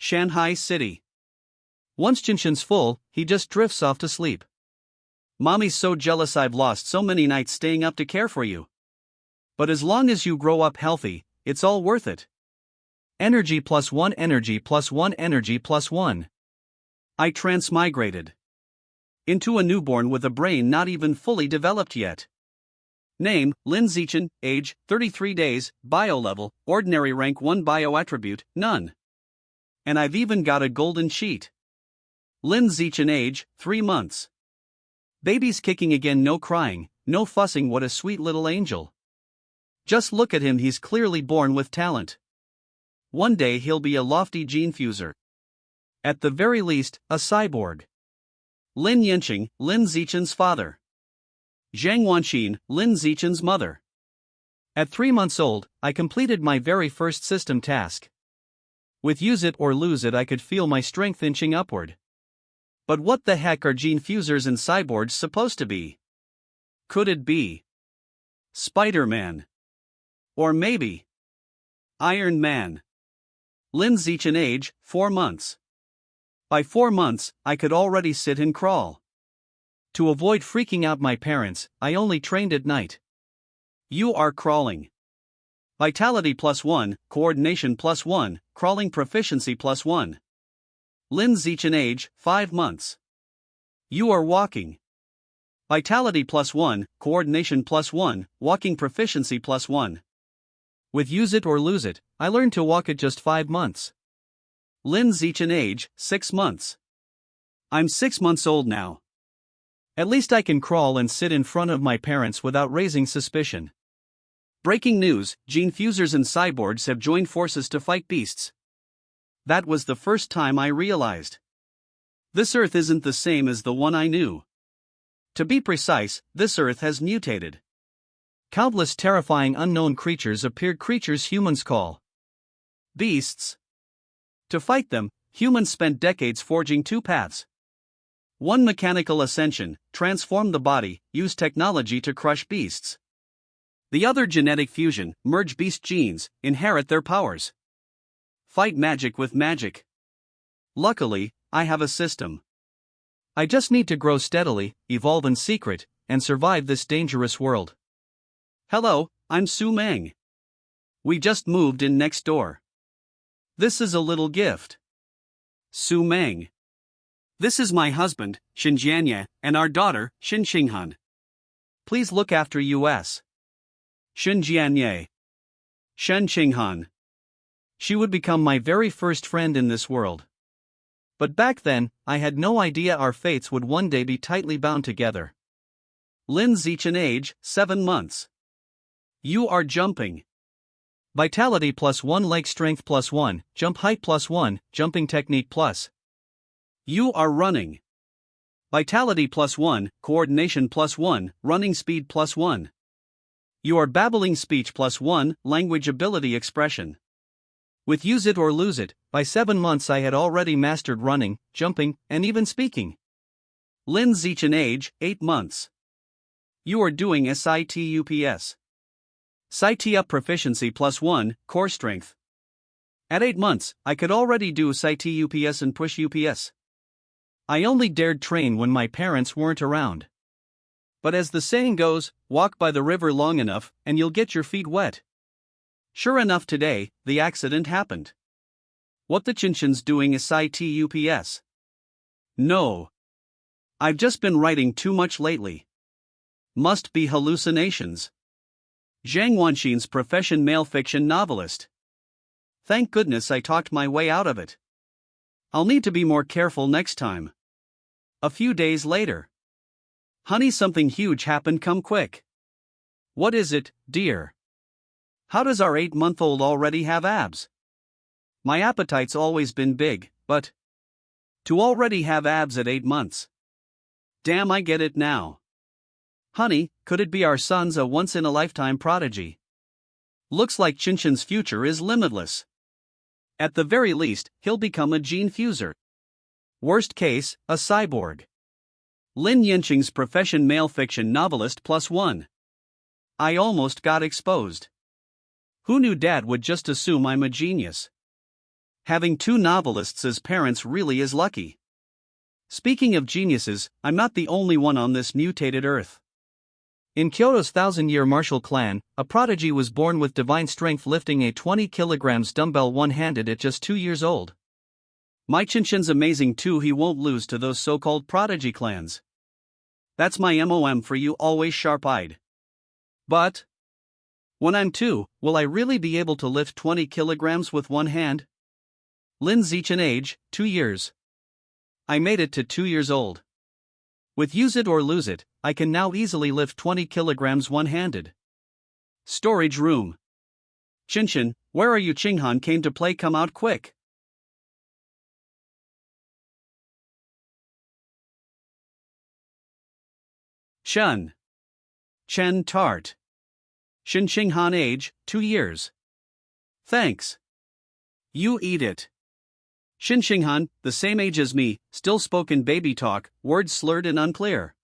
Shanghai City. Once Qingshan's full, he just drifts off to sleep. Mommy's so jealous I've lost so many nights staying up to care for you. But as long as you grow up healthy, it's all worth it. Energy plus 1, energy plus 1, energy plus 1. I transmigrated into a newborn with a brain not even fully developed yet. Name, Lin Zichen, age, 33 days, bio level, ordinary rank 1 bio attribute, none. And I've even got a golden sheet. Lin Zichen age, 3 months. Baby's kicking again, no crying, no fussing, what a sweet little angel. Just look at him, he's clearly born with talent. One day he'll be a lofty gene fuser. At the very least, a cyborg. Lin Yanqing, Lin Zichen's father. Zhang Wanxin, Lin Zichen's mother. At 3 months old, I completed my very first system task. With use it or lose it, I could feel my strength inching upward. But what the heck are gene fusers and cyborgs supposed to be? Could it be Spider-Man? Or maybe Iron Man? Lin Zichen age, 4 months. By 4 months, I could already sit and crawl. To avoid freaking out my parents, I only trained at night. You are crawling. Vitality plus 1, coordination plus 1, crawling proficiency plus 1. Lin Zichen age, 5 months. You are walking. Vitality plus 1, coordination plus 1, walking proficiency plus 1. With use it or lose it, I learned to walk at just 5 months. Lin Zichen age, 6 months. I'm 6 months old now. At least I can crawl and sit in front of my parents without raising suspicion. Breaking news, gene fusers and cyborgs have joined forces to fight beasts. That was the first time I realized. This Earth isn't the same as the one I knew. To be precise, this Earth has mutated. Countless terrifying unknown creatures appeared, creatures humans call beasts. To fight them, humans spent decades forging 2 paths. One, mechanical ascension, transform the body, use technology to crush beasts. The other, genetic fusion, merge beast genes, inherit their powers. Fight magic with magic. Luckily, I have a system. I just need to grow steadily, evolve in secret, and survive this dangerous world. Hello, I'm Su Meng. We just moved in next door. This is a little gift. Su Meng. This is my husband, Shen Jianye, and our daughter, Shen Qinghan. Please look after us. Shen Jianye. Shen Qinghan. She would become my very first friend in this world. But back then, I had no idea our fates would one day be tightly bound together. Lin Zichen age, 7 months. You are jumping. Vitality plus 1, leg strength plus 1, jump height plus 1, jumping technique plus. You are running. Vitality plus 1, coordination plus 1, running speed plus 1. You are babbling, speech plus 1, language ability expression. With use it or lose it, by 7 months I had already mastered running, jumping, and even speaking. Lin Zichen age, 8 months. You are doing SITUPS. Sight up proficiency plus 1, core strength. At 8 months, I could already do SITUPS and push UPS. I only dared train when my parents weren't around. But as the saying goes, walk by the river long enough, and you'll get your feet wet. Sure enough, today, the accident happened. What the Qingshan's doing SITUPS? No. I've just been writing too much lately. Must be hallucinations. Zhang Wanxin's profession, male fiction novelist. Thank goodness I talked my way out of it. I'll need to be more careful next time. A few days later. Honey, something huge happened, come quick. What is it, dear? How does our 8-month-old already have abs? My appetite's always been big, but to already have abs at 8 months. Damn, I get it now. Honey, could it be our son's a once-in-a-lifetime prodigy? Looks like Qingshan's future is limitless. At the very least, he'll become a gene fuser. Worst case, a cyborg. Lin Yanqing's profession, male fiction novelist plus 1. I almost got exposed. Who knew Dad would just assume I'm a genius? Having two novelists as parents really is lucky. Speaking of geniuses, I'm not the only one on this mutated earth. In Kyoto's thousand-year martial clan, a prodigy was born with divine strength, lifting a 20 kilograms dumbbell one-handed at just 2 years old. My Qingshan's amazing too, he won't lose to those so-called prodigy clans. That's my MOM for you, always sharp-eyed. But when I'm 2, will I really be able to lift 20 kilograms with one hand? Lin Zichen age, 2 years. I made it to 2 years old. With use it or lose it, I can now easily lift 20 kilograms one-handed. Storage room. Qingshan, where are you? Qinghan came to play, come out quick. Chen. Chen Tart. Shin Qinghan age, 2 years. Thanks. You eat it. Shin Qinghan, the same age as me, still spoke in baby talk, words slurred and unclear.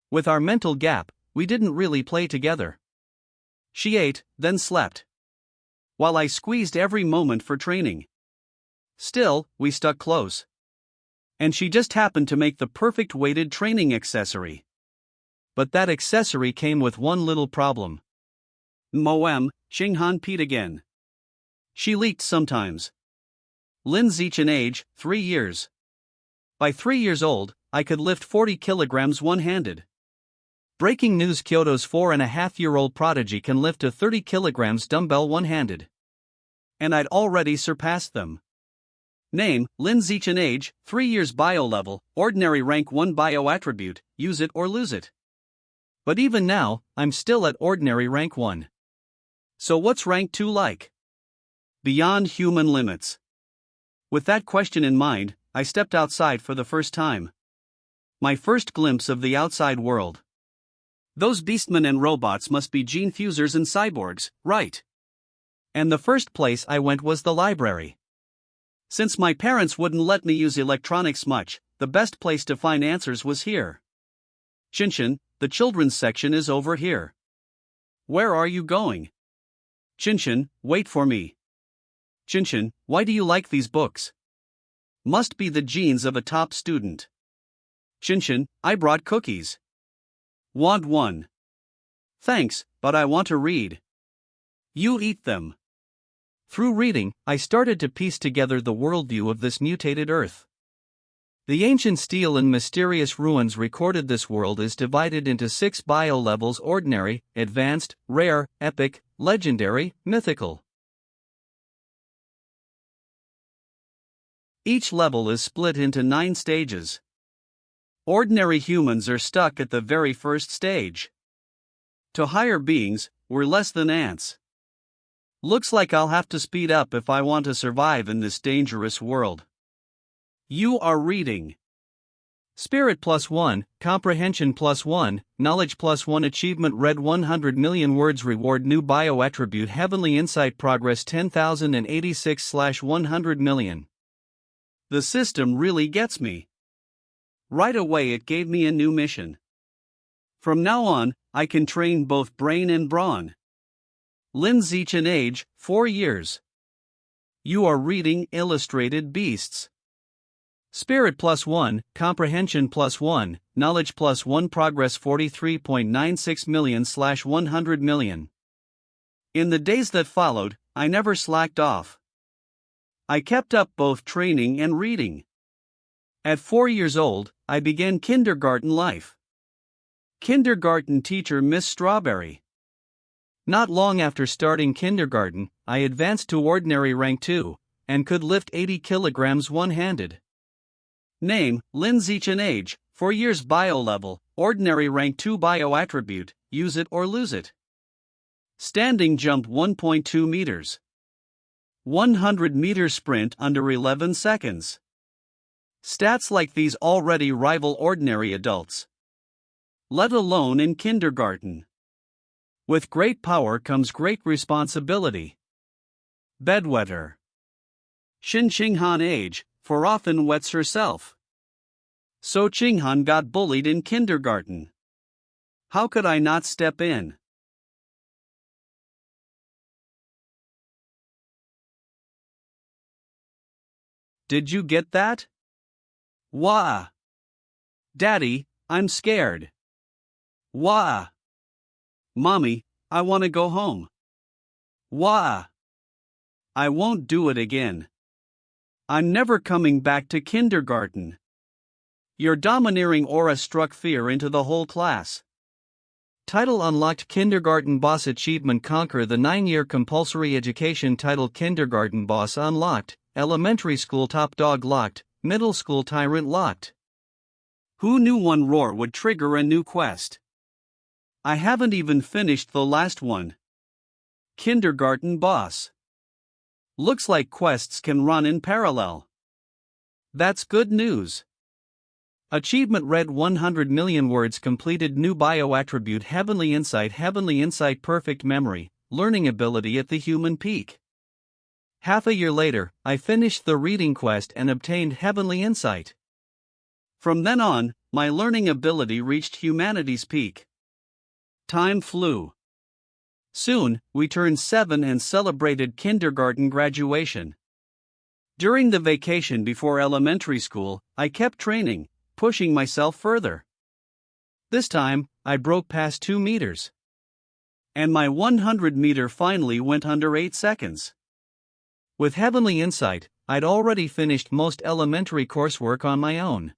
With our mental gap, we didn't really play together. She ate, then slept, while I squeezed every moment for training. Still, we stuck close. And she just happened to make the perfect weighted training accessory. But that accessory came with one little problem. Moem, Qinghan peed again. She leaked sometimes. Lin Zichen age, 3 years. By 3 years old, I could lift 40 kilograms one-handed. Breaking news: Kyoto's 4.5-year-old prodigy can lift a 30 kilograms dumbbell one-handed. And I'd already surpassed them. Name, Lin Zichen age, 3 years. Bio level, ordinary rank 1 bio attribute, use it or lose it. But even now, I'm still at ordinary rank 1. So what's rank 2 like? Beyond human limits. With that question in mind, I stepped outside for the first time. My first glimpse of the outside world. Those beastmen and robots must be gene fusers and cyborgs, right? And the first place I went was the library. Since my parents wouldn't let me use electronics much, the best place to find answers was here. Qingshan, the children's section is over here. Where are you going? Qingshan, wait for me. Qingshan, why do you like these books? Must be the genes of a top student. Qingshan, I brought cookies. Want one? Thanks, but I want to read. You eat them. Through reading, I started to piece together the worldview of this mutated Earth. The ancient stele and mysterious ruins recorded this world is divided into 6 bio levels: ordinary, advanced, rare, epic, legendary, mythical. Each level is split into 9 stages. Ordinary humans are stuck at the very first stage. To higher beings, we're less than ants. Looks like I'll have to speed up if I want to survive in this dangerous world. You are reading. Spirit +1, Comprehension +1, Knowledge +1, Achievement read 100 million words, reward new bio attribute, Heavenly Insight, progress 10,086/100 million. The system really gets me. Right away it gave me a new mission. From now on, I can train both brain and brawn. Lin Zichen age, 4 years. You are reading Illustrated Beasts. Spirit +1, Comprehension +1, Knowledge +1, progress 43.96 million/100 million. In the days that followed, I never slacked off. I kept up both training and reading. At 4 years old, I began kindergarten life. Kindergarten teacher Miss Strawberry. Not long after starting kindergarten, I advanced to ordinary rank 2, and could lift 80 kilograms one-handed. Name, Lin Zichen age, 4 years. Bio level, ordinary rank 2 bio attribute, use it or lose it. Standing jump 1.2 meters. 100-meter sprint under 11 seconds. Stats like these already rival ordinary adults, let alone in kindergarten. With great power comes great responsibility. Bedwetter. Shin Qinghan age, for often wets herself. So Qinghan got bullied in kindergarten. How could I not step in? Did you get that? Wah! Daddy, I'm scared. Wah! Mommy, I want to go home. Wah! I won't do it again. I'm never coming back to kindergarten. Your domineering aura struck fear into the whole class. Title unlocked. Kindergarten Boss Achievement. Conquer the 9-year compulsory education title. Kindergarten Boss unlocked, elementary school top dog locked, middle school tyrant locked. Who knew one roar would trigger a new quest? I haven't even finished the last one. Kindergarten Boss. Looks like quests can run in parallel. That's good news. Achievement read 100 million words completed. New bio attribute Heavenly Insight perfect memory, learning ability at the human peak. Half a year later, I finished the reading quest and obtained Heavenly Insight. From then on, my learning ability reached humanity's peak. Time flew. Soon, we turned 7 and celebrated kindergarten graduation. During the vacation before elementary school, I kept training, pushing myself further. This time, I broke past 2 meters. And my 100 meter finally went under 8 seconds. With Heavenly Insight, I'd already finished most elementary coursework on my own.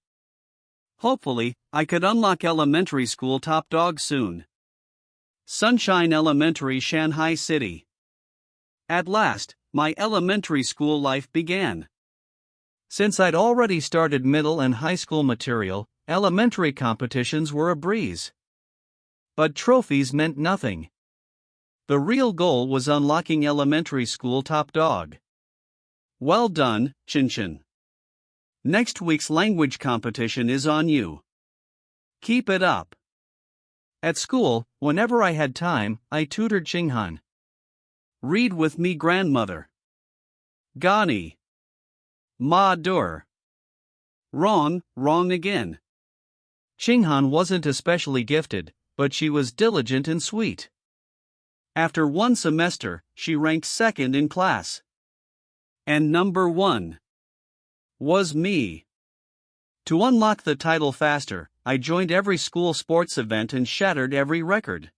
Hopefully, I could unlock elementary school top dog soon. Sunshine Elementary, Shanghai City. At last, my elementary school life began. Since I'd already started middle and high school material, elementary competitions were a breeze. But trophies meant nothing. The real goal was unlocking elementary school top dog. Well done, Qinghan. Next week's language competition is on you. Keep it up. At school, whenever I had time, I tutored Qinghan. Read with me, grandmother. Gani. Ma dur. Wrong again. Qinghan wasn't especially gifted, but she was diligent and sweet. After 1 semester, she ranked 2nd in class. And number 1 was me. To unlock the title faster, I joined every school sports event and shattered every record.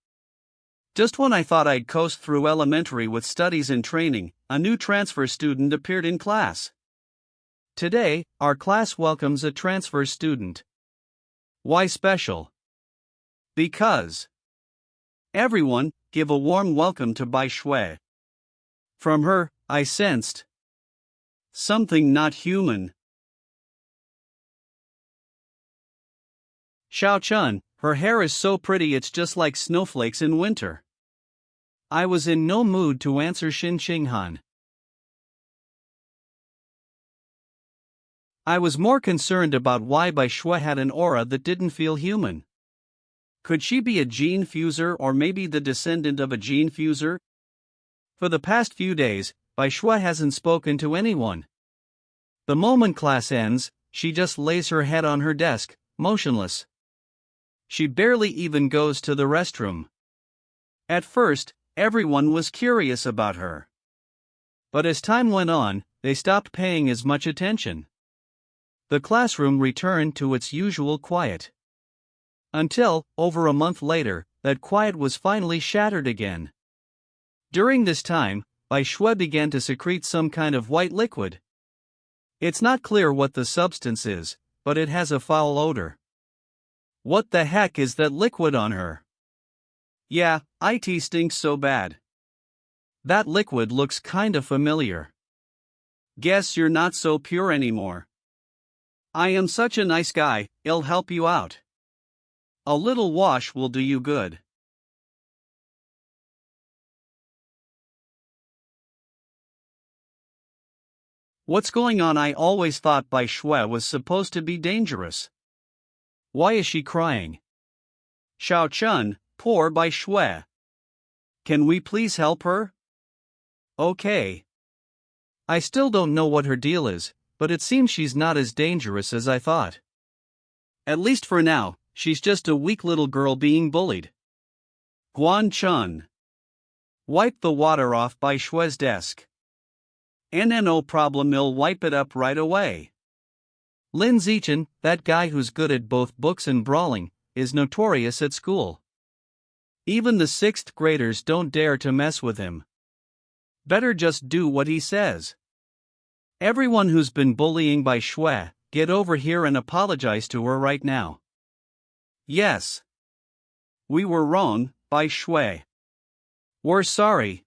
Just when I thought I'd coast through elementary with studies and training, a new transfer student appeared in class. Today, our class welcomes a transfer student. Why special? Because. Everyone, give a warm welcome to Bai Shui. From her, I sensed something not human. Xiao Chun, her hair is so pretty it's just like snowflakes in winter. I was in no mood to answer Qinghan. I was more concerned about why Bai Shui had an aura that didn't feel human. Could she be a gene fuser or maybe the descendant of a gene fuser? For the past few days, Bai Shui hasn't spoken to anyone. The moment class ends, she just lays her head on her desk, motionless. She barely even goes to the restroom. At first, everyone was curious about her. But as time went on, they stopped paying as much attention. The classroom returned to its usual quiet. Until, over a month later, that quiet was finally shattered again. During this time, Bai Shui began to secrete some kind of white liquid. It's not clear what the substance is, but it has a foul odor. What the heck is that liquid on her? Yeah, it stinks so bad. That liquid looks kinda familiar. Guess you're not so pure anymore. I am such a nice guy, I'll help you out. A little wash will do you good. What's going on? I always thought Bai Shui was supposed to be dangerous. Why is she crying? Xiao Chun, poor Bai Shui. Can we please help her? Okay. I still don't know what her deal is, but it seems she's not as dangerous as I thought. At least for now, she's just a weak little girl being bullied. Guan Chun. Wipe the water off Bai Shui's desk. No problem, he'll wipe it up right away. Lin Zichen, that guy who's good at both books and brawling, is notorious at school. Even the 6th graders don't dare to mess with him. Better just do what he says. Everyone who's been bullying Bai Shui, get over here and apologize to her right now. Yes. We were wrong, Bai Shui. We're sorry.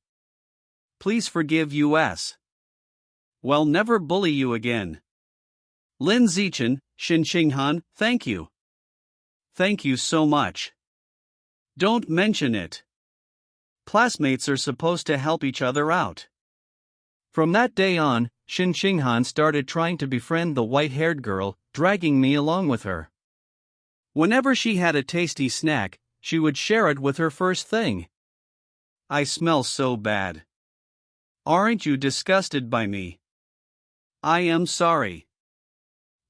Please forgive us. We'll never bully you again. Lin Zichen, Qinghan, thank you. Thank you so much. Don't mention it. Classmates are supposed to help each other out. From that day on, Qinghan started trying to befriend the white-haired girl, dragging me along with her. Whenever she had a tasty snack, she would share it with her first thing. I smell so bad. Aren't you disgusted by me? I am sorry.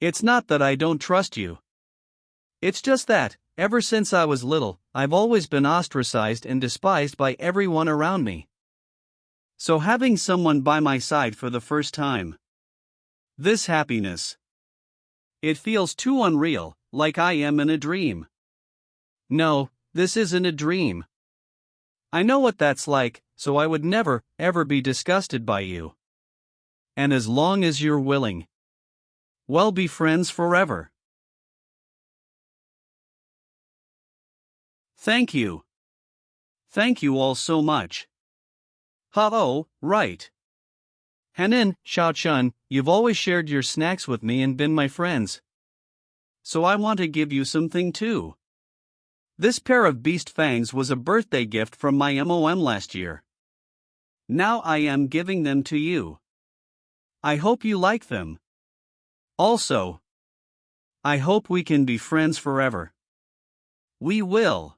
It's not that I don't trust you. It's just that, ever since I was little, I've always been ostracized and despised by everyone around me. So having someone by my side for the first time. This happiness. It feels too unreal, like I am in a dream. No, this isn't a dream. I know what that's like, so I would never, ever be disgusted by you. And as long as you're willing, we'll be friends forever. Thank you. Thank you all so much. Oh, right. Hanin, Xiaochun, you've always shared your snacks with me and been my friends. So I want to give you something too. This pair of beast fangs was a birthday gift from my MOM last year. Now I am giving them to you. I hope you like them. Also, I hope we can be friends forever. We will.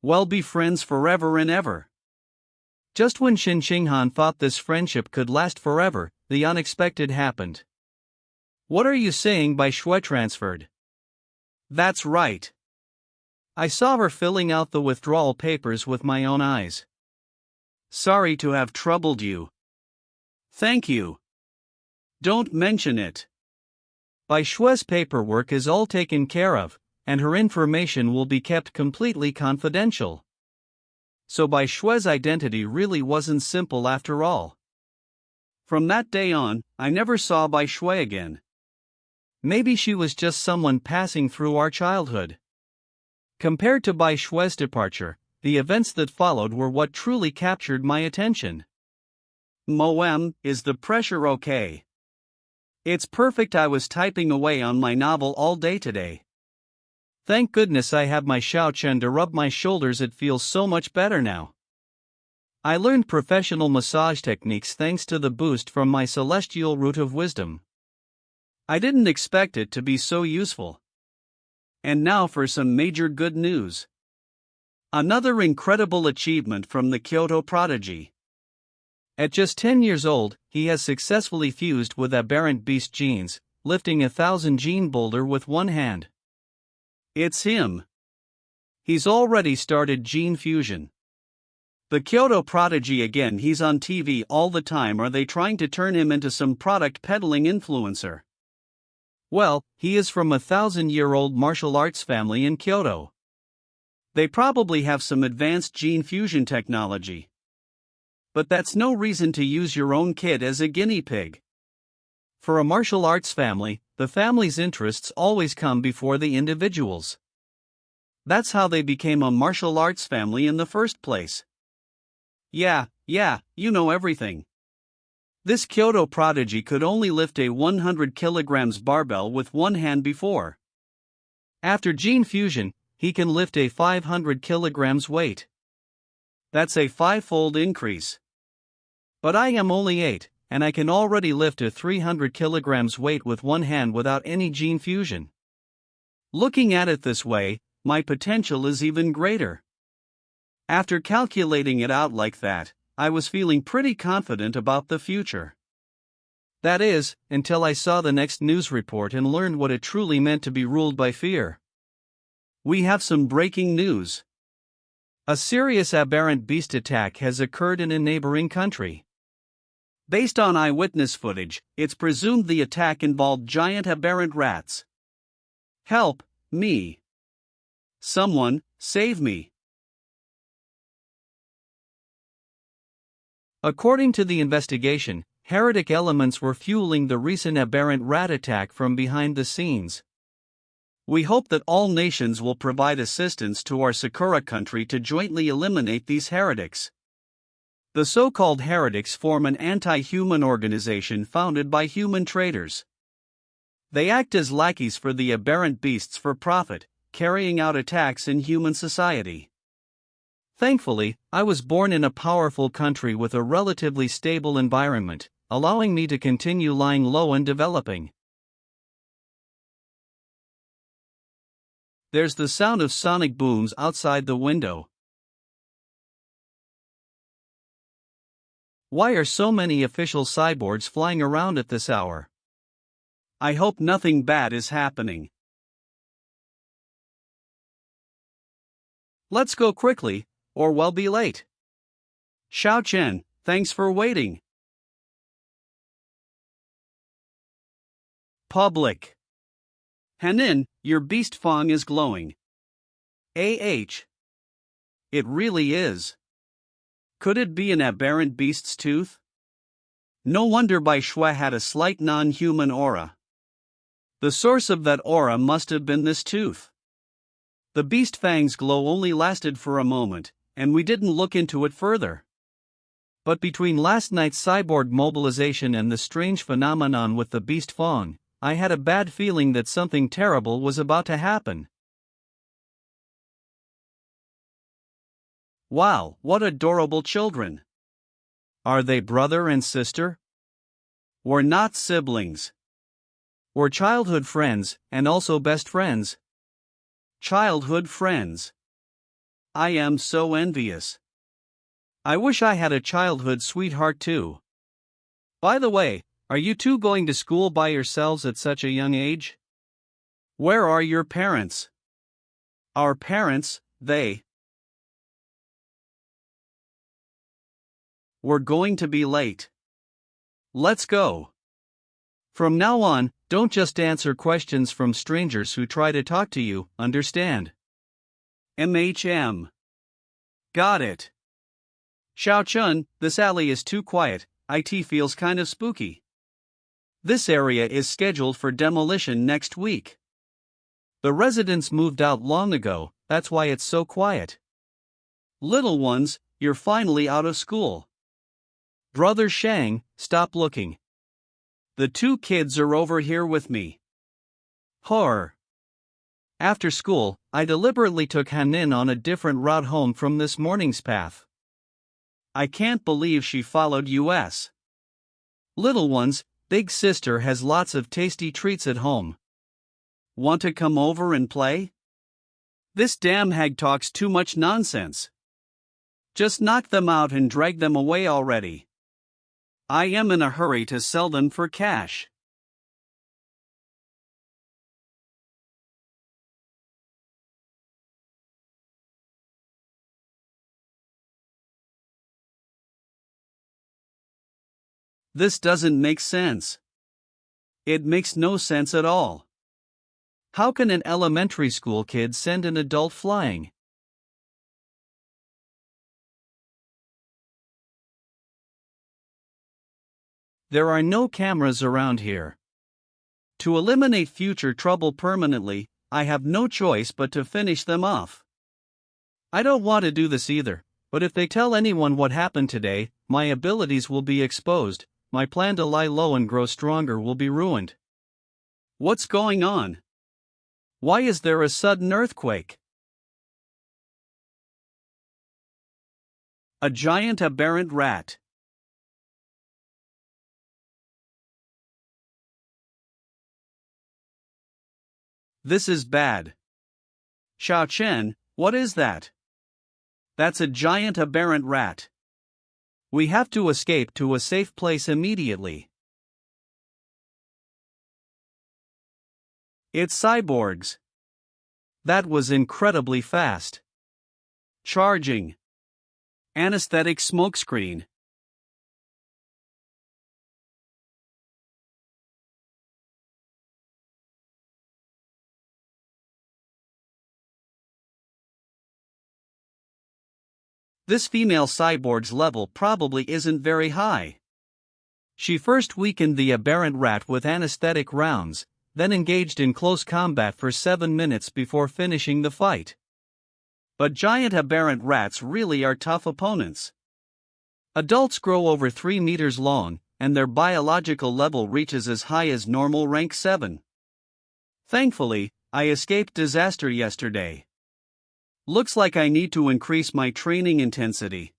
We'll be friends forever and ever. Just when Qinghan thought this friendship could last forever, the unexpected happened. What are you saying Bai Shui transferred? That's right. I saw her filling out the withdrawal papers with my own eyes. Sorry to have troubled you. Thank you. Don't mention it. Bai Shui's paperwork is all taken care of, and her information will be kept completely confidential. So Bai Shui's identity really wasn't simple after all. From that day on, I never saw Bai Shui again. Maybe she was just someone passing through our childhood. Compared to Bai Shui's departure, the events that followed were what truly captured my attention. Moem, is the pressure okay? It's perfect. I was typing away on my novel all day today. Thank goodness I have my Xiaochen to rub my shoulders. It feels so much better now. I learned professional massage techniques thanks to the boost from my celestial root of wisdom. I didn't expect it to be so useful. And now for some major good news. Another incredible achievement from the Kyoto prodigy. At just 10 years old, he has successfully fused with aberrant beast genes, lifting a 1,000-gene boulder with one hand. It's him. He's already started gene fusion. The Kyoto prodigy again. He's on TV all the time. Are they trying to turn him into some product peddling influencer? Well, he is from a 1,000-year-old martial arts family in Kyoto. They probably have some advanced gene fusion technology. But that's no reason to use your own kid as a guinea pig. For a martial arts family, the family's interests always come before the individual's. That's how they became a martial arts family in the first place. Yeah, you know everything. This Kyoto prodigy could only lift a 100 kilograms barbell with one hand before. After gene fusion, he can lift a 500 kilograms weight. That's a 5-fold increase. But I am only 8, and I can already lift a 300 kilograms weight with one hand without any gene fusion. Looking at it this way, my potential is even greater. After calculating it out like that, I was feeling pretty confident about the future. That is, until I saw the next news report and learned what it truly meant to be ruled by fear. We have some breaking news. A serious aberrant beast attack has occurred in a neighboring country. Based on eyewitness footage, it's presumed the attack involved giant aberrant rats. Help me. Someone, save me. According to the investigation, heretic elements were fueling the recent aberrant rat attack from behind the scenes. We hope that all nations will provide assistance to our Sakura country to jointly eliminate these heretics. The so-called heretics form an anti-human organization founded by human traders. They act as lackeys for the aberrant beasts for profit, carrying out attacks in human society. Thankfully, I was born in a powerful country with a relatively stable environment, allowing me to continue lying low and developing. There's the sound of sonic booms outside the window. Why are so many official cyborgs flying around at this hour? I hope nothing bad is happening. Let's go quickly, or we'll be late. Xiao Chen, thanks for waiting. Public. Hanin, your beast fang is glowing. It really is. Could it be an aberrant beast's tooth? No wonder Bai Shui had a slight non-human aura. The source of that aura must have been this tooth. The beast fang's glow only lasted for a moment, and we didn't look into it further. But between last night's cyborg mobilization and the strange phenomenon with the beast fang, I had a bad feeling that something terrible was about to happen. Wow, what adorable children! Are they brother and sister? We're not siblings. We're childhood friends, and also best friends. Childhood friends. I am so envious. I wish I had a childhood sweetheart too. By the way, are you two going to school by yourselves at such a young age? Where are your parents? Our parents, they. We're going to be late. Let's go. From now on, don't just answer questions from strangers who try to talk to you, understand? Got it. Xiao Chun, this alley is too quiet, it feels kind of spooky. This area is scheduled for demolition next week. The residents moved out long ago, that's why it's so quiet. Little ones, you're finally out of school. Brother Shang, stop looking. The two kids are over here with me. Horror. After school, I deliberately took Hanin on a different route home from this morning's path. I can't believe she followed us. Little ones, big sister has lots of tasty treats at home. Want to come over and play? This damn hag talks too much nonsense. Just knock them out and drag them away already. I am in a hurry to sell them for cash. This doesn't make sense. It makes no sense at all. How can an elementary school kid send an adult flying? There are no cameras around here. To eliminate future trouble permanently, I have no choice but to finish them off. I don't want to do this either, but if they tell anyone what happened today, my abilities will be exposed, my plan to lie low and grow stronger will be ruined. What's going on? Why is there a sudden earthquake? A giant aberrant rat. This is bad. Xiao Chen, what is that? That's a giant aberrant rat. We have to escape to a safe place immediately. It's cyborgs. That was incredibly fast. Charging. Anesthetic smokescreen. this female cyborg's level probably isn't very high. She first weakened the aberrant rat with anesthetic rounds, then engaged in close combat for 7 minutes before finishing the fight. But giant aberrant rats really are tough opponents. Adults grow over 3 meters long, and their biological level reaches as high as normal rank 7. Thankfully, I escaped disaster yesterday. Looks like I need to increase my training intensity.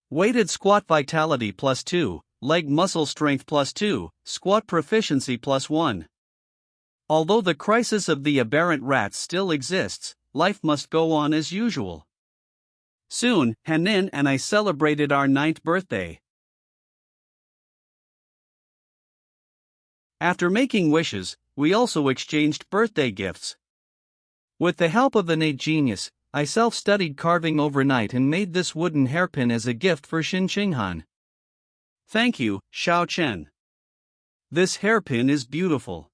Weighted squat vitality +2, leg muscle strength +2, squat proficiency +1. Although the crisis of the aberrant rats still exists, life must go on as usual. Soon, Hanin and I celebrated our 9th birthday. After making wishes, we also exchanged birthday gifts. With the help of the innate genius, I self-studied carving overnight and made this wooden hairpin as a gift for Qinghan. Thank you, Xiao Chen. This hairpin is beautiful.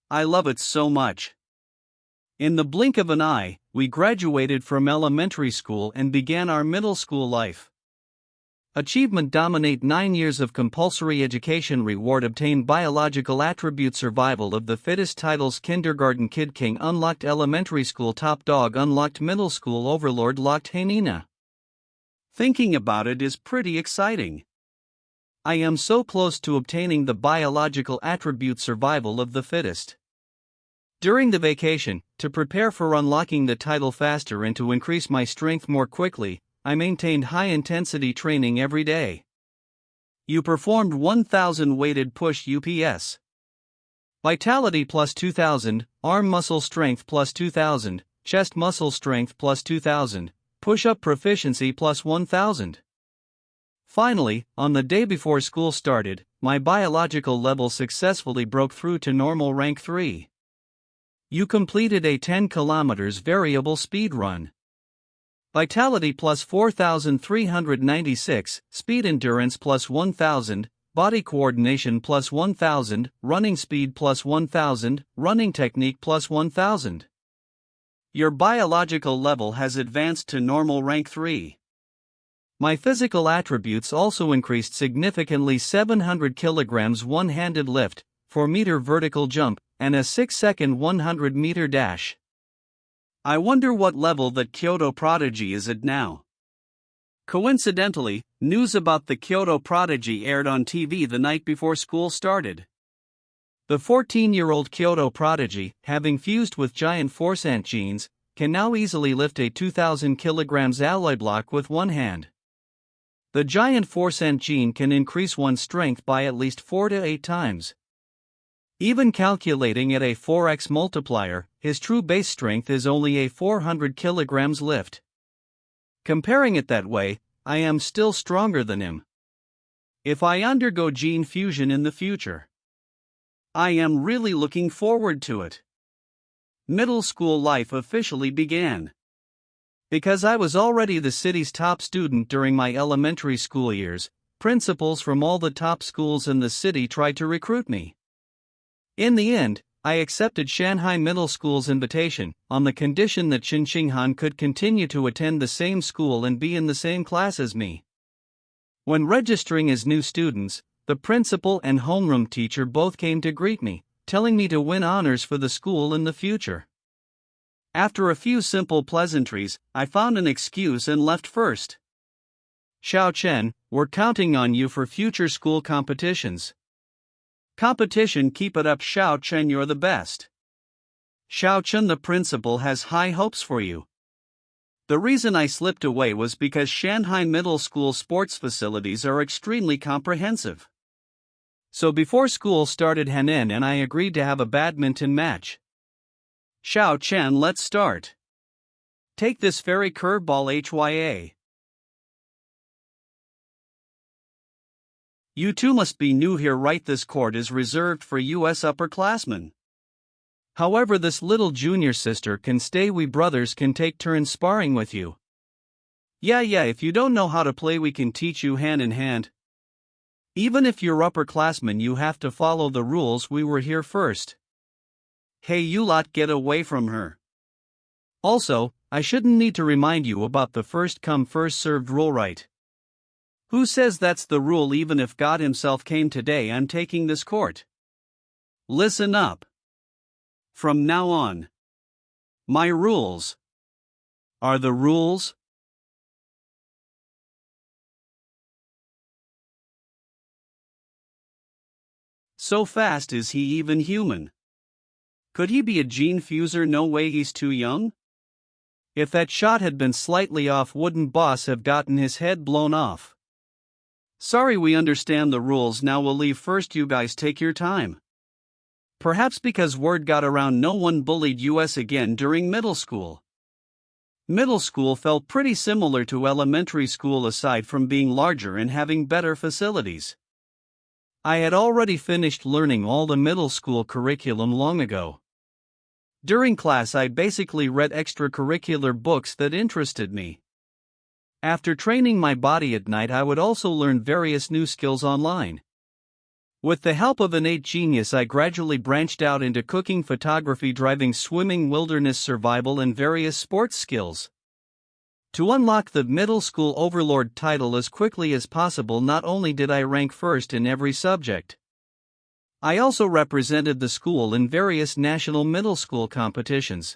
I love it so much. In the blink of an eye, we graduated from elementary school and began our middle school life. Achievement dominate 9 years of compulsory education reward obtained biological attribute survival of the fittest titles kindergarten kid king unlocked elementary school top dog unlocked middle school overlord locked Hanina. Thinking about it is pretty exciting. I am so close to obtaining the biological attribute survival of the fittest. During the vacation, to prepare for unlocking the title faster and to increase my strength more quickly, I maintained high-intensity training every day. You performed 1,000 weighted push UPS. Vitality +2,000, arm muscle strength +2,000, chest muscle strength +2,000, push-up proficiency +1,000. Finally, on the day before school started, my biological level successfully broke through to normal rank 3. You completed a 10 kilometers variable speed run. Vitality +4,396, speed endurance +1,000, body coordination +1,000, running speed +1,000, running technique +1,000. Your biological level has advanced to normal rank 3. My physical attributes also increased significantly: 700 kilograms one-handed lift, 4-meter vertical jump, and a 6-second 100-meter dash. I wonder what level that Kyoto prodigy is at now. Coincidentally, news about the Kyoto prodigy aired on TV the night before school started. The 14-year-old Kyoto prodigy, having fused with giant force ant genes, can now easily lift a 2,000 kilograms alloy block with one hand. The giant force ant gene can increase one's strength by at least 4 to 8 times. Even calculating at a 4x multiplier, his true base strength is only a 400 kilograms lift. Comparing it that way, I am still stronger than him. If I undergo gene fusion in the future, I am really looking forward to it. Middle school life officially began. Because I was already the city's top student during my elementary school years, principals from all the top schools in the city tried to recruit me. In the end, I accepted Shanghai Middle School's invitation, on the condition that Qinghan could continue to attend the same school and be in the same class as me. When registering as new students, the principal and homeroom teacher both came to greet me, telling me to win honors for the school in the future. After a few simple pleasantries, I found an excuse and left first. Xiao Chen, we're counting on you for future school competitions. Competition, keep it up, Xiao Chen, you're the best. Xiao Chen, the principal has high hopes for you. The reason I slipped away was because Shanghai Middle School sports facilities are extremely comprehensive. So before school started, Hanin and I agreed to have a badminton match. Xiao Chen, let's start. Take this fairy curveball HYA. You two must be new here, right? This court is reserved for US upperclassmen. However, this little junior sister can stay. We brothers can take turns sparring with you. Yeah, if you don't know how to play, we can teach you hand in hand. Even if you're upperclassmen, you have to follow the rules. We were here first. Hey, you lot, get away from her. Also, I shouldn't need to remind you about the first come first served rule, right? Who says that's the rule? Even if God himself came today, I'm taking this court. Listen up. From now on, my rules are the rules. So fast, is he even human? Could he be a gene fuser? No way, he's too young. If that shot had been slightly off, wouldn't boss have gotten his head blown off? Sorry, we understand the rules, now we'll leave first, you guys take your time. Perhaps because word got around no one bullied us again during middle school. Middle school felt pretty similar to elementary school aside from being larger and having better facilities. I had already finished learning all the middle school curriculum long ago. During class, I basically read extracurricular books that interested me. After training my body at night, I would also learn various new skills online. With the help of innate genius, I gradually branched out into cooking, photography, driving, swimming, wilderness survival, and various sports skills. To unlock the middle school overlord title as quickly as possible, not only did I rank first in every subject, I also represented the school in various national middle school competitions.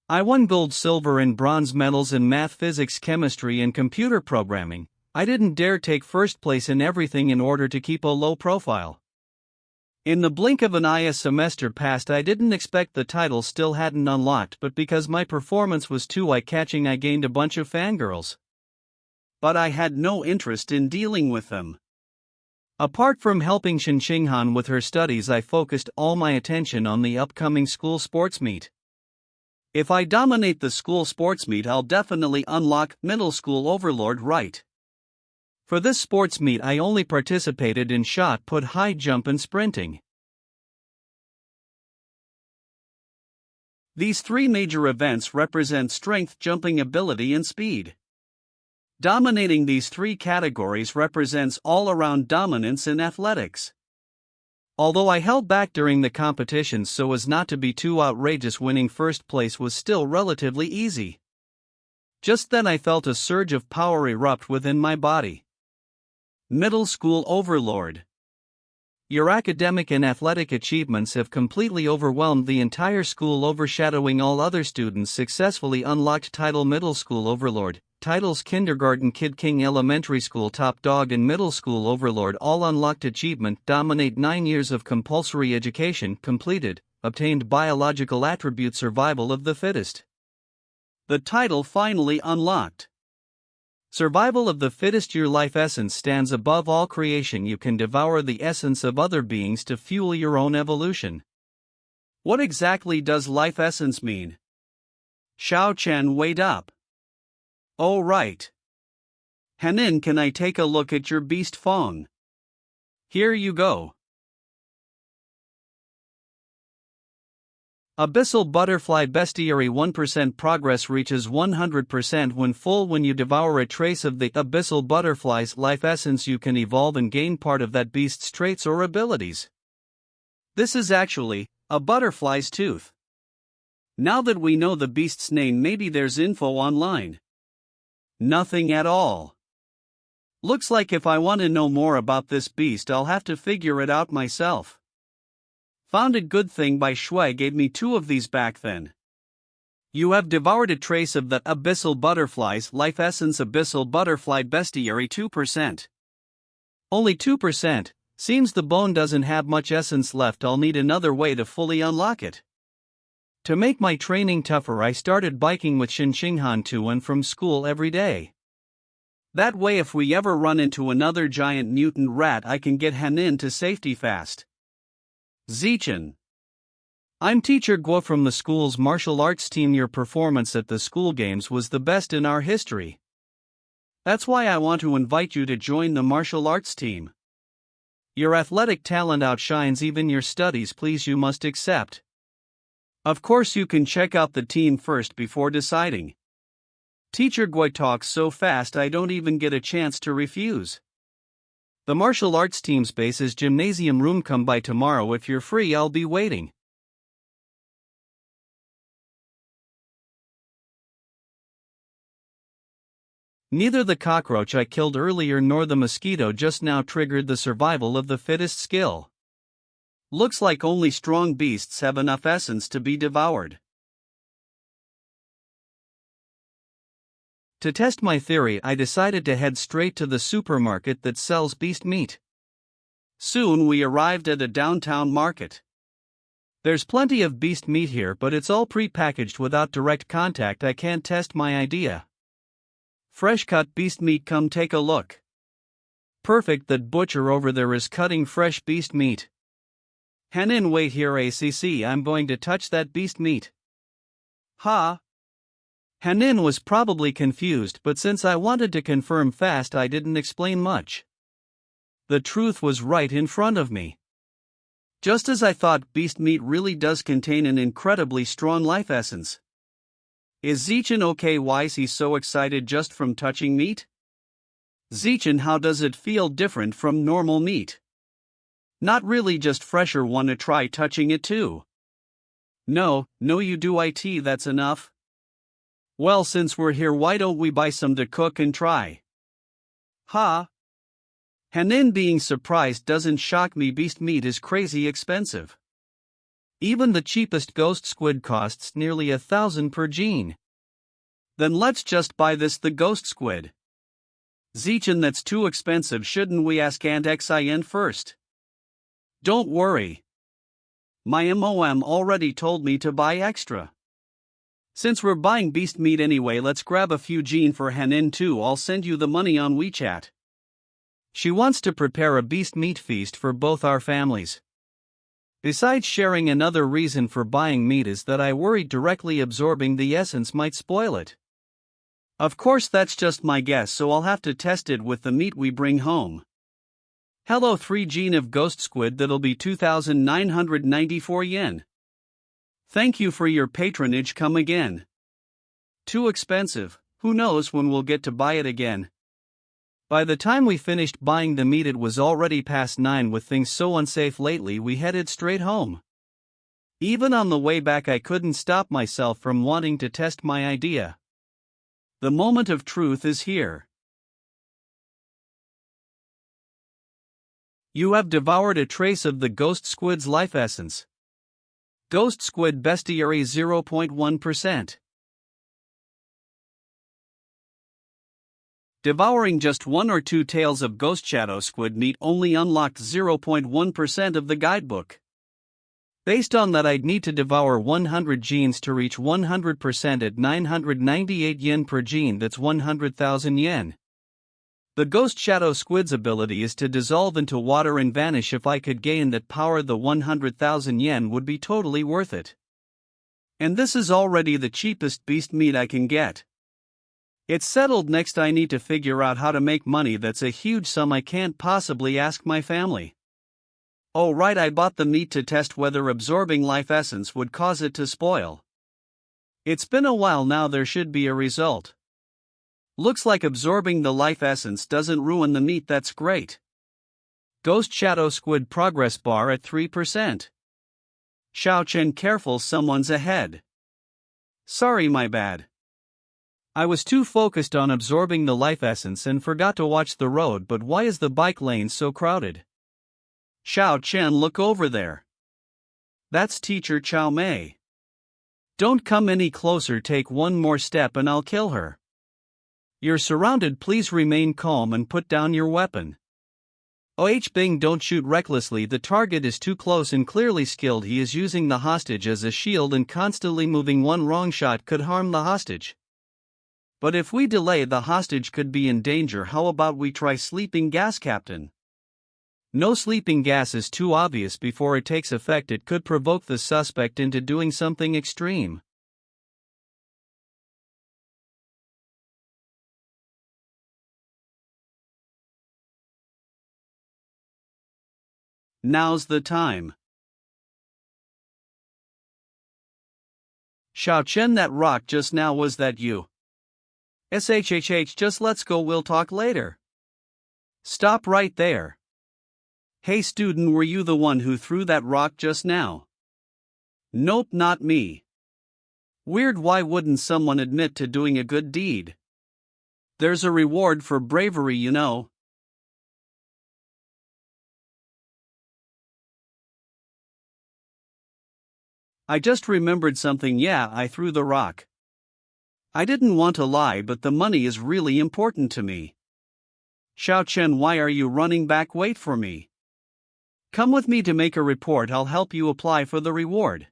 I won gold, silver, and bronze medals in math, physics, chemistry, and computer programming. I didn't dare take first place in everything in order to keep a low profile. In the blink of an eye, a semester passed. I didn't expect the title still hadn't unlocked, but because my performance was too eye-catching, I gained a bunch of fangirls. But I had no interest in dealing with them. Apart from helping Qinghan with her studies, I focused all my attention on the upcoming school sports meet. If I dominate the school sports meet, I'll definitely unlock middle school overlord, right? For this sports meet, I only participated in shot put, high jump, and sprinting. These three major events represent strength, jumping ability, and speed. Dominating these three categories represents all-around dominance in athletics. Although I held back during the competitions so as not to be too outrageous, winning first place was still relatively easy. Just then I felt a surge of power erupt within my body. Middle school overlord. Your academic and athletic achievements have completely overwhelmed the entire school, overshadowing all other students. Successfully unlocked title middle school overlord. Titles kindergarten kid king, elementary school top dog, and middle school overlord. All unlocked. Achievement: dominate 9 years of compulsory education completed. Obtained biological attribute survival of the fittest. The title finally unlocked. Survival of the fittest. Your life essence stands above all creation. You can devour the essence of other beings to fuel your own evolution. What exactly does life essence mean? Xiao Chen, wait up. Oh right. Hanin, can I take a look at your beast Fong? Here you go. Abyssal butterfly bestiary. 1% progress reaches 100% when full. When you devour a trace of the abyssal butterfly's life essence, you can evolve and gain part of that beast's traits or abilities. This is actually a butterfly's tooth. Now that we know the beast's name, maybe there's info online. Nothing at all. Looks like if I want to know more about this beast, I'll have to figure it out myself. Found it. Good thing Bai Shui gave me 2 of these back then. You have devoured a trace of the abyssal butterfly's life essence. Abyssal butterfly bestiary. 2%. Only 2%. Seems the bone doesn't have much essence left. I'll need another way to fully unlock it. To make my training tougher, I started biking with Qinghan to and from school every day. That way, if we ever run into another giant mutant rat, I can get Hanin to safety fast. Zichen. I'm teacher Guo from the school's martial arts team. Your performance at the school games was the best in our history. That's why I want to invite you to join the martial arts team. Your athletic talent outshines even your studies. Please, you must accept. Of course, you can check out the team first before deciding. Teacher Guo talks so fast I don't even get a chance to refuse. The martial arts team's base is gymnasium room. Come by tomorrow if you're free. I'll be waiting. Neither the cockroach I killed earlier nor the mosquito just now triggered the survival of the fittest skill. Looks like only strong beasts have enough essence to be devoured. To test my theory, I decided to head straight to the supermarket that sells beast meat. Soon we arrived at a downtown market. There's plenty of beast meat here, but it's all pre-packaged without direct contact. I can't test my idea. Fresh cut beast meat, come take a look. Perfect, that butcher over there is cutting fresh beast meat. Hanin, wait here ACC, I'm going to touch that beast meat. Ha! Hanin was probably confused, but since I wanted to confirm fast, I didn't explain much. The truth was right in front of me. Just as I thought, beast meat really does contain an incredibly strong life essence. Is Zichen okay? Why is he so excited just from touching meat? Zichen, how does it feel different from normal meat? Not really, just fresher. Wanna try touching it too? No, you do it, that's enough. Well, since we're here, why don't we buy some to cook and try? Ha! Hanin being surprised doesn't shock me. Beast meat is crazy expensive. Even the cheapest ghost squid costs nearly 1,000 per gene. Then let's just buy this, the ghost squid. Zichen, that's too expensive. Shouldn't we ask Aunt Xin first? Don't worry. My mom already told me to buy extra. Since we're buying beast meat anyway, let's grab a few gene for Hanin too. I'll send you the money on WeChat. She wants to prepare a beast meat feast for both our families. Besides sharing, another reason for buying meat is that I worried directly absorbing the essence might spoil it. Of course, that's just my guess, so I'll have to test it with the meat we bring home. Hello, 3 gene of ghost squid, that'll be 2,994 yen. Thank you for your patronage, come again. Too expensive, who knows when we'll get to buy it again. By the time we finished buying the meat, it was already past 9. With things so unsafe lately, we headed straight home. Even on the way back, I couldn't stop myself from wanting to test my idea. The moment of truth is here. You have devoured a trace of the ghost squid's life essence. Ghost squid bestiary 0.1%. Devouring just 1 or 2 tails of ghost shadow squid meat only unlocked 0.1% of the guidebook. Based on that, I'd need to devour 100 genes to reach 100% at 998 yen per gene, that's 100,000 yen. The ghost shadow squid's ability is to dissolve into water and vanish. If I could gain that power, the 100,000 yen would be totally worth it. And this is already the cheapest beast meat I can get. It's settled. Next, I need to figure out how to make money. That's a huge sum I can't possibly ask my family. Oh right, I bought the meat to test whether absorbing life essence would cause it to spoil. It's been a while now, there should be a result. Looks like absorbing the life essence doesn't ruin the meat, that's great. Ghost shadow squid progress bar at 3%. Xiao Chen, careful, someone's ahead. Sorry, my bad. I was too focused on absorbing the life essence and forgot to watch the road. But why is the bike lane so crowded? Xiao Chen, look over there. That's teacher Chow Mei. Don't come any closer, take one more step and I'll kill her. You're surrounded, please remain calm and put down your weapon. Oh Bing, don't shoot recklessly, the target is too close and clearly skilled. He is using the hostage as a shield and constantly moving. One wrong shot could harm the hostage. But if we delay, the hostage could be in danger. How about we try sleeping gas, Captain? No, sleeping gas is too obvious. Before it takes effect, it could provoke the suspect into doing something extreme. Now's the time. Xiao Chen, that rock just now, was that you? SHHH, just let's go, we'll talk later. Stop right there. Hey student, were you the one who threw that rock just now? Nope, not me. Weird, why wouldn't someone admit to doing a good deed? There's a reward for bravery, you know. I just remembered something. Yeah, I threw the rock. I didn't want to lie, but the money is really important to me. Xiao Chen, why are you running back? Wait for me. Come with me to make a report. I'll help you apply for the reward.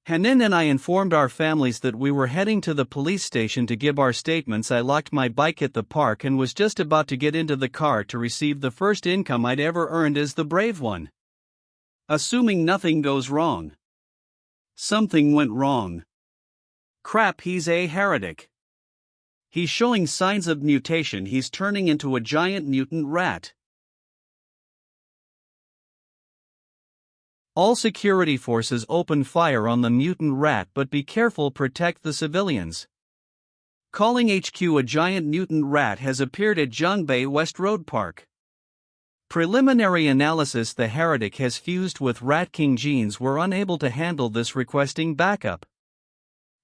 Hanin and I informed our families that we were heading to the police station to give our statements. I locked my bike at the park and was just about to get into the car to receive the first income I'd ever earned as the brave one. Assuming nothing goes wrong. Something went wrong. Crap, he's a heretic. He's showing signs of mutation. He's turning into a giant mutant rat. All security forces open fire on the mutant rat, but be careful, protect the civilians. Calling HQ, a giant mutant rat has appeared at Zhongbei West Road Park. Preliminary analysis: the heretic has fused with Rat King genes. We're unable to handle this, requesting backup.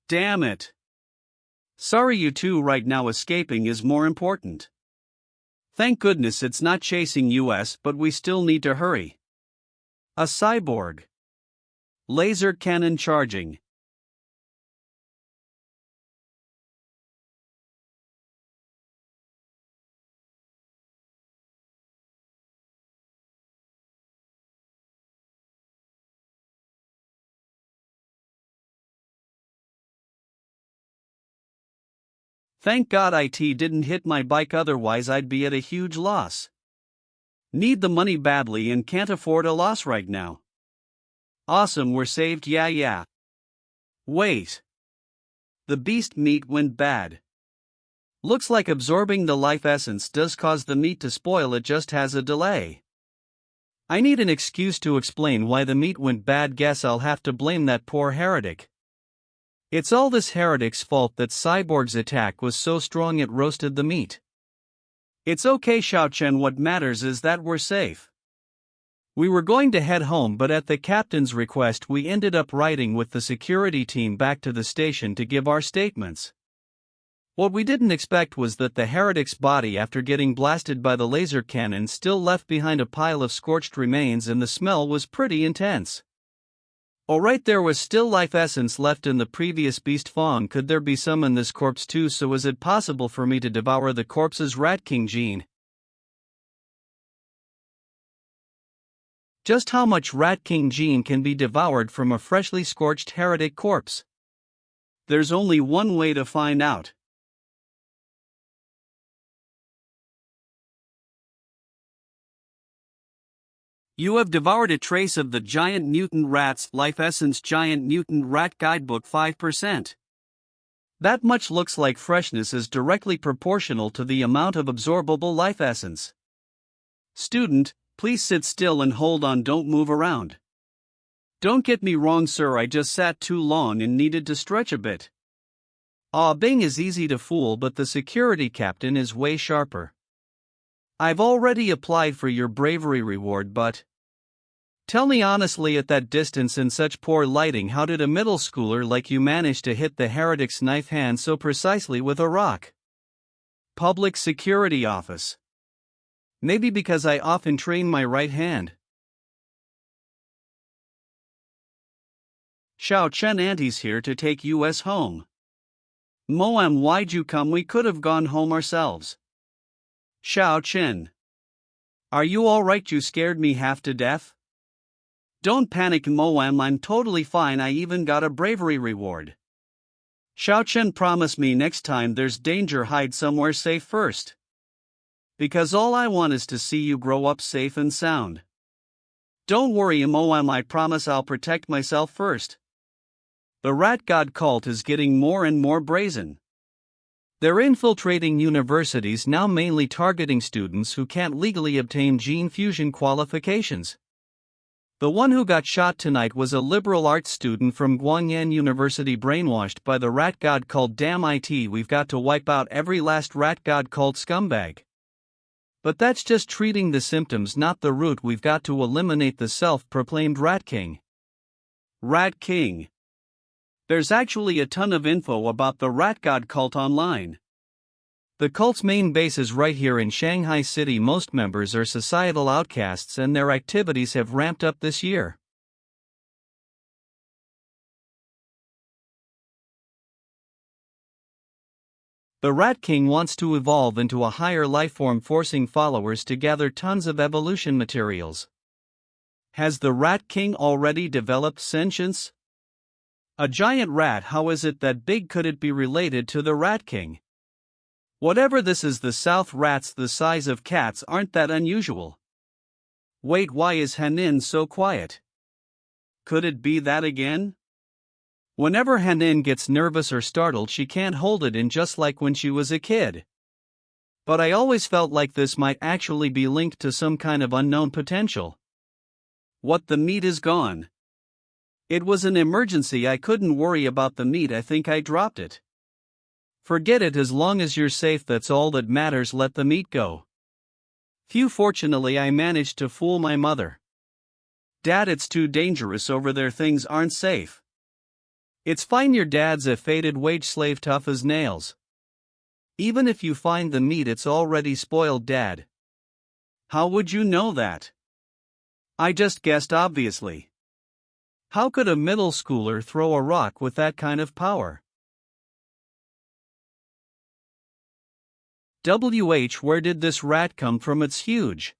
Damn it. Sorry, you two, right now escaping is more important. Thank goodness it's not chasing us, but we still need to hurry. A cyborg. Laser cannon charging. Thank God it didn't hit my bike, otherwise I'd be at a huge loss. Need the money badly and can't afford a loss right now. Awesome, we're saved. Yeah. Wait. The beast meat went bad. Looks like absorbing the life essence does cause the meat to spoil. It just has a delay. I need an excuse to explain why the meat went bad. Guess I'll have to blame that poor heretic. It's all this heretic's fault that Cyborg's attack was so strong it roasted the meat. It's okay, Xiao Chen, what matters is that we're safe. We were going to head home, but at the captain's request we ended up riding with the security team back to the station to give our statements. What we didn't expect was that the heretic's body, after getting blasted by the laser cannon, still left behind a pile of scorched remains, and the smell was pretty intense. Alright, there was still life essence left in the previous beast Fong. Could there be some in this corpse too? So is it possible for me to devour the corpse's Rat King gene? Just how much Rat King gene can be devoured from a freshly scorched heretic corpse? There's only one way to find out. You have devoured a trace of the giant mutant rat's life essence. Giant mutant rat guidebook 5%. That much looks like freshness is directly proportional to the amount of absorbable life essence. Student, please sit still and hold on, don't move around. Don't get me wrong, sir, I just sat too long and needed to stretch a bit. Bing is easy to fool, but the security captain is way sharper. I've already applied for your bravery reward, but tell me honestly, at that distance and such poor lighting, how did a middle schooler like you manage to hit the heretic's knife hand so precisely with a rock? Public Security Office. Maybe because I often train my right hand. Xiao Chen, Auntie's here to take us home. Moam, why'd you come? We could have gone home ourselves. Xiao Chen. Are you alright? You scared me half to death. Don't panic, Moam, I'm totally fine. I even got a bravery reward. Xiao Chen, promise me next time there's danger, hide somewhere safe first. Because all I want is to see you grow up safe and sound. Don't worry, Moam, I promise I'll protect myself first. The Rat God cult is getting more and more brazen. They're infiltrating universities now, mainly targeting students who can't legally obtain gene fusion qualifications. The one who got shot tonight was a liberal arts student from Guangyan University, brainwashed by the Rat God cult. Damn it, we've got to wipe out every last Rat God cult scumbag. But that's just treating the symptoms, not the root. We've got to eliminate the self-proclaimed Rat King. Rat King. There's actually a ton of info about the Rat God cult online. The cult's main base is right here in Shanghai City. Most members are societal outcasts and their activities have ramped up this year. The Rat King wants to evolve into a higher lifeform, forcing followers to gather tons of evolution materials. Has the Rat King already developed sentience? A giant rat, how is it that big? Could it be related to the Rat King? Whatever this is, the South rats the size of cats aren't that unusual. Wait, why is Hanin so quiet? Could it be that again? Whenever Hanin gets nervous or startled, she can't hold it in, just like when she was a kid. But I always felt like this might actually be linked to some kind of unknown potential. What, the meat is gone? It was an emergency, I couldn't worry about the meat, I think I dropped it. Forget it, as long as you're safe, that's all that matters, let the meat go. Phew, fortunately I managed to fool my mother. Dad, it's too dangerous over there, things aren't safe. It's fine, your dad's a faded wage slave, tough as nails. Even if you find the meat, it's already spoiled, Dad. How would you know that? I just guessed, obviously. How could a middle schooler throw a rock with that kind of power? Where did this rat come from? It's huge.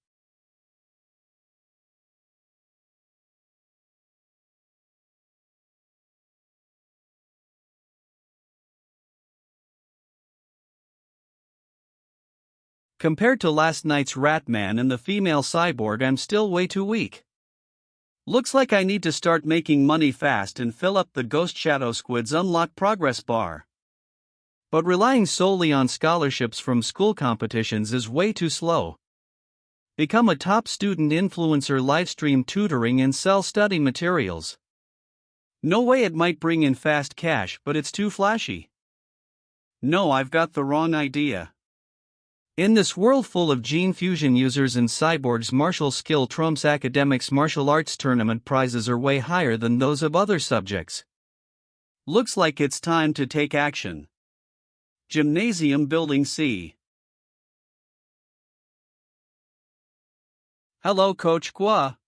Compared to last night's Ratman and the female cyborg, I'm still way too weak. Looks like I need to start making money fast and fill up the Ghost Shadow Squid's unlock progress bar. But relying solely on scholarships from school competitions is way too slow. Become a top student influencer, livestream tutoring, and sell study materials. No way, it might bring in fast cash, but it's too flashy. No, I've got the wrong idea. In this world full of gene fusion users and cyborgs, martial skill trumps academics. Martial arts tournament prizes are way higher than those of other subjects. Looks like it's time to take action. Gymnasium Building C. Hello, Coach Gua.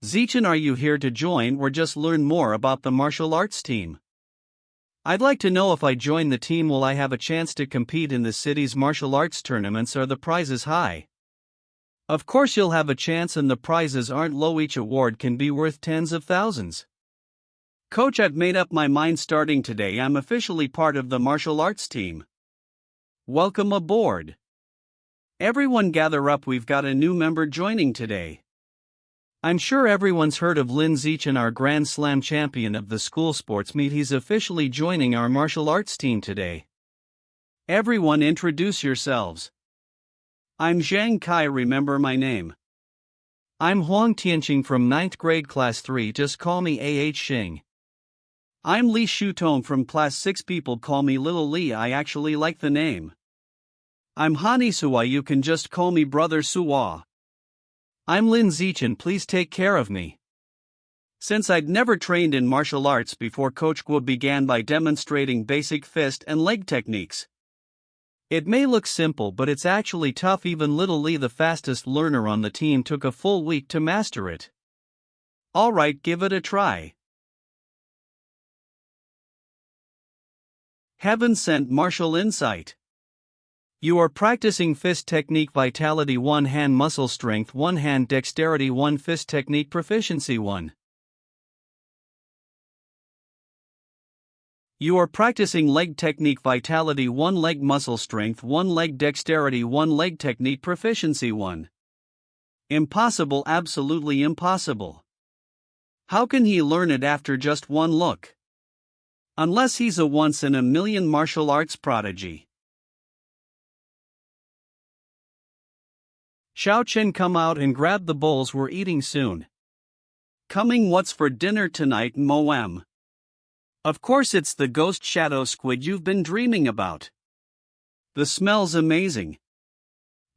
Zichen, are you here to join or just learn more about the martial arts team? I'd like to know, if I join the team, will I have a chance to compete in the city's martial arts tournaments? Are the prizes high? Of course you'll have a chance, and the prizes aren't low. Each award can be worth tens of thousands. Coach, I've made up my mind. Starting today, I'm officially part of the martial arts team. Welcome aboard. Everyone gather up, we've got a new member joining today. I'm sure everyone's heard of Lin Zichen, our Grand Slam champion of the school sports meet. He's officially joining our martial arts team today. Everyone introduce yourselves. I'm Zhang Kai, remember my name. I'm Huang Tianqing from 9th grade class 3, just call me Xing. I'm Li Shutong from class 6, people call me Little Li, I actually like the name. I'm Hani Suwa, you can just call me Brother Suwa. I'm Lin Zichen, please take care of me. Since I'd never trained in martial arts before, Coach Guo began by demonstrating basic fist and leg techniques. It may look simple, but it's actually tough. Even Little Li, the fastest learner on the team, took a full week to master it. Alright, give it a try. Heaven sent martial insight. You are practicing fist technique vitality 1, hand muscle strength 1, hand dexterity 1, fist technique proficiency 1. You are practicing leg technique vitality 1, leg muscle strength 1, leg dexterity 1, leg technique proficiency 1. Impossible, absolutely impossible. How can he learn it after just one look? Unless he's a once-in-a-million martial arts prodigy. Xiao Chen, come out and grab the bowls, we're eating soon. Coming, what's for dinner tonight, Moem? Of course it's the ghost shadow squid you've been dreaming about. The smell's amazing.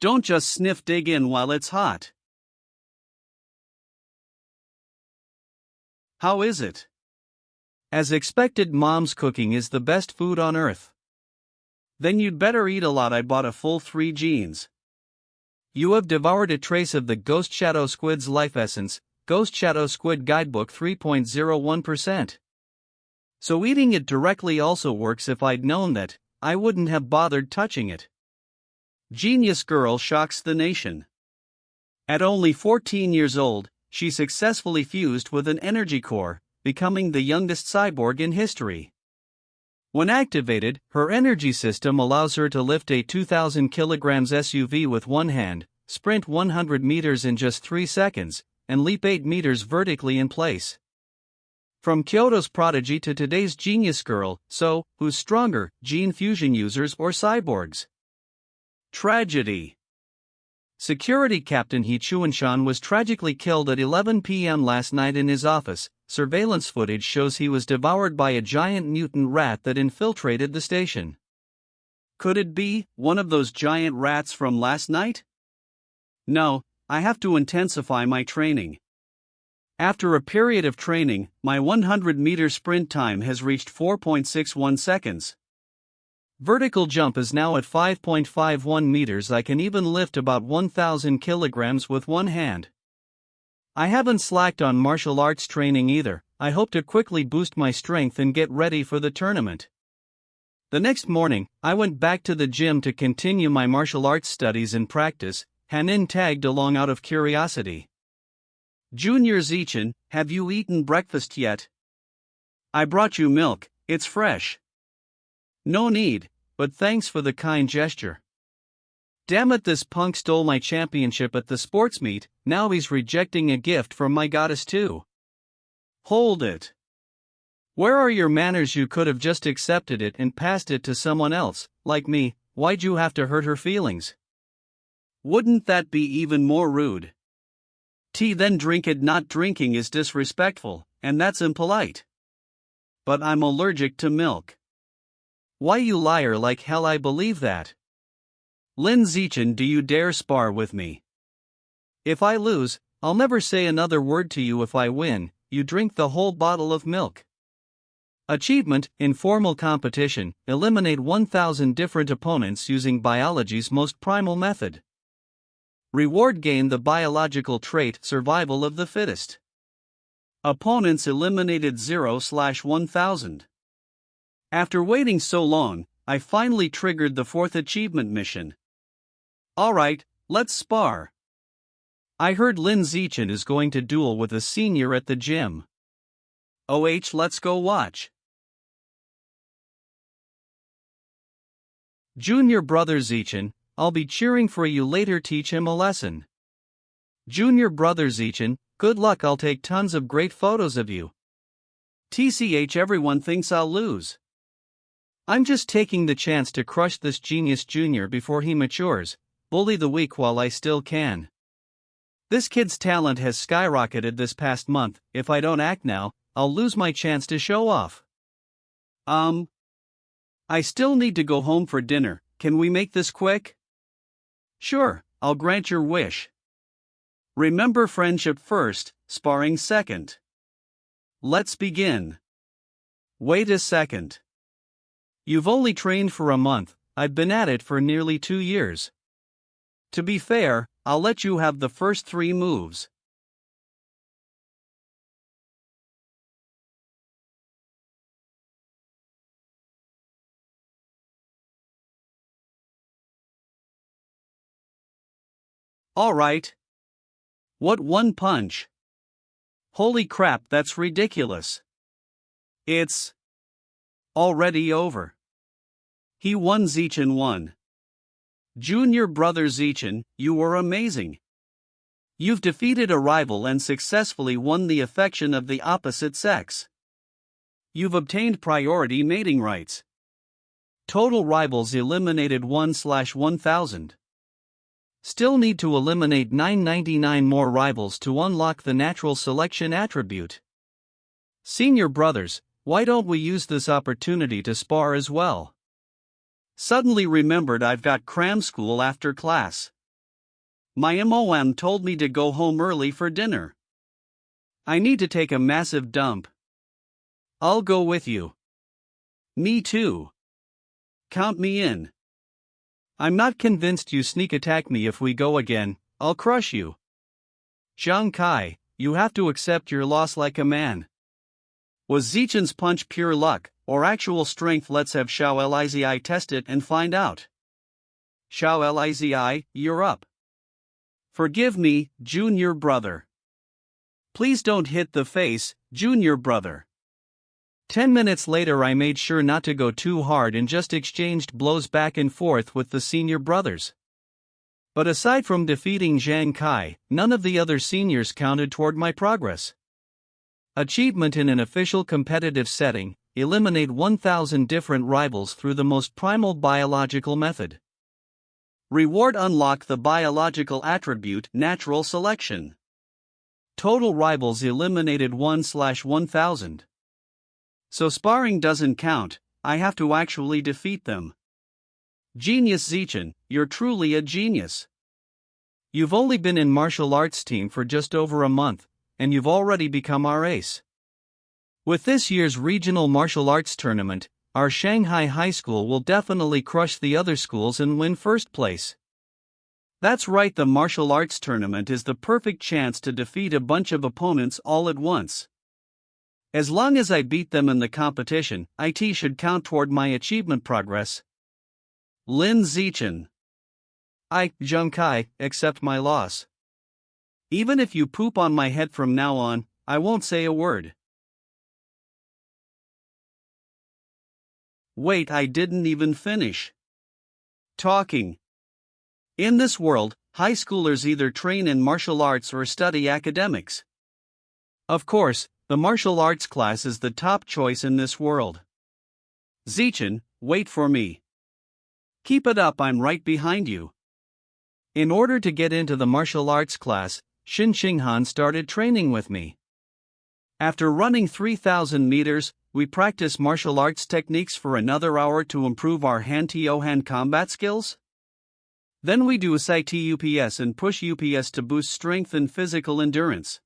Don't just sniff, dig in while it's hot. How is it? As expected, Mom's cooking is the best food on earth. Then you'd better eat a lot. I bought a full 3 jeans. You have devoured a trace of the Ghost Shadow Squid's life essence, Ghost Shadow Squid Guidebook 3.01%. So eating it directly also works. If I'd known that, I wouldn't have bothered touching it. Genius girl shocks the nation. At only 14 years old, she successfully fused with an energy core, becoming the youngest cyborg in history. When activated, her energy system allows her to lift a 2,000 kilograms SUV with one hand, sprint 100 meters in just 3 seconds, and leap 8 meters vertically in place. From Kyoto's prodigy to today's genius girl, so, who's stronger, gene fusion users or cyborgs? Tragedy. Security Captain He Chuanshan was tragically killed at 11 p.m. last night in his office. Surveillance footage shows he was devoured by a giant mutant rat that infiltrated the station. Could it be one of those giant rats from last night? No, I have to intensify my training. After a period of training, my 100-meter sprint time has reached 4.61 seconds. Vertical jump is now at 5.51 meters. I can even lift about 1,000 kilograms with one hand. I haven't slacked on martial arts training either. I hope to quickly boost my strength and get ready for the tournament. The next morning, I went back to the gym to continue my martial arts studies and practice. Hanin tagged along out of curiosity. Junior Zichin, have you eaten breakfast yet? I brought you milk, it's fresh. No need, but thanks for the kind gesture. Damn it, this punk stole my championship at the sports meet. Now he's rejecting a gift from my goddess too. Hold it. Where are your manners? You could have just accepted it and passed it to someone else, like me. Why'd you have to hurt her feelings? Wouldn't that be even more rude? Tea then drink it. Not drinking is disrespectful, and that's impolite. But I'm allergic to milk. Why, you liar, like hell I believe that. Lin Zichin, do you dare spar with me? If I lose, I'll never say another word to you. If I win, you drink the whole bottle of milk. Achievement, informal competition, eliminate 1,000 different opponents using biology's most primal method. Reward, gain the biological trait, survival of the fittest. Opponents eliminated 0/1000. After waiting so long, I finally triggered the 4th achievement mission. Alright, let's spar. I heard Lin Zichin is going to duel with a senior at the gym. Let's go watch. Junior brother Zichin, I'll be cheering for you later. Teach him a lesson. Junior brother Zichin, good luck. I'll take tons of great photos of you. TCH, everyone thinks I'll lose. I'm just taking the chance to crush this genius junior before he matures, bully the weak while I still can. This kid's talent has skyrocketed this past month. If I don't act now, I'll lose my chance to show off. I still need to go home for dinner. Can we make this quick? Sure, I'll grant your wish. Remember, friendship first, sparring second. Let's begin. Wait a second. You've only trained for a month. I've been at it for nearly 2 years. To be fair, I'll let you have the first 3 moves. Alright. What, one punch? Holy crap, that's ridiculous. It's already over. He won. Zichin won. Junior brother Zichin, you were amazing. You've defeated a rival and successfully won the affection of the opposite sex. You've obtained priority mating rights. Total rivals eliminated 1/1000. Still need to eliminate 999 more rivals to unlock the natural selection attribute. Senior brothers, why don't we use this opportunity to spar as well? Suddenly remembered I've got cram school after class. My MOM told me to go home early for dinner. I need to take a massive dump. I'll go with you. Me too. count me in. I'm not convinced you sneak attack me if we go again, I'll crush you. Zhang Kai, you have to accept your loss like a man. Was Zichen's punch pure luck, or actual strength? Let's have Xiao Lizi test it and find out. Xiao Lizi, you're up. Forgive me, junior brother. Please don't hit the face, junior brother. 10 minutes later I made sure not to go too hard and just exchanged blows back and forth with the senior brothers. But aside from defeating Zhang Kai, none of the other seniors counted toward my progress. Achievement in an official competitive setting: eliminate 1,000 different rivals through the most primal biological method. Reward: unlock the biological attribute natural selection. Total rivals eliminated 1/1000. So sparring doesn't count, I have to actually defeat them. Genius Zichen, you're truly a genius. You've only been in martial arts team for just over a month, and you've already become our ace. With this year's regional martial arts tournament, our Shanghai High School will definitely crush the other schools and win first place. That's right, the martial arts tournament is the perfect chance to defeat a bunch of opponents all at once. As long as I beat them in the competition, it should count toward my achievement progress. Lin Zichen. Zhang Kai, accept my loss. Even if you poop on my head from now on, I won't say a word. Wait, I didn't even finish talking. In this world, high schoolers either train in martial arts or study academics. Of course, the martial arts class is the top choice in this world. Zichen, wait for me. Keep it up, I'm right behind you. In order to get into the martial arts class, Qinghan started training with me. After running 3,000 meters, we practice martial arts techniques for another hour to improve our hand-to-hand combat skills. Then we do SIT UPS and push UPS to boost strength and physical endurance.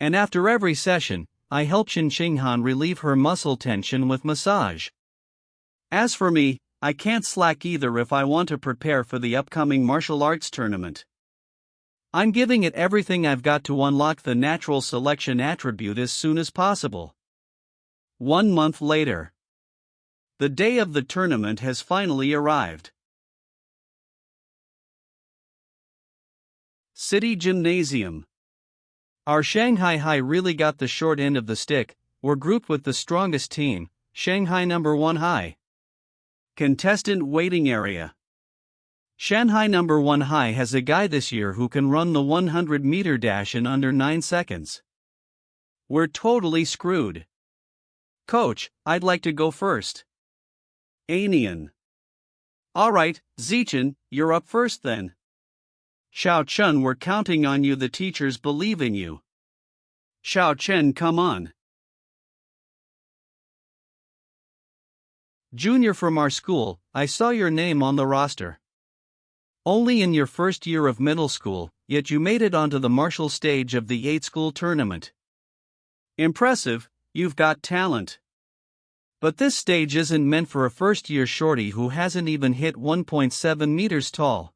And after every session, I help Qinghan relieve her muscle tension with massage. As for me, I can't slack either if I want to prepare for the upcoming martial arts tournament. I'm giving it everything I've got to unlock the natural selection attribute as soon as possible. 1 month later. The day of the tournament has finally arrived. City Gymnasium. Our Shanghai High really got the short end of the stick. We're grouped with the strongest team, Shanghai No. 1 High. Contestant waiting area. Shanghai No. 1 High has a guy this year who can run the 100-meter dash in under 9 seconds. We're totally screwed. Coach, I'd like to go first. Anian. Alright, Zichen, you're up first then. Xiao Chun, we're counting on you, the teachers believe in you. Xiao Chen, come on. Junior from our school, I saw your name on the roster. Only in your first year of middle school, yet you made it onto the martial stage of the 8-school tournament. Impressive, you've got talent. But this stage isn't meant for a first-year shorty who hasn't even hit 1.7 meters tall.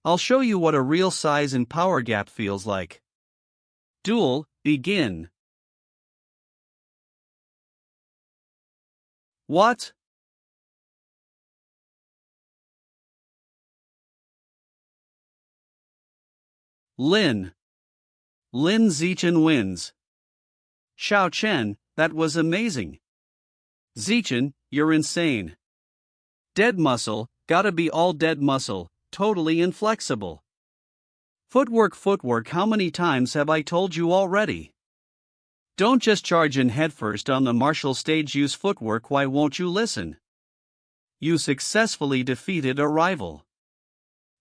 I'll show you what a real size and power gap feels like. Duel, begin. What? Lin Zichen wins. Xiao Chen, that was amazing. Zichen, you're insane. Dead muscle, gotta be all dead muscle, totally inflexible. Footwork, how many times have I told you already? Don't just charge in headfirst on the martial stage, use footwork, why won't you listen? You successfully defeated a rival.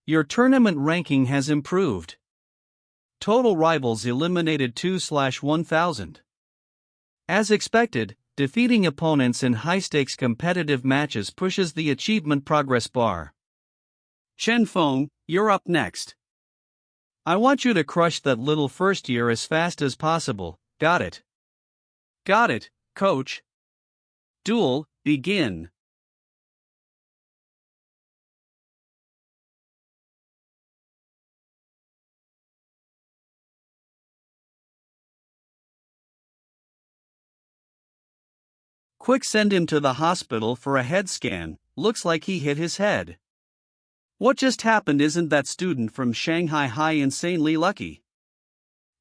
Your tournament ranking has improved. Total rivals eliminated 2/1000. As expected, defeating opponents in high-stakes competitive matches pushes the achievement progress bar. Chen Feng, you're up next. I want you to crush that little first year as fast as possible, got it? Got it, coach. Duel, begin. Quick, send him to the hospital for a head scan, looks like he hit his head. What just happened? Isn't that student from Shanghai High insanely lucky?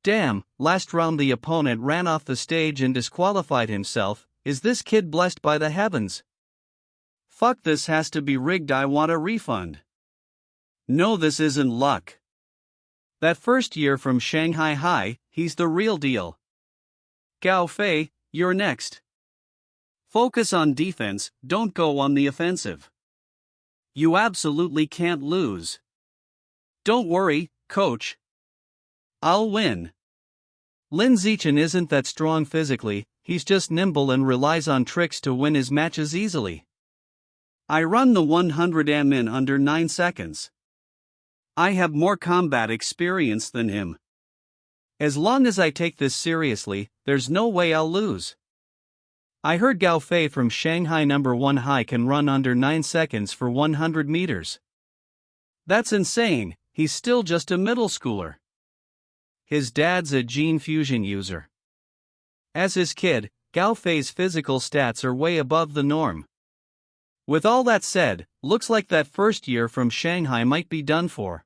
Damn, last round the opponent ran off the stage and disqualified himself. Is this kid blessed by the heavens? Fuck, this has to be rigged, I want a refund. No, this isn't luck. That first year from Shanghai High, he's the real deal. Gao Fei, you're next. Focus on defense, don't go on the offensive. You absolutely can't lose. Don't worry, coach. I'll win. Lin Zichen isn't that strong physically, he's just nimble and relies on tricks to win his matches easily. I run the 100m in under 9 seconds. I have more combat experience than him. As long as I take this seriously, there's no way I'll lose. I heard Gao Fei from Shanghai #1 High can run under 9 seconds for 100 meters. That's insane, he's still just a middle schooler. His dad's a gene fusion user. As his kid, Gao Fei's physical stats are way above the norm. With all that said, looks like that first year from Shanghai might be done for.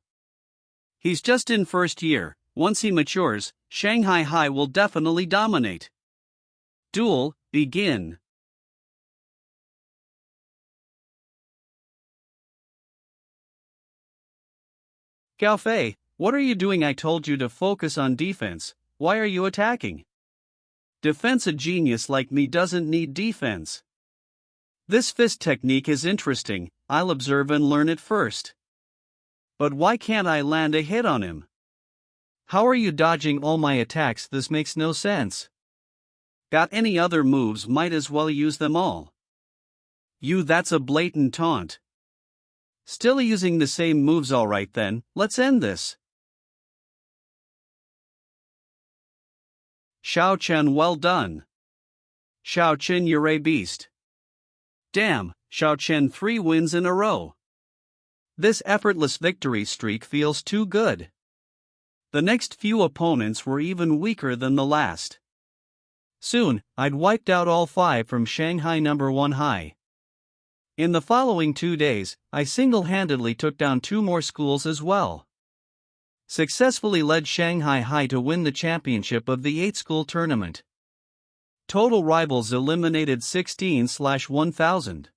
He's just in first year, once he matures, Shanghai High will definitely dominate. Duel, begin. Gao Fei, what are you doing? I told you to focus on defense, why are you attacking? Defense, a genius like me doesn't need defense. This fist technique is interesting, I'll observe and learn it first. But why can't I land a hit on him? How are you dodging all my attacks? This makes no sense. Got any other moves? Might as well use them all. That's a blatant taunt. Still using the same moves? Alright then, let's end this. Xiao Chen, well done. Xiao Chen, you're a beast. Damn, Xiao Chen, 3 wins in a row. This effortless victory streak feels too good. The next few opponents were even weaker than the last. Soon, I'd wiped out all 5 from Shanghai #1 High. In the following 2 days, I single-handedly took down 2 more schools as well. Successfully led Shanghai High to win the championship of the 8-school tournament. Total rivals eliminated 16/1000.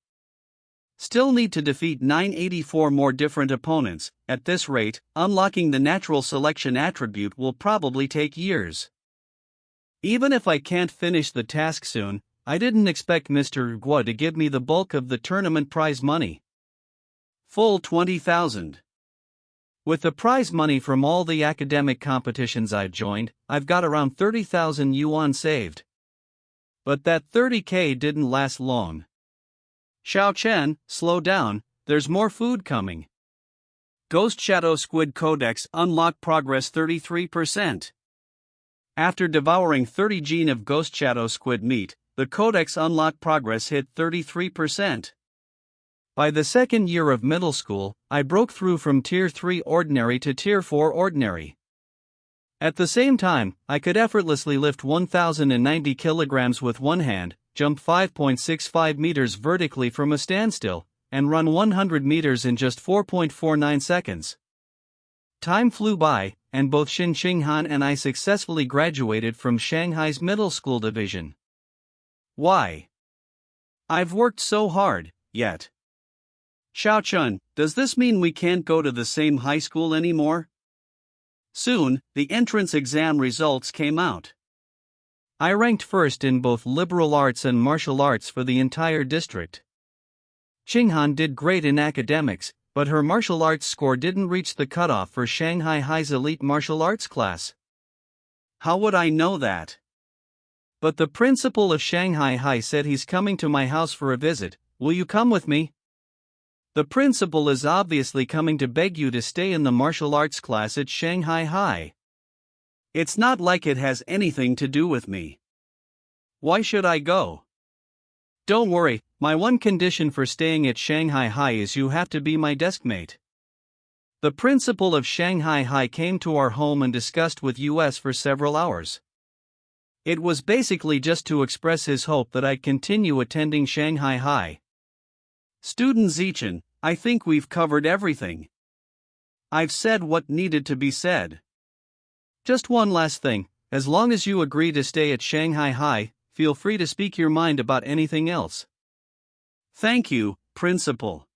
Still need to defeat 984 more different opponents. At this rate, unlocking the natural selection attribute will probably take years. Even if I can't finish the task soon, I didn't expect Mr. Guo to give me the bulk of the tournament prize money. Full 20,000. With the prize money from all the academic competitions I've joined, I've got around 30,000 yuan saved. But that 30k didn't last long. Xiao Chen, slow down, there's more food coming. Ghost Shadow Squid Codex unlock progress 33%. After devouring 30 gene of Ghost Shadow Squid meat, the Codex unlock progress hit 33%. By the second year of middle school, I broke through from Tier 3 Ordinary to Tier 4 Ordinary. At the same time, I could effortlessly lift 1,090 kilograms with one hand, jump 5.65 meters vertically from a standstill, and run 100 meters in just 4.49 seconds. Time flew by, and both Qinghan and I successfully graduated from Shanghai's middle school division. Why? I've worked so hard, yet. Xiao Chen, does this mean we can't go to the same high school anymore? Soon, the entrance exam results came out. I ranked first in both liberal arts and martial arts for the entire district. Qinghan did great in academics, but her martial arts score didn't reach the cutoff for Shanghai High's elite martial arts class. How would I know that? But the principal of Shanghai High said he's coming to my house for a visit. Will you come with me? The principal is obviously coming to beg you to stay in the martial arts class at Shanghai High. It's not like it has anything to do with me. Why should I go? Don't worry, my one condition for staying at Shanghai High is you have to be my deskmate. The principal of Shanghai High came to our home and discussed with us for several hours. It was basically just to express his hope that I'd continue attending Shanghai High. Student Zichen, I think we've covered everything. I've said what needed to be said. Just one last thing, as long as you agree to stay at Shanghai High, feel free to speak your mind about anything else. Thank you, Principal.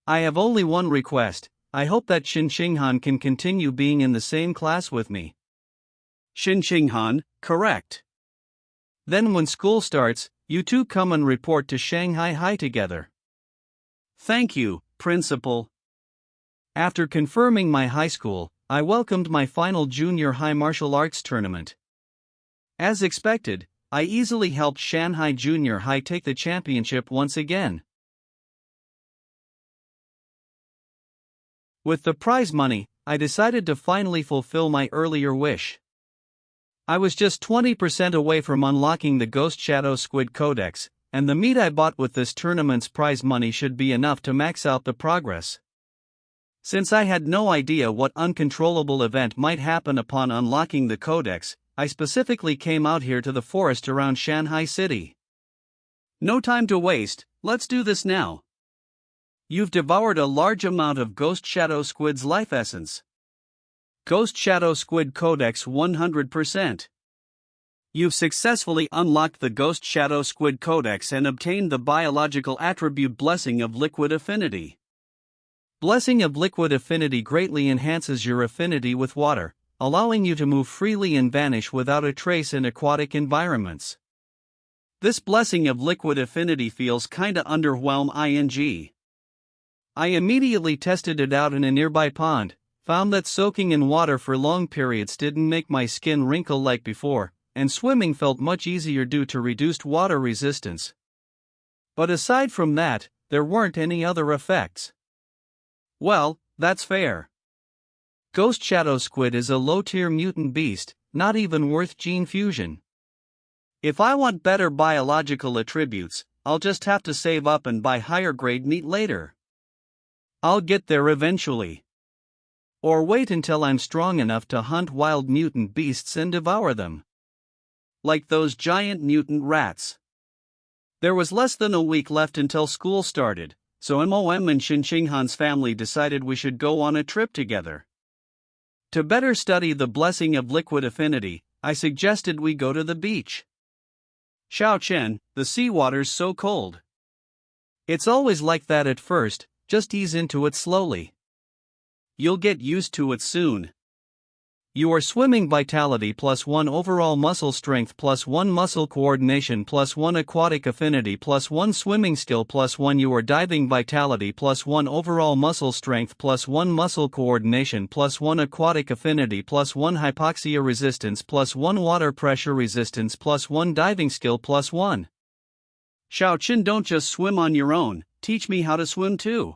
I have only one request. I hope that Qinghan can continue being in the same class with me. Qinghan, correct. Then when school starts, you two come and report to Shanghai High together. Thank you, Principal. After confirming my high school, I welcomed my final junior high martial arts tournament. As expected, I easily helped Shanghai Junior High take the championship once again. With the prize money, I decided to finally fulfill my earlier wish. I was just 20% away from unlocking the Ghost Shadow Squid Codex, and the meat I bought with this tournament's prize money should be enough to max out the progress. Since I had no idea what uncontrollable event might happen upon unlocking the codex, I specifically came out here to the forest around Shanghai City. No time to waste, let's do this now. You've devoured a large amount of Ghost Shadow Squid's life essence. Ghost Shadow Squid Codex 100%. You've successfully unlocked the Ghost Shadow Squid Codex and obtained the biological attribute Blessing of Liquid Affinity. Blessing of Liquid Affinity greatly enhances your affinity with water, allowing you to move freely and vanish without a trace in aquatic environments. This Blessing of Liquid Affinity feels kinda underwhelming. I immediately tested it out in a nearby pond, found that soaking in water for long periods didn't make my skin wrinkle like before, and swimming felt much easier due to reduced water resistance. But aside from that, there weren't any other effects. Well, that's fair. Ghost Shadow Squid is a low-tier mutant beast, not even worth gene fusion. If I want better biological attributes, I'll just have to save up and buy higher-grade meat later. I'll get there eventually. Or wait until I'm strong enough to hunt wild mutant beasts and devour them. Like those giant mutant rats. There was less than a week left until school started, so MOM and Qinghan's family decided we should go on a trip together. To better study the Blessing of Liquid Affinity, I suggested we go to the beach. Xiaochen, the seawater's so cold. It's always like that at first, just ease into it slowly. You'll get used to it soon. You are swimming vitality +1 overall muscle strength +1 muscle coordination +1 aquatic affinity +1 swimming skill +1 you are diving vitality +1 overall muscle strength +1 muscle coordination +1 aquatic affinity +1 hypoxia resistance +1 water pressure resistance +1 diving skill +1. Xiaochen, don't just swim on your own, teach me how to swim too.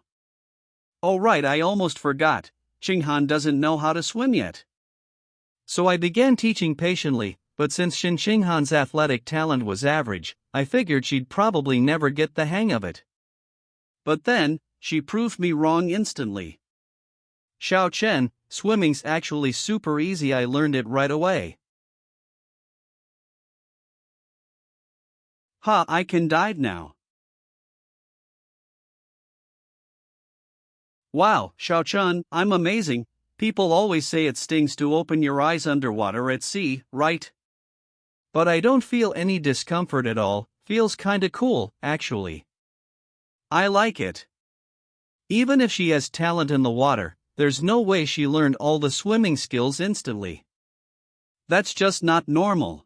Oh right, I almost forgot, Qinghan doesn't know how to swim yet. So I began teaching patiently, but since Qinghan's athletic talent was average, I figured she'd probably never get the hang of it. But then, she proved me wrong instantly. Xiaochen, swimming's actually super easy, I learned it right away. Ha, I can dive now. Wow, Xiaochen, I'm amazing. People always say it stings to open your eyes underwater at sea, right? But I don't feel any discomfort at all, feels kinda cool, actually. I like it. Even if she has talent in the water, there's no way she learned all the swimming skills instantly. That's just not normal.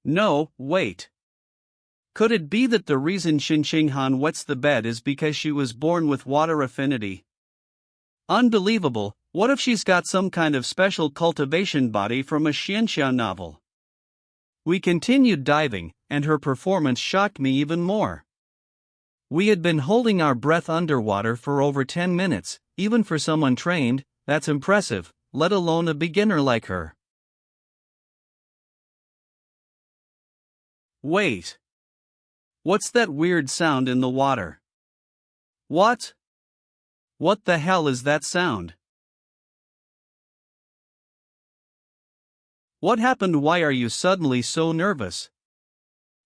No, wait. Could it be that the reason Qinghan wets the bed is because she was born with water affinity? Unbelievable, what if she's got some kind of special cultivation body from a xianxia novel? We continued diving, and her performance shocked me even more. We had been holding our breath underwater for over 10 minutes, even for someone trained, that's impressive, let alone a beginner like her. Wait. What's that weird sound in the water? What? What the hell is that sound? What happened? Why are you suddenly so nervous?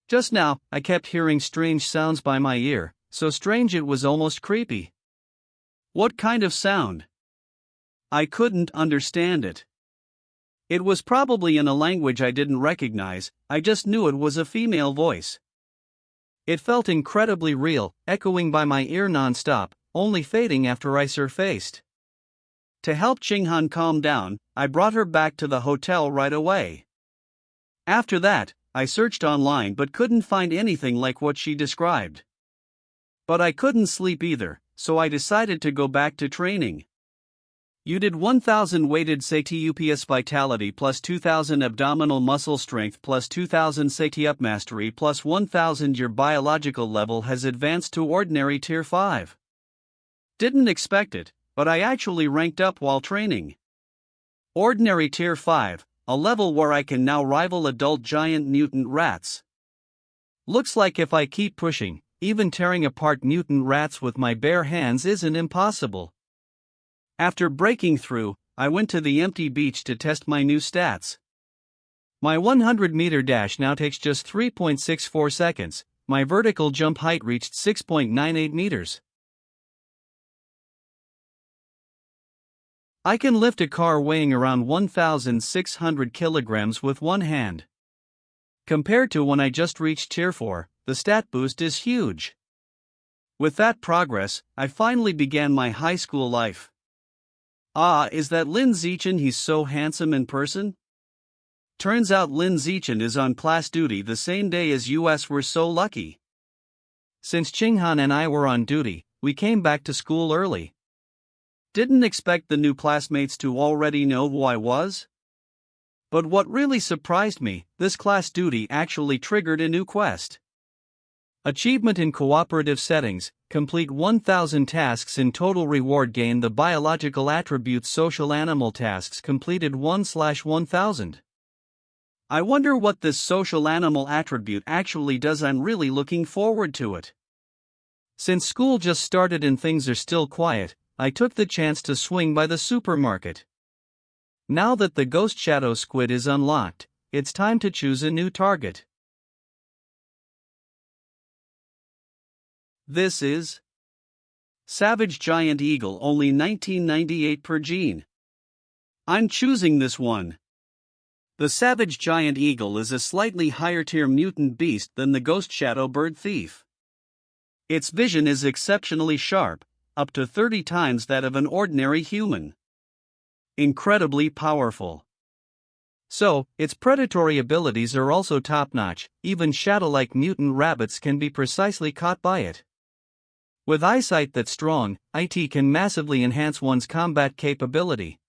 Just now, I kept hearing strange sounds by my ear, so strange it was almost creepy. What kind of sound? I couldn't understand it. It was probably in a language I didn't recognize, I just knew it was a female voice. It felt incredibly real, echoing by my ear non-stop, only fading after I surfaced. To help Qinghan calm down, I brought her back to the hotel right away. After that, I searched online but couldn't find anything like what she described. But I couldn't sleep either, so I decided to go back to training. You did 1000 weighted sati-ups vitality plus 2000 abdominal muscle strength plus 2000 sati-up mastery plus 1000. Your biological level has advanced to ordinary tier 5. Didn't expect it, but I actually ranked up while training. Ordinary tier 5, a level where I can now rival adult giant mutant rats. Looks like if I keep pushing, even tearing apart mutant rats with my bare hands isn't impossible. After breaking through, I went to the empty beach to test my new stats. My 100-meter dash now takes just 3.64 seconds, my vertical jump height reached 6.98 meters. I can lift a car weighing around 1,600 kilograms with one hand. Compared to when I just reached tier 4, the stat boost is huge. With that progress, I finally began my high school life. Is that Lin Zichen? He's so handsome in person? Turns out Lin Zichen is on class duty the same day as us. We're so lucky. Since Qinghan and I were on duty, we came back to school early. Didn't expect the new classmates to already know who I was. But what really surprised me, this class duty actually triggered a new quest. Achievement in cooperative settings, complete 1000 tasks in total. Reward gain the biological attributes social animal tasks completed 1/1000. I wonder what this social animal attribute actually does. I'm really looking forward to it. Since school just started and things are still quiet, I took the chance to swing by the supermarket. Now that the Ghost Shadow Squid is unlocked, it's time to choose a new target. This is Savage Giant Eagle, only 1998 per gene. I'm choosing this one. The Savage Giant Eagle is a slightly higher tier mutant beast than the Ghost Shadow Bird Thief. Its vision is exceptionally sharp, up to 30 times that of an ordinary human. Incredibly powerful. So, its predatory abilities are also top-notch, even shadow-like mutant rabbits can be precisely caught by it. With eyesight that's strong, it can massively enhance one's combat capability.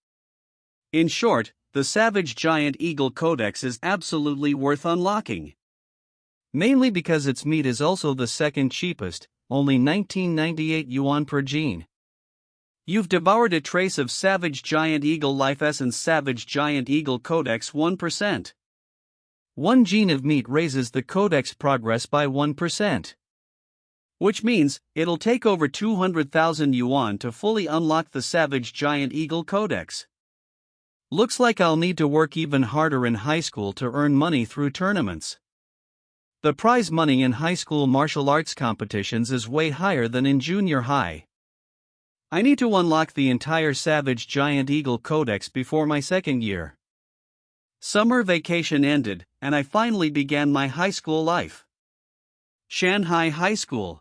In short, the Savage Giant Eagle Codex is absolutely worth unlocking. Mainly because its meat is also the second cheapest, only 1998 yuan per gene. You've devoured a trace of Savage Giant Eagle Life Essence. Savage Giant Eagle Codex 1%. 1 gene of meat raises the codex progress by 1%. Which means, it'll take over 200,000 yuan to fully unlock the Savage Giant Eagle Codex. Looks like I'll need to work even harder in high school to earn money through tournaments. The prize money in high school martial arts competitions is way higher than in junior high. I need to unlock the entire Savage Giant Eagle Codex before my second year. Summer vacation ended, and I finally began my high school life. Shanghai High School.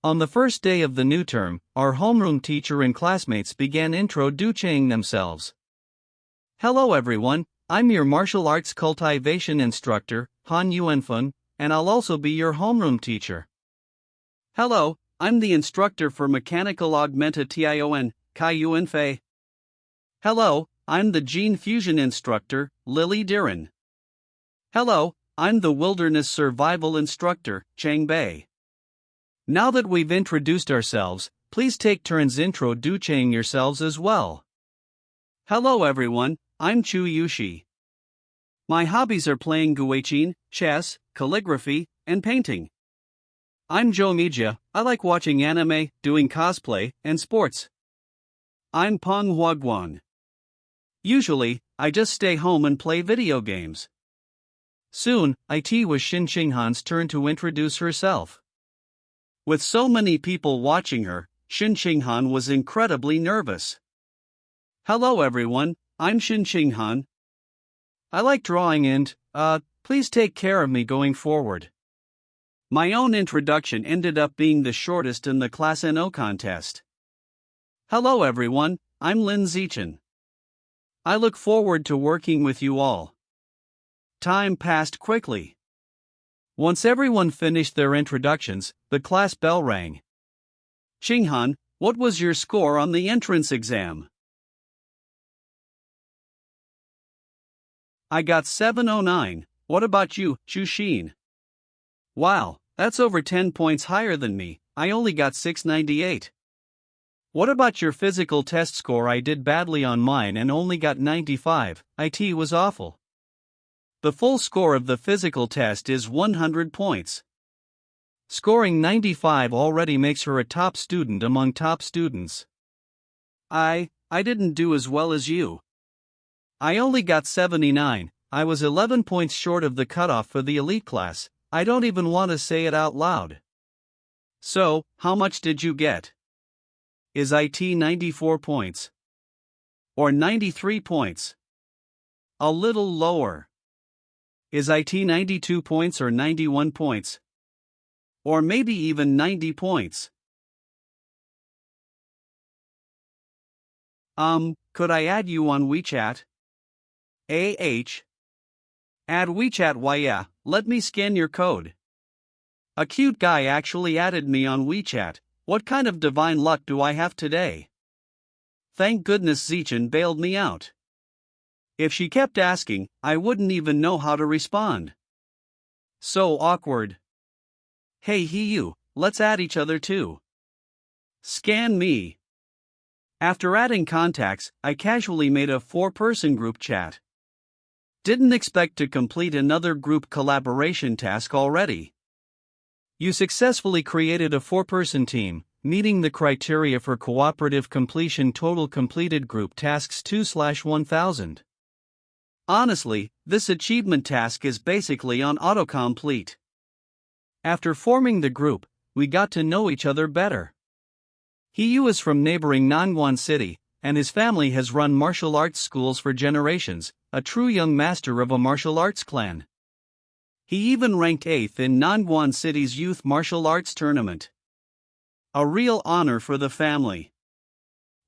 On the first day of the new term, our homeroom teacher and classmates began introducing themselves. Hello everyone, I'm your martial arts cultivation instructor, Han Yuanfeng, and I'll also be your homeroom teacher. Hello, I'm the instructor for mechanical augmentation, Kai Yuanfei. Hello, I'm the gene fusion instructor, Lily Diran. Hello, I'm the wilderness survival instructor, Chang Bei. Now that we've introduced ourselves, please take turns introducing yourselves as well. Hello everyone, I'm Chu Yushi. My hobbies are playing guichin, chess, calligraphy, and painting. I'm Joe Mija, I like watching anime, doing cosplay, and sports. I'm Peng Huaguan. Usually, I just stay home and play video games. Soon, it was Qinghan's turn to introduce herself. With so many people watching her, Qinghan was incredibly nervous. Hello everyone, I'm Qinghan. I like drawing and, please take care of me going forward. My own introduction ended up being the shortest in the Class NO contest. Hello everyone, I'm Lin Zichen. I look forward to working with you all. Time passed quickly. Once everyone finished their introductions, the class bell rang. Qinghan, what was your score on the entrance exam? I got 709, what about you, Xuxin? Wow, that's over 10 points higher than me, I only got 698. What about your physical test score? I did badly on mine and only got 95, it was awful. The full score of the physical test is 100 points. Scoring 95 already makes her a top student among top students. I didn't do as well as you. I only got 79, I was 11 points short of the cutoff for the elite class, I don't even want to say it out loud. So, how much did you get? Is it 94 points? Or 93 points? A little lower. Is it 92 points or 91 points? Or maybe even 90 points? Could I add you on WeChat? Add WeChat, why yeah, let me scan your code. A cute guy actually added me on WeChat, what kind of divine luck do I have today? Thank goodness Zichen bailed me out. If she kept asking, I wouldn't even know how to respond. So awkward. Hey you, let's add each other too. Scan me. After adding contacts, I casually made a 4-person group chat. Didn't expect to complete another group collaboration task already. You successfully created a 4-person team, meeting the criteria for cooperative completion. Total completed group tasks 2/1000. Honestly, this achievement task is basically on autocomplete. After forming the group, we got to know each other better. He is from neighboring Nangwon City, and his family has run martial arts schools for generations, a true young master of a martial arts clan. He even ranked 8th in Nangwon City's youth martial arts tournament. A real honor for the family.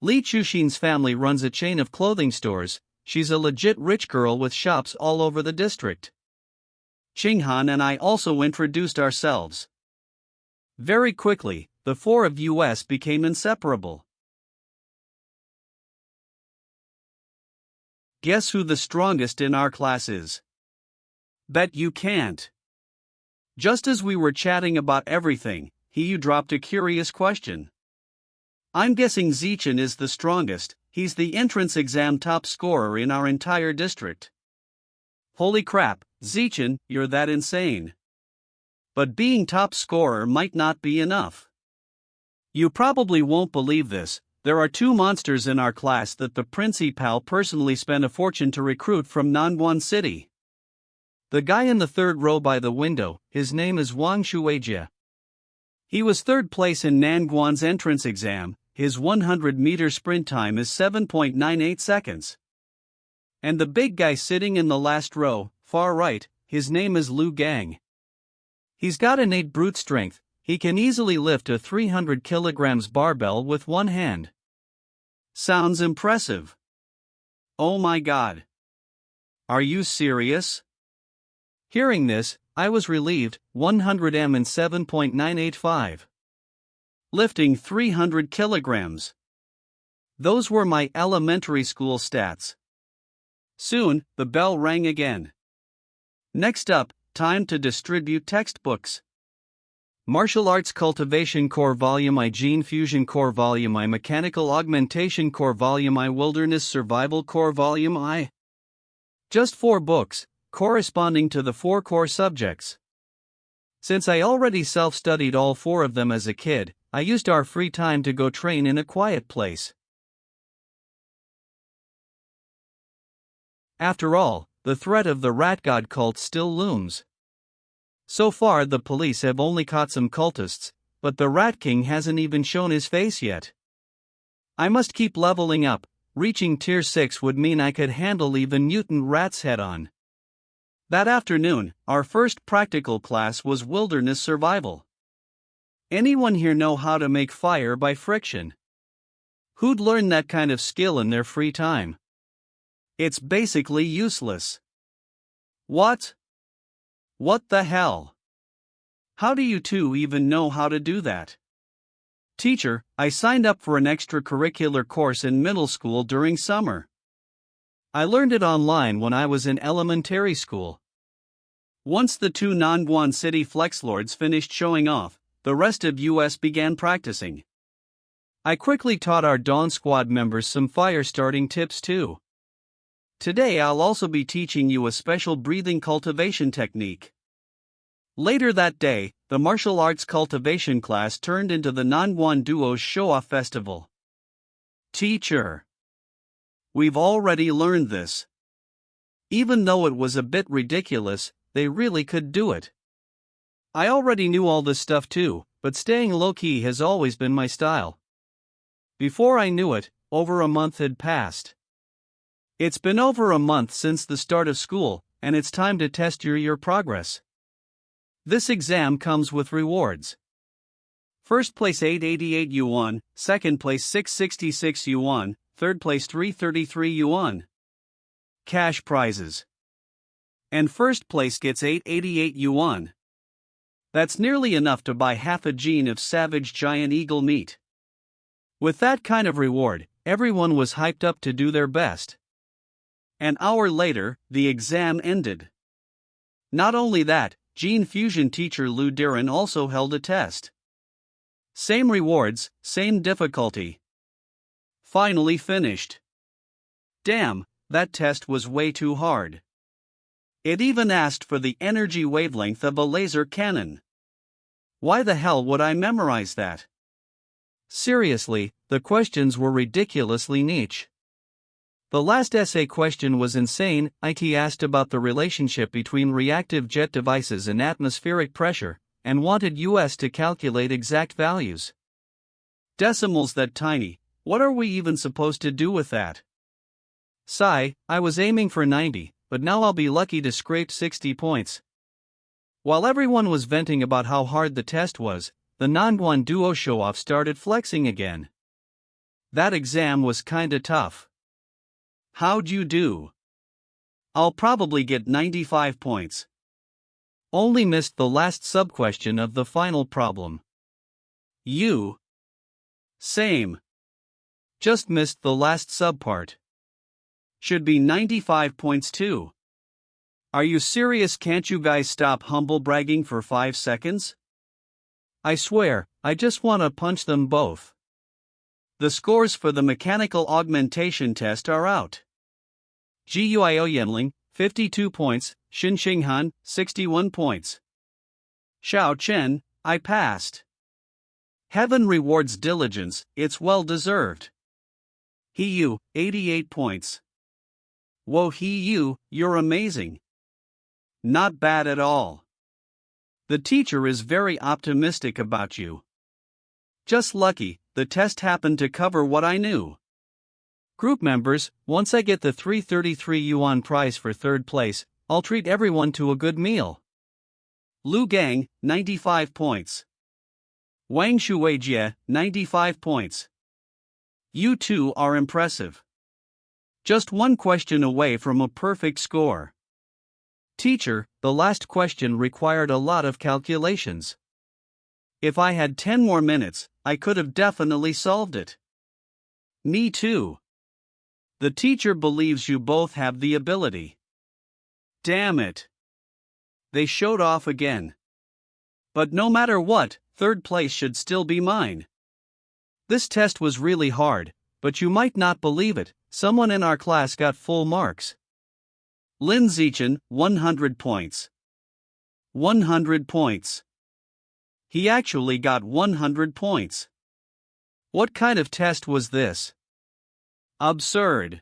Li Chuxin's family runs a chain of clothing stores, she's a legit rich girl with shops all over the district. Qinghan and I also introduced ourselves. Very quickly, the 4 of us became inseparable. Guess who the strongest in our class is? Bet you can't. Just as we were chatting about everything, you dropped a curious question. I'm guessing Zichen is the strongest, he's the entrance exam top scorer in our entire district. Holy crap, Zichen, you're that insane. But being top scorer might not be enough. You probably won't believe this, there are 2 monsters in our class that the principal personally spent a fortune to recruit from Nangwon City. The guy in the 3rd row by the window, his name is Wang Shuijie. He was 3rd place in Nangwon's entrance exam, his 100-meter sprint time is 7.98 seconds. And the big guy sitting in the last row, far right, his name is Lu Gang. He's got innate brute strength, he can easily lift a 300 kilograms barbell with one hand. Sounds impressive. Oh my god. Are you serious? Hearing this, I was relieved, 100m in 7.985. Lifting 300 kilograms. Those were my elementary school stats. Soon, the bell rang again. Next up, time to distribute textbooks. Martial Arts Cultivation Core Volume I, Gene Fusion Core Volume I, Mechanical Augmentation Core Volume I, Wilderness Survival Core Volume I. Just 4 books, corresponding to the 4 core subjects. Since I already self-studied all 4 of them as a kid, I used our free time to go train in a quiet place. After all, the threat of the rat god cult still looms. So far, the police have only caught some cultists, but the Rat King hasn't even shown his face yet. I must keep leveling up. Reaching tier 6 would mean I could handle even mutant rats head on. That afternoon, our first practical class was wilderness survival. Anyone here know how to make fire by friction? Who'd learn that kind of skill in their free time? It's basically useless. What? What the hell? How do you two even know how to do that? Teacher, I signed up for an extracurricular course in middle school during summer. I learned it online when I was in elementary school. Once the two Nangwon City flexlords finished showing off, the rest of US began practicing. I quickly taught our Dawn Squad members some fire starting tips too. Today I'll also be teaching you a special breathing cultivation technique. Later that day, the martial arts cultivation class turned into the Nangwon Duo's show-off festival. Teacher, we've already learned this. Even though it was a bit ridiculous, they really could do it. I already knew all this stuff too, but staying low-key has always been my style. Before I knew it, over a month had passed. It's been over a month since the start of school, and it's time to test your progress. This exam comes with rewards. First place 888 yuan, second place 666 yuan, third place 333 yuan. Cash prizes. And first place gets 888 yuan. That's nearly enough to buy half a gene of savage giant eagle meat. With that kind of reward, everyone was hyped up to do their best. An hour later, the exam ended. Not only that, Gene Fusion teacher Lou Diran also held a test. Same rewards, same difficulty. Finally finished. Damn, that test was way too hard. It even asked for the energy wavelength of a laser cannon. Why the hell would I memorize that? Seriously, the questions were ridiculously niche. The last essay question was insane. It asked about the relationship between reactive jet devices and atmospheric pressure, and wanted us to calculate exact values. Decimals that tiny, what are we even supposed to do with that? Sigh, I was aiming for 90, but now I'll be lucky to scrape 60 points. While everyone was venting about how hard the test was, the Nangwon Duo show-off started flexing again. That exam was kinda tough. How'd you do? I'll probably get 95 points. Only missed the last sub-question of the final problem. You? Same. Just missed the last subpart. Should be 95 points too. Are you serious? Can't you guys stop humble bragging for 5 seconds? I swear, I just wanna punch them both. The scores for the mechanical augmentation test are out. Guio Yenling, 52 points, Qinghan, 61 points. Xiao Chen, I passed. Heaven rewards diligence, it's well deserved. He 88 points. Whoa you're amazing. Not bad at all. The teacher is very optimistic about you. Just lucky, the test happened to cover what I knew. Group members, once I get the 333 yuan prize for third place, I'll treat everyone to a good meal. Lu Gang, 95 points. Wang Shuijie, 95 points. You two are impressive. Just one question away from a perfect score. Teacher, the last question required a lot of calculations. If I had 10 more minutes, I could have definitely solved it. Me too. The teacher believes you both have the ability. Damn it. They showed off again. But no matter what, third place should still be mine. This test was really hard, but you might not believe it, someone in our class got full marks. Lin Zichen, 100 points. 100 points. He actually got 100 points. What kind of test was this? Absurd.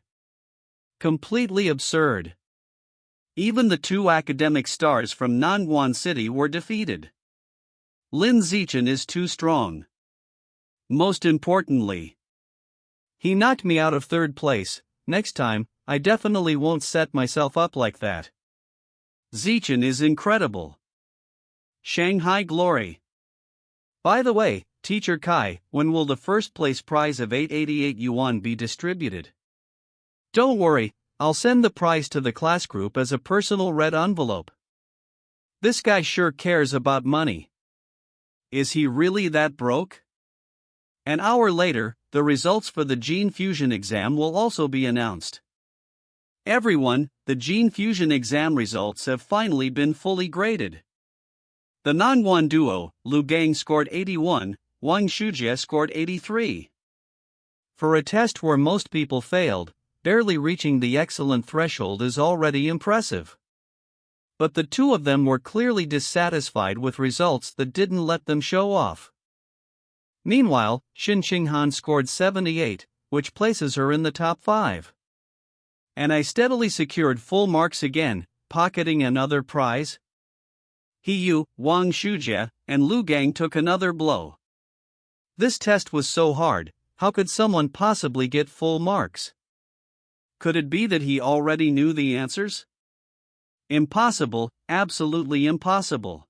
Completely absurd. Even the two academic stars from Nangwon City were defeated. Lin Zichen is too strong. Most importantly, he knocked me out of third place. Next time, I definitely won't set myself up like that. Zichen is incredible. Shanghai Glory. By the way, Teacher Kai, when will the first place prize of 888 yuan be distributed? Don't worry, I'll send the prize to the class group as a personal red envelope. This guy sure cares about money. Is he really that broke? An hour later, the results for the gene fusion exam will also be announced. Everyone, the gene fusion exam results have finally been fully graded. The Nangwon duo, Lu Gang scored 81, Wang Shujie scored 83. For a test where most people failed, barely reaching the excellent threshold is already impressive. But the two of them were clearly dissatisfied with results that didn't let them show off. Meanwhile, Qinghan scored 78, which places her in the top 5. And I steadily secured full marks again, pocketing another prize. He Yu, Wang Shujie, and Lu Gang took another blow. This test was so hard, how could someone possibly get full marks? Could it be that he already knew the answers? Impossible, absolutely impossible.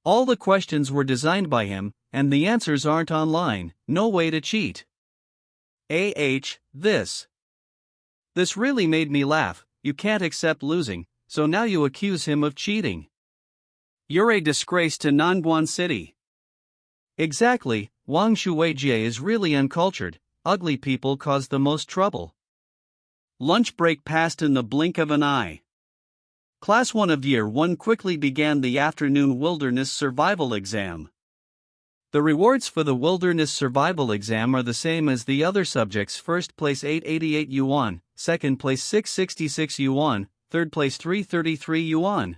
All the questions were designed by him, and the answers aren't online, no way to cheat. This really made me laugh. You can't accept losing, so now you accuse him of cheating. You're a disgrace to Nangwon City. Exactly, Wang Shuijie is really uncultured. Ugly people cause the most trouble. Lunch break passed in the blink of an eye. Class 1 of Year 1 quickly began the afternoon wilderness survival exam. The rewards for the wilderness survival exam are the same as the other subjects: first place 888 yuan, second place 666 yuan, third place 333 yuan.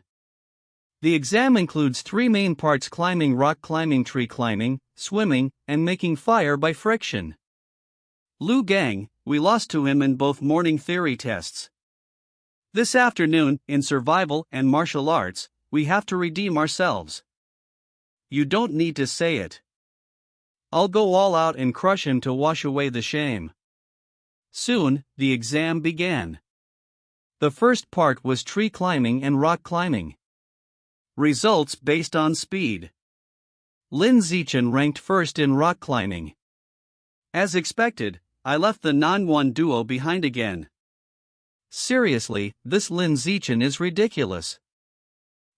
The exam includes 3 main parts: climbing, rock climbing, tree climbing, swimming, and making fire by friction. Lu Gang, we lost to him in both morning theory tests. This afternoon, in survival and martial arts, we have to redeem ourselves. You don't need to say it. I'll go all out and crush him to wash away the shame. Soon, the exam began. The first part was tree climbing and rock climbing. Results based on speed. Lin Zichen ranked first in rock climbing. As expected, I left the Nangwon duo behind again. Seriously, this Lin Zichen is ridiculous.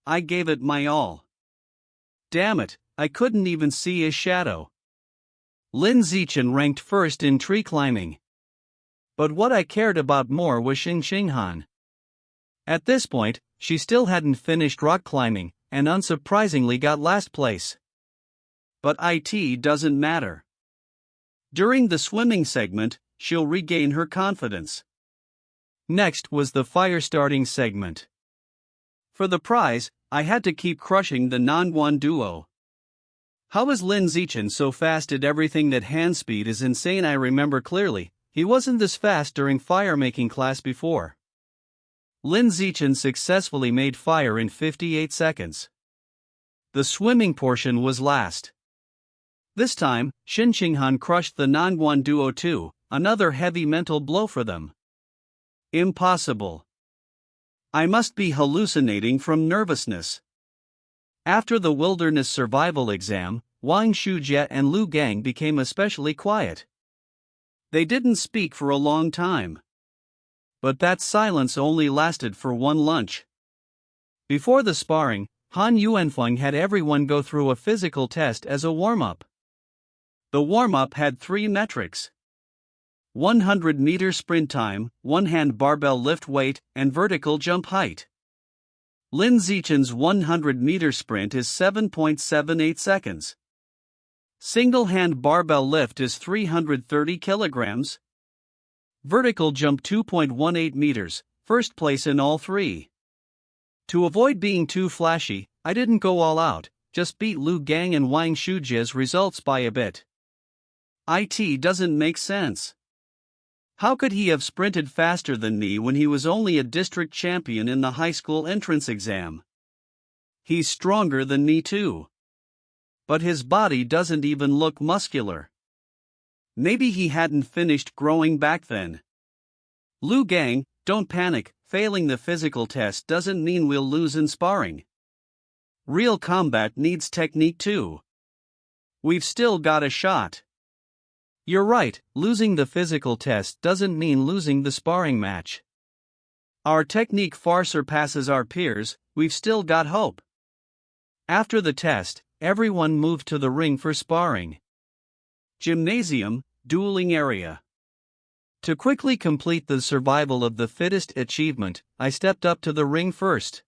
I gave it my all. Damn it, I couldn't even see his shadow. Lin Zichen ranked first in tree climbing. But what I cared about more was Qinghan. At this point, she still hadn't finished rock climbing, and unsurprisingly got last place. But it doesn't matter. During the swimming segment, she'll regain her confidence. Next was the fire starting segment. For the prize, I had to keep crushing the Nangwon duo. How is Lin Zichen so fast at everything that hand speed is insane? I remember clearly, he wasn't this fast during fire making class before. Lin Zichen successfully made fire in 58 seconds. The swimming portion was last. This time, Qinghan crushed the Nangwon duo too, another heavy mental blow for them. Impossible. I must be hallucinating from nervousness. After the wilderness survival exam, Wang Shujie and Lu Gang became especially quiet. They didn't speak for a long time. But that silence only lasted for one lunch. Before the sparring, Han Yuanfeng had everyone go through a physical test as a warm-up. The warm-up had 3 metrics: 100-meter sprint time, one-hand barbell lift weight, and vertical jump height. Lin Zichen's 100-meter sprint is 7.78 seconds. Single-hand barbell lift is 330 kilograms. Vertical jump 2.18 meters, first place in all 3. To avoid being too flashy, I didn't go all out, just beat Lu Gang and Wang Shujie's results by a bit. It doesn't make sense. How could he have sprinted faster than me when he was only a district champion in the high school entrance exam? He's stronger than me too. But his body doesn't even look muscular. Maybe he hadn't finished growing back then. Liu Gang, don't panic, failing the physical test doesn't mean we'll lose in sparring. Real combat needs technique too. We've still got a shot. You're right, losing the physical test doesn't mean losing the sparring match. Our technique far surpasses our peers, we've still got hope. After the test, everyone moved to the ring for sparring. Gymnasium, dueling area. To quickly complete the survival of the fittest achievement, I stepped up to the ring first.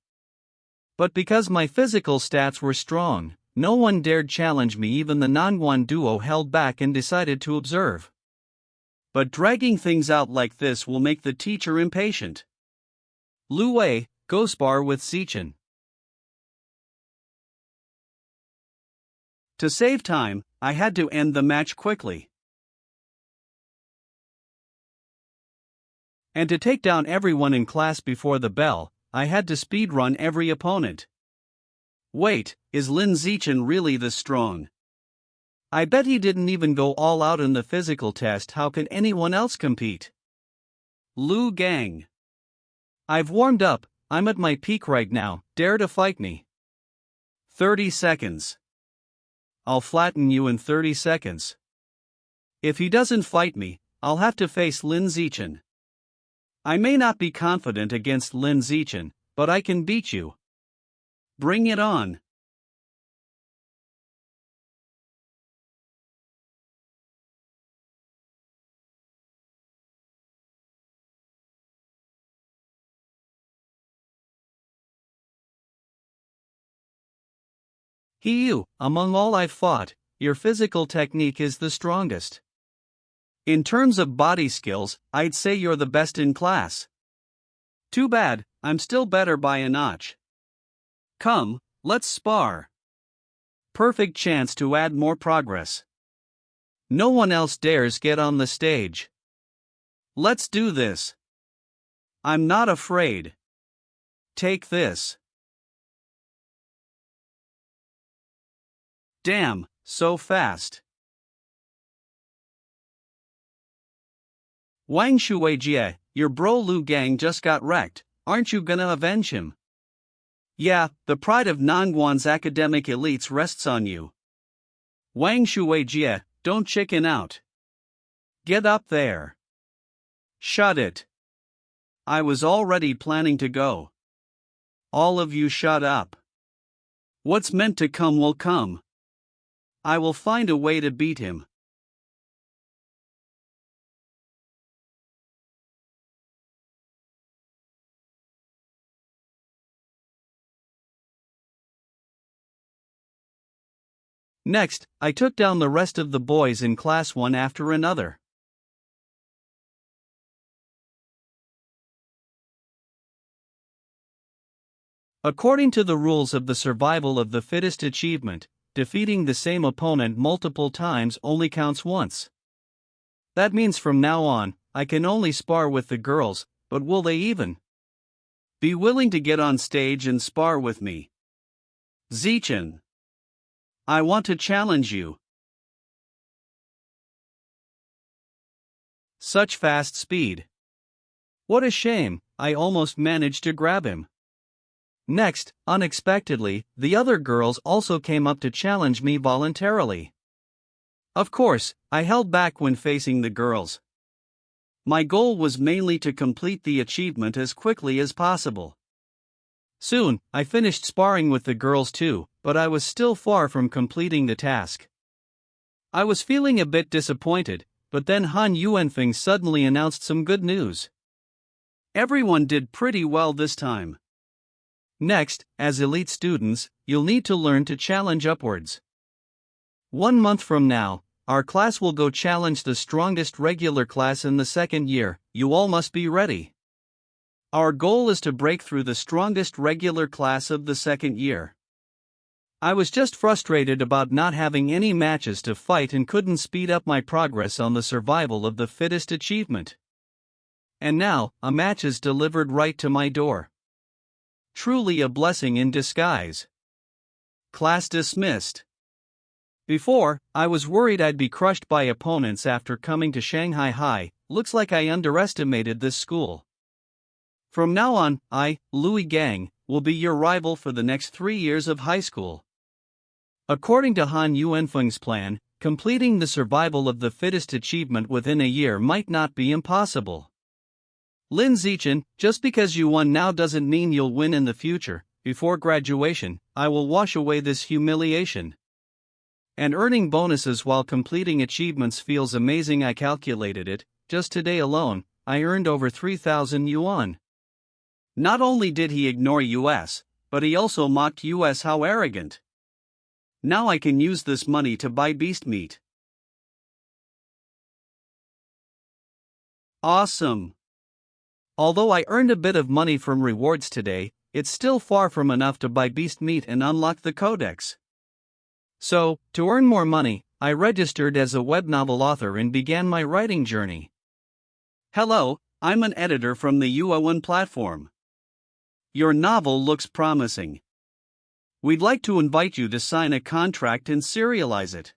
But because my physical stats were strong, no one dared challenge me. Even the Nangwan duo held back and decided to observe. But dragging things out like this will make the teacher impatient. Lu Wei, go spar with Zichen. To save time, I had to end the match quickly. And to take down everyone in class before the bell, I had to speedrun every opponent. Wait, is Lin Zichen really this strong? I bet he didn't even go all out in the physical test. How can anyone else compete? Liu Gang. I've warmed up, I'm at my peak right now, dare to fight me. 30 seconds. I'll flatten you in 30 seconds. If he doesn't fight me, I'll have to face Lin Zichen. I may not be confident against Lin Zichen, but I can beat you. Bring it on. Among all I've fought, your physical technique is the strongest. In terms of body skills, I'd say you're the best in class. Too bad, I'm still better by a notch. Come, let's spar. Perfect chance to add more progress. No one else dares get on the stage. Let's do this. I'm not afraid. Take this. Damn, so fast. Wang Shuijie, your bro Liu Gang just got wrecked, aren't you gonna avenge him? Yeah, the pride of Nangwan's academic elites rests on you. Wang Shuijie, don't chicken out. Get up there. Shut it. I was already planning to go. All of you shut up. What's meant to come will come. I will find a way to beat him. Next, I took down the rest of the boys in class one after another. According to the rules of the survival of the fittest achievement, defeating the same opponent multiple times only counts once. That means from now on, I can only spar with the girls, but will they even be willing to get on stage and spar with me? Zichen, I want to challenge you. Such fast speed. What a shame, I almost managed to grab him. Next, unexpectedly, the other girls also came up to challenge me voluntarily. Of course, I held back when facing the girls. My goal was mainly to complete the achievement as quickly as possible. Soon, I finished sparring with the girls too, but I was still far from completing the task. I was feeling a bit disappointed, but then Han Yuanfeng suddenly announced some good news. Everyone did pretty well this time. Next, as elite students, you'll need to learn to challenge upwards. 1 month from now, our class will go challenge the strongest regular class in the second year. You all must be ready. Our goal is to break through the strongest regular class of the second year. I was just frustrated about not having any matches to fight and couldn't speed up my progress on the survival of the fittest achievement. And now, a match is delivered right to my door. Truly a blessing in disguise. Class dismissed. Before, I was worried I'd be crushed by opponents after coming to Shanghai High. Looks like I underestimated this school. From now on, Louis Gang, will be your rival for the next 3 years of high school. According to Han Yuanfeng's plan, completing the survival of the fittest achievement within a year might not be impossible. Lin Zichen, just because you won now doesn't mean you'll win in the future. Before graduation, I will wash away this humiliation. And earning bonuses while completing achievements feels amazing. I calculated it, just today alone, I earned over 3,000 yuan. Not only did he ignore US, but he also mocked US. How arrogant. Now I can use this money to buy beast meat. Awesome. Although I earned a bit of money from rewards today, it's still far from enough to buy beast meat and unlock the codex. So, to earn more money, I registered as a web novel author and began my writing journey. Hello, I'm an editor from the Yuan platform. Your novel looks promising. We'd like to invite you to sign a contract and serialize it.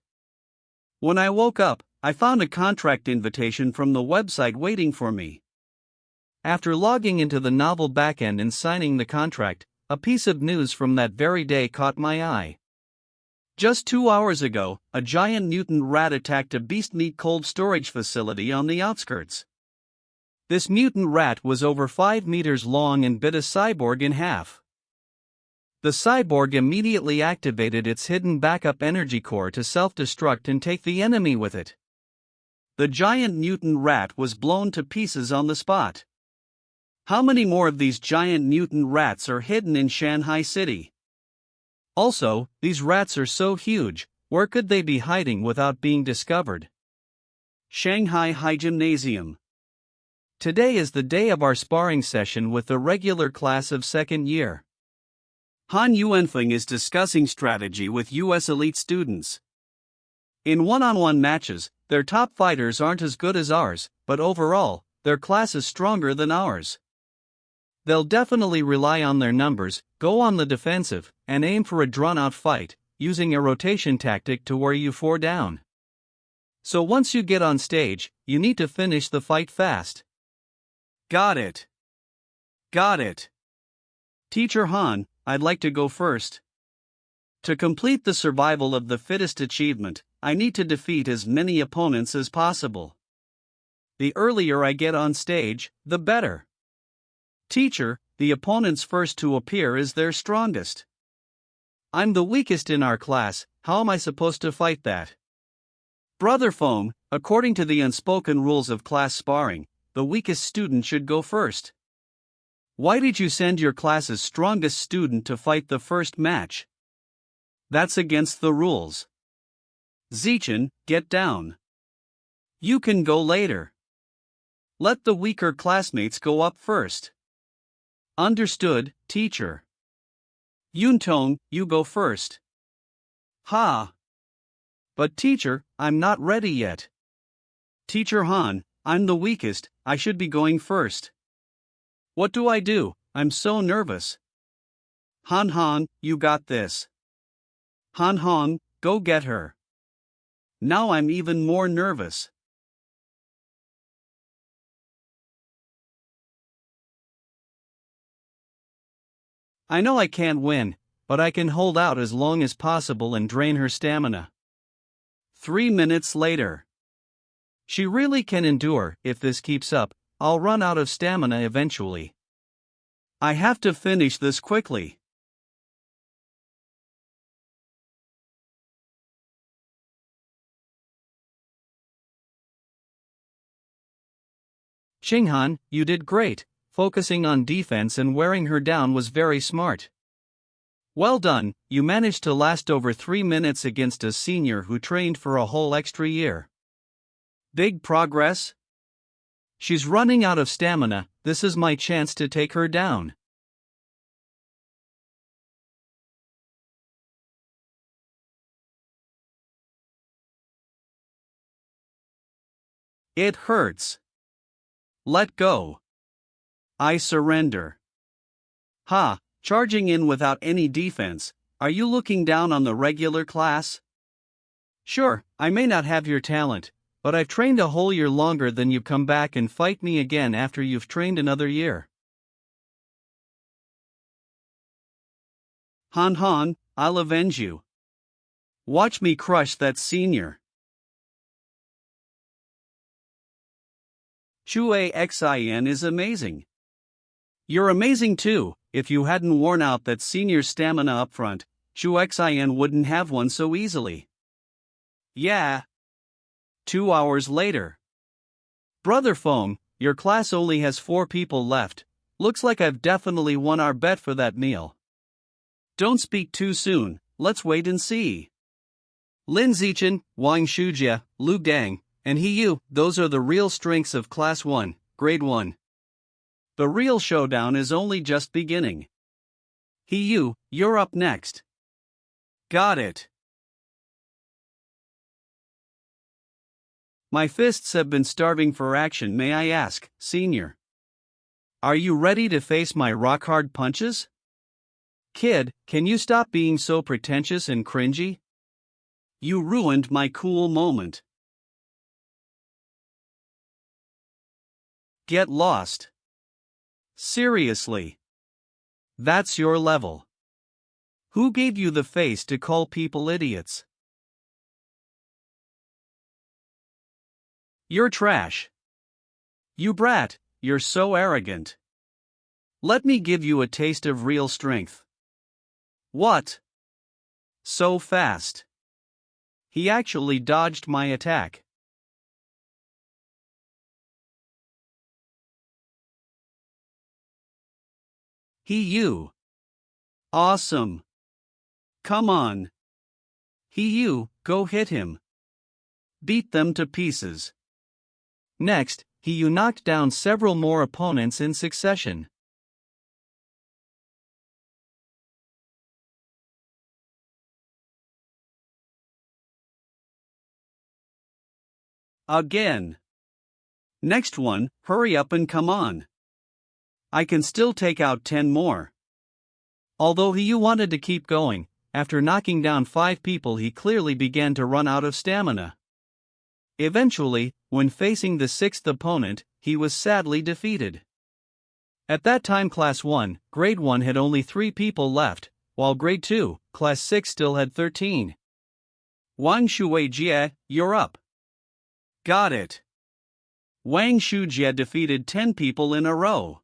When I woke up, I found a contract invitation from the website waiting for me. After logging into the novel backend and signing the contract, a piece of news from that very day caught my eye. Just 2 hours ago, a giant mutant rat attacked a beast meat cold storage facility on the outskirts. This mutant rat was over 5 meters long and bit a cyborg in half. The cyborg immediately activated its hidden backup energy core to self-destruct and take the enemy with it. The giant mutant rat was blown to pieces on the spot. How many more of these giant mutant rats are hidden in Shanghai City? Also, these rats are so huge, where could they be hiding without being discovered? Shanghai High Gymnasium. Today is the day of our sparring session with the regular class of second year. Han Yuanfeng is discussing strategy with US elite students. In one-on-one matches, their top fighters aren't as good as ours, but overall, their class is stronger than ours. They'll definitely rely on their numbers, go on the defensive, and aim for a drawn-out fight, using a rotation tactic to wear you 4 down. So once you get on stage, you need to finish the fight fast. Got it. Got it. Teacher Han, I'd like to go first. To complete the survival of the fittest achievement, I need to defeat as many opponents as possible. The earlier I get on stage, the better. Teacher, the opponents first to appear is their strongest. I'm the weakest in our class, how am I supposed to fight that? Brother Foam, according to the unspoken rules of class sparring, the weakest student should go first. Why did you send your class's strongest student to fight the first match? That's against the rules. Zichen, get down. You can go later. Let the weaker classmates go up first. Understood, teacher. Yuntong, you go first. Ha! But teacher, I'm not ready yet. Teacher Han, I'm the weakest, I should be going first. What do I do? I'm so nervous. Han, you got this. Han, go get her. Now I'm even more nervous. I know I can't win, but I can hold out as long as possible and drain her stamina. 3 minutes later. She really can endure. If this keeps up, I'll run out of stamina eventually. I have to finish this quickly. Qinghan, you did great. Focusing on defense and wearing her down was very smart. Well done, you managed to last over 3 minutes against a senior who trained for a whole extra year. Big progress? She's running out of stamina, this is my chance to take her down. It hurts. Let go. I surrender. Ha, charging in without any defense. Are you looking down on the regular class? Sure, I may not have your talent, but I've trained a whole year longer than you. Come back and fight me again after you've trained another year. Han Han, I'll avenge you. Watch me crush that senior. Chue Xin is amazing. You're amazing too. If you hadn't worn out that senior stamina up front, Chue Xin wouldn't have one so easily. Yeah. 2 hours later. Brother Fong, your class only has 4 people left. Looks like I've definitely won our bet for that meal. Don't speak too soon, let's wait and see. Lin Zichen, Wang Shujia, Lu Gang, and He Yu, those are the real strengths of Class 1, Grade 1. The real showdown is only just beginning. He Yu, you're up next. Got it. My fists have been starving for action. May I ask, Senior? Are you ready to face my rock-hard punches? Kid, can you stop being so pretentious and cringy? You ruined my cool moment. Get lost. Seriously. That's your level. Who gave you the face to call people idiots? You're trash. You brat, you're so arrogant. Let me give you a taste of real strength. What? So fast. He actually dodged my attack. He Yu. Awesome. Come on. He Yu, go hit him. Beat them to pieces. Next, He Yu knocked down several more opponents in succession. Again. Next one, hurry up and come on. I can still take out 10 more. Although He Yu wanted to keep going, after knocking down 5 people he clearly began to run out of stamina. Eventually, when facing the 6th opponent, he was sadly defeated. At that time Class 1, Grade 1 had only 3 people left, while Grade 2, Class 6 still had 13. Wang Shuijie, you're up. Got it. Wang Shujie defeated 10 people in a row.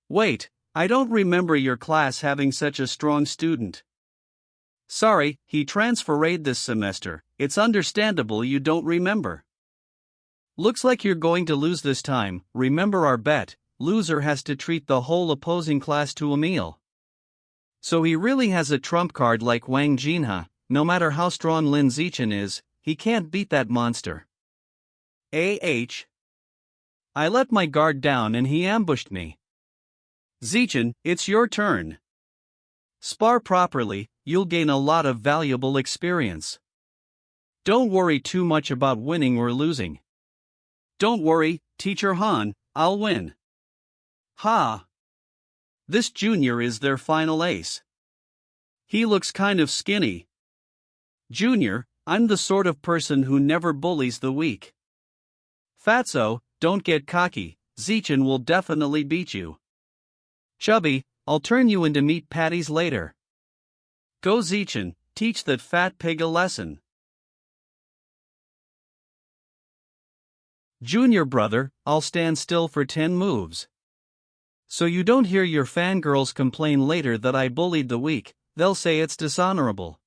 Wait, I don't remember your class having such a strong student. Sorry, he transferred this semester. It's understandable you don't remember. Looks like you're going to lose this time. Remember our bet, loser has to treat the whole opposing class to a meal. So he really has a trump card like Wang Jinha. No matter how strong Lin Zichen is, he can't beat that monster. I let my guard down and he ambushed me. Zichen, it's your turn. Spar properly, you'll gain a lot of valuable experience. Don't worry too much about winning or losing. Don't worry, Teacher Han, I'll win. Ha! This junior is their final ace. He looks kind of skinny. Junior, I'm the sort of person who never bullies the weak. Fatso, don't get cocky, Zichen will definitely beat you. Chubby, I'll turn you into meat patties later. Go Zichen, teach that fat pig a lesson. Junior brother, I'll stand still for 10 moves. So you don't hear your fangirls complain later that I bullied the weak, they'll say it's dishonorable.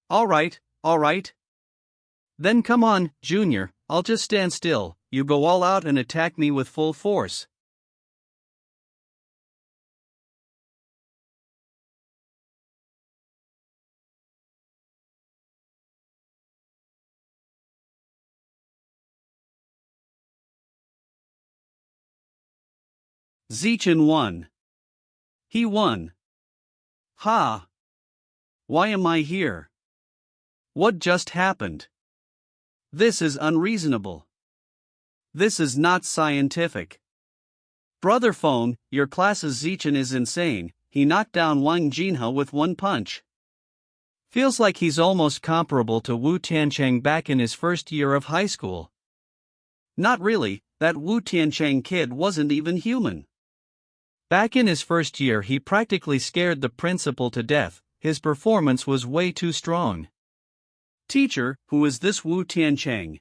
Alright. Then come on, Junior, I'll just stand still, you go all out and attack me with full force. Zichen won. He won. Ha! Why am I here? What just happened? This is unreasonable. This is not scientific. Brother phone, your class's Zichen is insane, he knocked down Wang Jinhe with one punch. Feels like he's almost comparable to Wu Tiancheng back in his first year of high school. Not really, that Wu Tiancheng kid wasn't even human. Back in his first year he practically scared the principal to death, his performance was way too strong. Teacher, who is this Wu Tiancheng?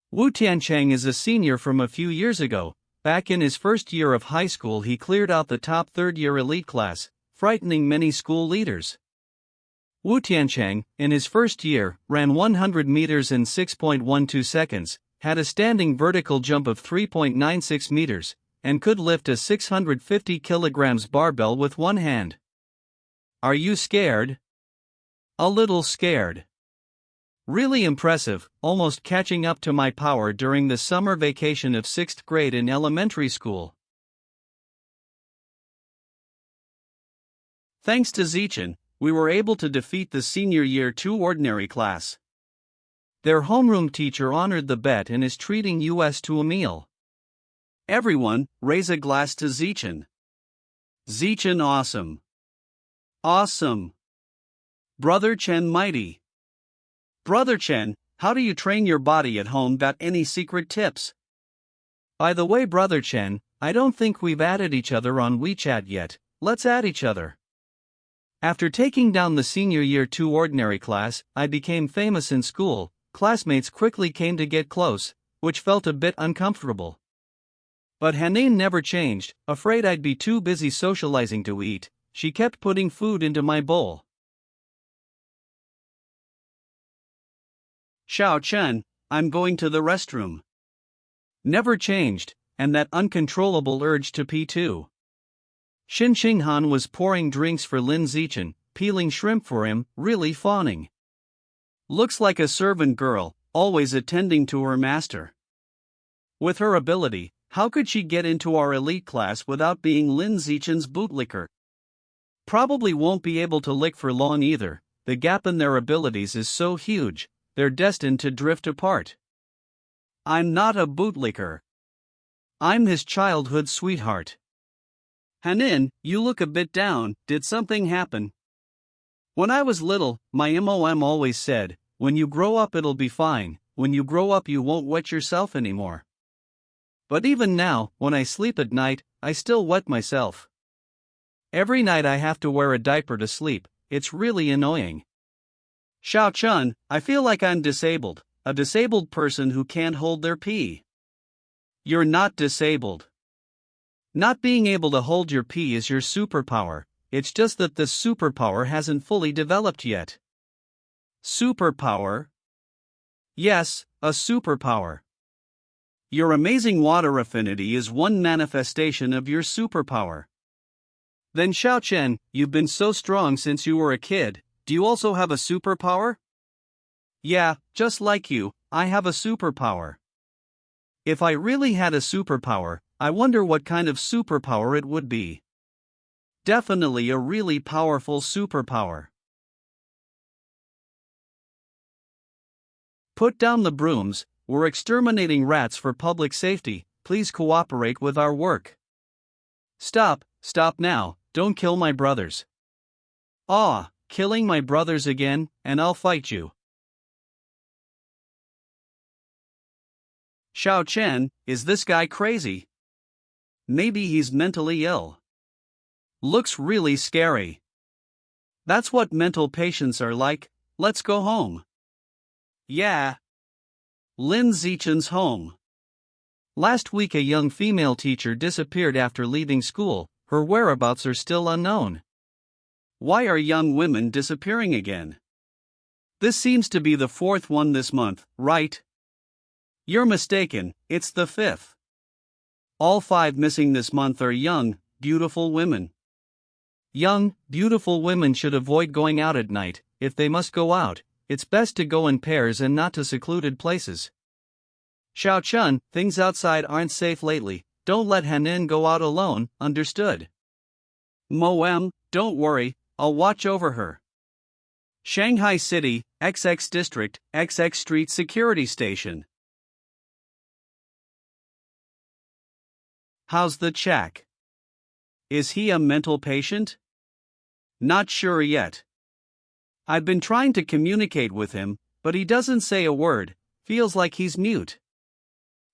Wu Tiancheng is a senior from a few years ago. Back in his first year of high school he cleared out the top third-year elite class, frightening many school leaders. Wu Tiancheng, in his first year, ran 100 meters in 6.12 seconds, had a standing vertical jump of 3.96 meters, and could lift a 650 kilograms barbell with one hand. Are you scared? A little scared. Really impressive, almost catching up to my power during the summer vacation of 6th grade in elementary school. Thanks to Zichen, we were able to defeat the senior year 2 ordinary class. Their homeroom teacher honored the bet and is treating us to a meal. Everyone, raise a glass to Zichen. Zichen awesome. Awesome. Brother Chen mighty. Brother Chen, how do you train your body at home? Got any secret tips? By the way, Brother Chen, I don't think we've added each other on WeChat yet, let's add each other. After taking down the senior year 2 ordinary class, I became famous in school. Classmates quickly came to get close, which felt a bit uncomfortable. But Hanin never changed, afraid I'd be too busy socializing to eat, she kept putting food into my bowl. Xiao Chen, I'm going to the restroom. Never changed, and that uncontrollable urge to pee too. Qinghan was pouring drinks for Lin Zichen, peeling shrimp for him, really fawning. Looks like a servant girl, always attending to her master. With her ability, how could she get into our elite class without being Lin Zichen's bootlicker? Probably won't be able to lick for long either, the gap in their abilities is so huge, they're destined to drift apart. I'm not a bootlicker. I'm his childhood sweetheart. Hanin, you look a bit down, did something happen? When I was little, my mom always said, when you grow up it'll be fine, when you grow up you won't wet yourself anymore. But even now, when I sleep at night, I still wet myself. Every night I have to wear a diaper to sleep, it's really annoying. Xiao Chun, I feel like I'm disabled, a disabled person who can't hold their pee. You're not disabled. Not being able to hold your pee is your superpower, it's just that this superpower hasn't fully developed yet. Superpower? Yes, a superpower. Your amazing water affinity is one manifestation of your superpower. Then Xiao Chen, you've been so strong since you were a kid, do you also have a superpower? Yeah, just like you, I have a superpower. If I really had a superpower, I wonder what kind of superpower it would be. Definitely a really powerful superpower. Put down the brooms, we're exterminating rats for public safety, please cooperate with our work. Stop now, don't kill my brothers. Ah, killing my brothers again, and I'll fight you. Xiao Chen, is this guy crazy? Maybe he's mentally ill. Looks really scary. That's what mental patients are like, let's go home. Yeah. Lin Zichen's home. Last week a young female teacher disappeared after leaving school, her whereabouts are still unknown. Why are young women disappearing again? This seems to be the 4th one this month, right? You're mistaken, it's the 5th. All 5 missing this month are young, beautiful women. Young, beautiful women should avoid going out at night. If they must go out, it's best to go in pairs and not to secluded places. Xiao Chun, things outside aren't safe lately, don't let Hanin go out alone, understood? Moem, don't worry, I'll watch over her. Shanghai City, XX District, XX Street Security Station. How's the Chak? Is he a mental patient? Not sure yet. I've been trying to communicate with him, but he doesn't say a word, feels like he's mute.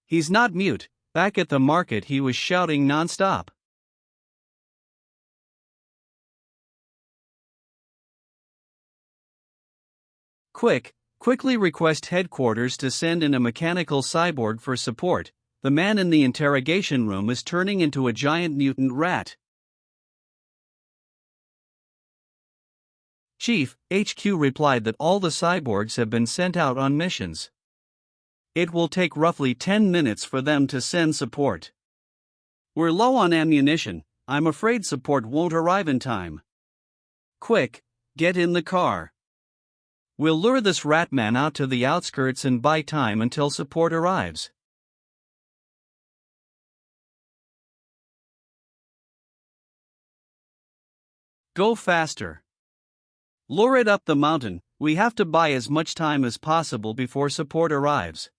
He's not mute, back at the market he was shouting nonstop. Quickly request headquarters to send in a mechanical cyborg for support. The man in the interrogation room is turning into a giant mutant rat. Chief, HQ replied that all the cyborgs have been sent out on missions. It will take roughly 10 minutes for them to send support. We're low on ammunition, I'm afraid support won't arrive in time. Quick, get in the car. We'll lure this ratman out to the outskirts and buy time until support arrives. Go faster. Lure it up the mountain, we have to buy as much time as possible before support arrives.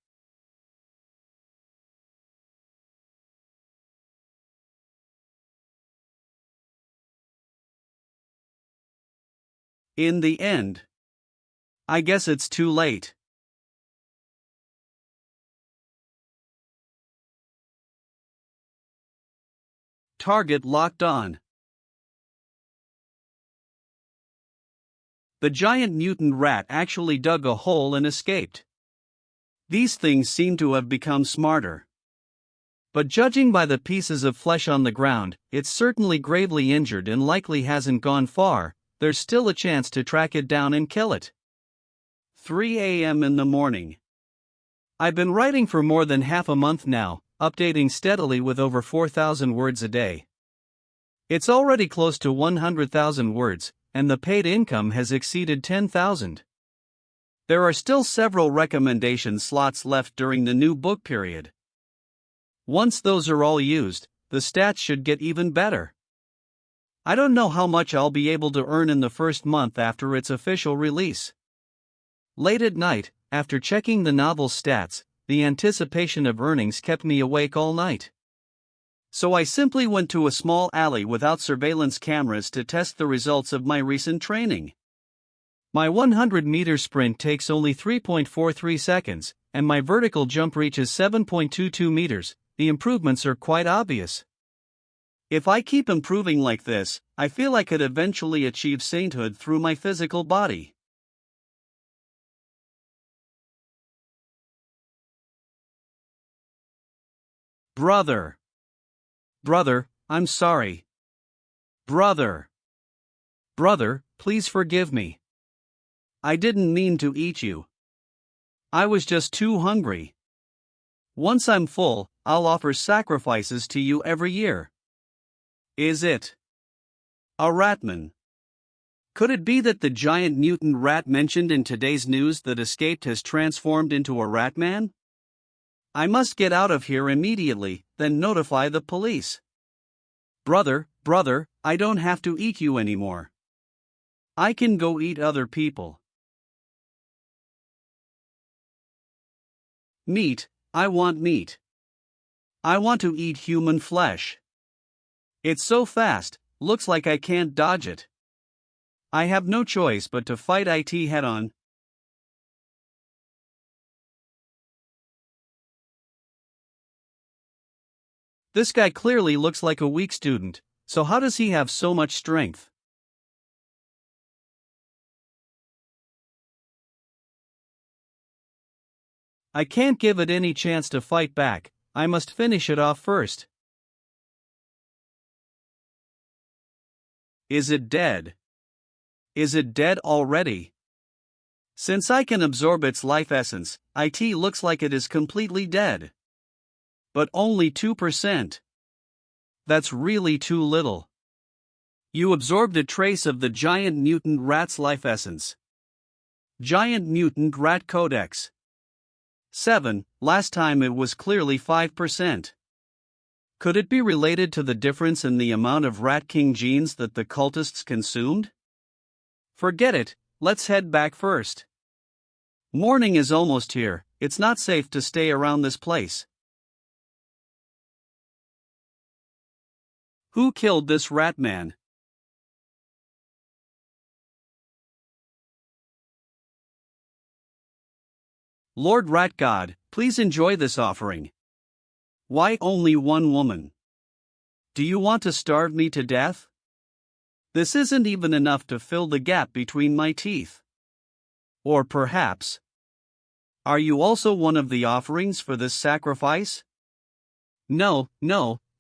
In the end, I guess it's too late. Target locked on. The giant mutant rat actually dug a hole and escaped. These things seem to have become smarter. But judging by the pieces of flesh on the ground, it's certainly gravely injured and likely hasn't gone far. There's still a chance to track it down and kill it. 3 a.m. in the morning. I've been writing for more than half a month now, updating steadily with over 4,000 words a day. It's already close to 100,000 words, and the paid income has exceeded 10,000. There are still several recommendation slots left during the new book period. Once those are all used, the stats should get even better. I don't know how much I'll be able to earn in the first month after its official release. Late at night, after checking the novel's stats, the anticipation of earnings kept me awake all night. So I simply went to a small alley without surveillance cameras to test the results of my recent training. My 100-meter sprint takes only 3.43 seconds, and my vertical jump reaches 7.22 meters. The improvements are quite obvious. If I keep improving like this, I feel I could eventually achieve sainthood through my physical body. Brother, I'm sorry. Brother, please forgive me. I didn't mean to eat you. I was just too hungry. Once I'm full, I'll offer sacrifices to you every year. Is it a ratman? Could it be that the giant mutant rat mentioned in today's news that escaped has transformed into a ratman? I must get out of here immediately, then notify the police. Brother, I don't have to eat you anymore. I can go eat other people. Meat, I want meat. I want to eat human flesh. It's so fast, looks like I can't dodge it. I have no choice but to fight it head on. This guy clearly looks like a weak student, so how does he have so much strength? I can't give it any chance to fight back, I must finish it off first. Is it dead? Is it dead already? Since I can absorb its life essence, it looks like it is completely dead. But only 2%. That's really too little. You absorbed a trace of the giant mutant rat's life essence. Giant mutant rat codex. 7, last time it was clearly 5%. Could it be related to the difference in the amount of Rat King genes that the cultists consumed? Forget it, let's head back first. Morning is almost here, it's not safe to stay around this place. Who killed this ratman? Lord Rat God, please enjoy this offering. Why only one woman? Do you want to starve me to death? This isn't even enough to fill the gap between my teeth. Or perhaps, are you also one of the offerings for this sacrifice? No,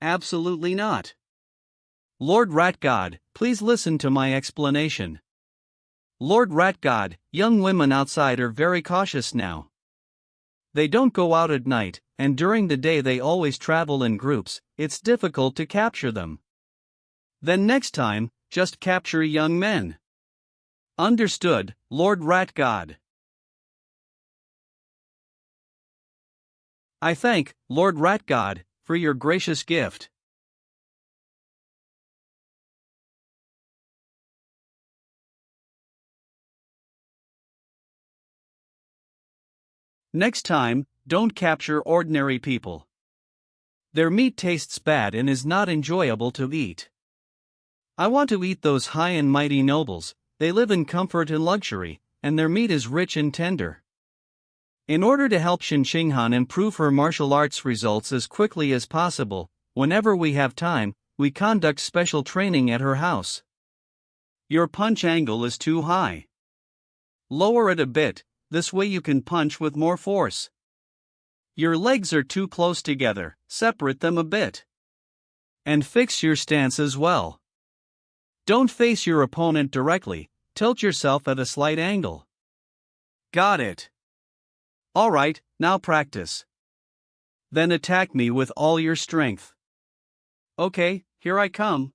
absolutely not. Lord Rat God, please listen to my explanation. Lord Rat God, young women outside are very cautious now. They don't go out at night, and during the day they always travel in groups. It's difficult to capture them. Then next time, just capture young men. Understood, Lord Rat God. I thank Lord Rat God for your gracious gift. Next time, don't capture ordinary people. Their meat tastes bad and is not enjoyable to eat. I want to eat those high and mighty nobles. They live in comfort and luxury, and their meat is rich and tender. In order to help Qinghan improve her martial arts results as quickly as possible, whenever we have time, we conduct special training at her house. Your punch angle is too high. Lower it a bit, this way you can punch with more force. Your legs are too close together, separate them a bit. And fix your stance as well. Don't face your opponent directly, tilt yourself at a slight angle. Got it. Alright, now practice. Then attack me with all your strength. Okay, here I come.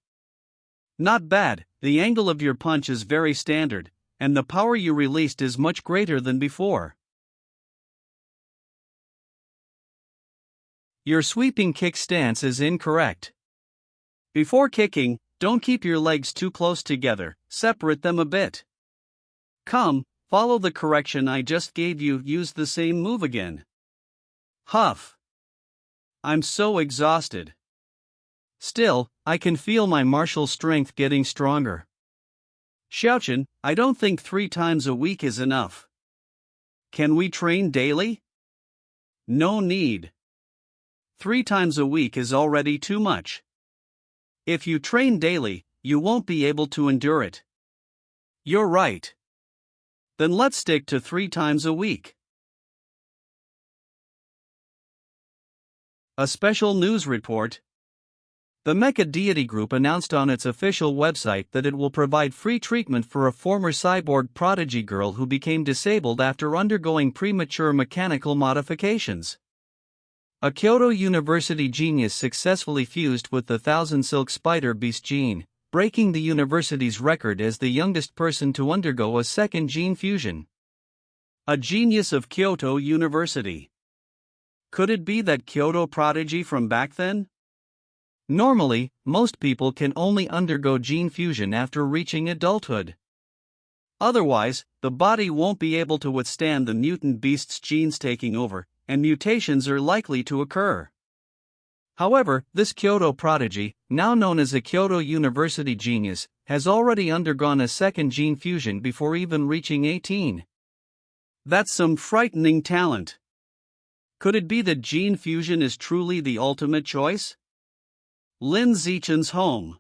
Not bad, the angle of your punch is very standard, and the power you released is much greater than before. Your sweeping kick stance is incorrect. Before kicking, don't keep your legs too close together, separate them a bit. Come, follow the correction I just gave you, use the same move again. Huff. I'm so exhausted. Still, I can feel my martial strength getting stronger. Xiaochen, I don't think 3 times a week is enough. Can we train daily? No need. 3 times a week is already too much. If you train daily, you won't be able to endure it. You're right. Then let's stick to 3 times a week. A special news report. The Mecha Deity Group announced on its official website that it will provide free treatment for a former cyborg prodigy girl who became disabled after undergoing premature mechanical modifications. A Kyoto University genius successfully fused with the Thousand Silk Spider Beast gene, breaking the university's record as the youngest person to undergo a second gene fusion. A genius of Kyoto University. Could it be that Kyoto prodigy from back then? Normally, most people can only undergo gene fusion after reaching adulthood. Otherwise, the body won't be able to withstand the mutant beast's genes taking over, and mutations are likely to occur. However, this Kyoto prodigy, now known as a Kyoto University genius, has already undergone a second gene fusion before even reaching 18. That's some frightening talent. Could it be that gene fusion is truly the ultimate choice? Lin Zichen's home.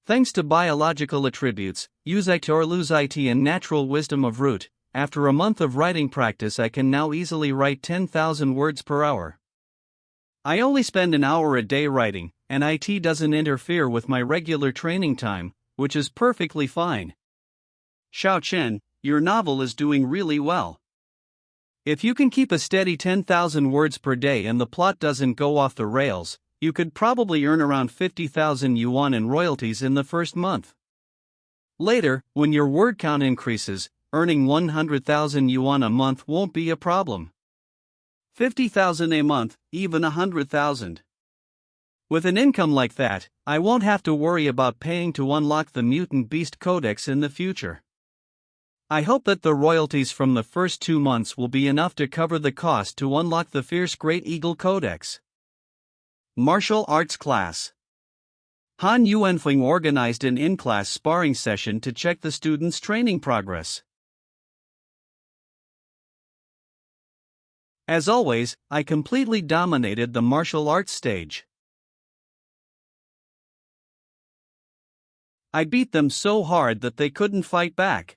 Thanks to biological attributes, use it or lose it and natural wisdom of root, after a month of writing practice I can now easily write 10,000 words per hour. I only spend an hour a day writing, and it doesn't interfere with my regular training time, which is perfectly fine. Xiao Chen, your novel is doing really well. If you can keep a steady 10,000 words per day and the plot doesn't go off the rails, you could probably earn around 50,000 yuan in royalties in the first month. Later, when your word count increases, earning 100,000 yuan a month won't be a problem. 50,000 a month, even 100,000. With an income like that, I won't have to worry about paying to unlock the Mutant Beast Codex in the future. I hope that the royalties from the first 2 months will be enough to cover the cost to unlock the Fierce Great Eagle Codex. Martial Arts Class. Han Yuanfeng organized an in-class sparring session to check the students' training progress. As always, I completely dominated the martial arts stage. I beat them so hard that they couldn't fight back.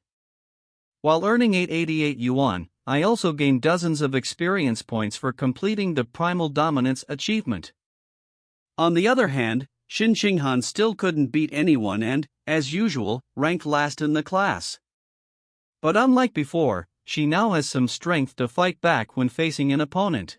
While earning 888 yuan, I also gained dozens of experience points for completing the Primal Dominance achievement. On the other hand, Qinghan still couldn't beat anyone and, as usual, ranked last in the class. But unlike before, she now has some strength to fight back when facing an opponent.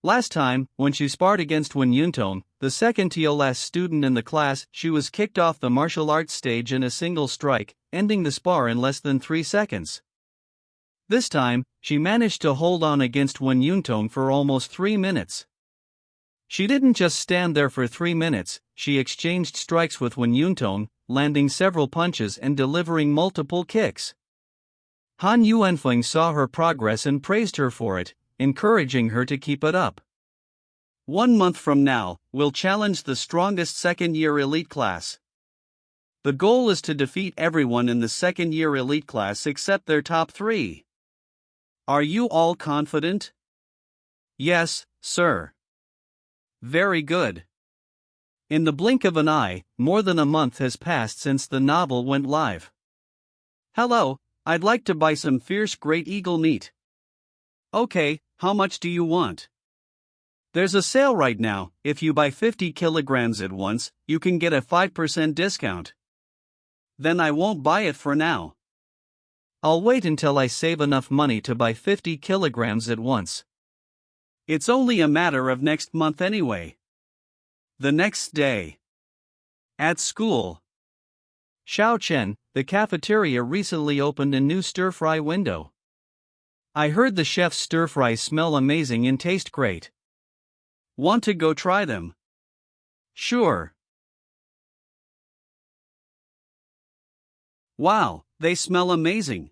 Last time, when she sparred against Wen Yuntong, the second TLS student in the class, she was kicked off the martial arts stage in a single strike, ending the spar in less than 3 seconds. This time, she managed to hold on against Wen Yuntong for almost 3 minutes. She didn't just stand there for 3 minutes, she exchanged strikes with Wen Yuntong, landing several punches and delivering multiple kicks. Han Yuanfeng saw her progress and praised her for it, encouraging her to keep it up. 1 month from now, we'll challenge the strongest second-year elite class. The goal is to defeat everyone in the second-year elite class except their top 3. Are you all confident? Yes, sir. Very good. In the blink of an eye, more than a month has passed since the novel went live. Hello, I'd like to buy some fierce great eagle meat. Okay, how much do you want? There's a sale right now. If you buy 50 kilograms at once, you can get a 5% discount. Then I won't buy it for now. I'll wait until I save enough money to buy 50 kilograms at once. It's only a matter of next month anyway. The next day. At school. Xiao Chen, the cafeteria recently opened a new stir-fry window. I heard the chef's stir-fries smell amazing and taste great. Want to go try them? Sure. Wow, they smell amazing.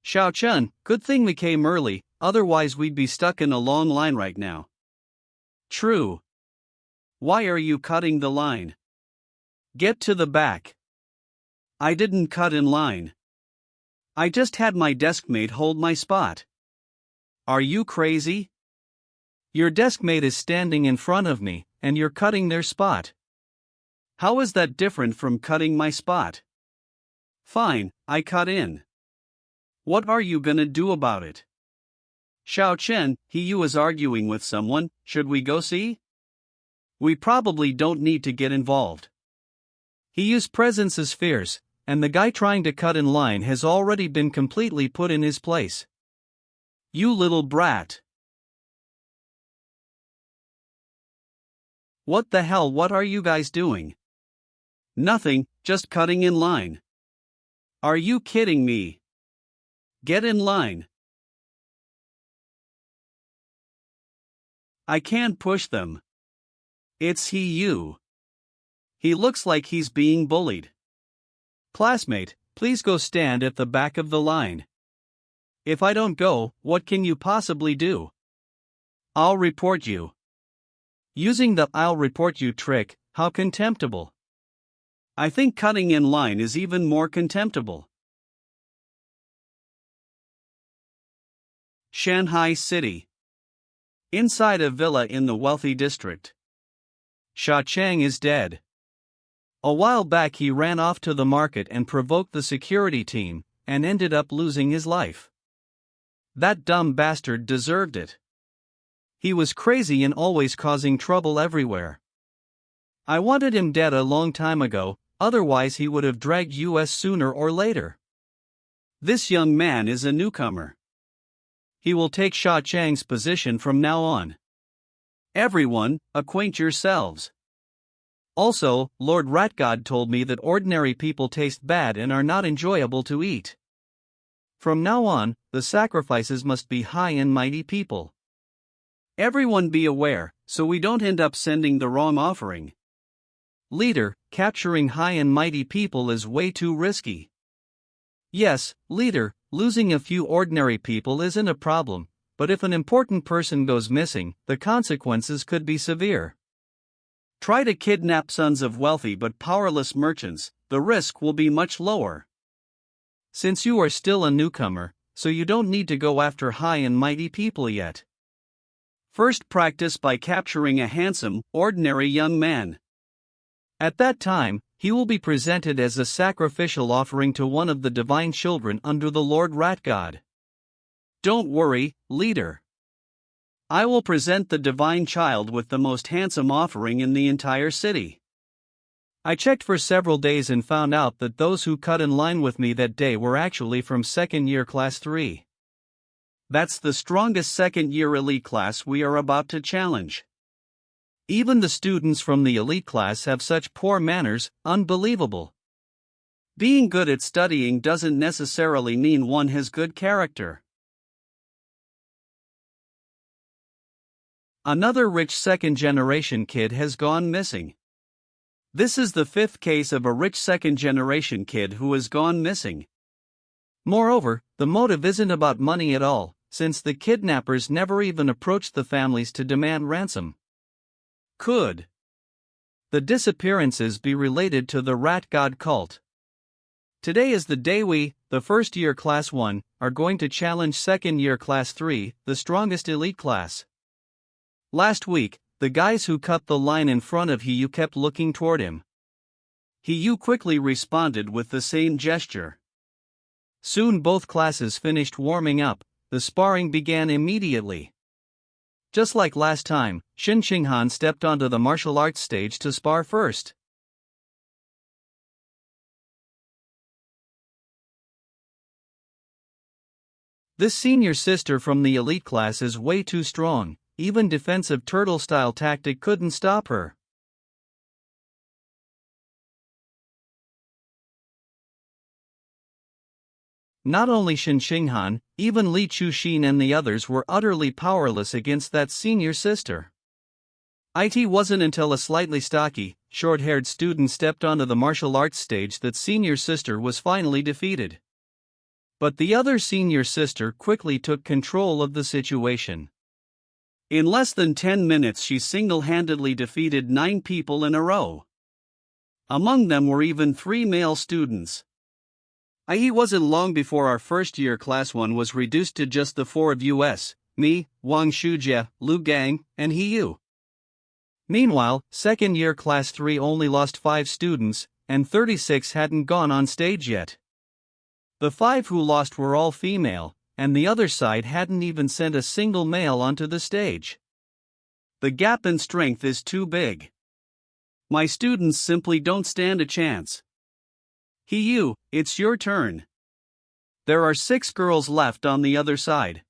Xiao Chen, good thing we came early, otherwise we'd be stuck in a long line right now. True. Why are you cutting the line? Get to the back. I didn't cut in line. I just had my deskmate hold my spot. Are you crazy? Your deskmate is standing in front of me, and you're cutting their spot. How is that different from cutting my spot? Fine, I cut in. What are you gonna do about it? Xiao Chen, he was arguing with someone, should we go see? We probably don't need to get involved. His presence is fierce, and the guy trying to cut in line has already been completely put in his place. You little brat. What the hell, what are you guys doing? Nothing, just cutting in line. Are you kidding me? Get in line. I can't push them. It's you. He looks like he's being bullied. Classmate, please go stand at the back of the line. If I don't go, what can you possibly do? I'll report you. Using the "I'll report you" trick, how contemptible. I think cutting in line is even more contemptible. Shanghai City. Inside a villa in the wealthy district. Sha Chang is dead. A while back he ran off to the market and provoked the security team, and ended up losing his life. That dumb bastard deserved it. He was crazy and always causing trouble everywhere. I wanted him dead a long time ago, otherwise he would have dragged us sooner or later. This young man is a newcomer. He will take Sha Chang's position from now on. Everyone, acquaint yourselves. Also, Lord Ratgod told me that ordinary people taste bad and are not enjoyable to eat. From now on, the sacrifices must be high and mighty people. Everyone be aware, so we don't end up sending the wrong offering. Leader, capturing high and mighty people is way too risky. Yes, leader, losing a few ordinary people isn't a problem, but if an important person goes missing, the consequences could be severe. Try to kidnap sons of wealthy but powerless merchants, the risk will be much lower. Since you are still a newcomer, so you don't need to go after high and mighty people yet. First practice by capturing a handsome, ordinary young man. At that time, he will be presented as a sacrificial offering to one of the divine children under the Lord Rat God. Don't worry, leader. I will present the divine child with the most handsome offering in the entire city. I checked for several days and found out that those who cut in line with me that day were actually from second year class 3. That's the strongest second year elite class we are about to challenge. Even the students from the elite class have such poor manners, unbelievable. Being good at studying doesn't necessarily mean one has good character. Another rich second-generation kid has gone missing. This is the 5th case of a rich second-generation kid who has gone missing. Moreover, the motive isn't about money at all, since the kidnappers never even approached the families to demand ransom. Could the disappearances be related to the rat god cult? Today is the day we, the first year class 1, are going to challenge second year class 3, the strongest elite class. Last week, the guys who cut the line in front of Hiyu kept looking toward him. Hiyu quickly responded with the same gesture. Soon both classes finished warming up, the sparring began immediately. Just like last time, Qinghan stepped onto the martial arts stage to spar first. This senior sister from the elite class is way too strong. Even defensive turtle-style tactic couldn't stop her. Not only Qinghan, even Li Chuxin and the others were utterly powerless against that senior sister. It wasn't until a slightly stocky, short-haired student stepped onto the martial arts stage that senior sister was finally defeated. But the other senior sister quickly took control of the situation. In less than 10 minutes she single-handedly defeated 9 people in a row. Among them were even 3 male students. It wasn't long before our first year class 1 was reduced to just the 4 of us, me, Wang Shujie, Lu Gang, and Hiyu. Meanwhile, second year class 3 only lost 5 students, and 36 hadn't gone on stage yet. The 5 who lost were all female, and the other side hadn't even sent a single male onto the stage. The gap in strength is too big. My students simply don't stand a chance. Hiyu, it's your turn. There are 6 girls left on the other side.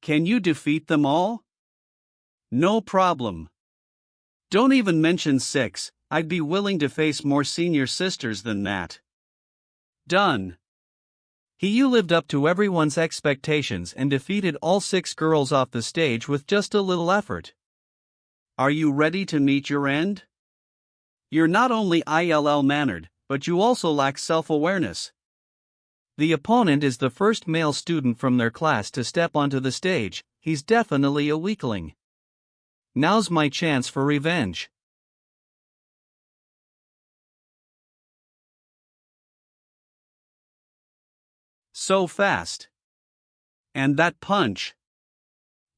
Can you defeat them all? No problem. Don't even mention 6, I'd be willing to face more senior sisters than that. Done. Hiyu lived up to everyone's expectations and defeated all 6 girls off the stage with just a little effort. Are you ready to meet your end? You're not only ill-mannered, but you also lack self-awareness. The opponent is the first male student from their class to step onto the stage, he's definitely a weakling. Now's my chance for revenge. So fast. And that punch.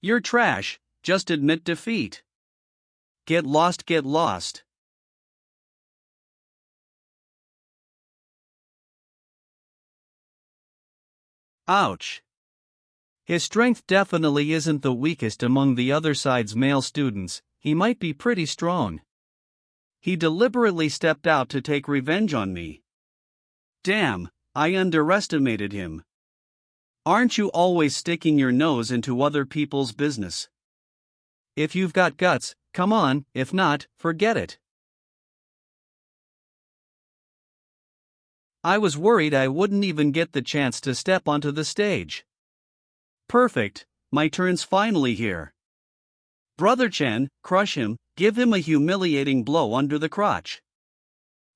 You're trash, just admit defeat. Get lost, get lost. Ouch. His strength definitely isn't the weakest among the other side's male students, he might be pretty strong. He deliberately stepped out to take revenge on me. Damn, I underestimated him. Aren't you always sticking your nose into other people's business? If you've got guts, come on, if not, forget it. I was worried I wouldn't even get the chance to step onto the stage. Perfect, my turn's finally here. Brother Chen, crush him, give him a humiliating blow under the crotch.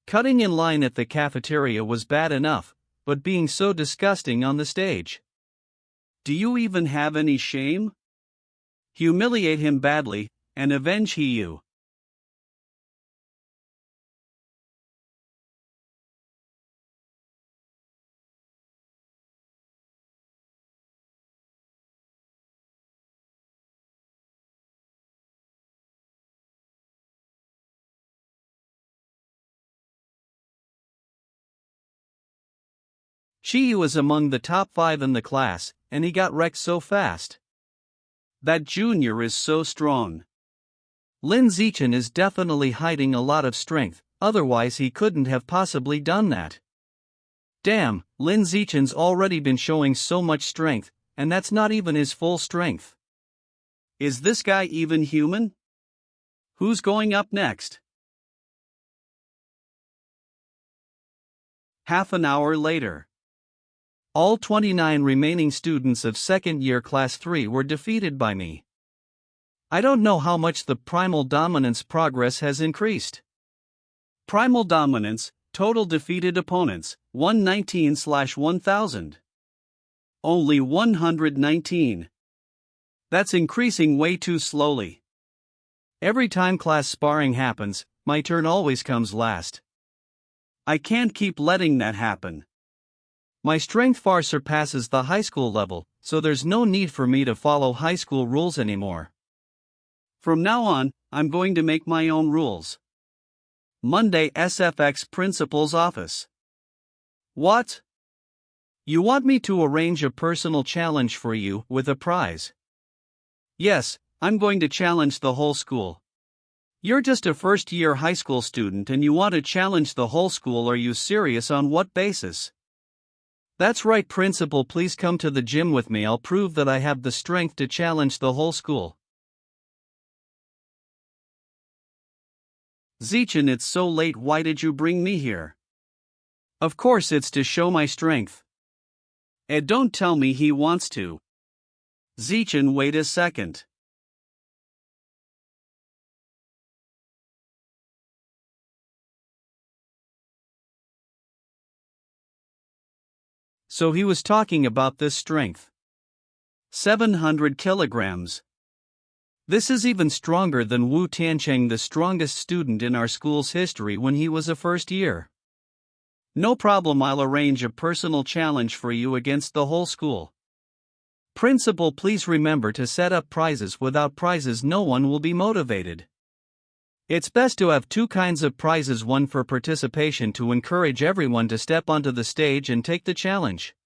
Cutting in line at the cafeteria was bad enough, but being so disgusting on the stage. Do you even have any shame? Humiliate him badly, and avenge he you. Shiyu is among the top 5 in the class, and he got wrecked so fast. That junior is so strong. Lin Zichen is definitely hiding a lot of strength, otherwise he couldn't have possibly done that. Damn, Lin Zichen's already been showing so much strength, and that's not even his full strength. Is this guy even human? Who's going up next? Half an hour later. All 29 remaining students of second year class 3 were defeated by me. I don't know how much the primal dominance progress has increased. Primal dominance, total defeated opponents, 119/1000. Only 119. That's increasing way too slowly. Every time class sparring happens, my turn always comes last. I can't keep letting that happen. My strength far surpasses the high school level, so there's no need for me to follow high school rules anymore. From now on, I'm going to make my own rules. Monday, SFX Principal's office. What? You want me to arrange a personal challenge for you with a prize? Yes, I'm going to challenge the whole school. You're just a first-year high school student and you want to challenge the whole school. Are you serious? On what basis? That's right, Principal, please come to the gym with me. I'll prove that I have the strength to challenge the whole school. Zichen, it's so late, why did you bring me here? Of course it's to show my strength. Ed, don't tell me he wants to. Zichen, wait a second. So he was talking about this strength. 700 kilograms. This is even stronger than Wu Tiancheng, the strongest student in our school's history when he was a first year. No problem, I'll arrange a personal challenge for you against the whole school. Principal, please remember to set up prizes. Without prizes no one will be motivated. It's best to have 2 kinds of prizes, one for participation to encourage everyone to step onto the stage and take the challenge.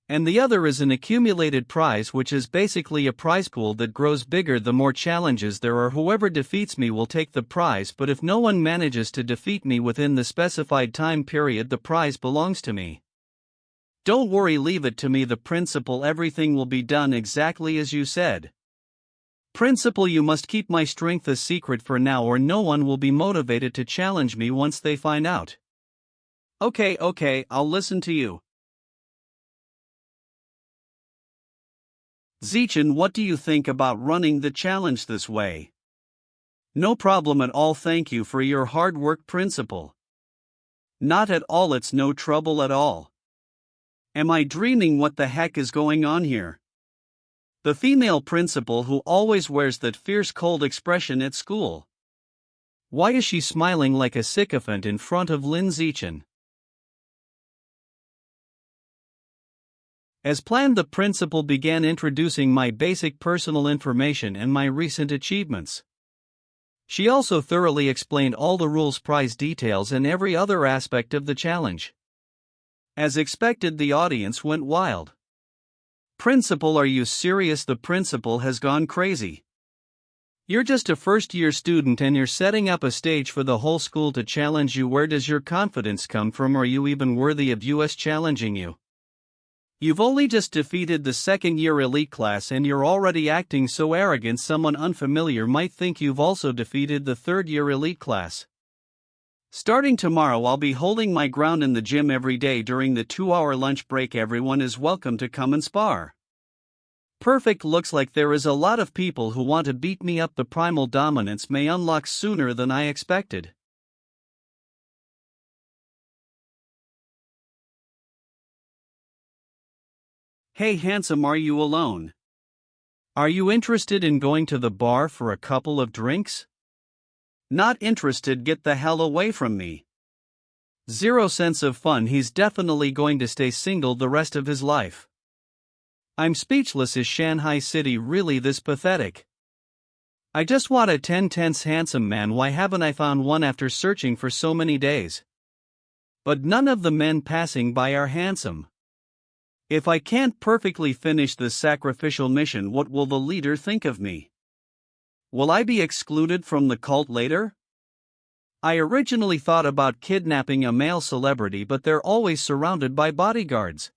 And the other is an accumulated prize, which is basically a prize pool that grows bigger the more challenges there are. Whoever defeats me will take the prize, but if no one manages to defeat me within the specified time period, the prize belongs to me. Don't worry, leave it to me, the principal, everything will be done exactly as you said. Principal, you must keep my strength a secret for now or no one will be motivated to challenge me once they find out. Okay, I'll listen to you. Zichen, what do you think about running the challenge this way? No problem at all, thank you for your hard work, Principal. Not at all, it's no trouble at all. Am I dreaming? What the heck is going on here? The female principal who always wears that fierce cold expression at school. Why is she smiling like a sycophant in front of Lin Zichen? As planned, the principal began introducing my basic personal information and my recent achievements. She also thoroughly explained all the rules, prize details, and every other aspect of the challenge. As expected, the audience went wild. Principal, are you serious? The principal has gone crazy. You're just a first-year student and you're setting up a stage for the whole school to challenge you. Where does your confidence come from? Are you even worthy of us challenging you? You've only just defeated the second-year elite class and you're already acting so arrogant someone unfamiliar might think you've also defeated the third-year elite class. Starting tomorrow, I'll be holding my ground in the gym every day during the 2-hour lunch break. Everyone is welcome to come and spar. Perfect, looks like there is a lot of people who want to beat me up. The primal dominance may unlock sooner than I expected. Hey handsome, are you alone? Are you interested in going to the bar for a couple of drinks? Not interested, get the hell away from me. Zero sense of fun, he's definitely going to stay single the rest of his life. I'm speechless, is Shanghai City really this pathetic? I just want a 10-tenths handsome man, why haven't I found one after searching for so many days? But none of the men passing by are handsome. If I can't perfectly finish this sacrificial mission, what will the leader think of me? Will I be excluded from the cult later? I originally thought about kidnapping a male celebrity, but they're always surrounded by bodyguards.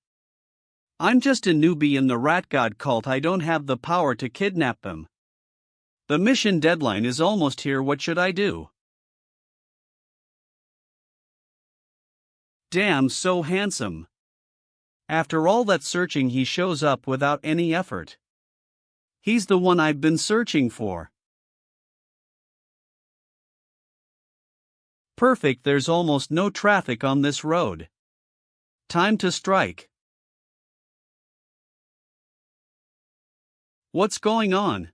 I'm just a newbie in the rat god cult, I don't have the power to kidnap them. The mission deadline is almost here, what should I do? Damn, so handsome. After all that searching, he shows up without any effort. He's the one I've been searching for. Perfect, there's almost no traffic on this road. Time to strike. What's going on?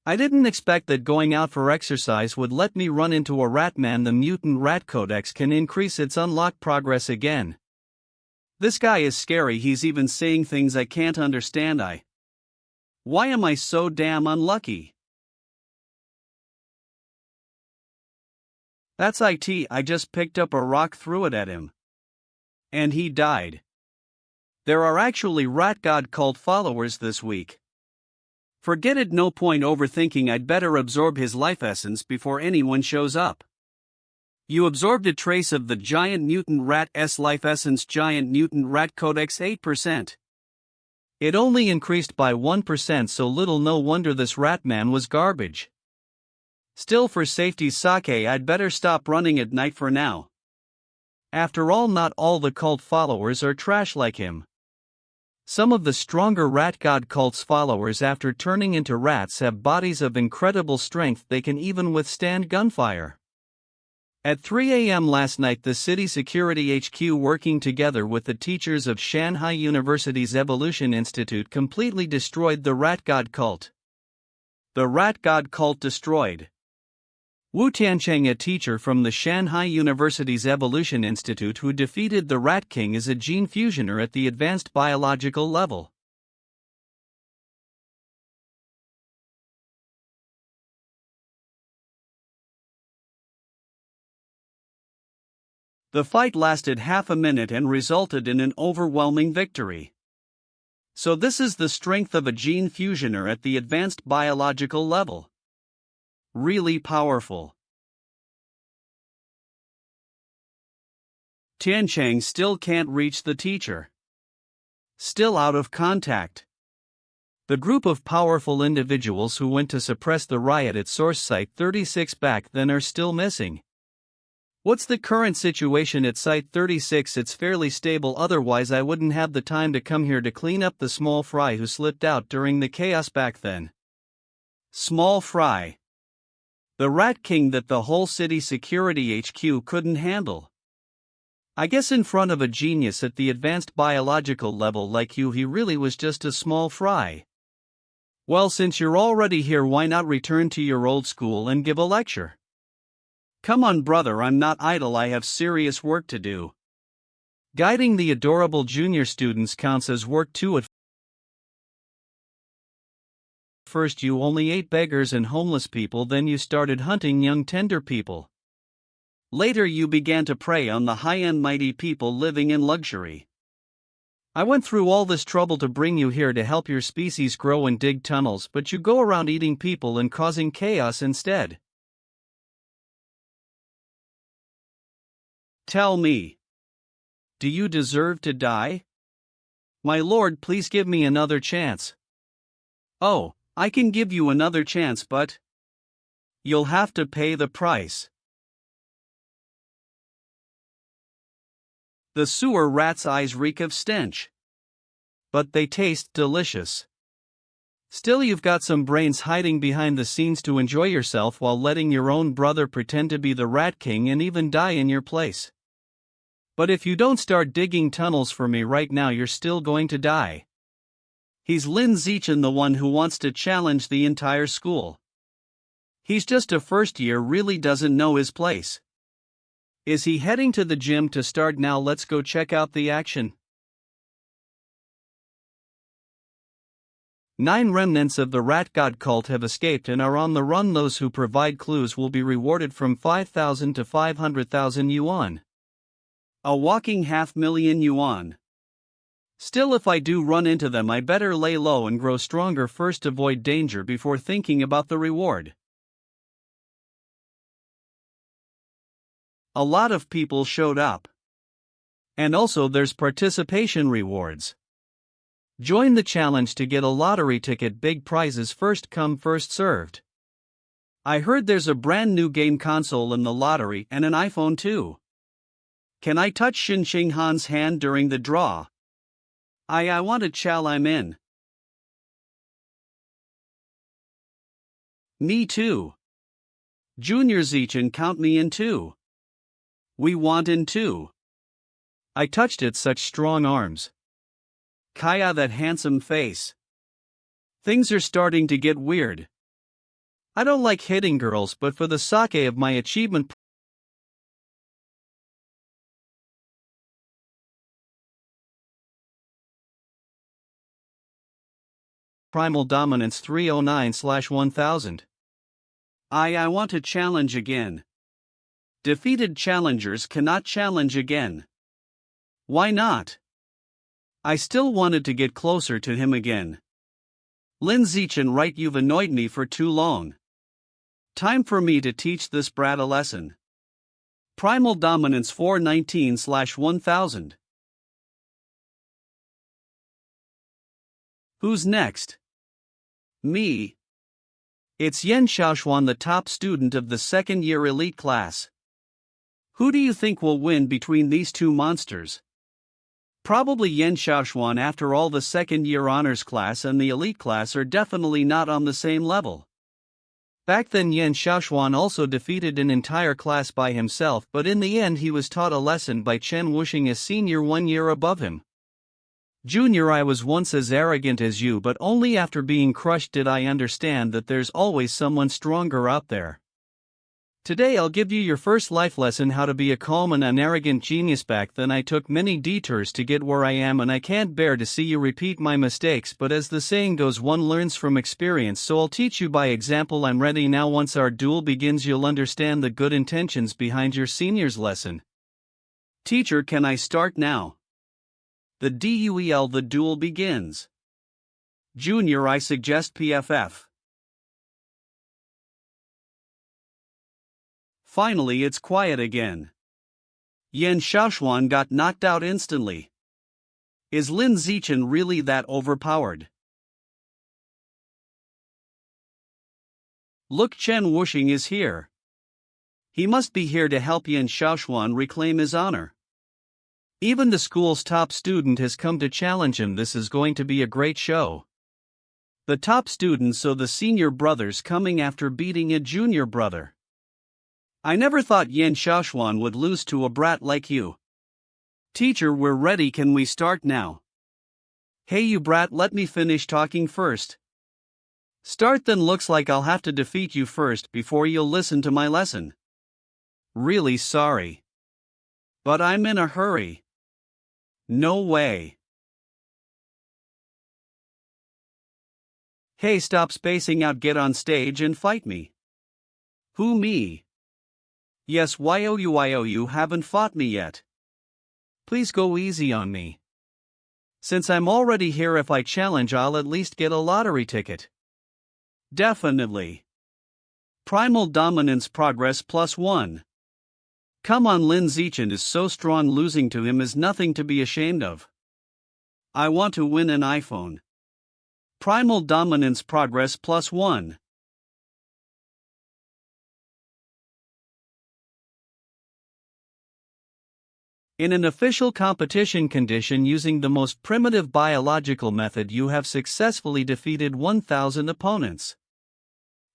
I didn't expect that going out for exercise would let me run into a ratman. The mutant rat codex can increase its unlock progress again. This guy is scary, he's even saying things I can't understand. Why am I so damn unlucky? That's it, I just picked up a rock, threw it at him. And he died. There are actually rat god cult followers this week. Forget it, no point overthinking, I'd better absorb his life essence before anyone shows up. You absorbed a trace of the giant mutant rat's life essence. Giant mutant rat codex 8%. It only increased by 1%, so little, no wonder this ratman was garbage. Still, for safety's sake, I'd better stop running at night for now. After all, not all the cult followers are trash like him. Some of the stronger rat god cult's followers, after turning into rats, have bodies of incredible strength, they can even withstand gunfire. At 3 a.m. last night, the city security HQ, working together with the teachers of Shanghai University's Evolution Institute, completely destroyed the rat god cult. The rat god cult destroyed. Wu Tiancheng, a teacher from the Shanghai University's Evolution Institute who defeated the Rat King, is a gene fusioner at the advanced biological level. The fight lasted half a minute and resulted in an overwhelming victory. So this is the strength of a gene fusioner at the advanced biological level. Really powerful. Tiancheng still can't reach the teacher. Still out of contact. The group of powerful individuals who went to suppress the riot at Source Site 36 back then are still missing. What's the current situation at Site 36? It's fairly stable, otherwise I wouldn't have the time to come here to clean up the small fry who slipped out during the chaos back then. Small fry. The Rat King that the whole city security HQ couldn't handle. I guess in front of a genius at the advanced biological level like you, he really was just a small fry. Well, since you're already here, why not return to your old school and give a lecture? Come on, brother, I'm not idle, I have serious work to do. Guiding the adorable junior students counts as work too. At first you only ate beggars and homeless people, then you started hunting young tender people. Later you began to prey on the high-end mighty people living in luxury. I went through all this trouble to bring you here to help your species grow and dig tunnels, but you go around eating people and causing chaos instead. Tell me, do you deserve to die? My lord, please give me another chance. Oh, I can give you another chance, but you'll have to pay the price. The sewer rat's eyes reek of stench. But they taste delicious. Still, you've got some brains hiding behind the scenes to enjoy yourself while letting your own brother pretend to be the Rat King and even die in your place. But if you don't start digging tunnels for me right now, you're still going to die. He's Lin Zichen, the one who wants to challenge the entire school. He's just a first year, really doesn't know his place. Is he heading to the gym to start now? Let's go check out the action. 9 remnants of the rat god cult have escaped and are on the run. Those who provide clues will be rewarded from 5,000 to 500,000 yuan. A walking 500,000 yuan. Still, if I do run into them, I better lay low and grow stronger first. Avoid danger before thinking about the reward. A lot of people showed up. And also there's participation rewards. Join the challenge to get a lottery ticket. Big prizes, first come first served. I heard there's a brand new game console in the lottery and an iPhone too. Can I touch Qinghan's hand during the draw? I want to I'm in. Me too. Junior Zichen, count me in too. We want in too. I touched it, such strong arms. Kaya, that handsome face. Things are starting to get weird. I don't like hitting girls, but for the sake of my achievement Primal Dominance 309/1000. I want to challenge again. Defeated challengers cannot challenge again. Why not? I still wanted to get closer to him again. Lin Zichen, right, you've annoyed me for too long. Time for me to teach this brat a lesson. Primal Dominance 419/1000. Who's next? Me. It's Yan Xiaoxuan, the top student of the second-year elite class. Who do you think will win between these two monsters? Probably Yan Xiaoxuan. After all, the second-year honors class and the elite class are definitely not on the same level. Back then Yan Xiaoxuan also defeated an entire class by himself, but in the end he was taught a lesson by Chen Wuxing, a senior 1 year above him. Junior, I was once as arrogant as you, but only after being crushed did I understand that there's always someone stronger out there. Today I'll give you your first life lesson, how to be a calm and unarrogant genius. Back then I took many detours to get where I am, and I can't bear to see you repeat my mistakes, but as the saying goes, one learns from experience, so I'll teach you by example. I'm ready now. Once our duel begins, you'll understand the good intentions behind your senior's lesson. Teacher, can I start now? The duel begins. Junior, I suggest PFF. Finally it's quiet again. Yan Xiaoxuan got knocked out instantly. Is Lin Zichen really that overpowered? Look, Chen Wuxing is here. He must be here to help Yan Xiaoxuan reclaim his honor. Even the school's top student has come to challenge him. This is going to be a great show. The top student, so the senior brother's coming after beating a junior brother. I never thought Yan Xiaoxuan would lose to a brat like you. Teacher, we're ready. Can we start now? Hey you brat, let me finish talking first. Start then. Looks like I'll have to defeat you first before you'll listen to my lesson. Really sorry. But I'm in a hurry. No way. Hey, stop spacing out, get on stage and fight me. Who, me? Yes, you haven't fought me yet. Please go easy on me. Since I'm already here, if I challenge I'll at least get a lottery ticket. Definitely. Primal Dominance Progress +1. Come on, Lin Zichen is so strong, losing to him is nothing to be ashamed of. I want to win an iPhone. Primal Dominance Progress +1. In an official competition condition using the most primitive biological method, you have successfully defeated 1,000 opponents.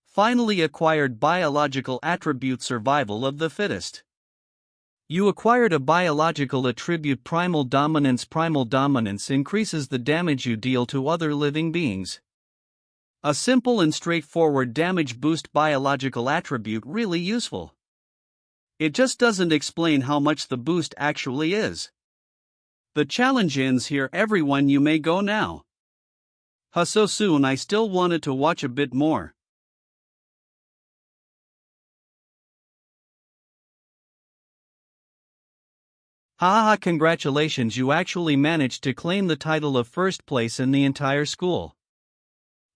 Finally acquired biological attribute survival of the fittest. You acquired a biological attribute primal dominance. Primal dominance increases the damage you deal to other living beings. A simple and straightforward damage boost biological attribute really useful. It just doesn't explain how much the boost actually is. The challenge ends here everyone, you may go now. So soon. I still wanted to watch a bit more. Haha, congratulations, you actually managed to claim the title of first place in the entire school.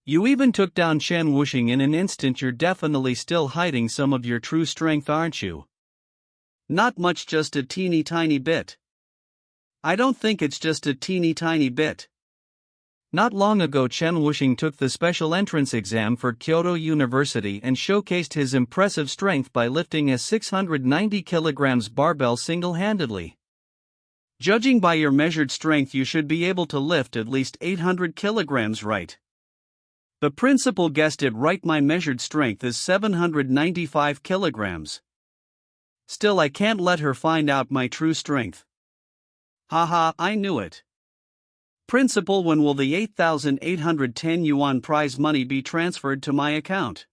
You even took down Shen Wuxing in an instant. You're definitely still hiding some of your true strength, aren't you? Not much, just a teeny tiny bit. I don't think it's just a teeny tiny bit. Not long ago Chen Wuxing took the special entrance exam for Kyoto University and showcased his impressive strength by lifting a 690 kg barbell single-handedly. Judging by your measured strength, you should be able to lift at least 800 kilograms, right? The principal guessed it right. My measured strength is 795 kilograms. Still, I can't let her find out my true strength. Haha, I knew it. Principal, when will the 8,810 yuan prize money be transferred to my account?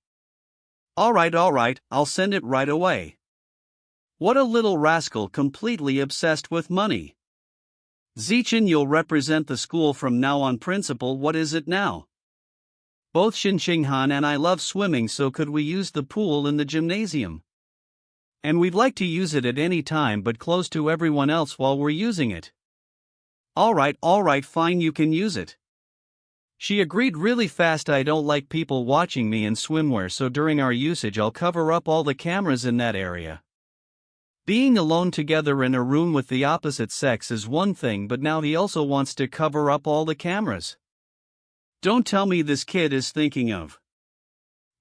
Alright, I'll send it right away. What a little rascal, completely obsessed with money. Zichen, you'll represent the school from now on. Principal, what is it now? Both Qinghan and I love swimming, so could we use the pool in the gymnasium? And we'd like to use it at any time but close to everyone else while we're using it. Alright, fine, you can use it. She agreed really fast. I don't like people watching me in swimwear, so during our usage I'll cover up all the cameras in that area. Being alone together in a room with the opposite sex is one thing, but now he also wants to cover up all the cameras. Don't tell me this kid is thinking of.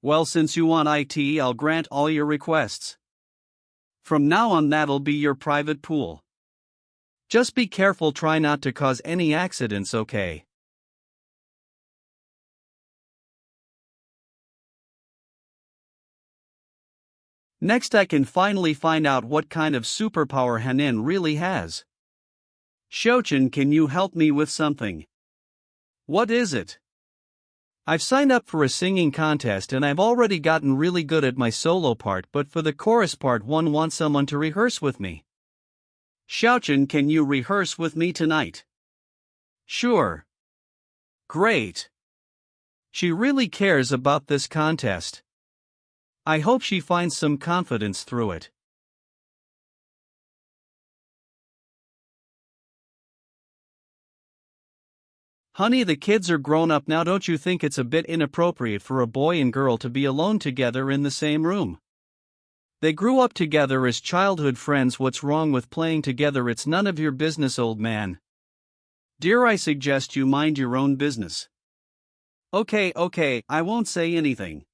Well, since you want it, I'll grant all your requests. From now on, that'll be your private pool. Just be careful, try not to cause any accidents, okay? Next, I can finally find out what kind of superpower Hanin really has. Shouchen, can you help me with something? What is it? I've signed up for a singing contest and I've already gotten really good at my solo part, but for the chorus part one wants someone to rehearse with me. Shouchen, can you rehearse with me tonight? Sure. Great. She really cares about this contest. I hope she finds some confidence through it. Honey, the kids are grown up now. Don't you think it's a bit inappropriate for a boy and girl to be alone together in the same room? They grew up together as childhood friends. What's wrong with playing together? It's none of your business, old man. Dear, I suggest you mind your own business. Okay, I won't say anything.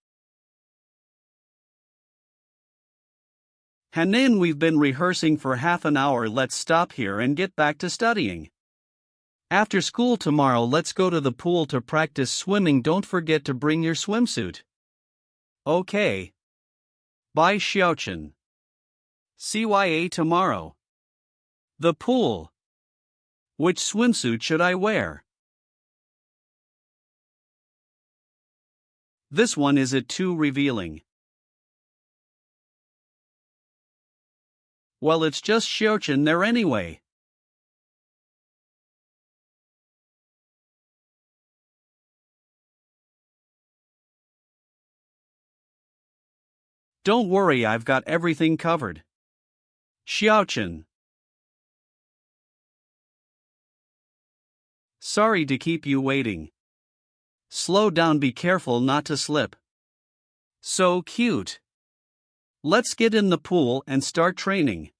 Hanin, we've been rehearsing for half an hour. Let's stop here and get back to studying. After school tomorrow, let's go to the pool to practice swimming. Don't forget to bring your swimsuit. Okay. Bye, Xiaochen. CYA tomorrow. The pool. Which swimsuit should I wear? This one, is it too revealing? Well, it's just Xiaochen there anyway. Don't worry, I've got everything covered. Xiaochen. Sorry to keep you waiting. Slow down, be careful not to slip. So cute. Let's get in the pool and start training.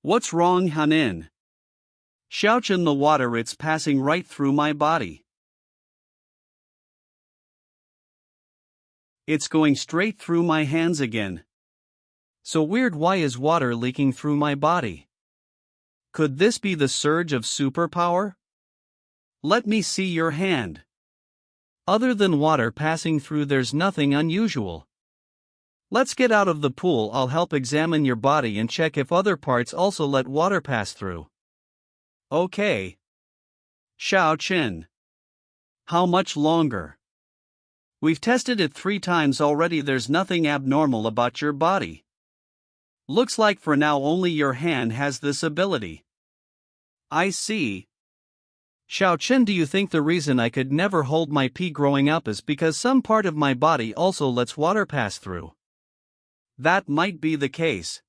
What's wrong, Hanin? Xiaochen, the water, it's passing right through my body. It's going straight through my hands again. So weird, why is water leaking through my body? Could this be the surge of superpower? Let me see your hand. Other than water passing through, there's nothing unusual. Let's get out of the pool. I'll help examine your body and check if other parts also let water pass through. Okay. Xiao Qin. How much longer? We've tested it 3 times already. There's nothing abnormal about your body. Looks like for now only your hand has this ability. I see. Xiao Qin, do you think the reason I could never hold my pee growing up is because some part of my body also lets water pass through? That might be the case.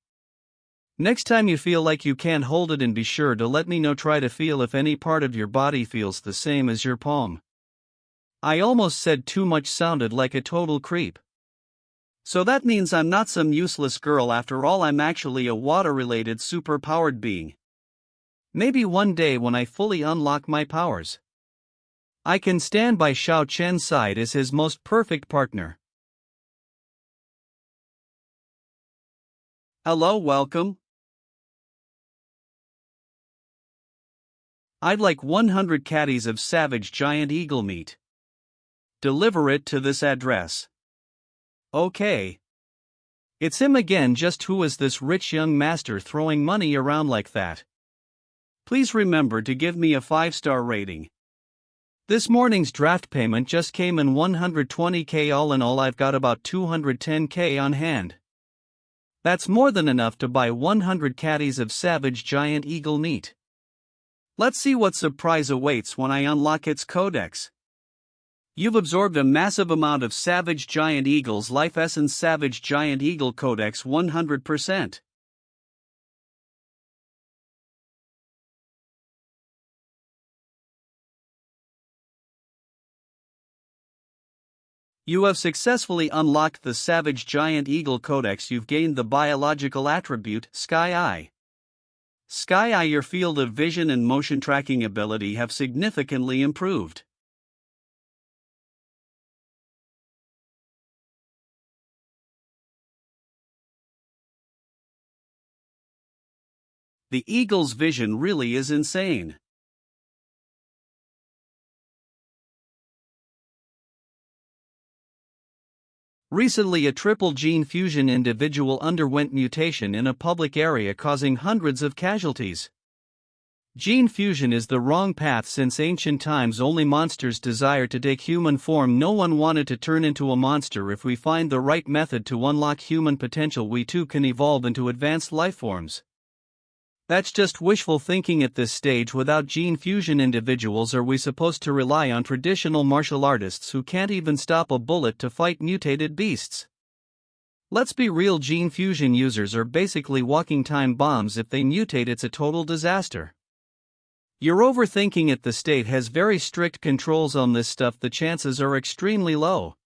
Next time you feel like you can't hold it, and be sure to let me know. Try to feel if any part of your body feels the same as your palm. I almost said too much, sounded like a total creep. So that means I'm not some useless girl after all. I'm actually a water-related super-powered being. Maybe one day when I fully unlock my powers, I can stand by Xiao Chen's side as his most perfect partner. Hello, welcome. I'd like 100 caddies of savage giant eagle meat. Deliver it to this address. Okay. It's him again. Just who is this rich young master throwing money around like that? Please remember to give me a 5-star rating. This morning's draft payment just came in 120k. All in all, I've got about 210k on hand. That's more than enough to buy 100 caddies of savage giant eagle meat. Let's see what surprise awaits when I unlock its codex. You've absorbed a massive amount of savage giant eagle's life essence. Savage giant eagle codex 100%. You have successfully unlocked the Savage Giant Eagle Codex. You've gained the biological attribute, Sky Eye. Sky Eye, your field of vision and motion tracking ability have significantly improved. The eagle's vision really is insane. Recently, a triple gene fusion individual underwent mutation in a public area, causing hundreds of casualties. Gene fusion is the wrong path. Since ancient times, only monsters desire to take human form. No one wanted to turn into a monster. If we find the right method to unlock human potential, we too can evolve into advanced lifeforms. That's just wishful thinking at this stage. Without gene fusion individuals, are we supposed to rely on traditional martial artists who can't even stop a bullet to fight mutated beasts? Let's be real, gene fusion users are basically walking time bombs. If they mutate, it's a total disaster. You're overthinking it. The state has very strict controls on this stuff. The chances are extremely low.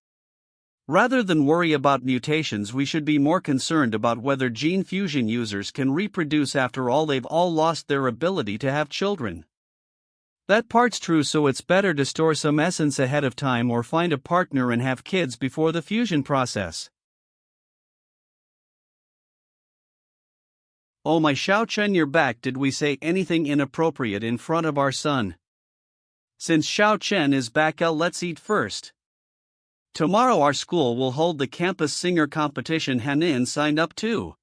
Rather than worry about mutations, we should be more concerned about whether gene fusion users can reproduce. After all, they've all lost their ability to have children. That part's true, so it's better to store some essence ahead of time or find a partner and have kids before the fusion process. Oh my Xiao Chen, you're back. Did we say anything inappropriate in front of our son? Since Xiao Chen is back, let's eat first. Tomorrow our school will hold the campus singer competition. Hanin signed up too.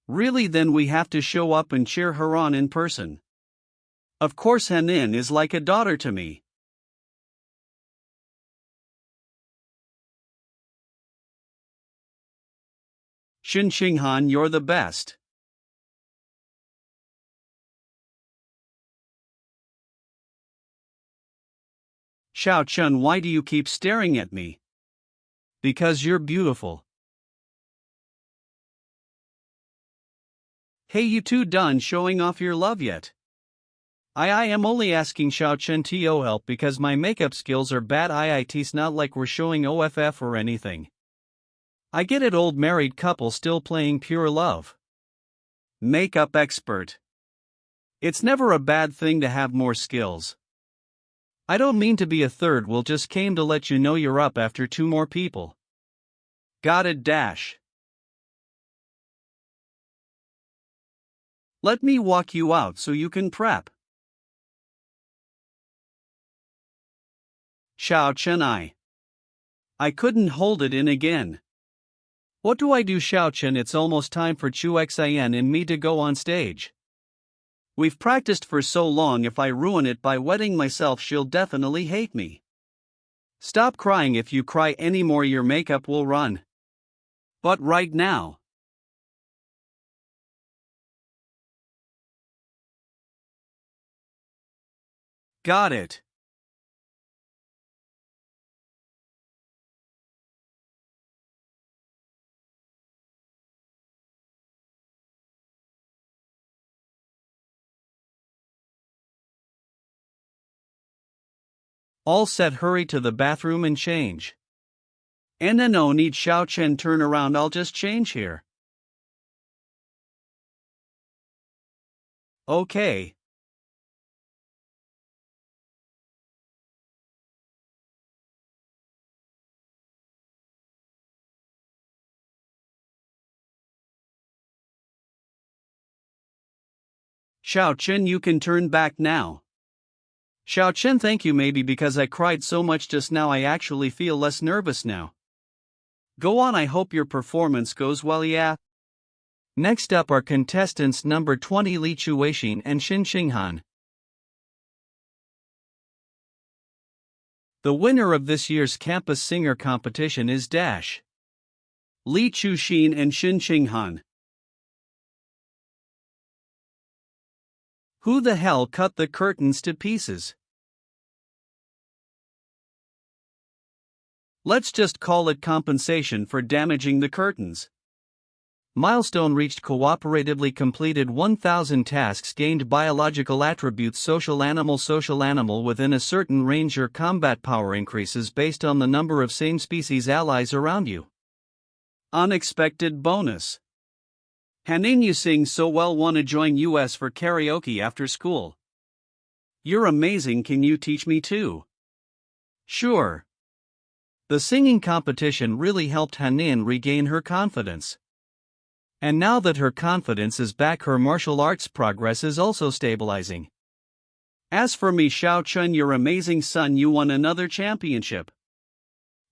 Really? Then we have to show up and cheer her on in person. Of course, Hanin is like a daughter to me. Qinghan, you're the best. Xiao Chen, why do you keep staring at me? Because you're beautiful. Hey, you two done showing off your love yet? I am only asking Xiao Chen to help because my makeup skills are bad. It's not like we're showing OFF or anything. I get it, old married couple still playing pure love. Makeup expert. It's never a bad thing to have more skills. I don't mean to be a third wheel, just came to let you know you're up after 2 more people. Got it dash. Let me walk you out so you can prep. Xiao Chen I couldn't hold it in again. What do I do, Xiao Chen? It's almost time for Chu Xin and me to go on stage. We've practiced for so long, if I ruin it by wetting myself she'll definitely hate me. Stop crying, if you cry anymore your makeup will run. But right now. Got it. All set, hurry to the bathroom and change. No need, Xiao Chen, turn around, I'll just change here. Okay. Xiao Chen, you can turn back now. Xiao Chen, thank you. Maybe because I cried so much just now I actually feel less nervous now. Go on, I hope your performance goes well, yeah. Next up are contestants number 20 Li Chueixin and Qinghan. The winner of this year's campus singer competition is Li Chueixin and Qinghan. Who the hell cut the curtains to pieces? Let's just call it compensation for damaging the curtains. Milestone reached, cooperatively completed 1000 tasks, gained biological attributes social animal within a certain range. Your combat power increases based on the number of same species allies around you. Unexpected bonus. Hanin, you sing so well, wanna join US for karaoke after school? You're amazing, can you teach me too? Sure. The singing competition really helped Hanin regain her confidence. And now that her confidence is back, her martial arts progress is also stabilizing. As for me, Xiao Chen, your amazing son, you won another championship.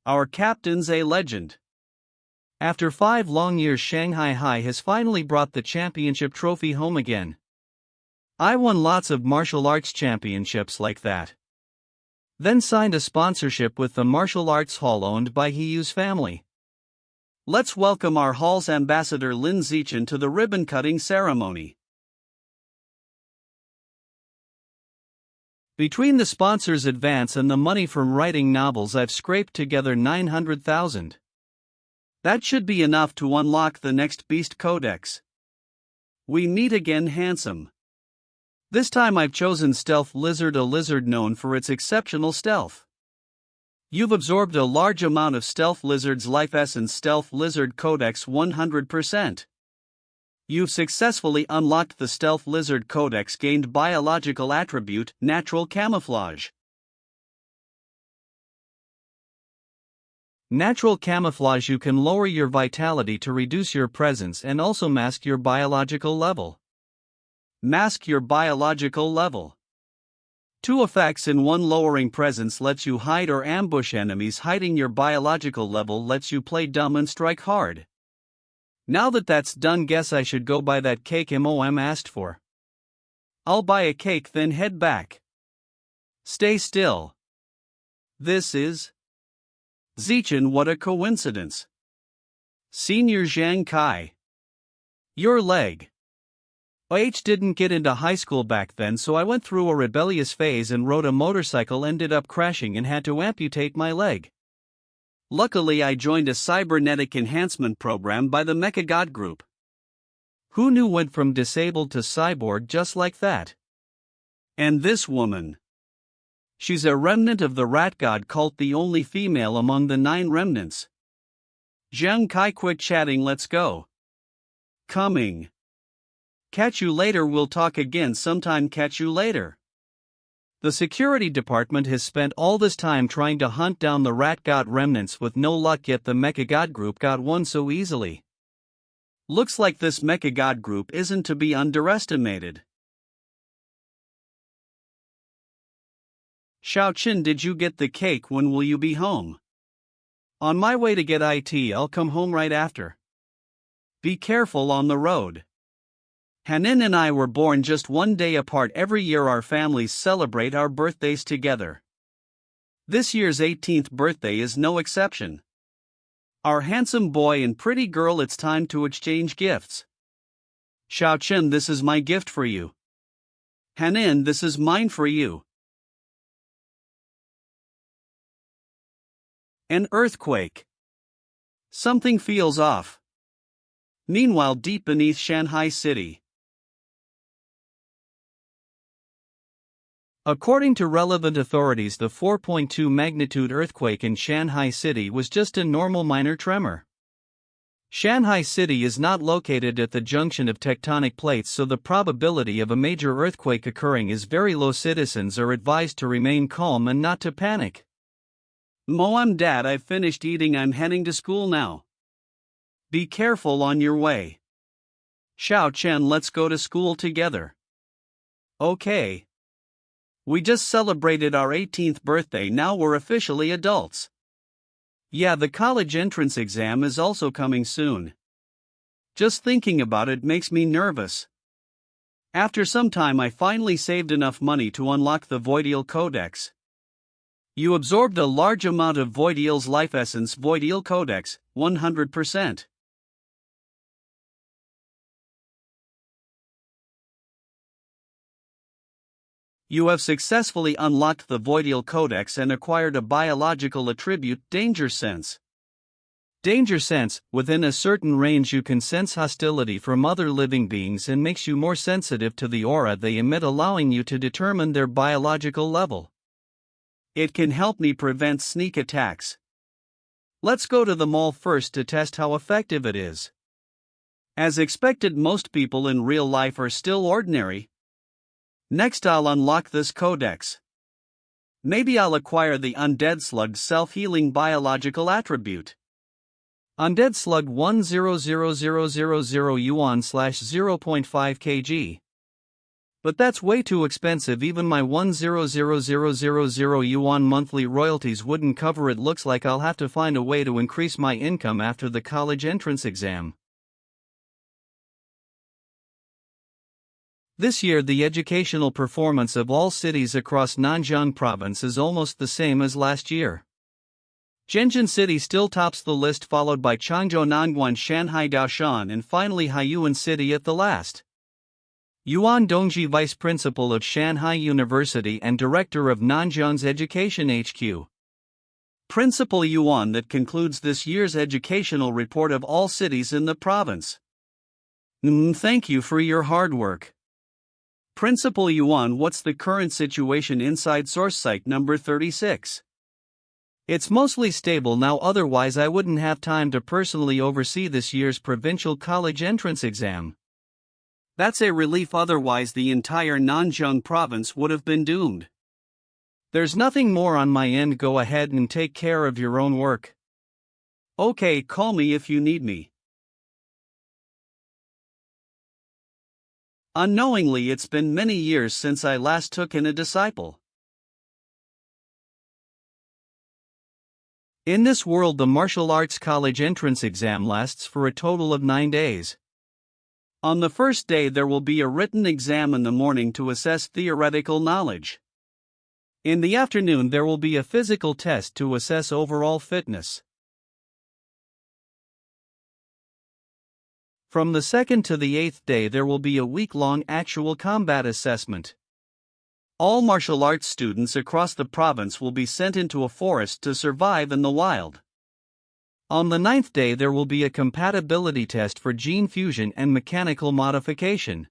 Our captain's a legend. After 5 long years, Shanghai High has finally brought the championship trophy home again. I won lots of martial arts championships like that. Then signed a sponsorship with the martial arts hall owned by Hiyu's family. Let's welcome our hall's ambassador Lin Zichen to the ribbon-cutting ceremony. Between the sponsor's advance and the money from writing novels, I've scraped together 900,000. That should be enough to unlock the next Beast Codex. We meet again, handsome. This time I've chosen Stealth Lizard, a lizard known for its exceptional stealth. You've absorbed a large amount of Stealth Lizard's life essence. Stealth Lizard Codex 100%. You've successfully unlocked the Stealth Lizard Codex, gained biological attribute, natural camouflage. Natural camouflage. You can lower your vitality to reduce your presence and also mask your biological level. Mask your biological level. 2 effects in one. Lowering presence lets you hide or ambush enemies. Hiding your biological level lets you play dumb and strike hard. Now that that's done, guess I should go buy that cake MOM asked for. I'll buy a cake then head back. Stay still. This is Zichen. What a coincidence. Senior Zhang Kai. Your leg. Didn't get into high school back then, so I went through a rebellious phase and rode a motorcycle, ended up crashing and had to amputate my leg. Luckily I joined a cybernetic enhancement program by the Mecha God Group. Who knew, went from disabled to cyborg just like that. And this woman. She's a remnant of the rat god cult, the only female among the 9 remnants. Zhang Kai, quit chatting, let's go. Coming. Catch you later, we'll talk again sometime, catch you later. The security department has spent all this time trying to hunt down the rat god remnants with no luck, yet the Mecha God Group got one so easily. Looks like this mecha god group isn't to be underestimated. Xiaoqin, did you get the cake? When will you be home? On my way to get it, I'll come home right after. Be careful on the road. Hanin and I were born just one day apart. Every year our families celebrate our birthdays together. This year's 18th birthday is no exception. Our handsome boy and pretty girl, it's time to exchange gifts. Xiaoqin, this is my gift for you. Hanin, this is mine for you. An earthquake. Something feels off. Meanwhile, deep beneath Shanghai City. According to relevant authorities, the 4.2 magnitude earthquake in Shanghai City was just a normal minor tremor. Shanghai City is not located at the junction of tectonic plates, so the probability of a major earthquake occurring is very low. Citizens are advised to remain calm and not to panic. Moam, Dad, I've finished eating. I'm heading to school now. Be careful on your way. Xiaoqian, let's go to school together. Okay. We just celebrated our 18th birthday, now we're officially adults. Yeah, the college entrance exam is also coming soon. Just thinking about it makes me nervous. After some time I finally saved enough money to unlock the Voidial Codex. You absorbed a large amount of Voidial's life essence. Voidial Codex, 100%. You have successfully unlocked the Voidial Codex and acquired a biological attribute, Danger Sense. Danger Sense, within a certain range you can sense hostility from other living beings and makes you more sensitive to the aura they emit, allowing you to determine their biological level. It can help me prevent sneak attacks. Let's go to the mall first to test how effective it is. As expected, most people in real life are still ordinary. Next, I'll unlock this codex. Maybe I'll acquire the Undead Slug's self-healing biological attribute. Undead Slug 100,000 yuan /0.5 kg. But that's way too expensive. Even my 100,000 yuan monthly royalties wouldn't cover it. Looks like I'll have to find a way to increase my income after the college entrance exam. This year, the educational performance of all cities across Nanjiang province is almost the same as last year. Shenzhen City still tops the list, followed by Changzhou, Nangguan, Shanghai, Daoshan, and finally Haiyuan City at the last. Yuan Dongji, Vice Principal of Shanghai University and Director of Nanjiang's Education HQ. Principal Yuan, that concludes this year's educational report of all cities in the province. Thank you for your hard work. Principal Yuan, what's the current situation inside source site number 36? It's mostly stable now, otherwise I wouldn't have time to personally oversee this year's provincial college entrance exam. That's a relief, otherwise the entire Nanjiang province would have been doomed. There's nothing more on my end. Go ahead and take care of your own work. Okay, call me if you need me. Unknowingly, it's been many years since I last took in a disciple. In this world, the martial arts college entrance exam lasts for a total of 9 days. On the first day, there will be a written exam in the morning to assess theoretical knowledge. In the afternoon, there will be a physical test to assess overall fitness. From the 2nd to the 8th day, there will be a week-long actual combat assessment. All martial arts students across the province will be sent into a forest to survive in the wild. On the 9th day, there will be a compatibility test for gene fusion and mechanical modification.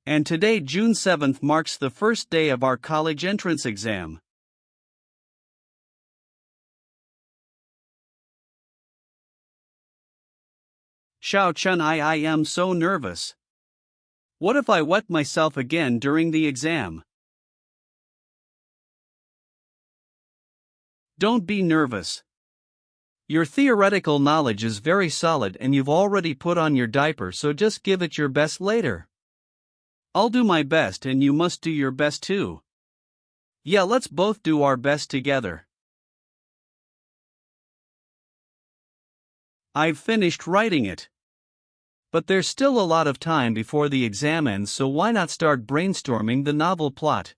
And today, June 7th, marks the first day of our college entrance exam. Xiaoqian, I am so nervous. What if I wet myself again during the exam? Don't be nervous. Your theoretical knowledge is very solid and you've already put on your diaper, so just give it your best later. I'll do my best and you must do your best too. Yeah, let's both do our best together. I've finished writing it. But there's still a lot of time before the exam ends, so why not start brainstorming the novel plot?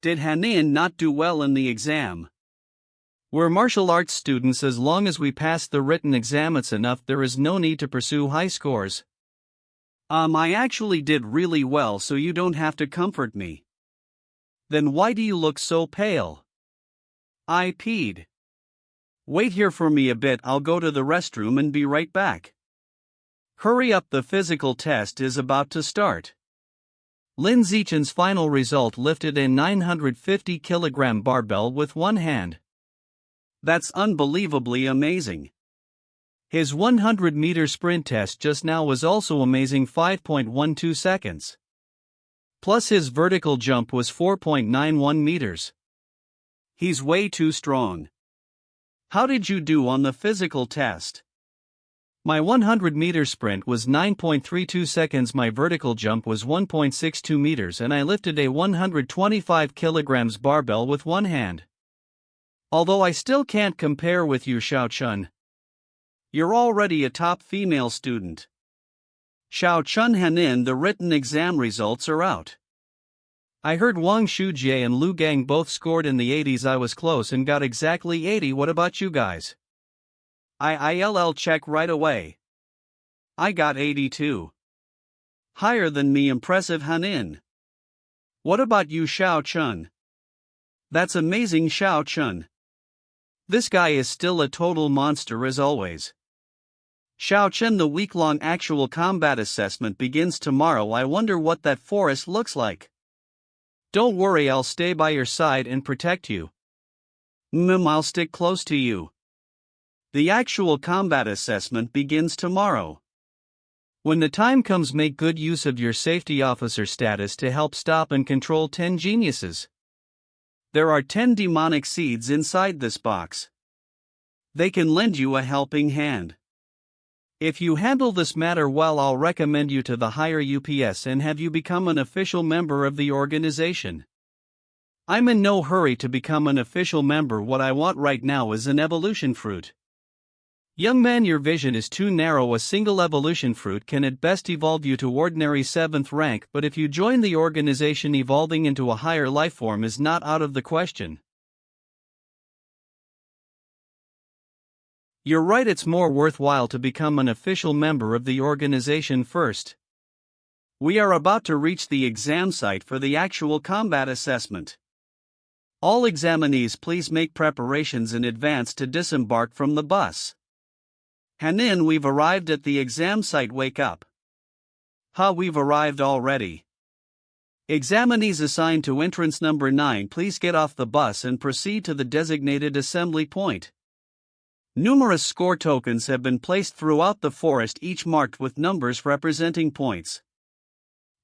Did Hanin not do well in the exam? We're martial arts students. As long as we pass the written exam it's enough, there is no need to pursue high scores. I actually did really well, so you don't have to comfort me. Then why do you look so pale? I peed. Wait here for me a bit, I'll go to the restroom and be right back. Hurry up, the physical test is about to start. Lin Zichen's final result: lifted a 950 kilogram barbell with one hand. That's unbelievably amazing. His 100-meter sprint test just now was also amazing, 5.12 seconds. Plus his vertical jump was 4.91 meters. He's way too strong. How did you do on the physical test? My 100-meter sprint was 9.32 seconds, my vertical jump was 1.62 meters, and I lifted a 125 kilograms barbell with one hand. Although I still can't compare with you, Xiao Chun. You're already a top female student. Xiao Chun Hanin, the written exam results are out. I heard Wang Shujie and Lu Gang both scored in the 80s. I was close and got exactly 80. What about you guys? ILL check right away. I got 82. Higher than me, impressive Hanin. What about you, Xiao Chun? That's amazing, Xiao Chun. This guy is still a total monster as always. Xiao Chun, the week-long actual combat assessment begins tomorrow. I wonder what that forest looks like. Don't worry, I'll stay by your side and protect you. I'll stick close to you. The actual combat assessment begins tomorrow. When the time comes, make good use of your safety officer status to help stop and control 10 geniuses. There are 10 demonic seeds inside this box. They can lend you a helping hand. If you handle this matter well, I'll recommend you to the higher UPS and have you become an official member of the organization. I'm in no hurry to become an official member. What I want right now is an evolution fruit. Young man, your vision is too narrow. A single evolution fruit can at best evolve you to ordinary 7th rank, but if you join the organization, evolving into a higher life form is not out of the question. You're right, it's more worthwhile to become an official member of the organization first. We are about to reach the exam site for the actual combat assessment. All examinees, please make preparations in advance to disembark from the bus. Hanin, we've arrived at the exam site. Wake up. We've arrived already. Examinees assigned to entrance number 9, please get off the bus and proceed to the designated assembly point. Numerous score tokens have been placed throughout the forest, each marked with numbers representing points.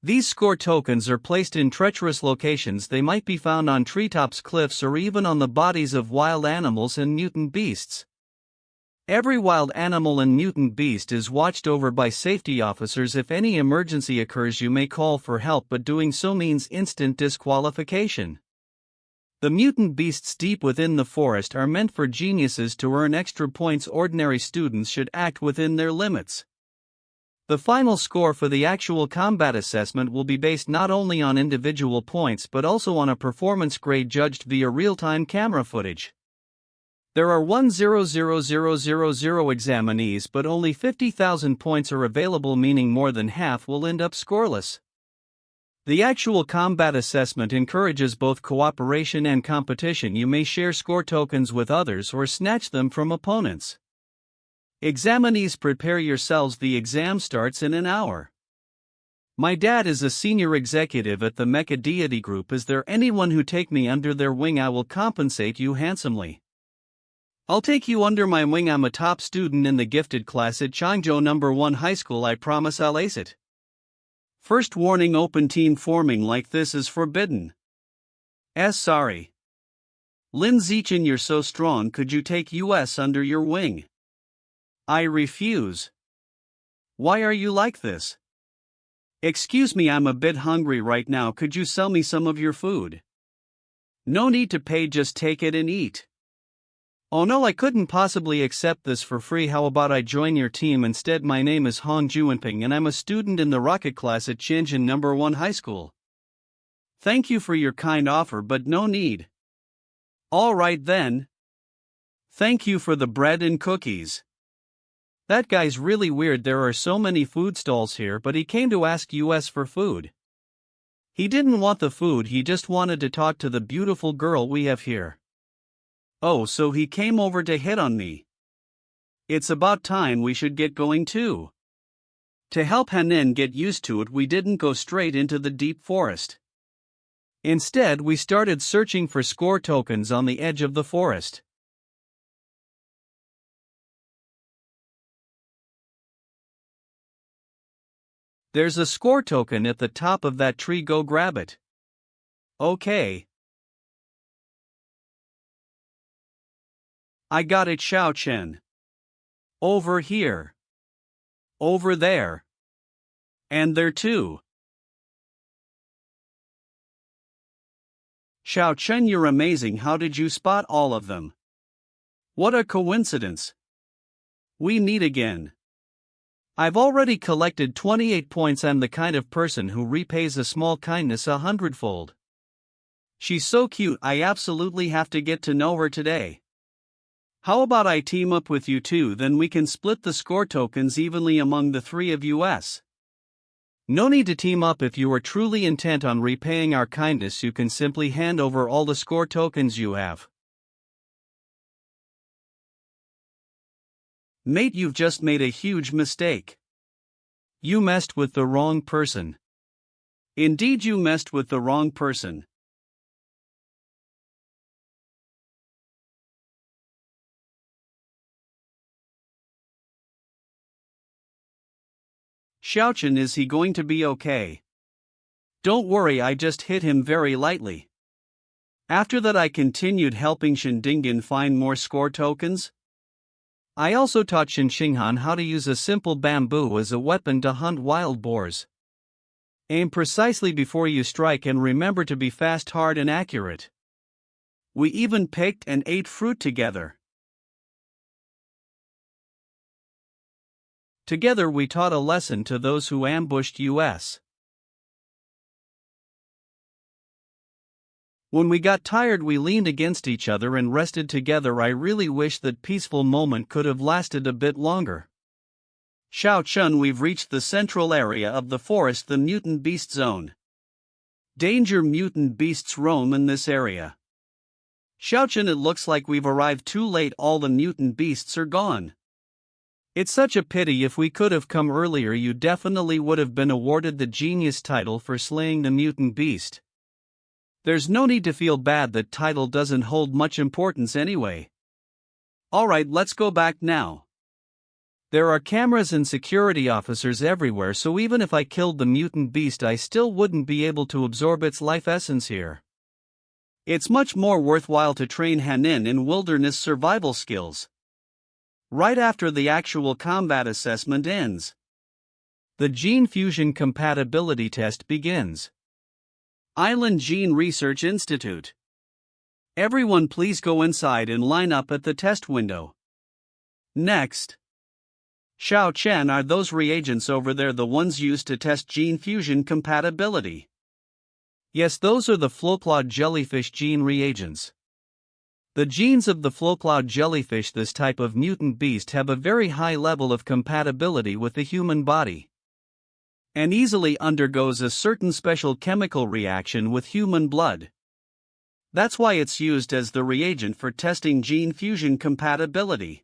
These score tokens are placed in treacherous locations. They might be found on treetops, cliffs, or even on the bodies of wild animals and mutant beasts. Every wild animal and mutant beast is watched over by safety officers. If any emergency occurs, you may call for help, but doing so means instant disqualification. The mutant beasts deep within the forest are meant for geniuses to earn extra points. Ordinary students should act within their limits. The final score for the actual combat assessment will be based not only on individual points but also on a performance grade judged via real-time camera footage. There are 1,000,000 examinees, but only 50,000 points are available, meaning more than half will end up scoreless. The actual combat assessment encourages both cooperation and competition. You may share score tokens with others or snatch them from opponents. Examinees, prepare yourselves. The exam starts in an hour. My dad is a senior executive at the Mecha Deity Group. Is there anyone who take me under their wing? I will compensate you handsomely. I'll take you under my wing. I'm a top student in the gifted class at Changzhou No. 1 High School. I promise I'll ace it. First warning, open team forming like this is forbidden. Sorry. Lin Zichen, you're so strong, could you take US under your wing? I refuse. Why are you like this? Excuse me, I'm a bit hungry right now, could you sell me some of your food? No need to pay, just take it and eat. Oh no, I couldn't possibly accept this for free, how about I join your team instead? My name is Hong Juanping and I'm a student in the rocket class at Qinghan No. 1 High School. Thank you for your kind offer, but no need. Alright then. Thank you for the bread and cookies. That guy's really weird, there are so many food stalls here, but he came to ask US for food. He didn't want the food, he just wanted to talk to the beautiful girl we have here. Oh, so he came over to hit on me. It's about time we should get going too. To help Hanin get used to it, we didn't go straight into the deep forest. Instead, we started searching for score tokens on the edge of the forest. There's a score token at the top of that tree, go grab it. Okay. I got it, Xiao Chen. Over here. Over there. And there too. Xiao Chen, you're amazing, how did you spot all of them? What a coincidence. We meet again. I've already collected 28 points. I'm the kind of person who repays a small kindness 100-fold. She's so cute, I absolutely have to get to know her today. How about I team up with you two, then we can split the score tokens evenly among the three of us. No need to team up. If you are truly intent on repaying our kindness, you can simply hand over all the score tokens you have. Mate, you've just made a huge mistake. You messed with the wrong person. Indeed, you messed with the wrong person. Xiaochen, is he going to be okay? Don't worry, I just hit him very lightly. After that, I continued helping Shindingen find more score tokens. I also taught Qinghan how to use a simple bamboo as a weapon to hunt wild boars. Aim precisely before you strike and remember to be fast, hard, and accurate. We even picked and ate fruit together. Together we taught a lesson to those who ambushed us. When we got tired, we leaned against each other and rested together. I really wish that peaceful moment could have lasted a bit longer. Xiao Chun, we've reached the central area of the forest, the mutant beast zone. Danger, mutant beasts roam in this area. Xiao Chun, it looks like we've arrived too late, all the mutant beasts are gone. It's such a pity, if we could have come earlier you definitely would have been awarded the genius title for slaying the mutant beast. There's no need to feel bad, that title doesn't hold much importance anyway. Alright, let's go back now. There are cameras and security officers everywhere, so even if I killed the mutant beast I still wouldn't be able to absorb its life essence here. It's much more worthwhile to train Hanin in wilderness survival skills. Right after the actual combat assessment ends, the Gene Fusion Compatibility test begins. Island Gene Research Institute. Everyone please go inside and line up at the test window. Next. Xiao Chen, are those reagents over there the ones used to test gene fusion compatibility? Yes, those are the flowcloud jellyfish gene reagents. The genes of the flowcloud jellyfish, this type of mutant beast, have a very high level of compatibility with the human body, and easily undergoes a certain special chemical reaction with human blood. That's why it's used as the reagent for testing gene fusion compatibility.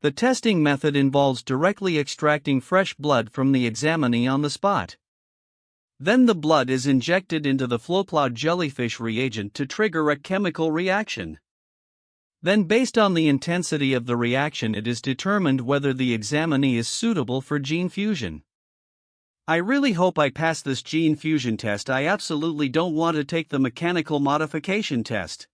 The testing method involves directly extracting fresh blood from the examinee on the spot. Then the blood is injected into the flowcloud jellyfish reagent to trigger a chemical reaction. Then, based on the intensity of the reaction, it is determined whether the examinee is suitable for gene fusion. I really hope I pass this gene fusion test. I absolutely don't want to take the mechanical modification test.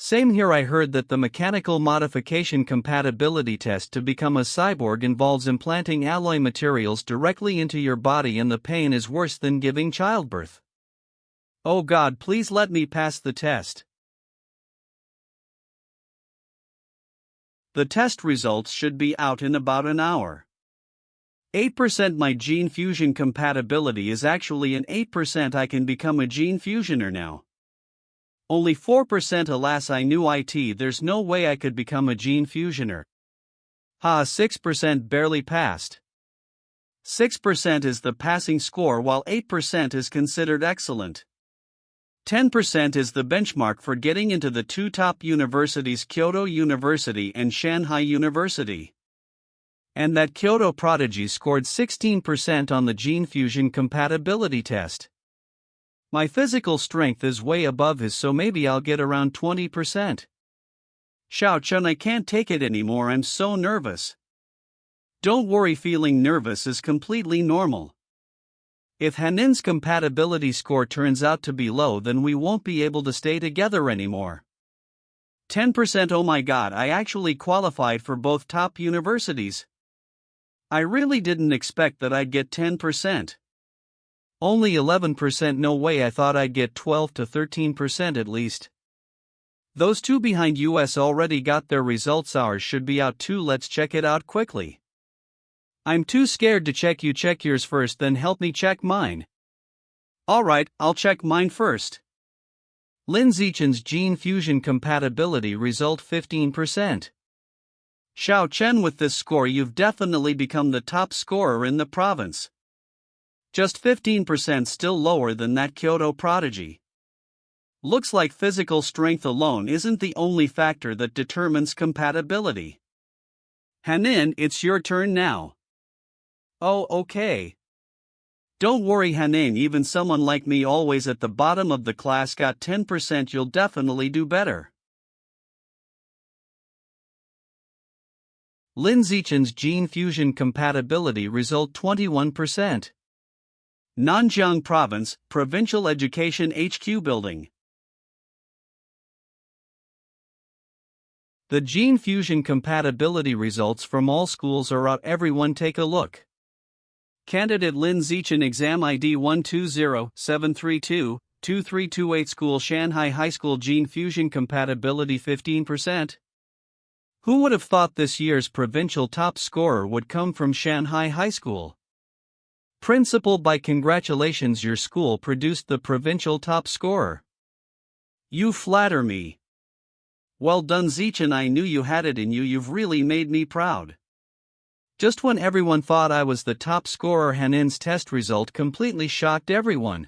Same here. I heard that the mechanical modification compatibility test to become a cyborg involves implanting alloy materials directly into your body, and the pain is worse than giving childbirth. Oh God, please let me pass the test. The test results should be out in about an hour. 8% my gene fusion compatibility is actually an 8% I can become a gene fusioner now. Only 4% alas, I knew there's no way I could become a gene fusioner. 6% barely passed. 6% is the passing score while 8% is considered excellent. 10% is the benchmark for getting into the two top universities, Kyoto University and Shanghai University. And that Kyoto prodigy scored 16% on the gene fusion compatibility test. My physical strength is way above his, so maybe I'll get around 20%. Xiao-chun, I can't take it anymore, I'm so nervous. Don't worry, feeling nervous is completely normal. If Hanin's compatibility score turns out to be low, then we won't be able to stay together anymore. 10%, oh my God, I actually qualified for both top universities. I really didn't expect that I'd get 10%. Only 11%, no way, I thought I'd get 12 to 13% at least. Those two behind US already got their results, ours should be out too, let's check it out quickly. I'm too scared to check, you check yours first, then help me check mine. Alright, I'll check mine first. Lin Zichen's gene fusion compatibility result 15%. Xiao Chen, with this score you've definitely become the top scorer in the province. Just 15%, still lower than that Kyoto prodigy. Looks like physical strength alone isn't the only factor that determines compatibility. Hanin, it's your turn now. Oh, okay. Don't worry, Hanin, even someone like me, always at the bottom of the class, got 10%, you'll definitely do better. Lin Zichen's gene fusion compatibility result 21%. Nanjiang Province, Provincial Education HQ Building. The gene fusion compatibility results from all schools are out, everyone take a look. Candidate Lin Zichen, exam ID 120-732-2328, school Shanghai High School, gene fusion compatibility 15%. Who would have thought this year's provincial top scorer would come from Shanghai High School? Principal, by congratulations, your school produced the provincial top scorer. You flatter me. Well done, Zichen, I knew you had it in you, you've really made me proud. Just when everyone thought I was the top scorer, Hanin's test result completely shocked everyone.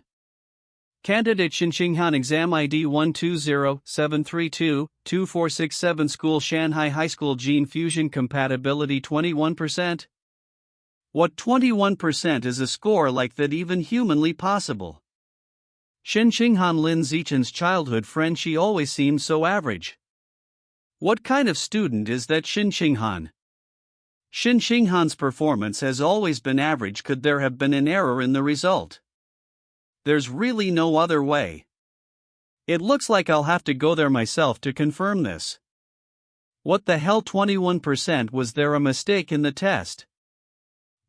Candidate Qinghan, exam ID 120-732-2467, school Shanghai High School, gene fusion compatibility 21%. What 21% is a score like that even humanly possible? Qinghan, Lin Zichen's childhood friend, she always seemed so average. What kind of student is that Qinghan? Qinghan's performance has always been average. Could there have been an error in the result? There's really no other way. It looks like I'll have to go there myself to confirm this. What the hell, 21%? Was there a mistake in the test?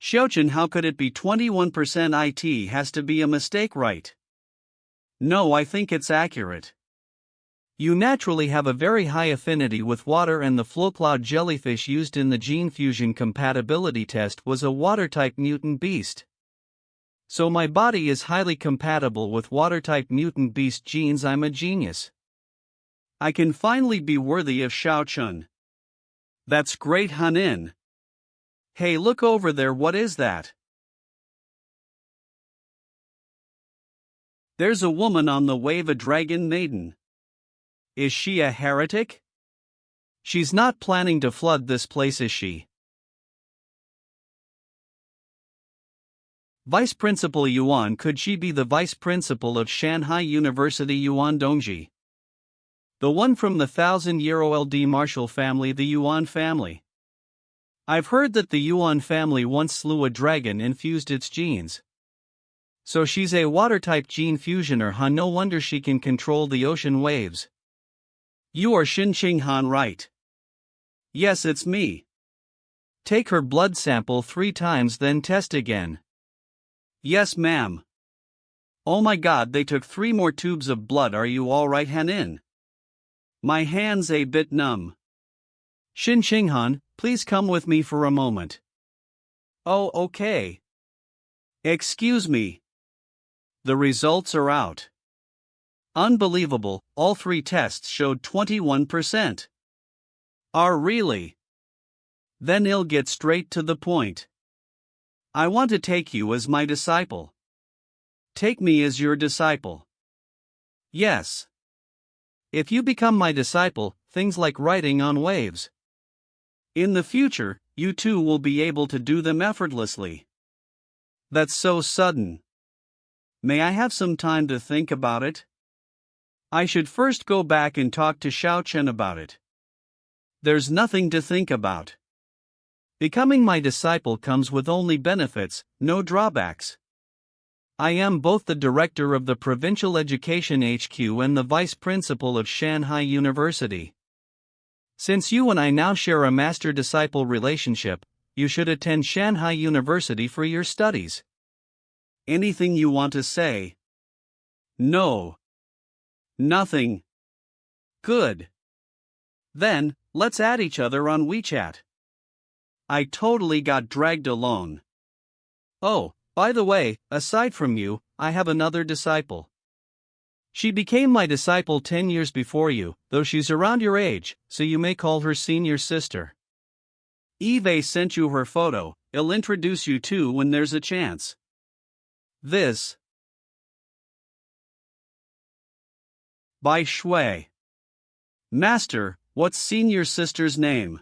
Xiaochen, how could it be 21%? It has to be a mistake, right? No, I think it's accurate. You naturally have a very high affinity with water, and the flowcloud jellyfish used in the gene fusion compatibility test was a water-type mutant beast. So my body is highly compatible with water-type mutant beast genes. I'm a genius. I can finally be worthy of Xiaochun. That's great, Hanin. Hey, look over there, what is that? There's a woman on the wave, a dragon maiden. Is she a heretic? She's not planning to flood this place, is she? Vice Principal Yuan, could she be the Vice Principal of Shanghai University, Yuan Dongji? The one from the 1,000-year-old Marshall family, the Yuan family. I've heard that the Yuan family once slew a dragon and fused its genes. So she's a water-type gene fusioner, huh? No wonder she can control the ocean waves. You are Qinghan, right? Yes, it's me. Take her blood sample 3 times, then test again. Yes, ma'am. Oh my god, they took 3 more tubes of blood. Are you alright, Hanin? My hand's a bit numb. Qinghan, please come with me for a moment. Oh, okay. Excuse me. The results are out. Unbelievable, all 3 tests showed 21%. Are really? Then I'll get straight to the point. I want to take you as my disciple. Take me as your disciple. Yes. If you become my disciple, things like riding on waves. In the future, you too will be able to do them effortlessly. That's so sudden. May I have some time to think about it? I should first go back and talk to Xiao Chen about it. There's nothing to think about. Becoming my disciple comes with only benefits, no drawbacks. I am both the director of the Provincial Education HQ and the vice principal of Shanghai University. Since you and I now share a master-disciple relationship, you should attend Shanghai University for your studies. Anything you want to say? No. Nothing. Good. Then, let's add each other on WeChat. I totally got dragged alone. Oh, by the way, aside from you, I have another disciple. She became my disciple 10 years before you, though she's around your age, so you may call her senior sister. Eve sent you her photo. I'll introduce you too when there's a chance. This. By Shui. Master, what's senior sister's name?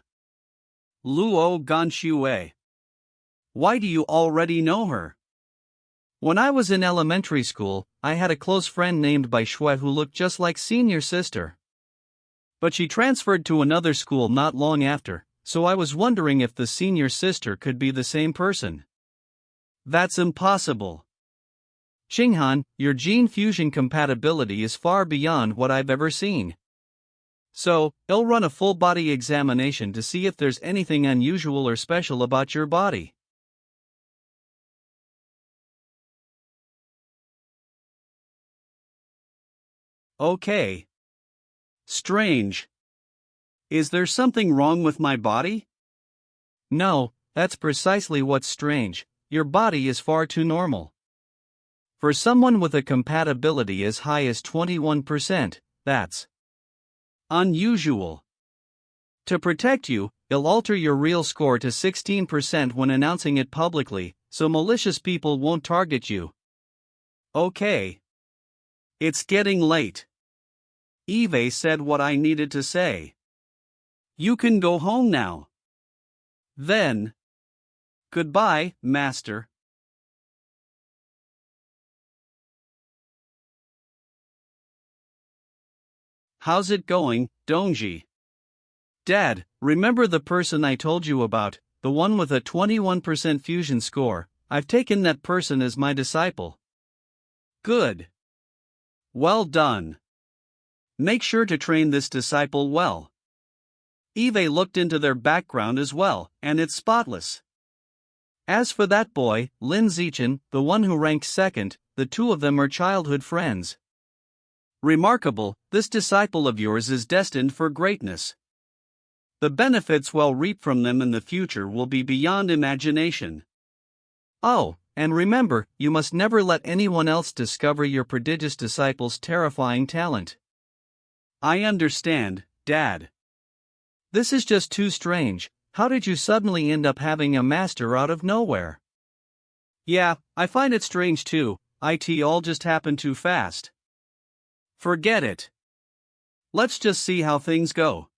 Luo Ganxue. Why do you already know her? When I was in elementary school, I had a close friend named Bai Shui who looked just like senior sister. But she transferred to another school not long after, so I was wondering if the senior sister could be the same person. That's impossible. Qinghan, your gene fusion compatibility is far beyond what I've ever seen. So, I'll run a full-body examination to see if there's anything unusual or special about your body. Okay. Strange. Is there something wrong with my body? No, that's precisely what's strange. Your body is far too normal. For someone with a compatibility as high as 21%, that's unusual. To protect you, I'll alter your real score to 16% when announcing it publicly, so malicious people won't target you. Okay. It's getting late. Eve said what I needed to say. You can go home now. Then. Goodbye, Master. How's it going, Dongji? Dad, remember the person I told you about, the one with a 21% fusion score? I've taken that person as my disciple. Good. Well done. Make sure to train this disciple well. Eve looked into their background as well, and it's spotless. As for that boy, Lin Zichen, the one who ranks second, the two of them are childhood friends. Remarkable, this disciple of yours is destined for greatness. The benefits we'll reap from them in the future will be beyond imagination. Oh, and remember, you must never let anyone else discover your prodigious disciple's terrifying talent. I understand, Dad. This is just too strange. How did you suddenly end up having a master out of nowhere? Yeah, I find it strange too. It all just happened too fast. Forget it. Let's just see how things go.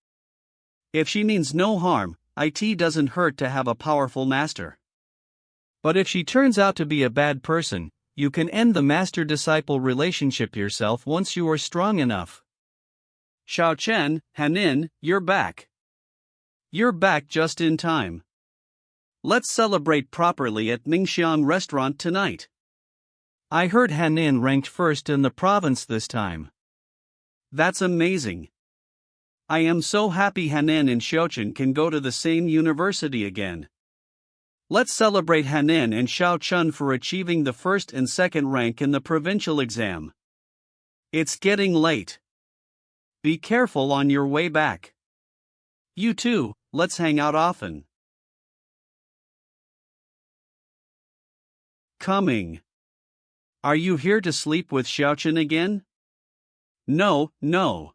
If she means no harm, it doesn't hurt to have a powerful master. But if she turns out to be a bad person, you can end the master-disciple relationship yourself once you are strong enough. Xiao Chen, Hanin, you're back. You're back just in time. Let's celebrate properly at Ningxiang restaurant tonight. I heard Hanin ranked first in the province this time. That's amazing. I am so happy Hanan and Xiaochen can go to the same university again. Let's celebrate Hanan and Xiaochun for achieving the first and second rank in the provincial exam. It's getting late. Be careful on your way back. You too, let's hang out often. Coming. Are you here to sleep with Xiaochen again? No, no.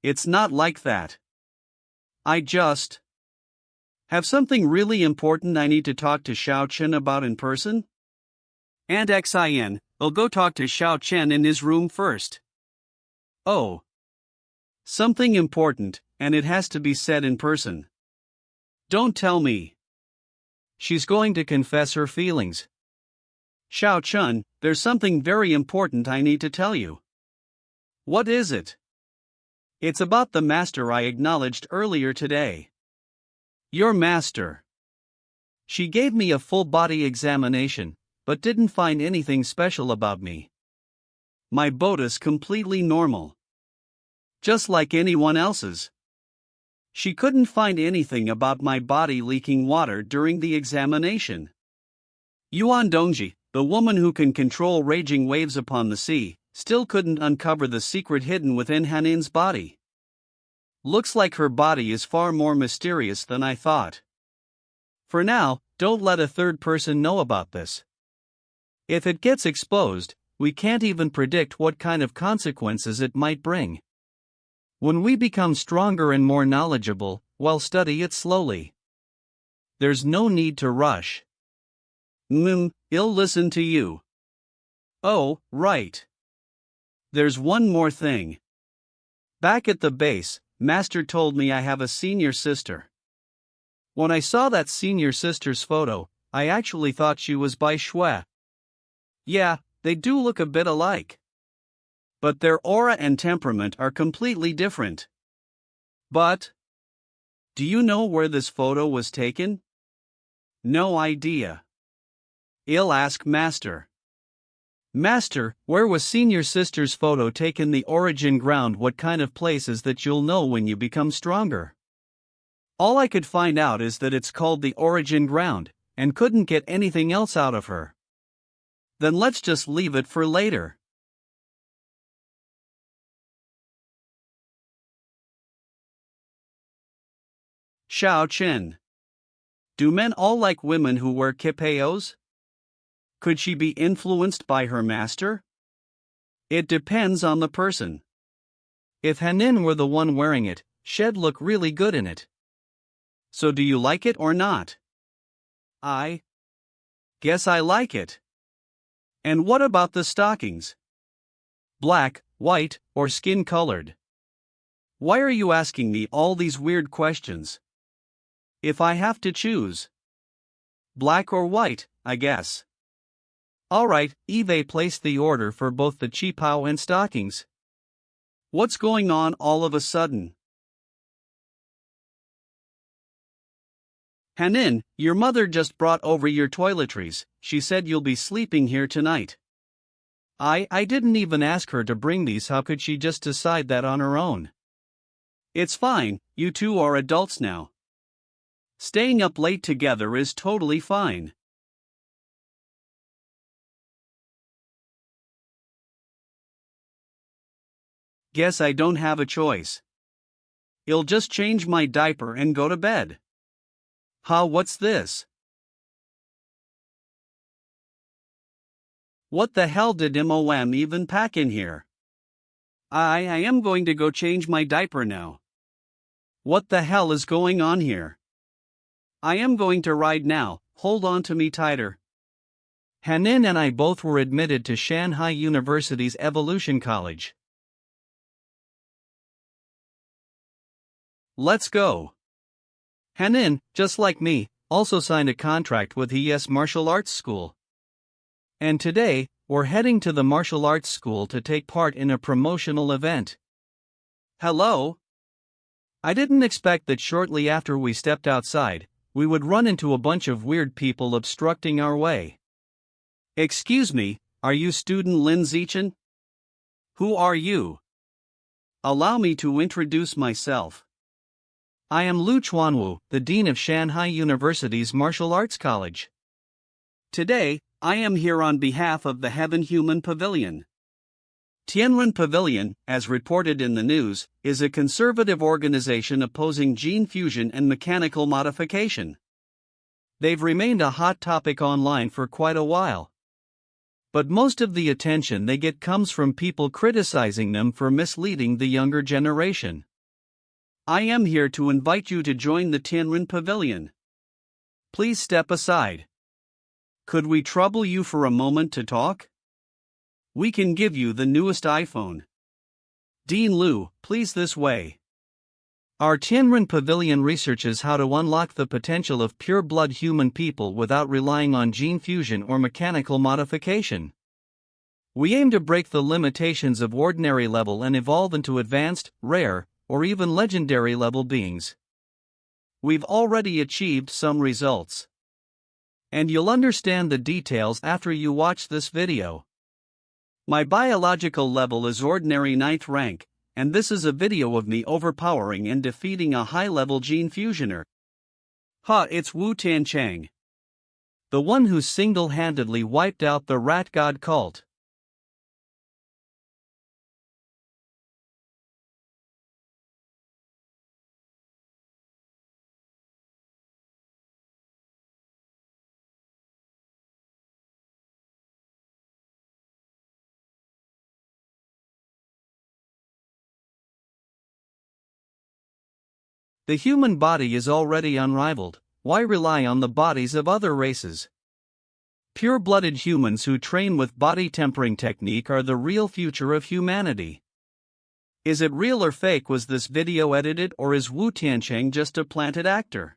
It's not like that. I just have something really important I need to talk to Xiaochen about in person. And Xin, I'll go talk to Xiaochen in his room first. Oh. Something important, and it has to be said in person. Don't tell me. She's going to confess her feelings. Xiaochun, there's something very important I need to tell you. What is it? It's about the master I acknowledged earlier today. Your master. She gave me a full-body examination, but didn't find anything special about me. My boat is completely normal. Just like anyone else's. She couldn't find anything about my body leaking water during the examination. Yuan Dongji, the woman who can control raging waves upon the sea, still couldn't uncover the secret hidden within Hanin's body. Looks like her body is far more mysterious than I thought. For now, don't let a third person know about this. If it gets exposed, we can't even predict what kind of consequences it might bring. When we become stronger and more knowledgeable, we'll study it slowly. There's no need to rush. I'll listen to you. Oh, right. There's one more thing. Back at the base, Master told me I have a senior sister. When I saw that senior sister's photo, I actually thought she was Bai Shui. Yeah, they do look a bit alike. But their aura and temperament are completely different. But, do you know where this photo was taken? No idea. I'll ask Master. Master, where was senior sister's photo taken? The origin ground. What kind of places that you'll know when you become stronger? All I could find out is that it's called the origin ground, and couldn't get anything else out of her. Then let's just leave it for later. Xiaochen. Do men all like women who wear kipayos? Could she be influenced by her master? It depends on the person. If Hanin were the one wearing it, she'd look really good in it. So do you like it or not? I guess I like it. And what about the stockings? Black, white, or skin-colored? Why are you asking me all these weird questions? If I have to choose. Black or white, I guess. Alright, Eve placed the order for both the qipao and stockings. What's going on all of a sudden? Hanin, your mother just brought over your toiletries. She said you'll be sleeping here tonight. I didn't even ask her to bring these. How could she just decide that on her own? It's fine, you two are adults now. Staying up late together is totally fine. Guess I don't have a choice. I'll just change my diaper and go to bed. What's this? What the hell did MOM even pack in here? I am going to go change my diaper now. What the hell is going on here? I am going to ride now, hold on to me tighter. Hanin and I both were admitted to Shanghai University's Evolution College. Let's go. Hanin, just like me, also signed a contract with ES Martial Arts School. And today, we're heading to the martial arts school to take part in a promotional event. Hello? I didn't expect that shortly after we stepped outside, we would run into a bunch of weird people obstructing our way. Excuse me, are you student Lin Zichen? Who are you? Allow me to introduce myself. I am Lu Chuanwu, the Dean of Shanghai University's Martial Arts College. Today, I am here on behalf of the Heaven Human Pavilion. Tianren Pavilion, as reported in the news, is a conservative organization opposing gene fusion and mechanical modification. They've remained a hot topic online for quite a while. But most of the attention they get comes from people criticizing them for misleading the younger generation. I am here to invite you to join the Tianren Pavilion. Please step aside. Could we trouble you for a moment to talk? We can give you the newest iPhone. Dean Lu, please this way. Our Tianren Pavilion researches how to unlock the potential of pure-blood human people without relying on gene fusion or mechanical modification. We aim to break the limitations of ordinary level and evolve into advanced, rare, or even legendary level beings. We've already achieved some results. And you'll understand the details after you watch this video. My biological level is ordinary 9th rank, and this is a video of me overpowering and defeating a high-level gene fusioner. It's Wu Tianchang, the one who single-handedly wiped out the rat god cult. The human body is already unrivaled. Why rely on the bodies of other races? Pure-blooded humans who train with body tempering technique are the real future of humanity. Is it real or fake? Was this video edited, or is Wu Tianchang just a planted actor?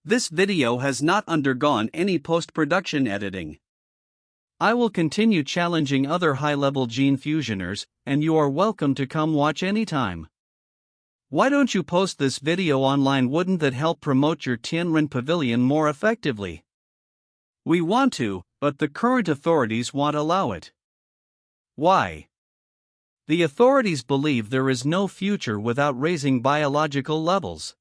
This video has not undergone any post-production editing. I will continue challenging other high-level gene fusioners, and you are welcome to come watch anytime. Why don't you post this video online? Wouldn't that help promote your Tianren Pavilion more effectively? We want to, but the current authorities won't allow it. Why? The authorities believe there is no future without raising biological levels.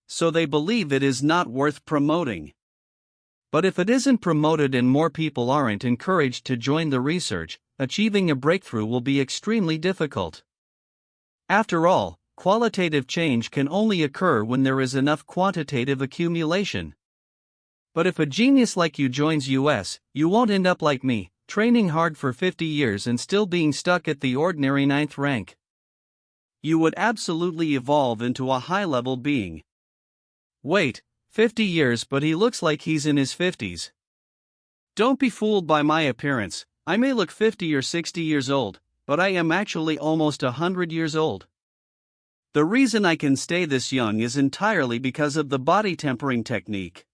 So they believe it is not worth promoting. But if it isn't promoted and more people aren't encouraged to join the research, achieving a breakthrough will be extremely difficult. After all, qualitative change can only occur when there is enough quantitative accumulation. But if a genius like you joins us, you won't end up like me, training hard for 50 years and still being stuck at the ordinary 9th rank. You would absolutely evolve into a high-level being. Wait, 50 years, but he looks like he's in his 50s. Don't be fooled by my appearance. I may look 50 or 60 years old, but I am actually almost 100 years old. The reason I can stay this young is entirely because of the body tempering technique.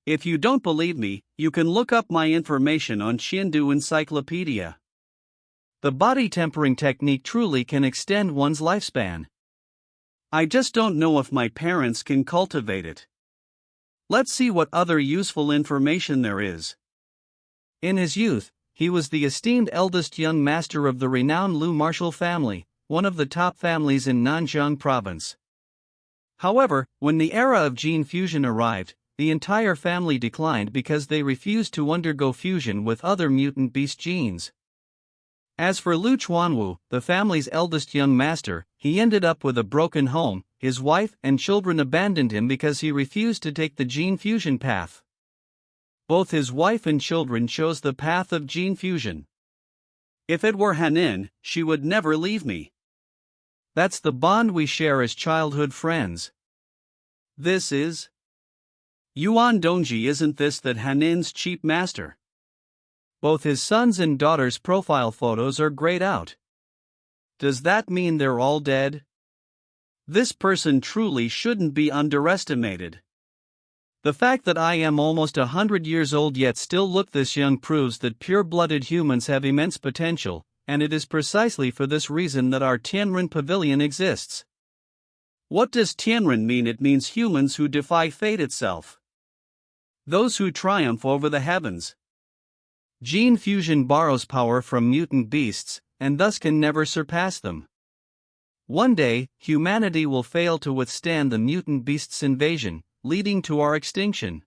If you don't believe me, you can look up my information on Shindu Encyclopedia. The body tempering technique truly can extend one's lifespan. I just don't know if my parents can cultivate it. Let's see what other useful information there is. In his youth, he was the esteemed eldest young master of the renowned Lu martial family, one of the top families in Nanjing province. However, when the era of gene fusion arrived, the entire family declined because they refused to undergo fusion with other mutant beast genes. As for Lu Chuanwu, the family's eldest young master, he ended up with a broken home. His wife and children abandoned him because he refused to take the gene fusion path. Both his wife and children chose the path of gene fusion. If it were Hanin, she would never leave me. That's the bond we share as childhood friends. This is Yuan Dongji. Isn't this that Hanin's cheap master? Both his sons and daughters' profile photos are grayed out. Does that mean they're all dead? This person truly shouldn't be underestimated. The fact that I am almost 100 years old yet still look this young proves that pure-blooded humans have immense potential, and it is precisely for this reason that our Tianren Pavilion exists. What does Tianren mean? It means humans who defy fate itself. Those who triumph over the heavens. Gene fusion borrows power from mutant beasts, and thus can never surpass them. One day, humanity will fail to withstand the mutant beasts' invasion, leading to our extinction.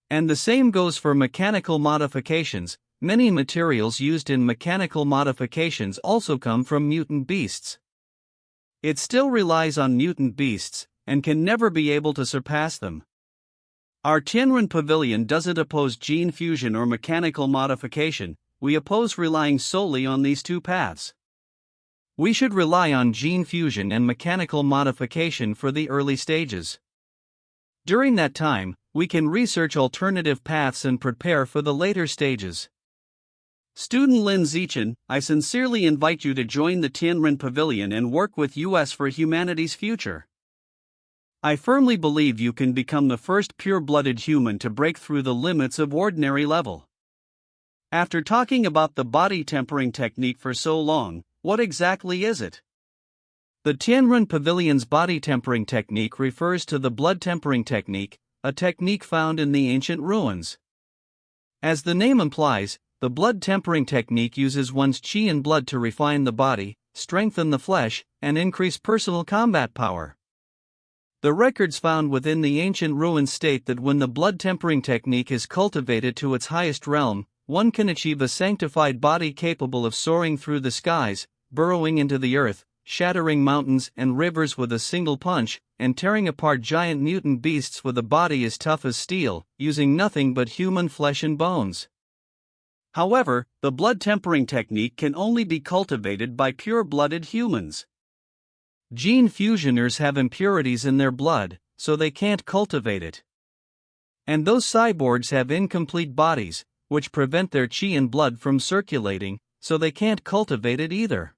And the same goes for mechanical modifications. Many materials used in mechanical modifications also come from mutant beasts. It still relies on mutant beasts, and can never be able to surpass them. Our Tianren Pavilion doesn't oppose gene fusion or mechanical modification, we oppose relying solely on these two paths. We should rely on gene fusion and mechanical modification for the early stages. During that time, we can research alternative paths and prepare for the later stages. Student Lin Zichen, I sincerely invite you to join the Tianren Pavilion and work with US for humanity's future. I firmly believe you can become the first pure-blooded human to break through the limits of ordinary level. After talking about the body tempering technique for so long, what exactly is it? The Tianren Pavilion's body tempering technique refers to the blood tempering technique, a technique found in the ancient ruins. As the name implies, the blood tempering technique uses one's qi and blood to refine the body, strengthen the flesh, and increase personal combat power. The records found within the ancient ruins state that when the blood tempering technique is cultivated to its highest realm, one can achieve a sanctified body capable of soaring through the skies, burrowing into the earth, shattering mountains and rivers with a single punch, and tearing apart giant mutant beasts with a body as tough as steel, using nothing but human flesh and bones. However, the blood tempering technique can only be cultivated by pure-blooded humans. Gene fusioners have impurities in their blood, so they can't cultivate it. And those cyborgs have incomplete bodies, which prevent their qi and blood from circulating, so they can't cultivate it either.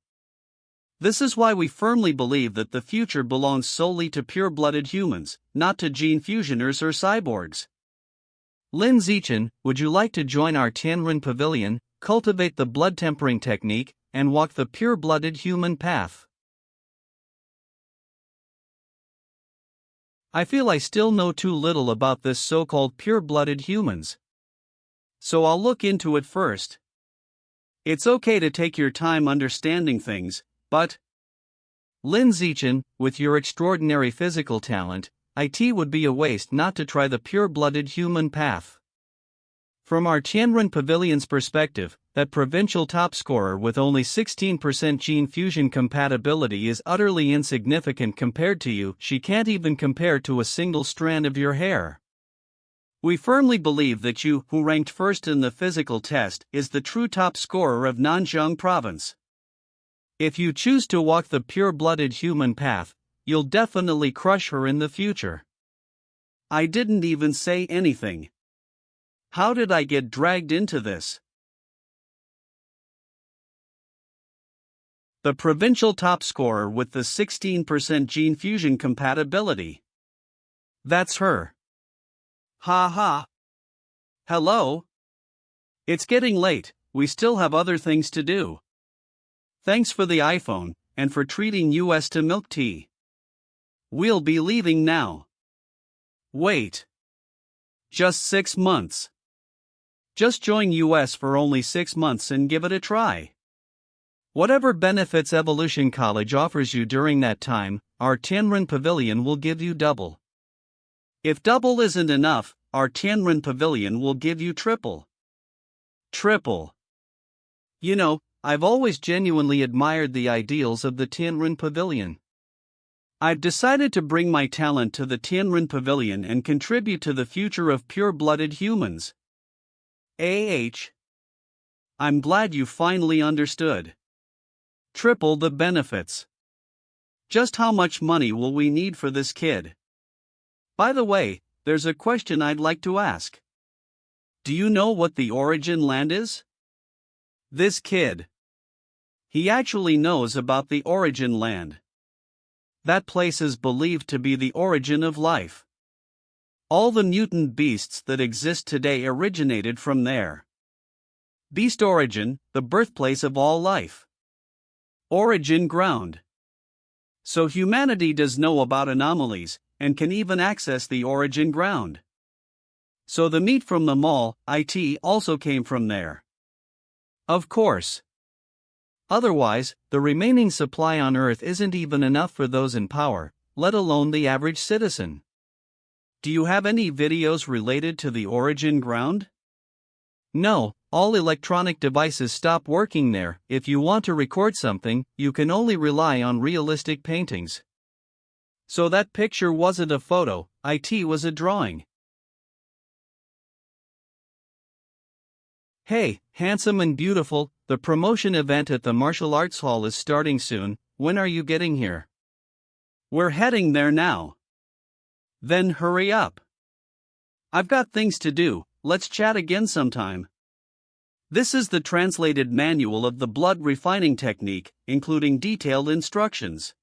This is why we firmly believe that the future belongs solely to pure-blooded humans, not to gene fusioners or cyborgs. Lin Zichen, would you like to join our Tianren Pavilion, cultivate the blood tempering technique, and walk the pure-blooded human path? I feel I still know too little about this so-called pure-blooded humans. So I'll look into it first. It's okay to take your time understanding things, but Lin Zichen, with your extraordinary physical talent, it would be a waste not to try the pure-blooded human path. From our Tianren Pavilion's perspective, that provincial top scorer with only 16% gene fusion compatibility is utterly insignificant compared to you. She can't even compare to a single strand of your hair. We firmly believe that you, who ranked first in the physical test, is the true top scorer of Nanjing province. If you choose to walk the pure-blooded human path, you'll definitely crush her in the future. I didn't even say anything. How did I get dragged into this? The provincial top scorer with the 16% gene fusion compatibility. That's her. Ha ha. Hello? It's getting late, we still have other things to do. Thanks for the iPhone, and for treating us to milk tea. We'll be leaving now. Wait. Just 6 months. Just join US for only 6 months and give it a try. Whatever benefits Evolution College offers you during that time, our Tianren Pavilion will give you double. If double isn't enough, our Tianren Pavilion will give you triple. Triple. You know, I've always genuinely admired the ideals of the Tianren Pavilion. I've decided to bring my talent to the Tianren Pavilion and contribute to the future of pure-blooded humans. I'm glad you finally understood. Triple the benefits. Just how much money will we need for this kid? By the way, there's a question I'd like to ask. Do you know what the origin land is? This kid. He actually knows about the origin land. That place is believed to be the origin of life. All the mutant beasts that exist today originated from there. Beast origin, the birthplace of all life. Origin ground. So humanity does know about anomalies, and can even access the origin ground. So the meat from the mall, also came from there. Of course. Otherwise, the remaining supply on Earth isn't even enough for those in power, let alone the average citizen. Do you have any videos related to the origin ground? No, all electronic devices stop working there. If you want to record something, you can only rely on realistic paintings. So that picture wasn't a photo, it was a drawing. Hey, handsome and beautiful, the promotion event at the martial arts hall is starting soon. When are you getting here? We're heading there now. Then hurry up. I've got things to do, let's chat again sometime. This is the translated manual of the blood refining technique, including detailed instructions.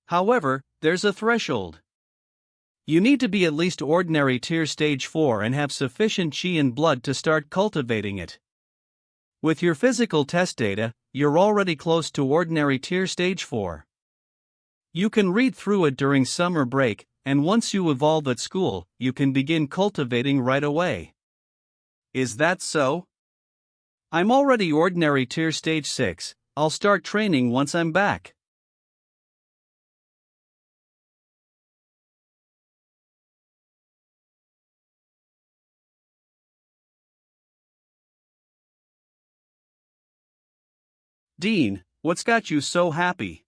However, there's a threshold. You need to be at least ordinary tier stage 4 and have sufficient qi and blood to start cultivating it. With your physical test data, you're already close to ordinary tier stage 4. You can read through it during summer break, and once you evolve at school, you can begin cultivating right away. Is that so? I'm already ordinary tier stage 6, I'll start training once I'm back. Dean, what's got you so happy?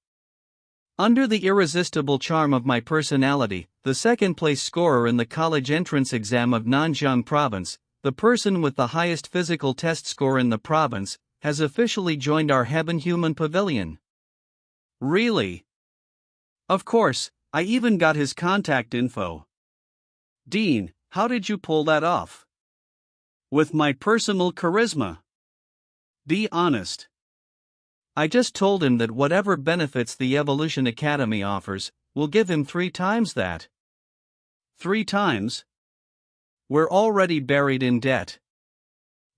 Under the irresistible charm of my personality, the second-place scorer in the college entrance exam of Nanjiang Province, the person with the highest physical test score in the province, has officially joined our Heaven Human Pavilion. Really? Of course, I even got his contact info. Dean, how did you pull that off? With my personal charisma. Be honest. I just told him that whatever benefits the Evolution Academy offers, will give him 3 times that. 3 times? We're already buried in debt.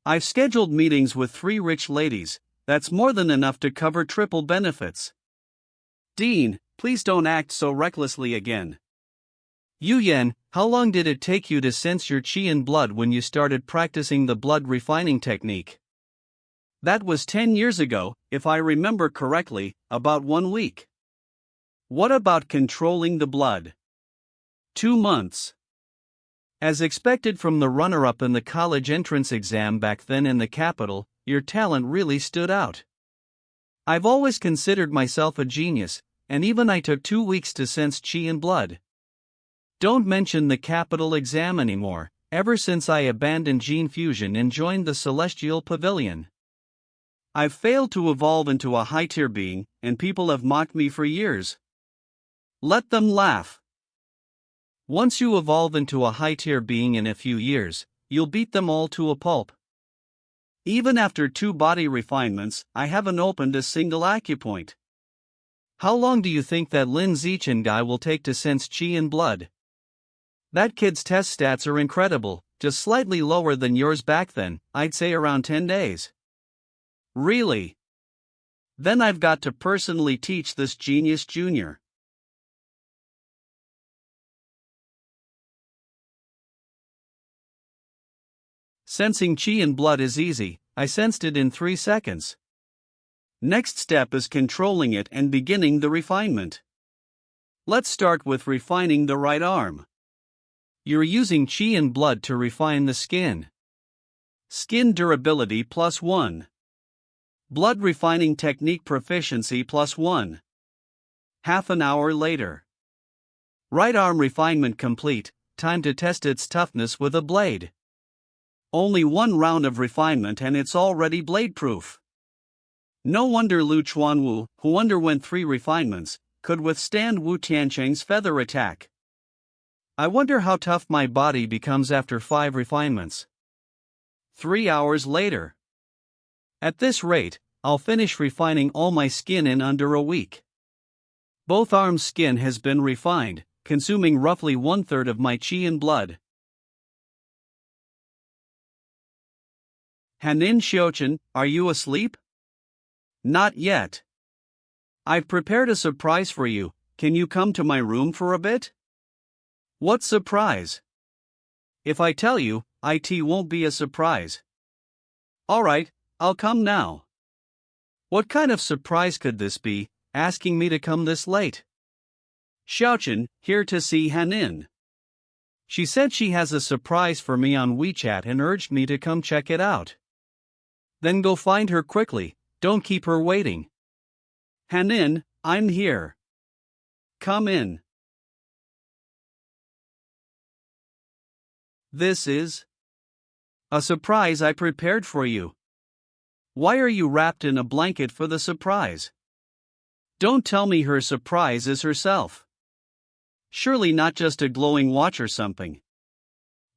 I've scheduled meetings with 3 rich ladies, that's more than enough to cover triple benefits. Dean, please don't act so recklessly again. Yu Yan, how long did it take you to sense your qi and blood when you started practicing the blood refining technique? That was 10 years ago, if I remember correctly, about 1 week. What about controlling the blood? 2 months. As expected from the runner-up in the college entrance exam back then in the capital, your talent really stood out. I've always considered myself a genius, and even I took 2 weeks to sense qi and blood. Don't mention the capital exam anymore, ever since I abandoned gene fusion and joined the Celestial Pavilion. I've failed to evolve into a high-tier being, and people have mocked me for years. Let them laugh. Once you evolve into a high-tier being in a few years, you'll beat them all to a pulp. Even after 2 body refinements, I haven't opened a single acupoint. How long do you think that Lin Zichen guy will take to sense qi and blood? That kid's test stats are incredible, just slightly lower than yours back then, I'd say around 10 days. Really? Then I've got to personally teach this genius junior. Sensing qi and blood is easy, I sensed it in 3 seconds. Next step is controlling it and beginning the refinement. Let's start with refining the right arm. You're using qi and blood to refine the skin. Skin durability +1. Blood refining technique proficiency +1. Half an hour later. Right arm refinement complete, time to test its toughness with a blade. Only 1 round of refinement and it's already blade-proof. No wonder Lu Chuanwu, who underwent 3 refinements, could withstand Wu Tiancheng's feather attack. I wonder how tough my body becomes after 5 refinements. 3 hours later. At this rate, I'll finish refining all my skin in under a week. Both arms' skin has been refined, consuming roughly 1/3 of my qi and blood. Hanin Xiuchen, are you asleep? Not yet. I've prepared a surprise for you, can you come to my room for a bit? What surprise? If I tell you, it won't be a surprise. Alright, I'll come now. What kind of surprise could this be, asking me to come this late? Xiaochen, here to see Hanin. She said she has a surprise for me on WeChat and urged me to come check it out. Then go find her quickly, don't keep her waiting. Hanin, I'm here. Come in. This is a surprise I prepared for you. Why are you wrapped in a blanket for the surprise? Don't tell me her surprise is herself. Surely not just a glowing watch or something.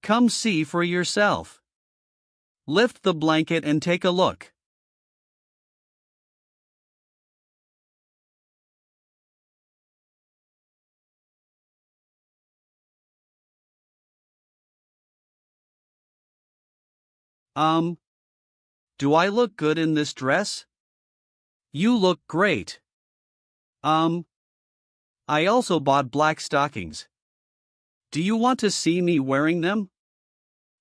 Come see for yourself. Lift the blanket and take a look. Do I look good in this dress? You look great. I also bought black stockings. Do you want to see me wearing them?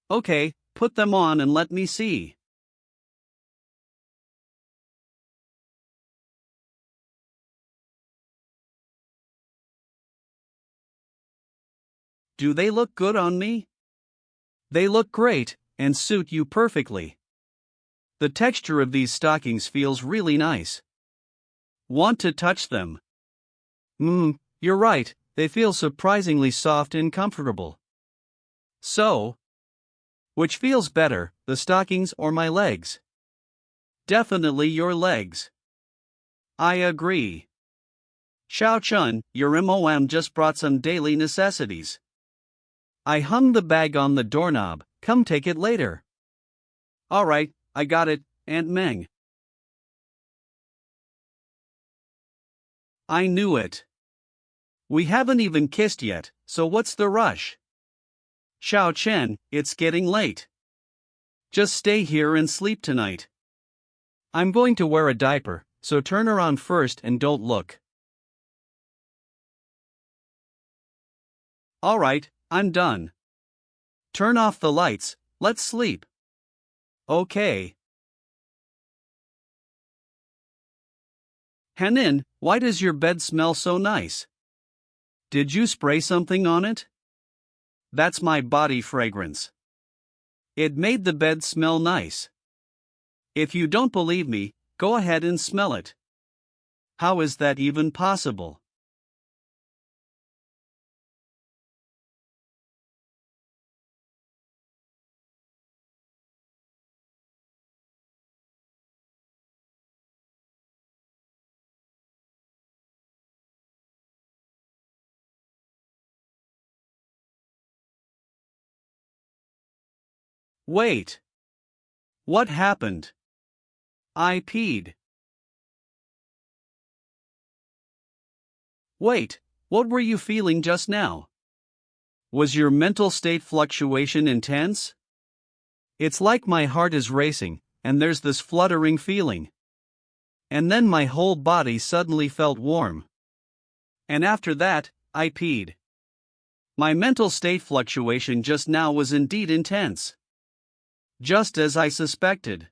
Okay, put them on and let me see. Do they look good on me? They look great, and suit you perfectly. The texture of these stockings feels really nice. Want to touch them? You're right, they feel surprisingly soft and comfortable. So, which feels better, the stockings or my legs? Definitely your legs. I agree. Xiao Chun, your MOM just brought some daily necessities. I hung the bag on the doorknob, come take it later. Alright, I got it, Aunt Meng. I knew it. We haven't even kissed yet, so what's the rush? Xiao Chen, it's getting late. Just stay here and sleep tonight. I'm going to wear a diaper, so turn around first and don't look. Alright, I'm done. Turn off the lights, let's sleep. Okay. Hanin, why does your bed smell so nice? Did you spray something on it? That's my body fragrance. It made the bed smell nice. If you don't believe me, go ahead and smell it. How is that even possible? Wait. What happened? I peed. Wait, what were you feeling just now? Was your mental state fluctuation intense? It's like my heart is racing, and there's this fluttering feeling. And then my whole body suddenly felt warm. And after that, I peed. My mental state fluctuation just now was indeed intense. Just as I suspected.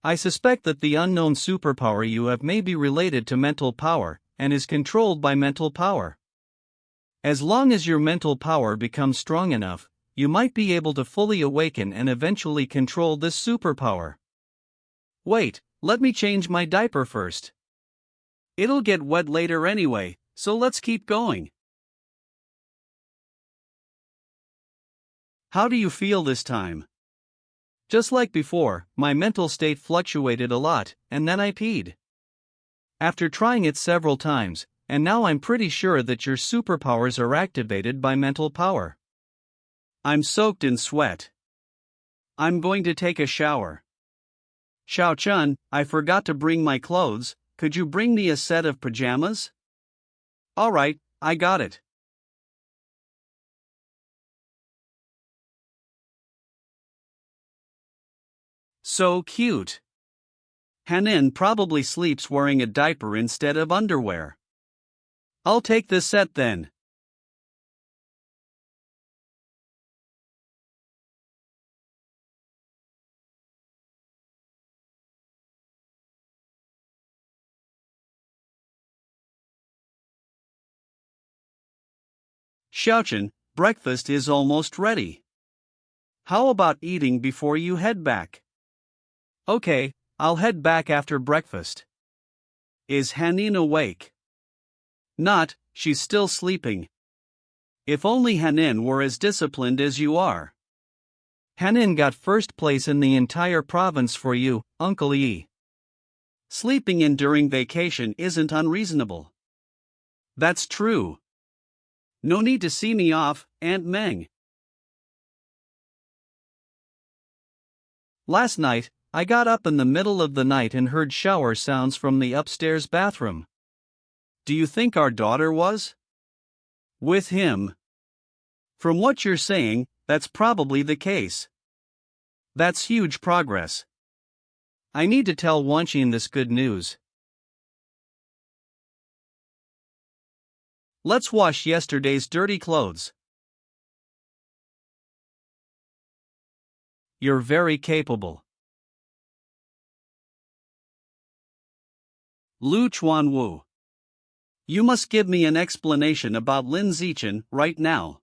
I suspect that the unknown superpower you have may be related to mental power, and is controlled by mental power. As long as your mental power becomes strong enough, you might be able to fully awaken and eventually control this superpower. Wait, let me change my diaper first. It'll get wet later anyway, so let's keep going. How do you feel this time? Just like before, my mental state fluctuated a lot, and then I peed. After trying it several times, and now I'm pretty sure that your superpowers are activated by mental power. I'm soaked in sweat. I'm going to take a shower. Xiao Chun, I forgot to bring my clothes, could you bring me a set of pajamas? Alright, I got it. So cute. Hanin probably sleeps wearing a diaper instead of underwear. I'll take this set then. Xiaochen, breakfast is almost ready. How about eating before you head back? Okay, I'll head back after breakfast. Is Hanin awake? Not, she's still sleeping. If only Hanin were as disciplined as you are. Hanin got first place in the entire province for you, Uncle Yi. Sleeping in during vacation isn't unreasonable. That's true. No need to see me off, Aunt Meng. Last night, I got up in the middle of the night and heard shower sounds from the upstairs bathroom. Do you think our daughter was with him? From what you're saying, that's probably the case. That's huge progress. I need to tell Wanqin this good news. Let's wash yesterday's dirty clothes. You're very capable. Lu Chuanwu. You must give me an explanation about Lin Zichen right now.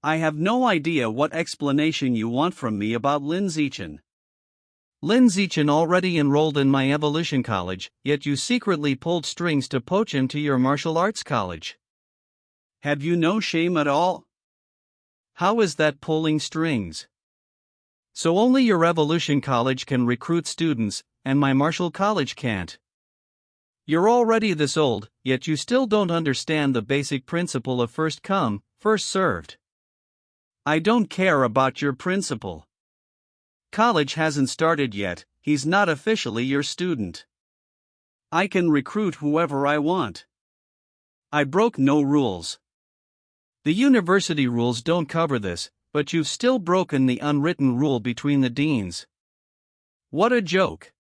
I have no idea what explanation you want from me about Lin Zichen. Lin Zichen already enrolled in my evolution college, yet you secretly pulled strings to poach him to your martial arts college. Have you no shame at all? How is that pulling strings? So only your evolution college can recruit students, and my martial college can't. You're already this old, yet you still don't understand the basic principle of first come, first served. I don't care about your principle. College hasn't started yet, he's not officially your student. I can recruit whoever I want. I broke no rules. The university rules don't cover this, but you've still broken the unwritten rule between the deans. What a joke.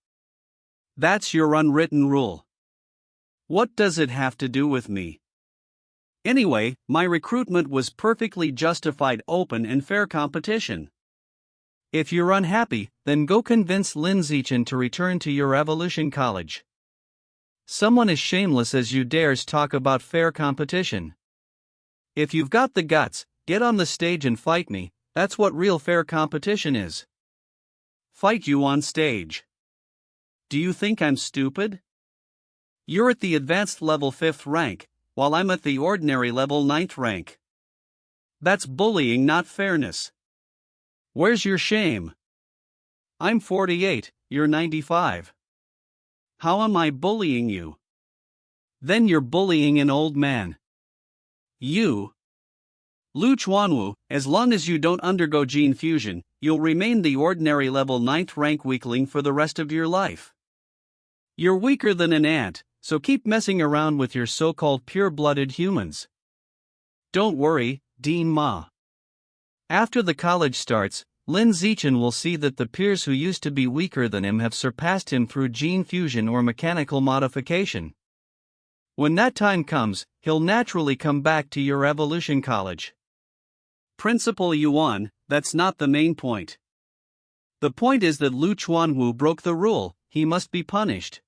That's your unwritten rule. What does it have to do with me? Anyway, my recruitment was perfectly justified, open and fair competition. If you're unhappy, then go convince Lin Zichen to return to your evolution college. Someone as shameless as you dares talk about fair competition. If you've got the guts, get on the stage and fight me, that's what real fair competition is. Fight you on stage. Do you think I'm stupid? You're at the advanced level 5th rank, while I'm at the ordinary level 9th rank. That's bullying, not fairness. Where's your shame? I'm 48, you're 95. How am I bullying you? Then you're bullying an old man. You, Lu Chuanwu, as long as you don't undergo gene fusion, you'll remain the ordinary level 9th rank weakling for the rest of your life. You're weaker than an ant, so keep messing around with your so-called pure-blooded humans. Don't worry, Dean Ma. After the college starts, Lin Zichen will see that the peers who used to be weaker than him have surpassed him through gene fusion or mechanical modification. When that time comes, he'll naturally come back to your evolution college. Principal Yuan, that's not the main point. The point is that Lu Chuanwu broke the rule, he must be punished.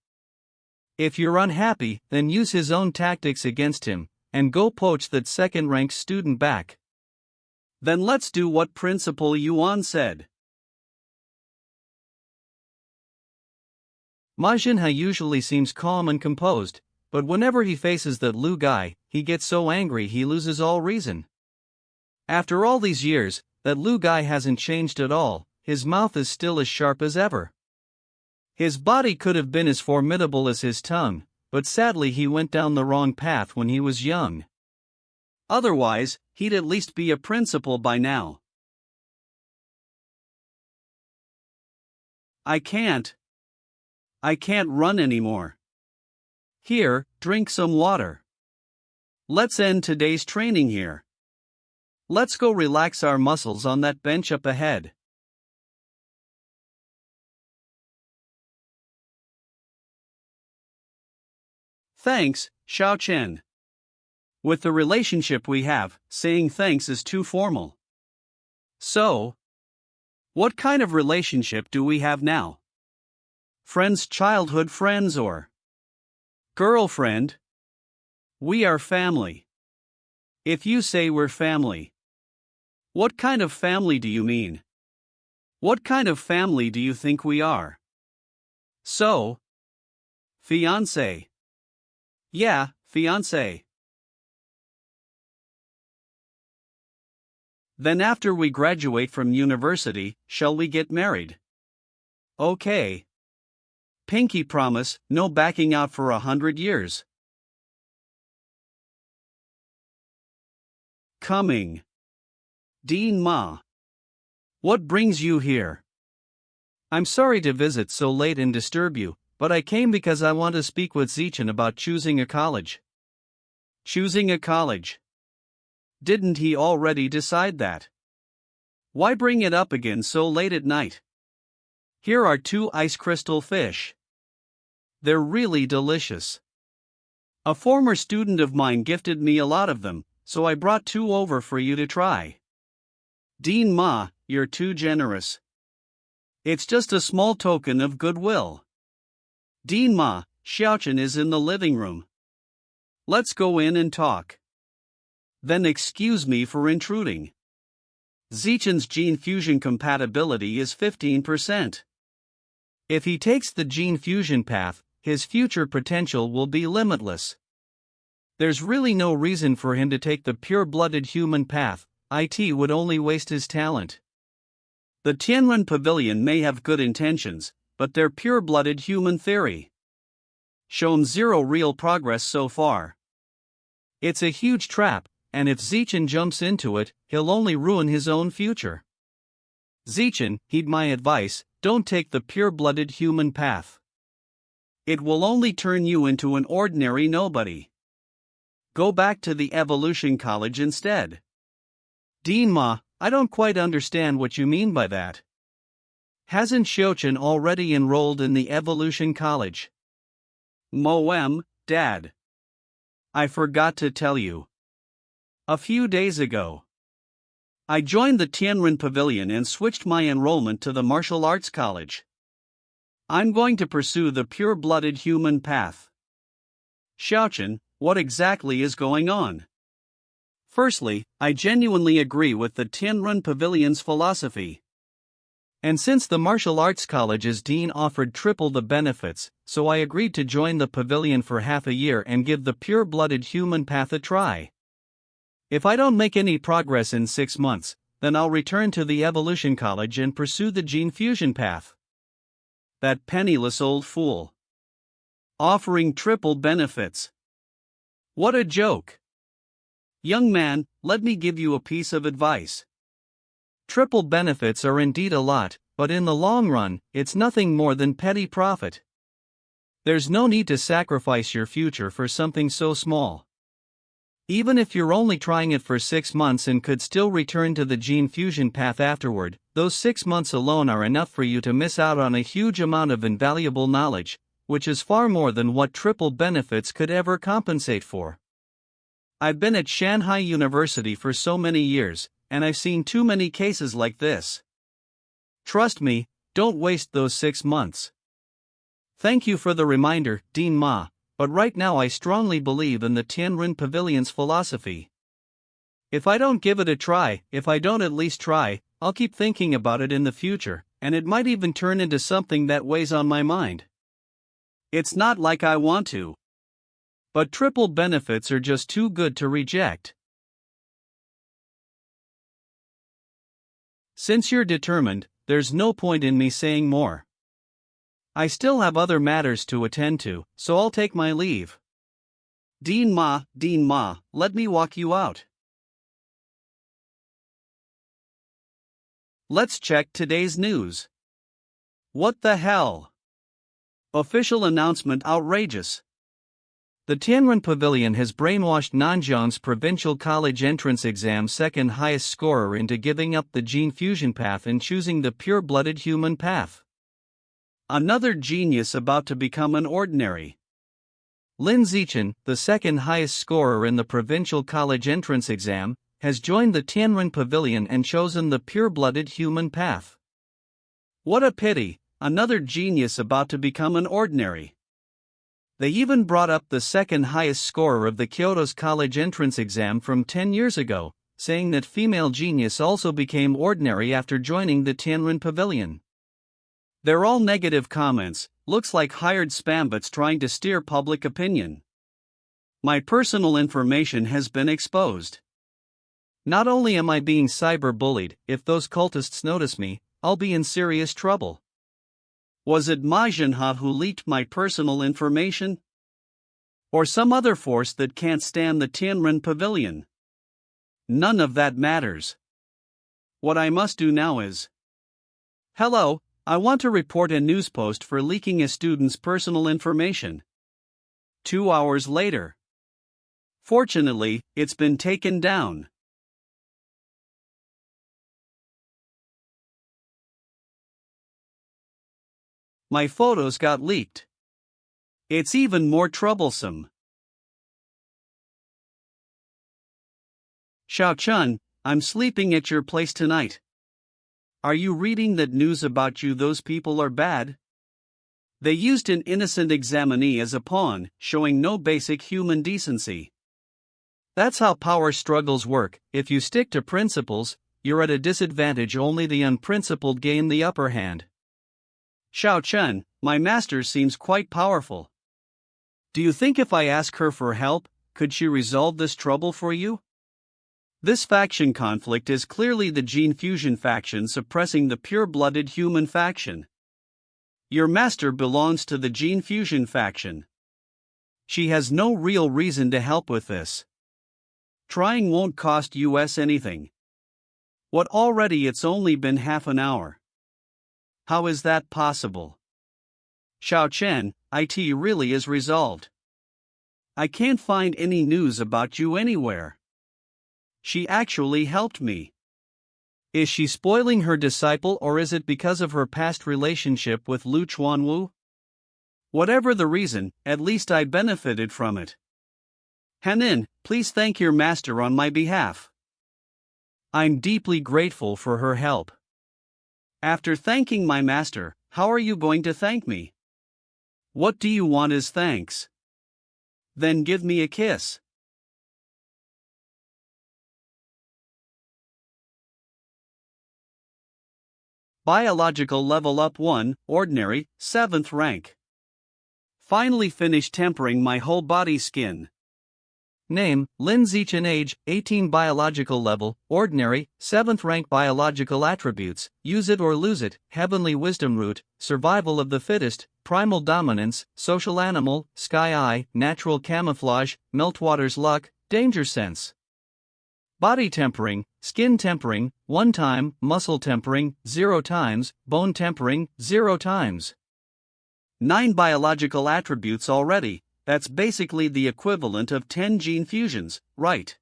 If you're unhappy, then use his own tactics against him, and go poach that second-ranked student back. Then let's do what Principal Yuan said. Ma Jinhe usually seems calm and composed, but whenever he faces that Lu guy, he gets so angry he loses all reason. After all these years, that Lu guy hasn't changed at all, his mouth is still as sharp as ever. His body could have been as formidable as his tongue, but sadly he went down the wrong path when he was young. Otherwise, he'd at least be a principal by now. I can't run anymore. Here, drink some water. Let's end today's training here. Let's go relax our muscles on that bench up ahead. Thanks, Xiao Chen. With the relationship we have, saying thanks is too formal. So, what kind of relationship do we have now? Friends, childhood friends, or girlfriend? We are family. If you say we're family, what kind of family do you mean? What kind of family do you think we are? So, fiancé. Yeah, fiancé. Then after we graduate from university, shall we get married? Okay. Pinky promise, no backing out for 100 years. Coming. Dean Ma. What brings you here? I'm sorry to visit so late and disturb you, but I came because I want to speak with Zichen about choosing a college. Choosing a college. Didn't he already decide that? Why bring it up again so late at night? Here are 2 ice crystal fish. They're really delicious. A former student of mine gifted me a lot of them, so I brought 2 over for you to try. Dean Ma, you're too generous. It's just a small token of goodwill. Dean Ma, Xiaochen is in the living room. Let's go in and talk. Then excuse me for intruding. Zichen's gene fusion compatibility is 15%. If he takes the gene fusion path, his future potential will be limitless. There's really no reason for him to take the pure-blooded human path. It would only waste his talent. The Tianren Pavilion may have good intentions, but they're pure-blooded human theory. Shown 0 real progress so far. It's a huge trap, and if Zichen jumps into it, he'll only ruin his own future. Zichen, heed my advice, don't take the pure-blooded human path. It will only turn you into an ordinary nobody. Go back to the Evolution College instead. Dean Ma, I don't quite understand what you mean by that. Hasn't Xiaochen already enrolled in the Evolution College? Moem, Dad. I forgot to tell you. A few days ago, I joined the Tianren Pavilion and switched my enrollment to the Martial Arts College. I'm going to pursue the pure-blooded human path. Xiaochen, what exactly is going on? Firstly, I genuinely agree with the Tianren Pavilion's philosophy. And since the Martial Arts College's dean offered triple the benefits, so I agreed to join the pavilion for half a year and give the pure-blooded human path a try. If I don't make any progress in 6 months, then I'll return to the Evolution College and pursue the gene fusion path. That penniless old fool. Offering triple benefits. What a joke. Young man, let me give you a piece of advice. Triple benefits are indeed a lot, but in the long run, it's nothing more than petty profit. There's no need to sacrifice your future for something so small. Even if you're only trying it for 6 months and could still return to the gene fusion path afterward, those 6 months alone are enough for you to miss out on a huge amount of invaluable knowledge, which is far more than what triple benefits could ever compensate for. I've been at Shanghai University for so many years, and I've seen too many cases like this. Trust me, don't waste those 6 months. Thank you for the reminder, Dean Ma, but right now I strongly believe in the Tianren Pavilion's philosophy. If I don't give it a try, if I don't at least try, I'll keep thinking about it in the future, and it might even turn into something that weighs on my mind. It's not like I want to. But triple benefits are just too good to reject. Since you're determined, there's no point in me saying more. I still have other matters to attend to, so I'll take my leave. Dean Ma, let me walk you out. Let's check today's news. What the hell? Official announcement outrageous. The Tianren Pavilion has brainwashed Nanjiang's provincial college entrance exam second highest scorer into giving up the gene fusion path and choosing the pure-blooded human path. Another genius about to become an ordinary. Lin Zichen, the second highest scorer in the provincial college entrance exam, has joined the Tianren Pavilion and chosen the pure-blooded human path. What a pity, another genius about to become an ordinary. They even brought up the second highest scorer of the Kyoto's college entrance exam from 10 years ago, saying that female genius also became ordinary after joining the Tianwen Pavilion. They're all negative comments, looks like hired spambots trying to steer public opinion. My personal information has been exposed. Not only am I being cyberbullied, if those cultists notice me, I'll be in serious trouble. Was it Manhwa who leaked my personal information? Or some other force that can't stand the Tianwen Pavilion? None of that matters. What I must do now is... Hello, I want to report a news post for leaking a student's personal information. 2 hours later. Fortunately, it's been taken down. My photos got leaked. It's even more troublesome. Xiao-chun, I'm sleeping at your place tonight. Are you reading that news about you? Those people are bad? They used an innocent examinee as a pawn, showing no basic human decency. That's how power struggles work. If you stick to principles, you're at a disadvantage. Only the unprincipled gain the upper hand. Xiao-chun, my master seems quite powerful. Do you think if I ask her for help, could she resolve this trouble for you? This faction conflict is clearly the gene fusion faction suppressing the pure-blooded human faction. Your master belongs to the gene fusion faction. She has no real reason to help with this. Trying won't cost us anything. What already it's only been half an hour. How is that possible? Xiao-chun, it really is resolved. I can't find any news about you anywhere. She actually helped me. Is she spoiling her disciple, or is it because of her past relationship with Lu Chuanwu? Whatever the reason, at least I benefited from it. Hanin, please thank your master on my behalf. I'm deeply grateful for her help. After thanking my master, how are you going to thank me? What do you want as thanks? Then give me a kiss. Biological level up 1, ordinary, 7th rank. Finally finished tempering my whole body skin. Name, Lin Zichin. Age, 18. Biological level, ordinary, 7th rank. Biological attributes, use it or lose it, heavenly wisdom root, survival of the fittest, primal dominance, social animal, sky eye, natural camouflage, meltwater's luck, danger sense. Body tempering, skin tempering, 1 time, muscle tempering, 0 times, bone tempering, 0 times. 9 biological attributes already. That's basically the equivalent of 10 gene fusions, right?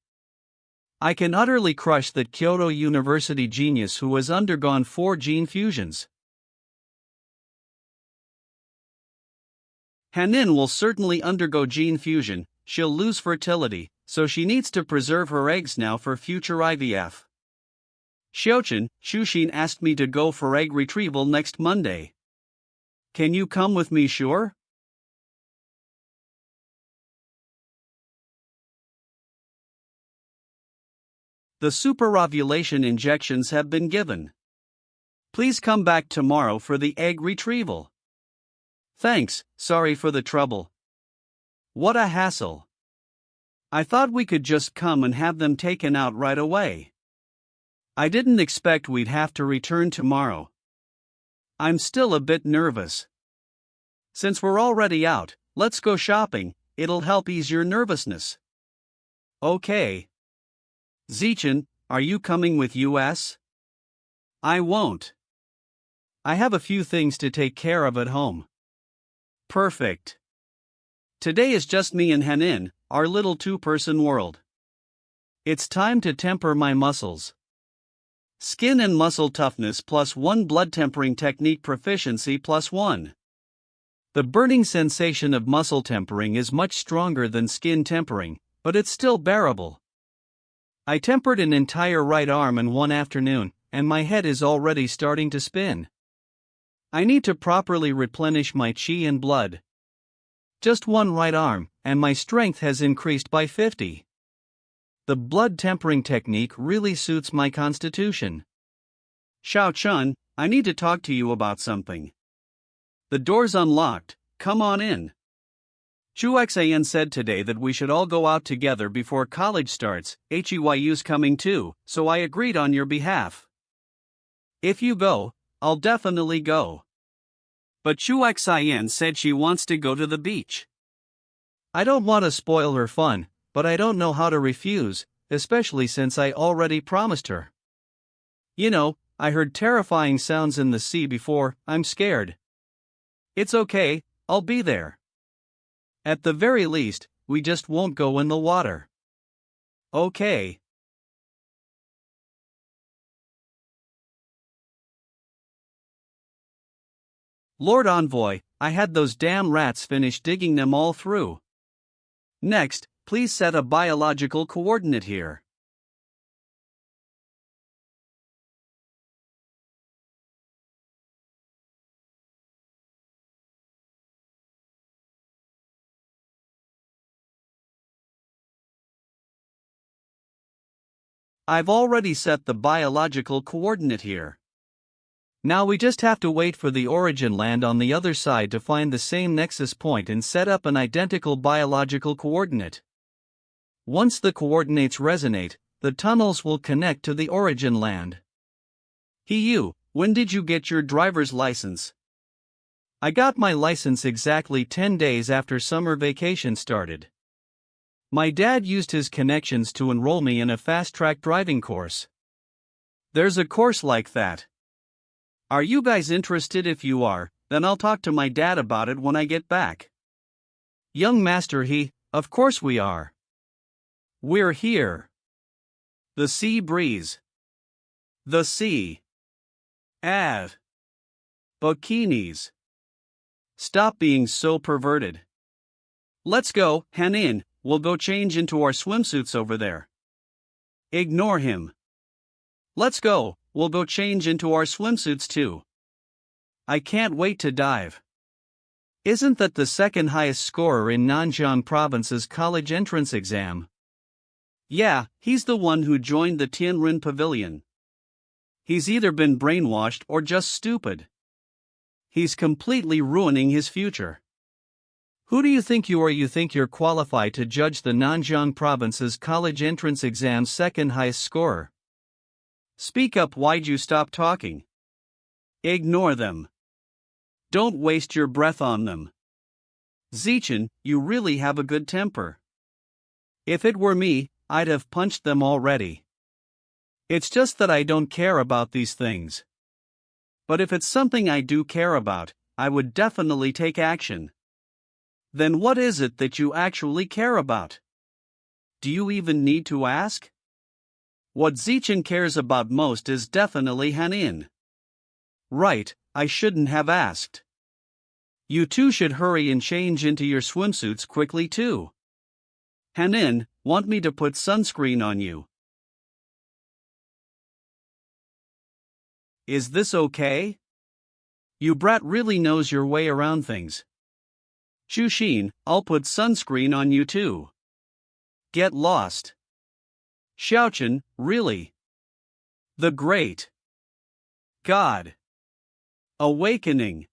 I can utterly crush that Kyoto University genius who has undergone 4 gene fusions. Hanin will certainly undergo gene fusion. She'll lose fertility, so she needs to preserve her eggs now for future IVF. Xiaochen, Shushin asked me to go for egg retrieval next Monday. Can you come with me, sure? The superovulation injections have been given. Please come back tomorrow for the egg retrieval. Thanks, sorry for the trouble. What a hassle. I thought we could just come and have them taken out right away. I didn't expect we'd have to return tomorrow. I'm still a bit nervous. Since we're already out, let's go shopping, it'll help ease your nervousness. Okay. Zichin, are you coming with us? I won't. I have a few things to take care of at home. Perfect. Today is just me and Hanin, our little 2-person world. It's time to temper my muscles. Skin and muscle toughness +1, blood tempering technique proficiency +1. The burning sensation of muscle tempering is much stronger than skin tempering, but it's still bearable. I tempered an entire right arm in one afternoon, and my head is already starting to spin. I need to properly replenish my chi and blood. Just one right arm, and my strength has increased by 50. The blood tempering technique really suits my constitution. Xiao Chun, I need to talk to you about something. The door's unlocked, come on in. Chu Xan said today that we should all go out together before college starts. HEYU's coming too, so I agreed on your behalf. If you go, I'll definitely go. But Chu Xan said she wants to go to the beach. I don't want to spoil her fun, but I don't know how to refuse, especially since I already promised her. You know, I heard terrifying sounds in the sea before, I'm scared. It's okay, I'll be there. At the very least, we just won't go in the water. Okay. Lord Envoy, I had those damn rats finish digging them all through. Next, please set a biological coordinate here. I've already set the biological coordinate here. Now we just have to wait for the origin land on the other side to find the same nexus point and set up an identical biological coordinate. Once the coordinates resonate, the tunnels will connect to the origin land. You, when did you get your driver's license? I got my license exactly 10 days after summer vacation started. My dad used his connections to enroll me in a fast-track driving course. There's a course like that. Are you guys interested? If you are, then I'll talk to my dad about it when I get back. Young master, of course we are. We're here. The sea breeze. The sea. Bikinis. Stop being so perverted. Let's go, Hanin, we'll go change into our swimsuits over there. Ignore him. Let's go, we'll go change into our swimsuits too. I can't wait to dive. Isn't that the second highest scorer in Nanjiang Province's college entrance exam? Yeah, he's the one who joined the Tianrin Pavilion. He's either been brainwashed or just stupid. He's completely ruining his future. Who do you think you are? You think you're qualified to judge the Nanjiang Province's college entrance exam's second highest scorer? Speak up, why'd you stop talking? Ignore them. Don't waste your breath on them. Zichen, you really have a good temper. If it were me, I'd have punched them already. It's just that I don't care about these things. But if it's something I do care about, I would definitely take action. Then what is it that you actually care about? Do you even need to ask? What Zichen cares about most is definitely Hanin. Right, I shouldn't have asked. You two should hurry and change into your swimsuits quickly too. Hanin, want me to put sunscreen on you? Is this okay? You brat really knows your way around things. Shushin, I'll put sunscreen on you too. Get lost. Xiaochen, really? The Great God. Awakening.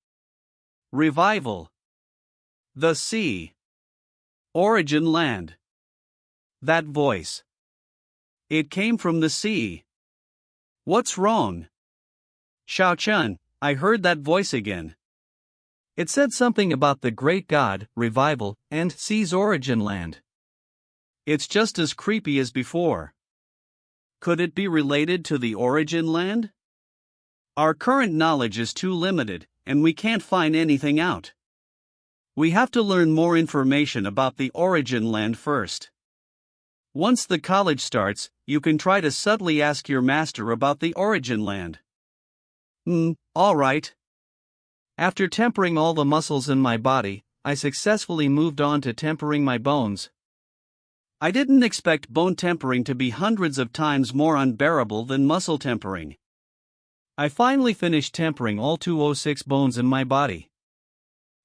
Revival. The sea. Origin land. That voice. It came from the sea. What's wrong? Xiaochen, I heard that voice again. It said something about the great god, revival, and sea's origin land. It's just as creepy as before. Could it be related to the origin land? Our current knowledge is too limited, and we can't find anything out. We have to learn more information about the origin land first. Once the college starts, you can try to subtly ask your master about the origin land. Alright. After tempering all the muscles in my body, I successfully moved on to tempering my bones. I didn't expect bone tempering to be hundreds of times more unbearable than muscle tempering. I finally finished tempering all 206 bones in my body.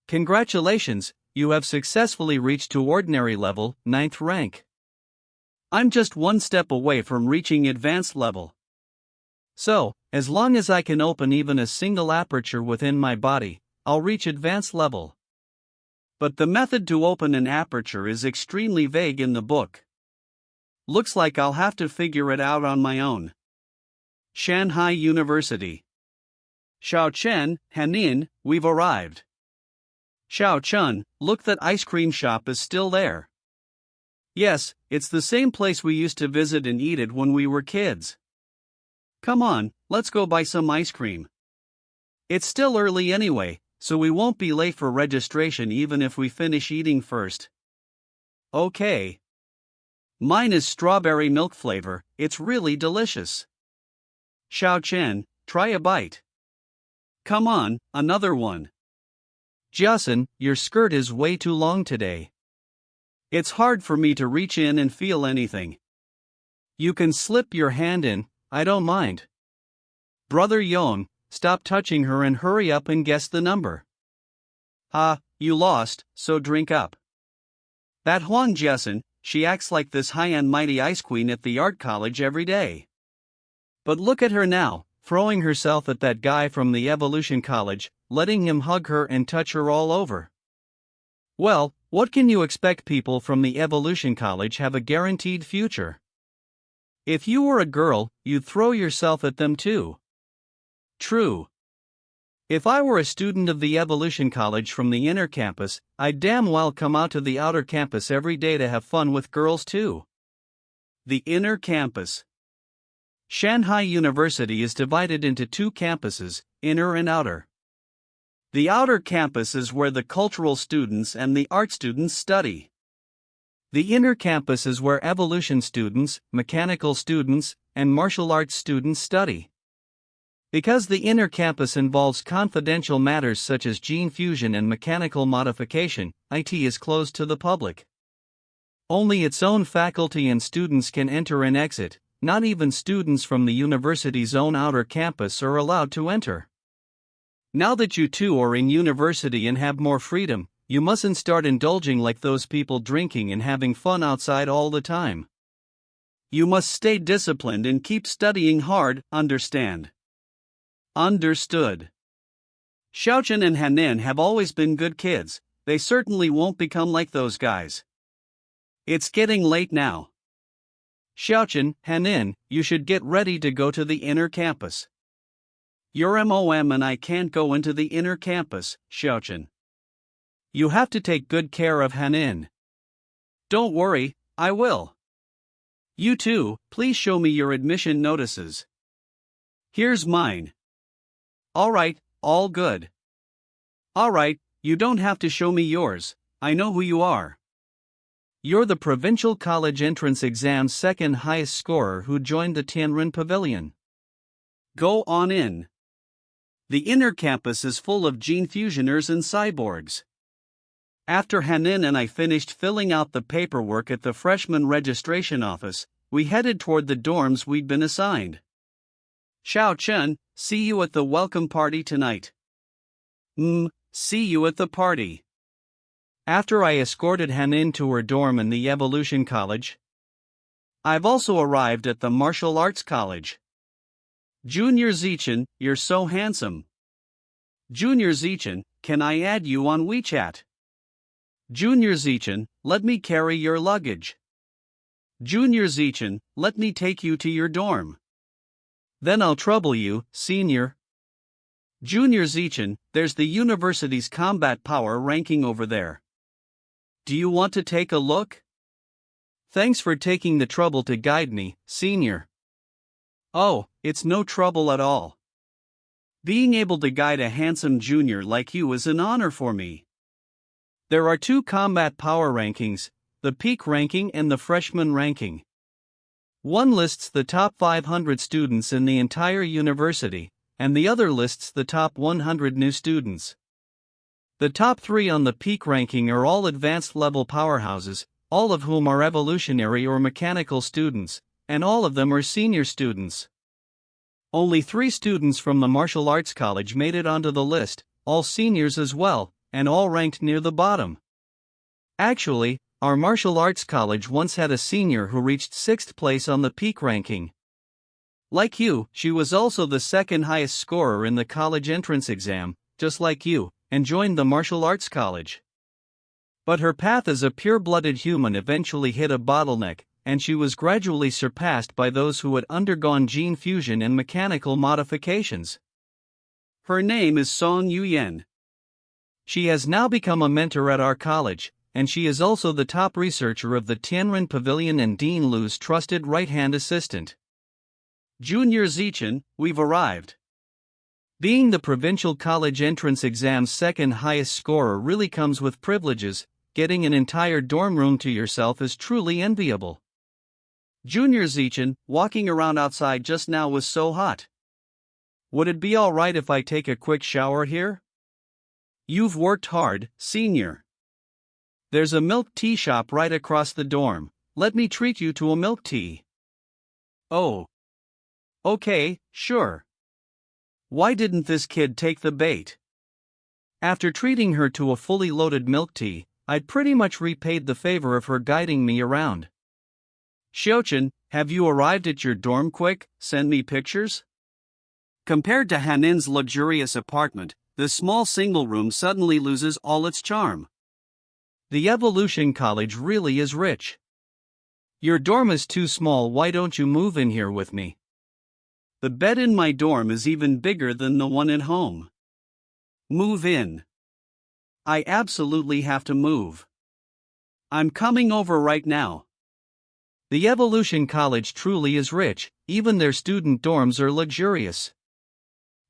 Congratulations, you have successfully reached to ordinary level, 9th rank. I'm just one step away from reaching advanced level. So, as long as I can open even a single aperture within my body, I'll reach advanced level. But the method to open an aperture is extremely vague in the book. Looks like I'll have to figure it out on my own. Shanghai University. Xiao Chen, Hanin, we've arrived. Xiao Chun, look, that ice cream shop is still there. Yes, it's the same place we used to visit and eat it when we were kids. Come on, let's go buy some ice cream. It's still early anyway, so we won't be late for registration even if we finish eating first. Okay. Mine is strawberry milk flavor, it's really delicious. Xiao Chen, try a bite. Come on, another one. Jiasun, your skirt is way too long today. It's hard for me to reach in and feel anything. You can slip your hand in, I don't mind. Brother Yong, stop touching her and hurry up and guess the number. You lost, so drink up. That Huang Jiasun, she acts like this high and mighty ice queen at the art college every day. But look at her now, throwing herself at that guy from the evolution college, letting him hug her and touch her all over. Well, what can you expect? People from the evolution college have a guaranteed future. If you were a girl, you'd throw yourself at them too. True. If I were a student of the evolution college from the inner campus, I'd damn well come out to the outer campus every day to have fun with girls too. The inner campus. Shanghai University is divided into two campuses, inner and outer. The outer campus is where the cultural students and the art students study. The inner campus is where evolution students, mechanical students, and martial arts students study. Because the inner campus involves confidential matters such as gene fusion and mechanical modification, IT is closed to the public. Only its own faculty and students can enter and exit, not even students from the university's own outer campus are allowed to enter. Now that you two are in university and have more freedom, you mustn't start indulging like those people, drinking and having fun outside all the time. You must stay disciplined and keep studying hard, understand? Understood. Xiaochen and Hanin have always been good kids, they certainly won't become like those guys. It's getting late now. Xiaochen, Hanin, you should get ready to go to the inner campus. You're MOM and I can't go into the inner campus, Xiaochen. You have to take good care of Hanin. Don't worry, I will. You two, please show me your admission notices. Here's mine. Alright, all good. Alright, you don't have to show me yours, I know who you are. You're the provincial college entrance exam's second highest scorer who joined the Tianren Pavilion. Go on in. The inner campus is full of gene fusioners and cyborgs. After Hanin and I finished filling out the paperwork at the freshman registration office, we headed toward the dorms we'd been assigned. Xiao Chen, see you at the welcome party tonight. See you at the party. After I escorted Hanin to her dorm in the Evolution College, I've also arrived at the Martial Arts College. Junior Zichen, you're so handsome. Junior Zichen, can I add you on WeChat? Junior Zichen, let me carry your luggage. Junior Zichen, let me take you to your dorm. Then I'll trouble you, senior. Junior Zichen, there's the university's combat power ranking over there. Do you want to take a look? Thanks for taking the trouble to guide me, senior. Oh, it's no trouble at all. Being able to guide a handsome junior like you is an honor for me. There are two combat power rankings, the peak ranking and the freshman ranking. One lists the top 500 students in the entire university, and the other lists the top 100 new students. The top 3 on the peak ranking are all advanced level powerhouses, all of whom are evolutionary or mechanical students, and all of them are senior students. Only 3 students from the martial arts college made it onto the list, all seniors as well, and all ranked near the bottom. Actually, our martial arts college once had a senior who reached 6th place on the peak ranking. Like you, she was also the second highest scorer in the college entrance exam, just like you, and joined the martial arts college. But her path as a pure-blooded human eventually hit a bottleneck, and she was gradually surpassed by those who had undergone gene fusion and mechanical modifications. Her name is Song Yuyen. She has now become a mentor at our college, and she is also the top researcher of the Tianren Pavilion and Dean Lu's trusted right-hand assistant. Junior Zichen, we've arrived. Being the provincial college entrance exam's second highest scorer really comes with privileges. Getting an entire dorm room to yourself is truly enviable. Junior Zichen, walking around outside just now was so hot. Would it be alright if I take a quick shower here? You've worked hard, senior. There's a milk tea shop right across the dorm. Let me treat you to a milk tea. Oh. Okay, sure. Why didn't this kid take the bait? After treating her to a fully loaded milk tea, I'd pretty much repaid the favor of her guiding me around. Xiaochen, have you arrived at your dorm quick? Send me pictures? Compared to Hanin's luxurious apartment, this small single room suddenly loses all its charm. The Evolution College really is rich. Your dorm is too small, why don't you move in here with me? The bed in my dorm is even bigger than the one at home. Move in. I absolutely have to move. I'm coming over right now. The Evolution College truly is rich, even their student dorms are luxurious.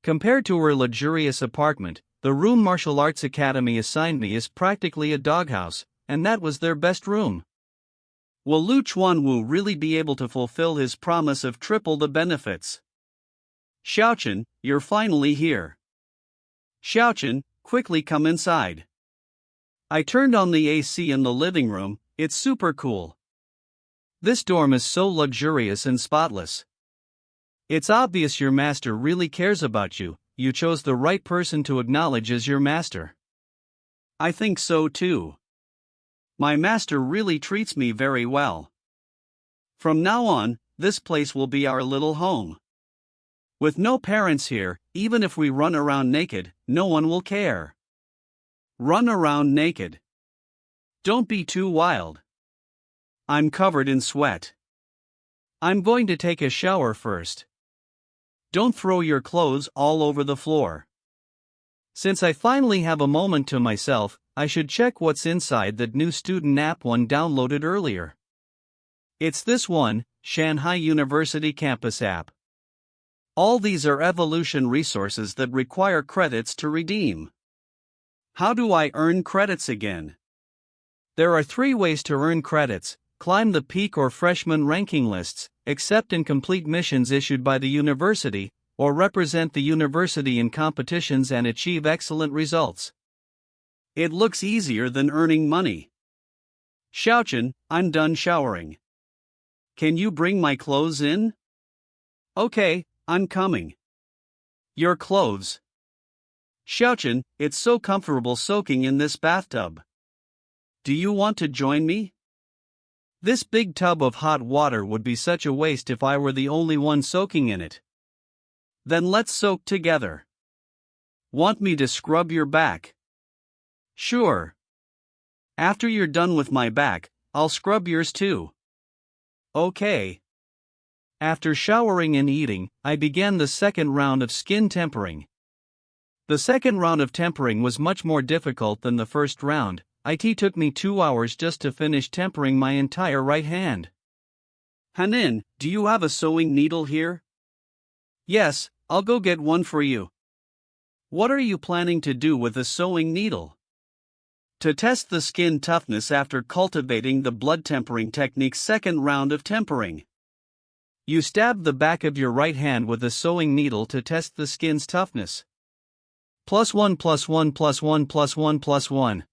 Compared to her luxurious apartment, the room Martial Arts Academy assigned me is practically a doghouse, and that was their best room. Will Lu Chuanwu really be able to fulfill his promise of triple the benefits? Xiaochen, you're finally here. Xiaochen, quickly come inside. I turned on the AC in the living room, it's super cool. This dorm is so luxurious and spotless. It's obvious your master really cares about you, you chose the right person to acknowledge as your master. I think so too. My master really treats me very well. From now on, this place will be our little home. With no parents here, even if we run around naked, no one will care. Run around naked. Don't be too wild. I'm covered in sweat. I'm going to take a shower first. Don't throw your clothes all over the floor. Since I finally have a moment to myself, I should check what's inside that new student app one downloaded earlier. It's this one, Shanghai University Campus app. All these are evolution resources that require credits to redeem. How do I earn credits again? There are 3 ways to earn credits: climb the peak or freshman ranking lists, accept and complete missions issued by the university, or represent the university in competitions and achieve excellent results. It looks easier than earning money. Xiaochen, I'm done showering. Can you bring my clothes in? Okay, I'm coming. Your clothes. Xiaochen, it's so comfortable soaking in this bathtub. Do you want to join me? This big tub of hot water would be such a waste if I were the only one soaking in it. Then let's soak together. Want me to scrub your back? Sure. After you're done with my back, I'll scrub yours too. Okay. After showering and eating, I began the second round of skin tempering. The second round of tempering was much more difficult than the first round. It took me 2 hours just to finish tempering my entire right hand. Hanin, do you have a sewing needle here? Yes, I'll go get one for you. What are you planning to do with a sewing needle? To test the skin toughness after cultivating the blood tempering technique's second round of tempering. You stab the back of your right hand with a sewing needle to test the skin's toughness. +1 +1 +1 +1 +1.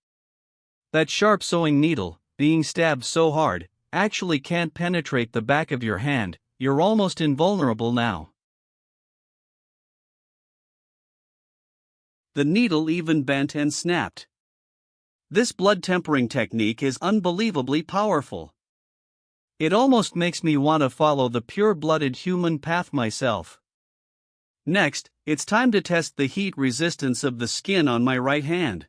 That sharp sewing needle, being stabbed so hard, actually can't penetrate the back of your hand. You're almost invulnerable now. The needle even bent and snapped. This blood tempering technique is unbelievably powerful. It almost makes me want to follow the pure-blooded human path myself. Next, it's time to test the heat resistance of the skin on my right hand.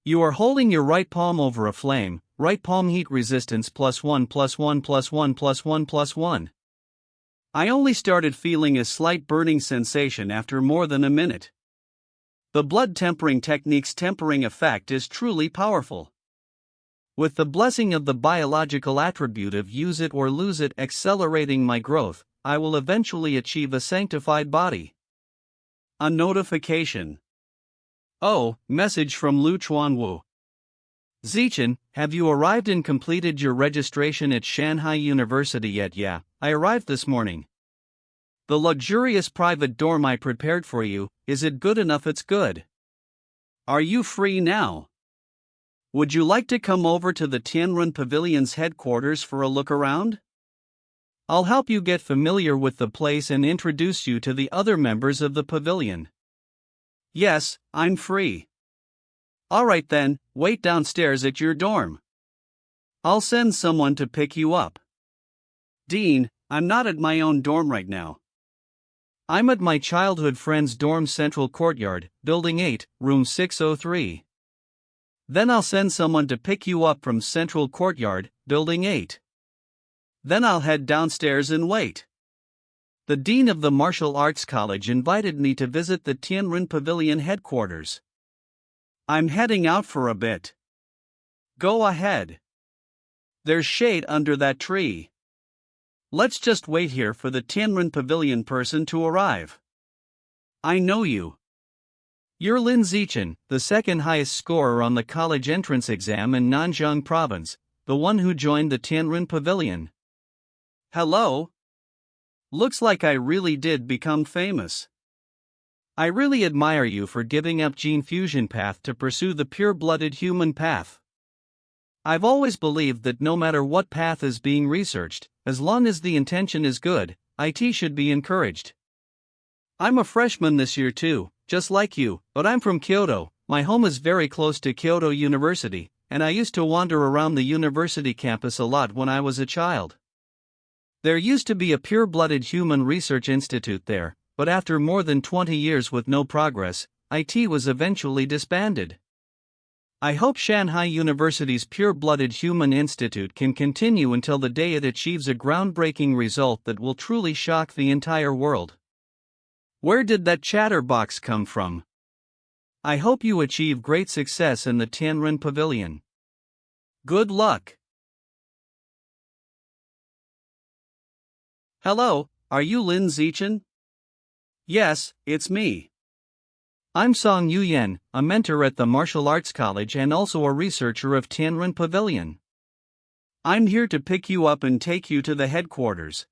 You are holding your right palm over a flame, right palm heat resistance +1 +1 +1 +1 +1. I only started feeling a slight burning sensation after more than a minute. The blood tempering technique's tempering effect is truly powerful. With the blessing of the biological attribute of use it or lose it accelerating my growth, I will eventually achieve a sanctified body. A notification. Oh, message from Lu Chuanwu. Zichen, have you arrived and completed your registration at Shanghai University yet? Yeah, I arrived this morning. The luxurious private dorm I prepared for you, is it good enough? It's good. Are you free now? Would you like to come over to the Tianren Pavilion's headquarters for a look around? I'll help you get familiar with the place and introduce you to the other members of the pavilion. Yes, I'm free. Alright then, wait downstairs at your dorm. I'll send someone to pick you up. Dean, I'm not at my own dorm right now. I'm at my childhood friend's dorm Central Courtyard, Building 8, Room 603. Then I'll send someone to pick you up from Central Courtyard, Building 8. Then I'll head downstairs and wait. The Dean of the Martial Arts College invited me to visit the Tianren Pavilion headquarters. I'm heading out for a bit. Go ahead. There's shade under that tree. Let's just wait here for the Tianren Pavilion person to arrive. I know you. You're Lin Zichen, the second highest scorer on the college entrance exam in Nanjing Province, the one who joined the Tianren Pavilion. Hello? Looks like I really did become famous. I really admire you for giving up gene fusion path to pursue the pure-blooded human path. I've always believed that no matter what path is being researched, as long as the intention is good, IT should be encouraged. I'm a freshman this year too, just like you, but I'm from Kyoto. My home is very close to Kyoto University, and I used to wander around the university campus a lot when I was a child. There used to be a pure-blooded human research institute there, but after more than 20 years with no progress, IT was eventually disbanded. I hope Shanghai University's pure-blooded human institute can continue until the day it achieves a groundbreaking result that will truly shock the entire world. Where did that chatterbox come from? I hope you achieve great success in the Tianren Pavilion. Good luck. Hello, are you Lin Zichen? Yes, it's me. I'm Song Yuyan, a mentor at the Martial Arts College and also a researcher of Tianren Pavilion. I'm here to pick you up and take you to the headquarters.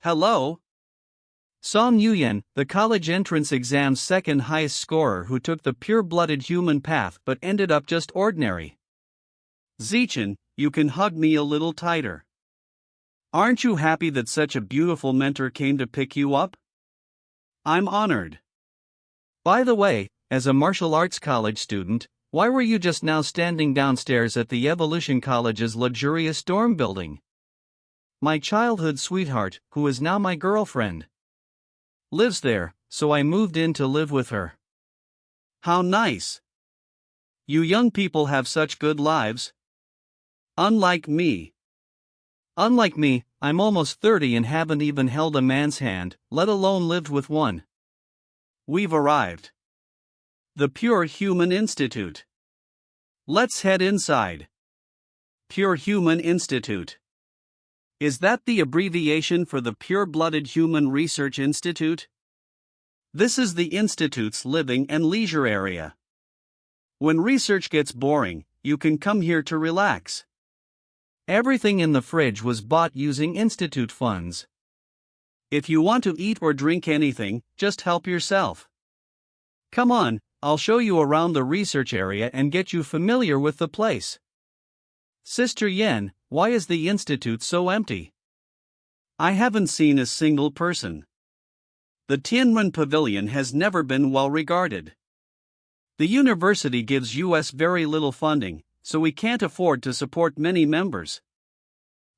Hello? Song Yuyan, the college entrance exam's second highest scorer who took the pure-blooded human path but ended up just ordinary. Zichen, you can hug me a little tighter. Aren't you happy that such a beautiful mentor came to pick you up? I'm honored. By the way, as a martial arts college student, why were you just now standing downstairs at the Evolution College's luxurious dorm building? My childhood sweetheart, who is now my girlfriend, lives there, so I moved in to live with her. How nice. You young people have such good lives. Unlike me. Unlike me, I'm almost 30 and haven't even held a man's hand, let alone lived with one. We've arrived. The Pure Human Institute. Let's head inside. Pure Human Institute. Is that the abbreviation for the Pure-Blooded Human Research Institute? This is the Institute's living and leisure area. When research gets boring, you can come here to relax. Everything in the fridge was bought using Institute funds. If you want to eat or drink anything, just help yourself. Come on, I'll show you around the research area and get you familiar with the place. Sister Yen, why is the institute so empty? I haven't seen a single person. The Tianren Pavilion has never been well regarded. The university gives US very little funding, so we can't afford to support many members.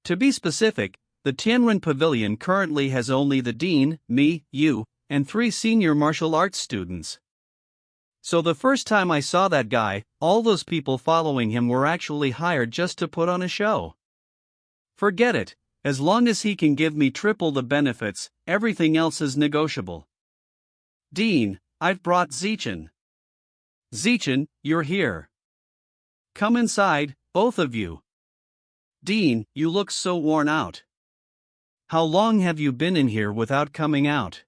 To be specific, the Tianwen Pavilion currently has only the dean, me, you, and 3 senior martial arts students. So the first time I saw that guy, all those people following him were actually hired just to put on a show. Forget it, as long as he can give me triple the benefits, everything else is negotiable. Dean, I've brought Zichen. Zichen, you're here. Come inside, both of you. Dean, you look so worn out. How long have you been in here without coming out?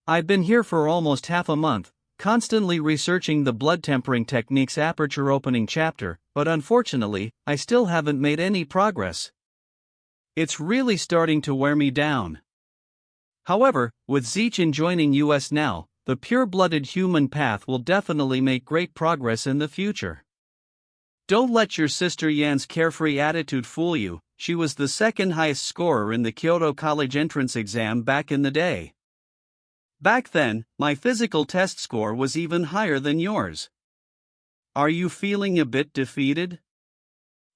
I've been here for almost half a month, constantly researching the blood tempering technique's aperture opening chapter, but unfortunately, I still haven't made any progress. It's really starting to wear me down. However, with Zichen joining US now, the pure-blooded human path will definitely make great progress in the future. Don't let your sister Yan's carefree attitude fool you. She was the second highest scorer in the Kyoto college entrance exam back in the day. Back then, my physical test score was even higher than yours. Are you feeling a bit defeated?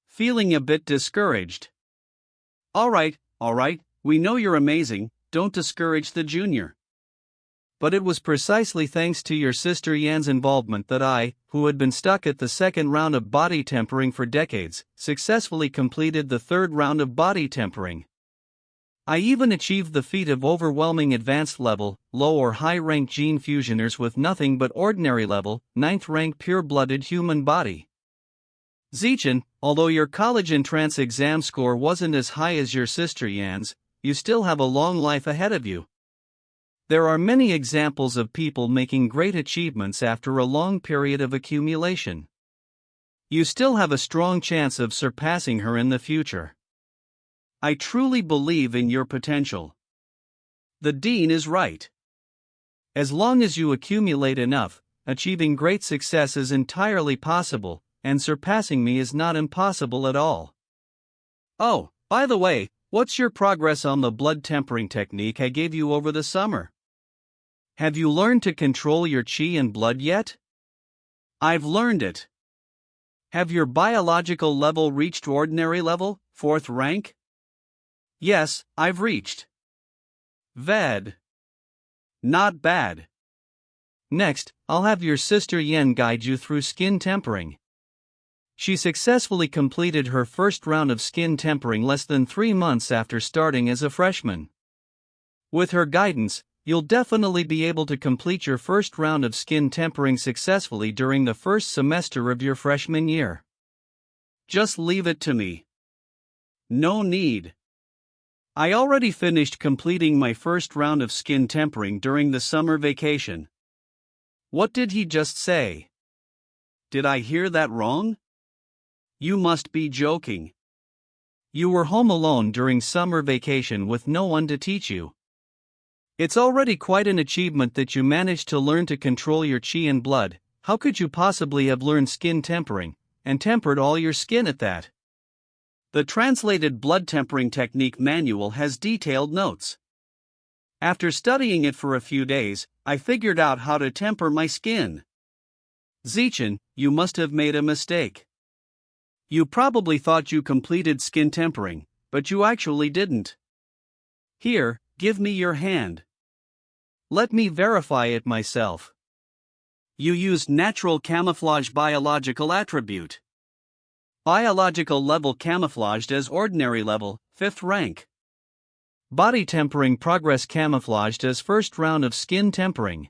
Feeling a bit discouraged? Alright, we know you're amazing, don't discourage the junior. But it was precisely thanks to your sister Yan's involvement that I, who had been stuck at the second round of body tempering for decades, successfully completed the third round of body tempering. I even achieved the feat of overwhelming advanced level, low or high rank gene fusioners with nothing but ordinary level, 9th rank pure-blooded human body. Zichen, although your college entrance exam score wasn't as high as your sister Yan's, you still have a long life ahead of you. There are many examples of people making great achievements after a long period of accumulation. You still have a strong chance of surpassing her in the future. I truly believe in your potential. The dean is right. As long as you accumulate enough, achieving great success is entirely possible, and surpassing me is not impossible at all. Oh, by the way, what's your progress on the blood tempering technique I gave you over the summer? Have you learned to control your qi and blood yet? I've learned it. Have your biological level reached ordinary level, 4th rank? Yes, I've reached. Ved. Not bad. Next, I'll have your sister Yen guide you through skin tempering. She successfully completed her first round of skin tempering less than 3 months after starting as a freshman. With her guidance, you'll definitely be able to complete your first round of skin tempering successfully during the first semester of your freshman year. Just leave it to me. No need. I already finished completing my first round of skin tempering during the summer vacation. What did he just say? Did I hear that wrong? You must be joking. You were home alone during summer vacation with no one to teach you. It's already quite an achievement that you managed to learn to control your qi and blood. How could you possibly have learned skin tempering, and tempered all your skin at that? The translated blood tempering technique manual has detailed notes. After studying it for a few days, I figured out how to temper my skin. Zichen, you must have made a mistake. You probably thought you completed skin tempering, but you actually didn't. Here, give me your hand. Let me verify it myself. You used natural camouflage biological attribute. Biological level camouflaged as ordinary level, 5th rank. Body tempering progress camouflaged as first round of skin tempering.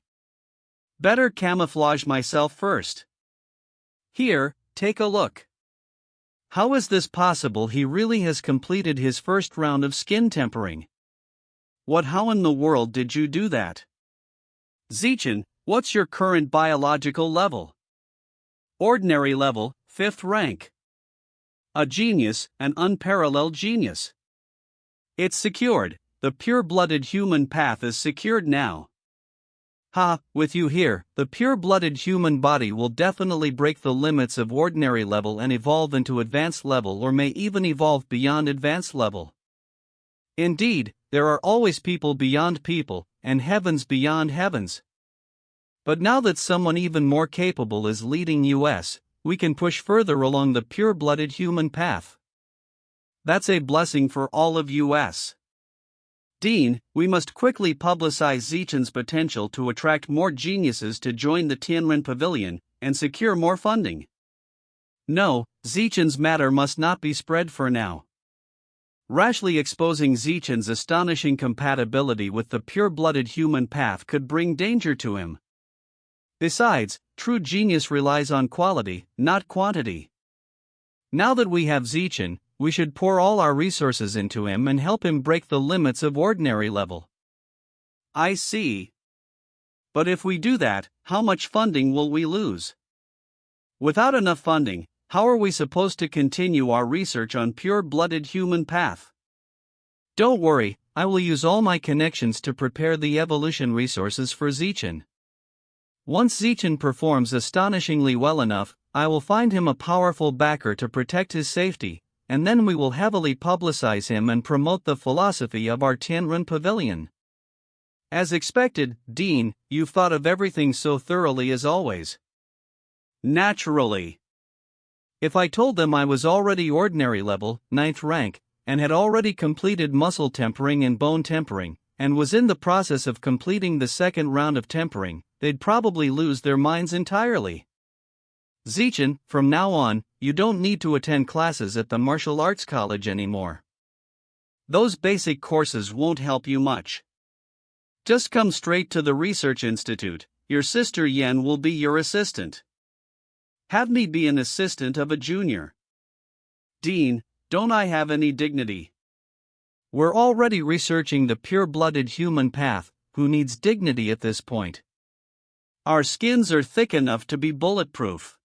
Better camouflage myself first. Here, take a look. How is this possible? He really has completed his first round of skin tempering. How in the world did you do that? Zichen, what's your current biological level? Ordinary level, 5th rank. A genius, an unparalleled genius. It's secured, the pure-blooded human path is secured now. With you here, the pure-blooded human body will definitely break the limits of ordinary level and evolve into advanced level, or may even evolve beyond advanced level. Indeed, there are always people beyond people, and heavens beyond heavens. But now that someone even more capable is leading us, we can push further along the pure-blooded human path. That's a blessing for all of us. Dean, we must quickly publicize Zichen's potential to attract more geniuses to join the Tianren Pavilion and secure more funding. No, Zichen's matter must not be spread for now. Rashly exposing Zichen's astonishing compatibility with the pure-blooded human path could bring danger to him. Besides, true genius relies on quality, not quantity. Now that we have Zichen, we should pour all our resources into him and help him break the limits of ordinary level. I see. But if we do that, how much funding will we lose? Without enough funding, how are we supposed to continue our research on pure-blooded human path? Don't worry, I will use all my connections to prepare the evolution resources for Zichen. Once Zichen performs astonishingly well enough, I will find him a powerful backer to protect his safety, and then we will heavily publicize him and promote the philosophy of our Tianren Pavilion. As expected, Dean, you've thought of everything so thoroughly as always. Naturally. If I told them I was already ordinary level, 9th rank, and had already completed muscle tempering and bone tempering, and was in the process of completing the second round of tempering, they'd probably lose their minds entirely. Zichen, from now on, you don't need to attend classes at the martial arts college anymore. Those basic courses won't help you much. Just come straight to the research institute. Your sister Yen will be your assistant. Have me be an assistant of a junior. Dean, don't I have any dignity? We're already researching the pure-blooded human path, who needs dignity at this point. Our skins are thick enough to be bulletproof.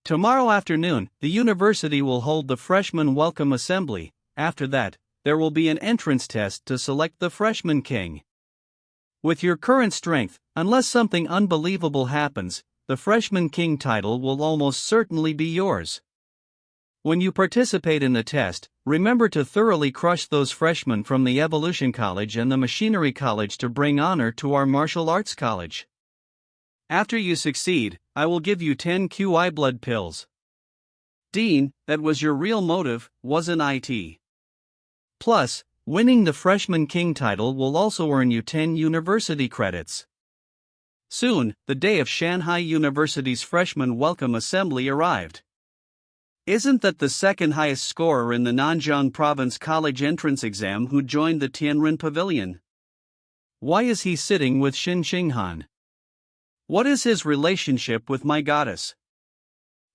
Tomorrow afternoon, the university will hold the freshman welcome assembly. After that, there will be an entrance test to select the freshman king. With your current strength, unless something unbelievable happens, the freshman king title will almost certainly be yours. When you participate in the test, remember to thoroughly crush those freshmen from the Evolution College and the Machinery College to bring honor to our martial arts college. After you succeed, I will give you 10 QI blood pills. Dean, that was your real motive, wasn't it? Plus, winning the Freshman King title will also earn you 10 university credits. Soon, the day of Shanghai University's freshman welcome assembly arrived. Isn't that the second highest scorer in the Nanjing Province College entrance exam who joined the Tianren Pavilion? Why is he sitting with Qinghan? What is his relationship with my goddess?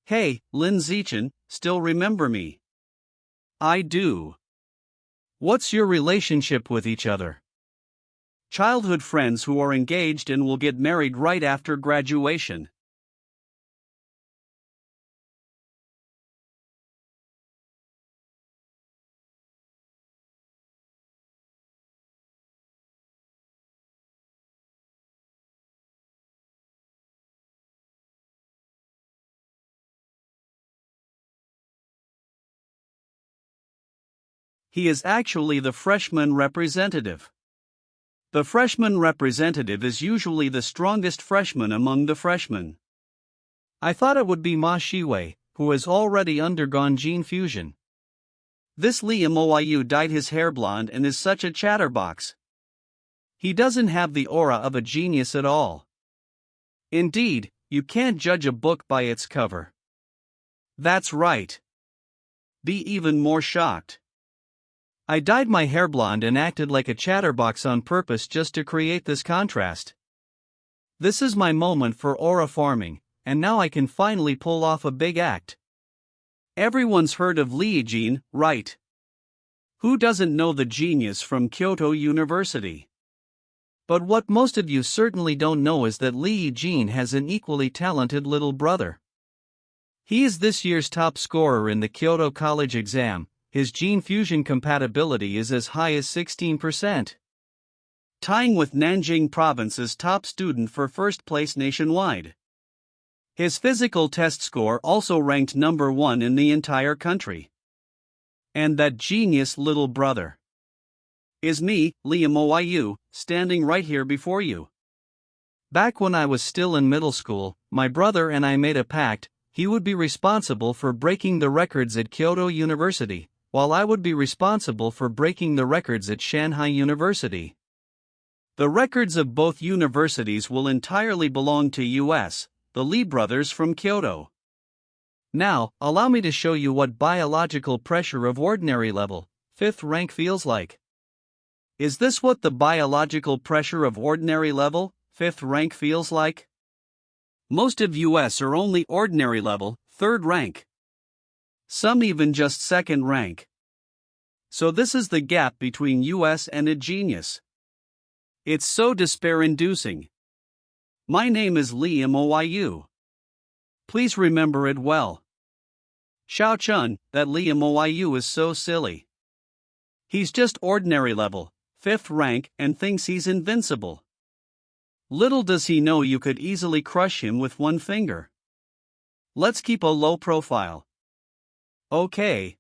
Hey, Lin Zichen, still remember me? I do. What's your relationship with each other? Childhood friends who are engaged and will get married right after graduation. He is actually the freshman representative. The freshman representative is usually the strongest freshman among the freshmen. I thought it would be Ma Shiwei, who has already undergone gene fusion. This Liam Oyu dyed his hair blonde and is such a chatterbox. He doesn't have the aura of a genius at all. Indeed, you can't judge a book by its cover. That's right. Be even more shocked. I dyed my hair blonde and acted like a chatterbox on purpose just to create this contrast. This is my moment for aura farming, and now I can finally pull off a big act. Everyone's heard of Li Yijin, right? Who doesn't know the genius from Kyoto University? But what most of you certainly don't know is that Li Yijin has an equally talented little brother. He is this year's top scorer in the Kyoto College exam. His gene fusion compatibility is as high as 16%. Tying with Nanjing Province's top student for first place nationwide. His physical test score also ranked number 1 in the entire country. And that genius little brother is me, Liam Oyu, standing right here before you. Back when I was still in middle school, my brother and I made a pact. He would be responsible for breaking the records at Kyoto University, while I would be responsible for breaking the records at Shanghai University. The records of both universities will entirely belong to US, the Lee brothers from Kyoto. Now, allow me to show you what biological pressure of ordinary level, 5th rank feels like. Is this what the biological pressure of ordinary level, 5th rank feels like? Most of US are only ordinary level, 3rd rank. Some even just 2nd rank. So this is the gap between US and a genius. It's so despair-inducing. My name is Lee Moyu. Please remember it well. Xiao Chun, that Lee Moyu is so silly. He's just ordinary level, 5th rank, and thinks he's invincible. Little does he know you could easily crush him with one finger. Let's keep a low profile. Okay.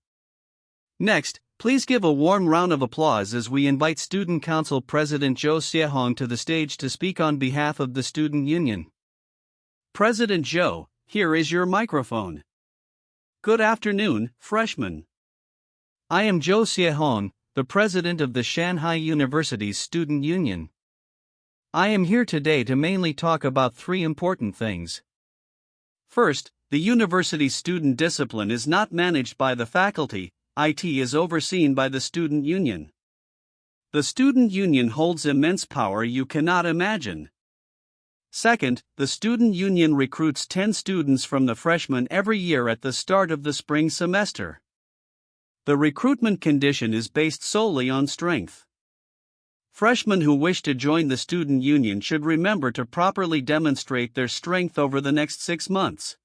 Next, please give a warm round of applause as we invite Student Council President Zhou Xiehong to the stage to speak on behalf of the Student Union. President Zhou, here is your microphone. Good afternoon, freshmen. I am Zhou Xiehong, the president of the Shanghai University's Student Union. I am here today to mainly talk about 3 important things. First, the university's student discipline is not managed by the faculty, it is overseen by the student union. The student union holds immense power you cannot imagine. Second, the student union recruits 10 students from the freshmen every year at the start of the spring semester. The recruitment condition is based solely on strength. Freshmen who wish to join the student union should remember to properly demonstrate their strength over the next 6 months.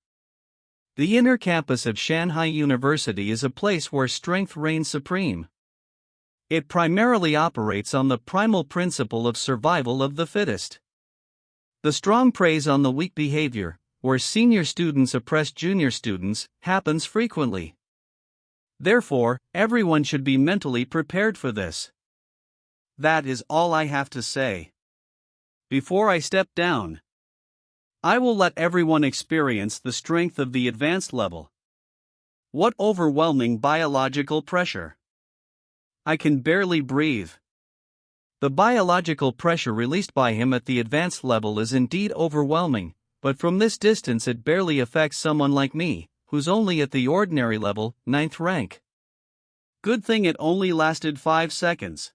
The inner campus of Shanghai University is a place where strength reigns supreme. It primarily operates on the primal principle of survival of the fittest. The strong preys on the weak behavior, where senior students oppress junior students, happens frequently. Therefore, everyone should be mentally prepared for this. That is all I have to say. Before I step down, I will let everyone experience the strength of the advanced level. What overwhelming biological pressure! I can barely breathe. The biological pressure released by him at the advanced level is indeed overwhelming, but from this distance it barely affects someone like me, who's only at the ordinary level, 9th rank. Good thing it only lasted 5 seconds.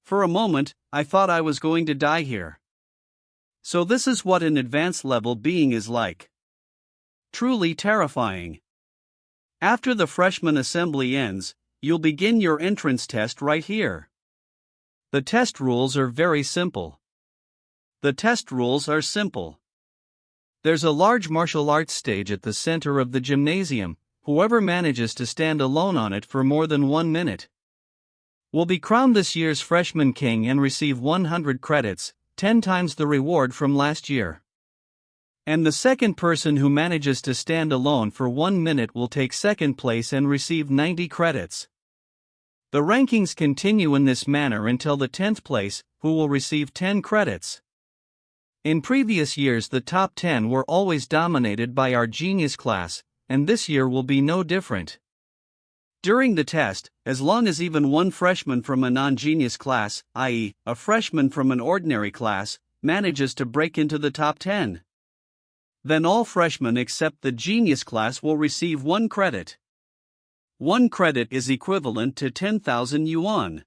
For a moment, I thought I was going to die here. So this is what an advanced level being is like. Truly terrifying. After the freshman assembly ends, you'll begin your entrance test right here. The test rules are very simple. There's a large martial arts stage at the center of the gymnasium. Whoever manages to stand alone on it for more than 1 minute will be crowned this year's freshman king and receive 100 credits, 10 times the reward from last year. And the second person who manages to stand alone for 1 minute will take second place and receive 90 credits. The rankings continue in this manner until the 10th place, who will receive 10 credits. In previous years the top 10 were always dominated by our genius class, and this year will be no different. During the test, as long as even one freshman from a non-genius class, i.e., a freshman from an ordinary class, manages to break into the top 10, then all freshmen except the genius class will receive 1 credit. 1 credit is equivalent to 10,000 yuan.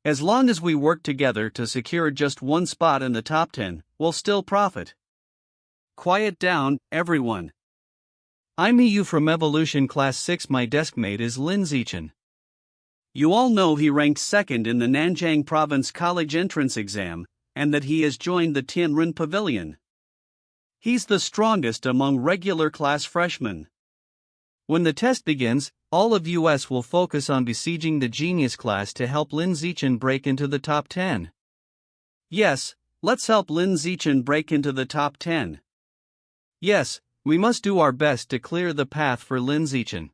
As long as we work together to secure just 1 spot in the top 10, we'll still profit. Quiet down, everyone. I'm EU from Evolution Class 6. My deskmate is Lin Zichen. You all know he ranked 2nd in the Nanjing Province College entrance exam, and that he has joined the Tianren Pavilion. He's the strongest among regular class freshmen. When the test begins, all of US will focus on besieging the genius class to help Lin Zichen break into the top 10. Yes, let's help Lin Zichen break into the top 10. Yes, we must do our best to clear the path for Lin Zichen.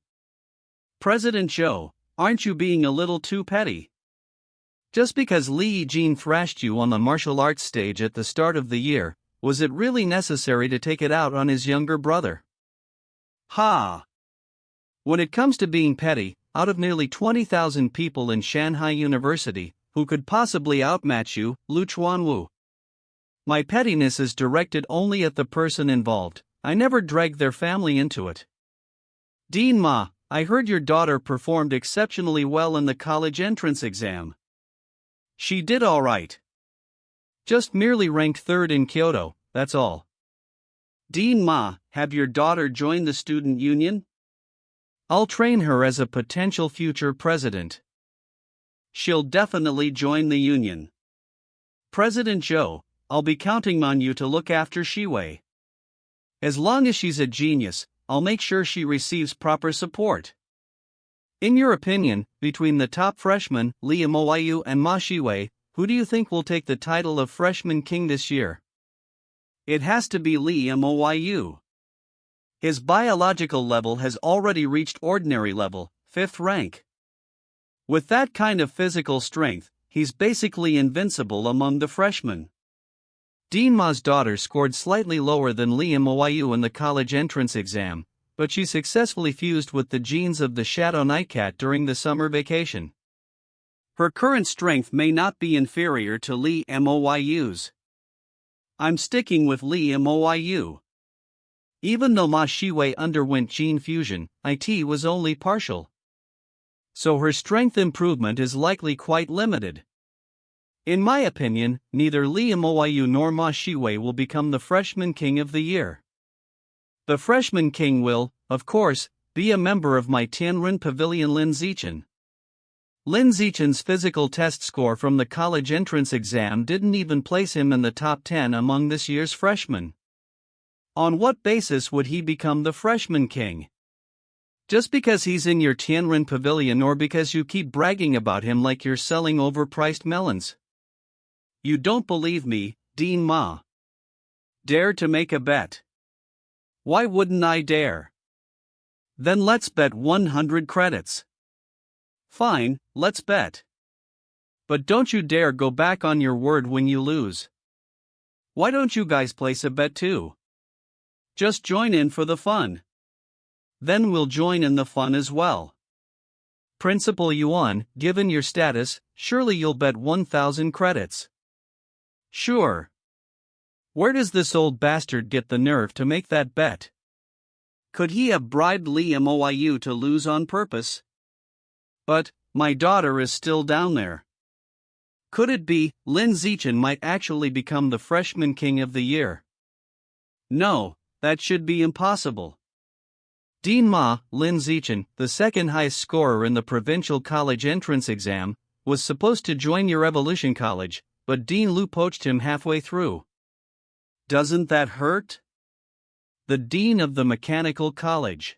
President Zhou, aren't you being a little too petty? Just because Li Yijin thrashed you on the martial arts stage at the start of the year, was it really necessary to take it out on his younger brother? Ha! When it comes to being petty, out of nearly 20,000 people in Shanghai University, who could possibly outmatch you, Lu Chuanwu? My pettiness is directed only at the person involved. I never dragged their family into it. Dean Ma, I heard your daughter performed exceptionally well in the college entrance exam. She did all right. Just merely ranked third in Kyoto, that's all. Dean Ma, have your daughter joined the student union? I'll train her as a potential future president. She'll definitely join the union. President Zhou, I'll be counting on you to look after Shiwei. As long as she's a genius, I'll make sure she receives proper support. In your opinion, between the top freshmen, Li Moyu and Ma Shiwei, who do you think will take the title of freshman king this year? It has to be Li Moyu. His biological level has already reached ordinary level, 5th rank. With that kind of physical strength, he's basically invincible among the freshmen. Dean Ma's daughter scored slightly lower than Li Moyu in the college entrance exam, but she successfully fused with the genes of the Shadow Nightcat during the summer vacation. Her current strength may not be inferior to Li Moyu's. I'm sticking with Li Moyu. Even though Ma Shiwei underwent gene fusion, it was only partial. So her strength improvement is likely quite limited. In my opinion, neither Li Moyu nor Ma Shiwei will become the freshman king of the year. The freshman king will, of course, be a member of my Tianren Pavilion Lin Zichen. Lin Zichen's physical test score from the college entrance exam didn't even place him in the top 10 among this year's freshmen. On what basis would he become the freshman king? Just because he's in your Tianren Pavilion or because you keep bragging about him like you're selling overpriced melons? You don't believe me, Dean Ma. Dare to make a bet? Why wouldn't I dare? Then let's bet 100 credits. Fine, let's bet. But don't you dare go back on your word when you lose. Why don't you guys place a bet too? Just join in for the fun. Then we'll join in the fun as well. Principal Yuan, given your status, surely you'll bet 1,000 credits. Sure. Where does this old bastard get the nerve to make that bet? Could he have bribed Li Moyu to lose on purpose? But, my daughter is still down there. Could it be, Lin Zichen might actually become the freshman king of the year? No, that should be impossible. Dean Ma, Lin Zichen, the second highest scorer in the provincial college entrance exam, was supposed to join your evolution college, but Dean Lu poached him halfway through. Doesn't that hurt? The dean of the mechanical college.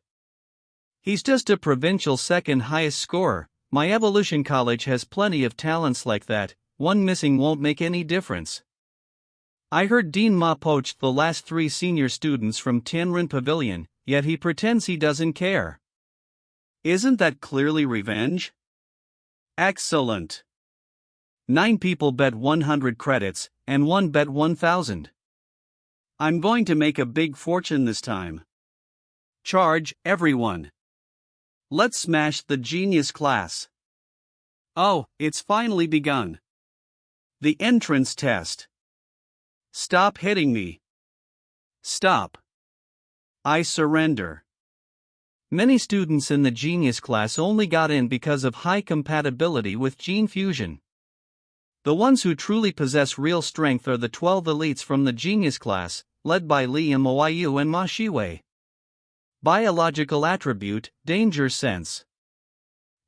He's just a provincial second highest scorer. My evolution college has plenty of talents like that, one missing won't make any difference. I heard Dean Ma poached the last 3 senior students from Tianren Pavilion, yet he pretends he doesn't care. Isn't that clearly revenge? Excellent. 9 people bet 100 credits, and 1 bet 1,000. I'm going to make a big fortune this time. Charge, everyone. Let's smash the genius class. Oh, it's finally begun. The entrance test. Stop hitting me. Stop. I surrender. Many students in the genius class only got in because of high compatibility with gene fusion. The ones who truly possess real strength are the 12 elites from the genius class, led by Li Moyu and Ma Shiwei. Biological attribute, danger sense.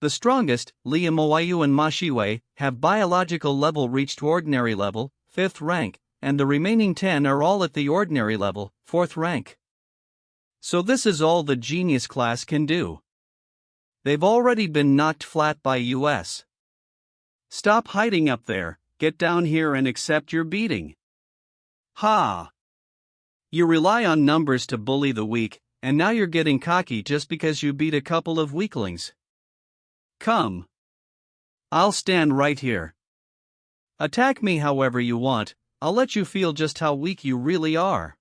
The strongest, Li Moyu and Ma Shiwei, have biological level reached ordinary level, 5th rank, and the remaining 10 are all at the ordinary level, 4th rank. So this is all the genius class can do. They've already been knocked flat by US. Stop hiding up there, get down here and accept your beating. Ha! You rely on numbers to bully the weak, and now you're getting cocky just because you beat a couple of weaklings. Come. I'll stand right here. Attack me however you want, I'll let you feel just how weak you really are.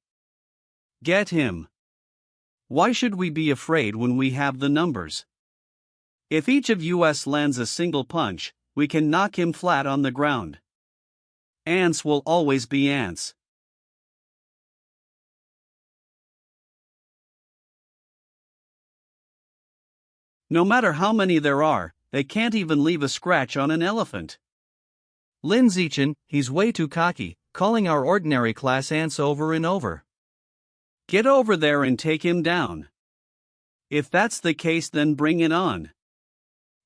Get him. Why should we be afraid when we have the numbers? If each of us lands a single punch, we can knock him flat on the ground. Ants will always be ants. No matter how many there are, they can't even leave a scratch on an elephant. Lin Zichen, he's way too cocky, calling our ordinary class ants over and over. Get over there and take him down. If that's the case, then bring it on.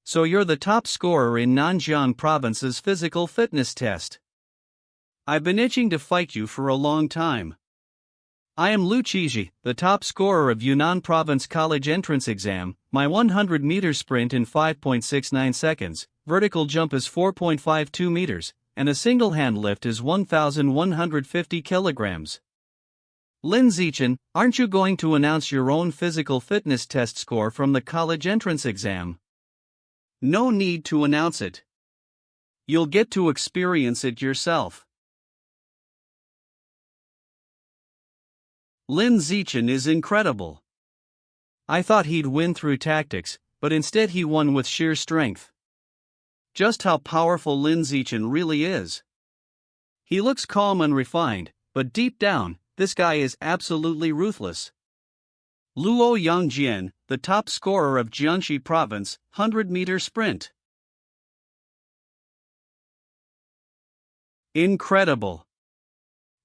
So you're the top scorer in Nanjiang Province's physical fitness test. I've been itching to fight you for a long time. I am Lu Qiji, the top scorer of Yunnan Province College entrance exam. My 100-meter sprint in 5.69 seconds, vertical jump is 4.52 meters, and a single hand lift is 1,150 kilograms. Lin Zichen, aren't you going to announce your own physical fitness test score from the college entrance exam? No need to announce it. You'll get to experience it yourself. Lin Zichen is incredible. I thought he'd win through tactics, but instead he won with sheer strength. Just how powerful Lin Zichen really is. He looks calm and refined, but deep down, this guy is absolutely ruthless. Luo Yangjian, the top scorer of Jiangxi Province, 100-meter sprint. Incredible.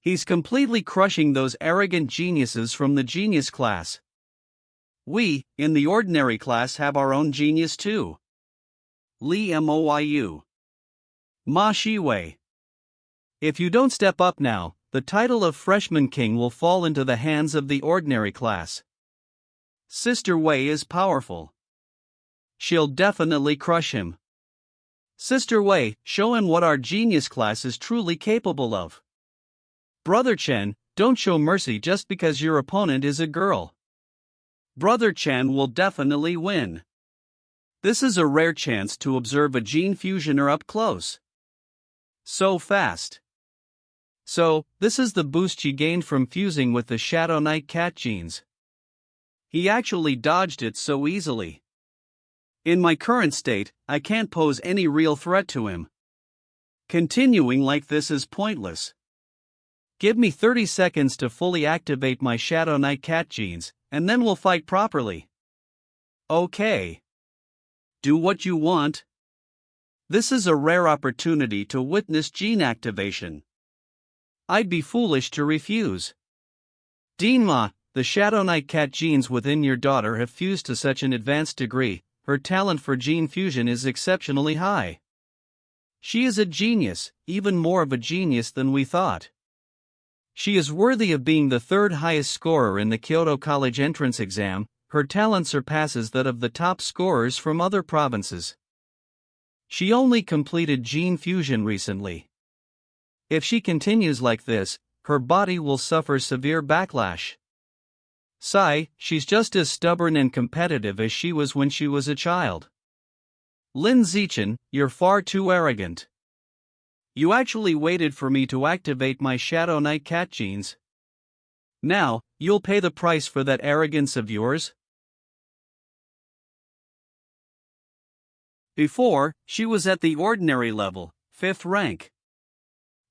He's completely crushing those arrogant geniuses from the genius class. We, in the ordinary class, have our own genius too. Li Moyu. Ma Shiwei. If you don't step up now, the title of freshman king will fall into the hands of the ordinary class. Sister Wei is powerful. She'll definitely crush him. Sister Wei, show him what our genius class is truly capable of. Brother Chen, don't show mercy just because your opponent is a girl. Brother Chen will definitely win. This is a rare chance to observe a gene fusioner up close. So fast. So, this is the boost she gained from fusing with the Shadow Knight cat genes. He actually dodged it so easily. In my current state, I can't pose any real threat to him. Continuing like this is pointless. Give me 30 seconds to fully activate my Shadow Knight cat genes, and then we'll fight properly. Okay. Do what you want. This is a rare opportunity to witness gene activation. I'd be foolish to refuse. Dinma, the Shadow Knight cat genes within your daughter have fused to such an advanced degree, her talent for gene fusion is exceptionally high. She is a genius, even more of a genius than we thought. She is worthy of being the third highest scorer in the Kyoto College entrance exam. Her talent surpasses that of the top scorers from other provinces. She only completed gene fusion recently. If she continues like this, her body will suffer severe backlash. Sigh, she's just as stubborn and competitive as she was when she was a child. Lin Zichen, you're far too arrogant. You actually waited for me to activate my Shadow Knight cat genes. Now, you'll pay the price for that arrogance of yours. Before, she was at the ordinary level, 5th rank.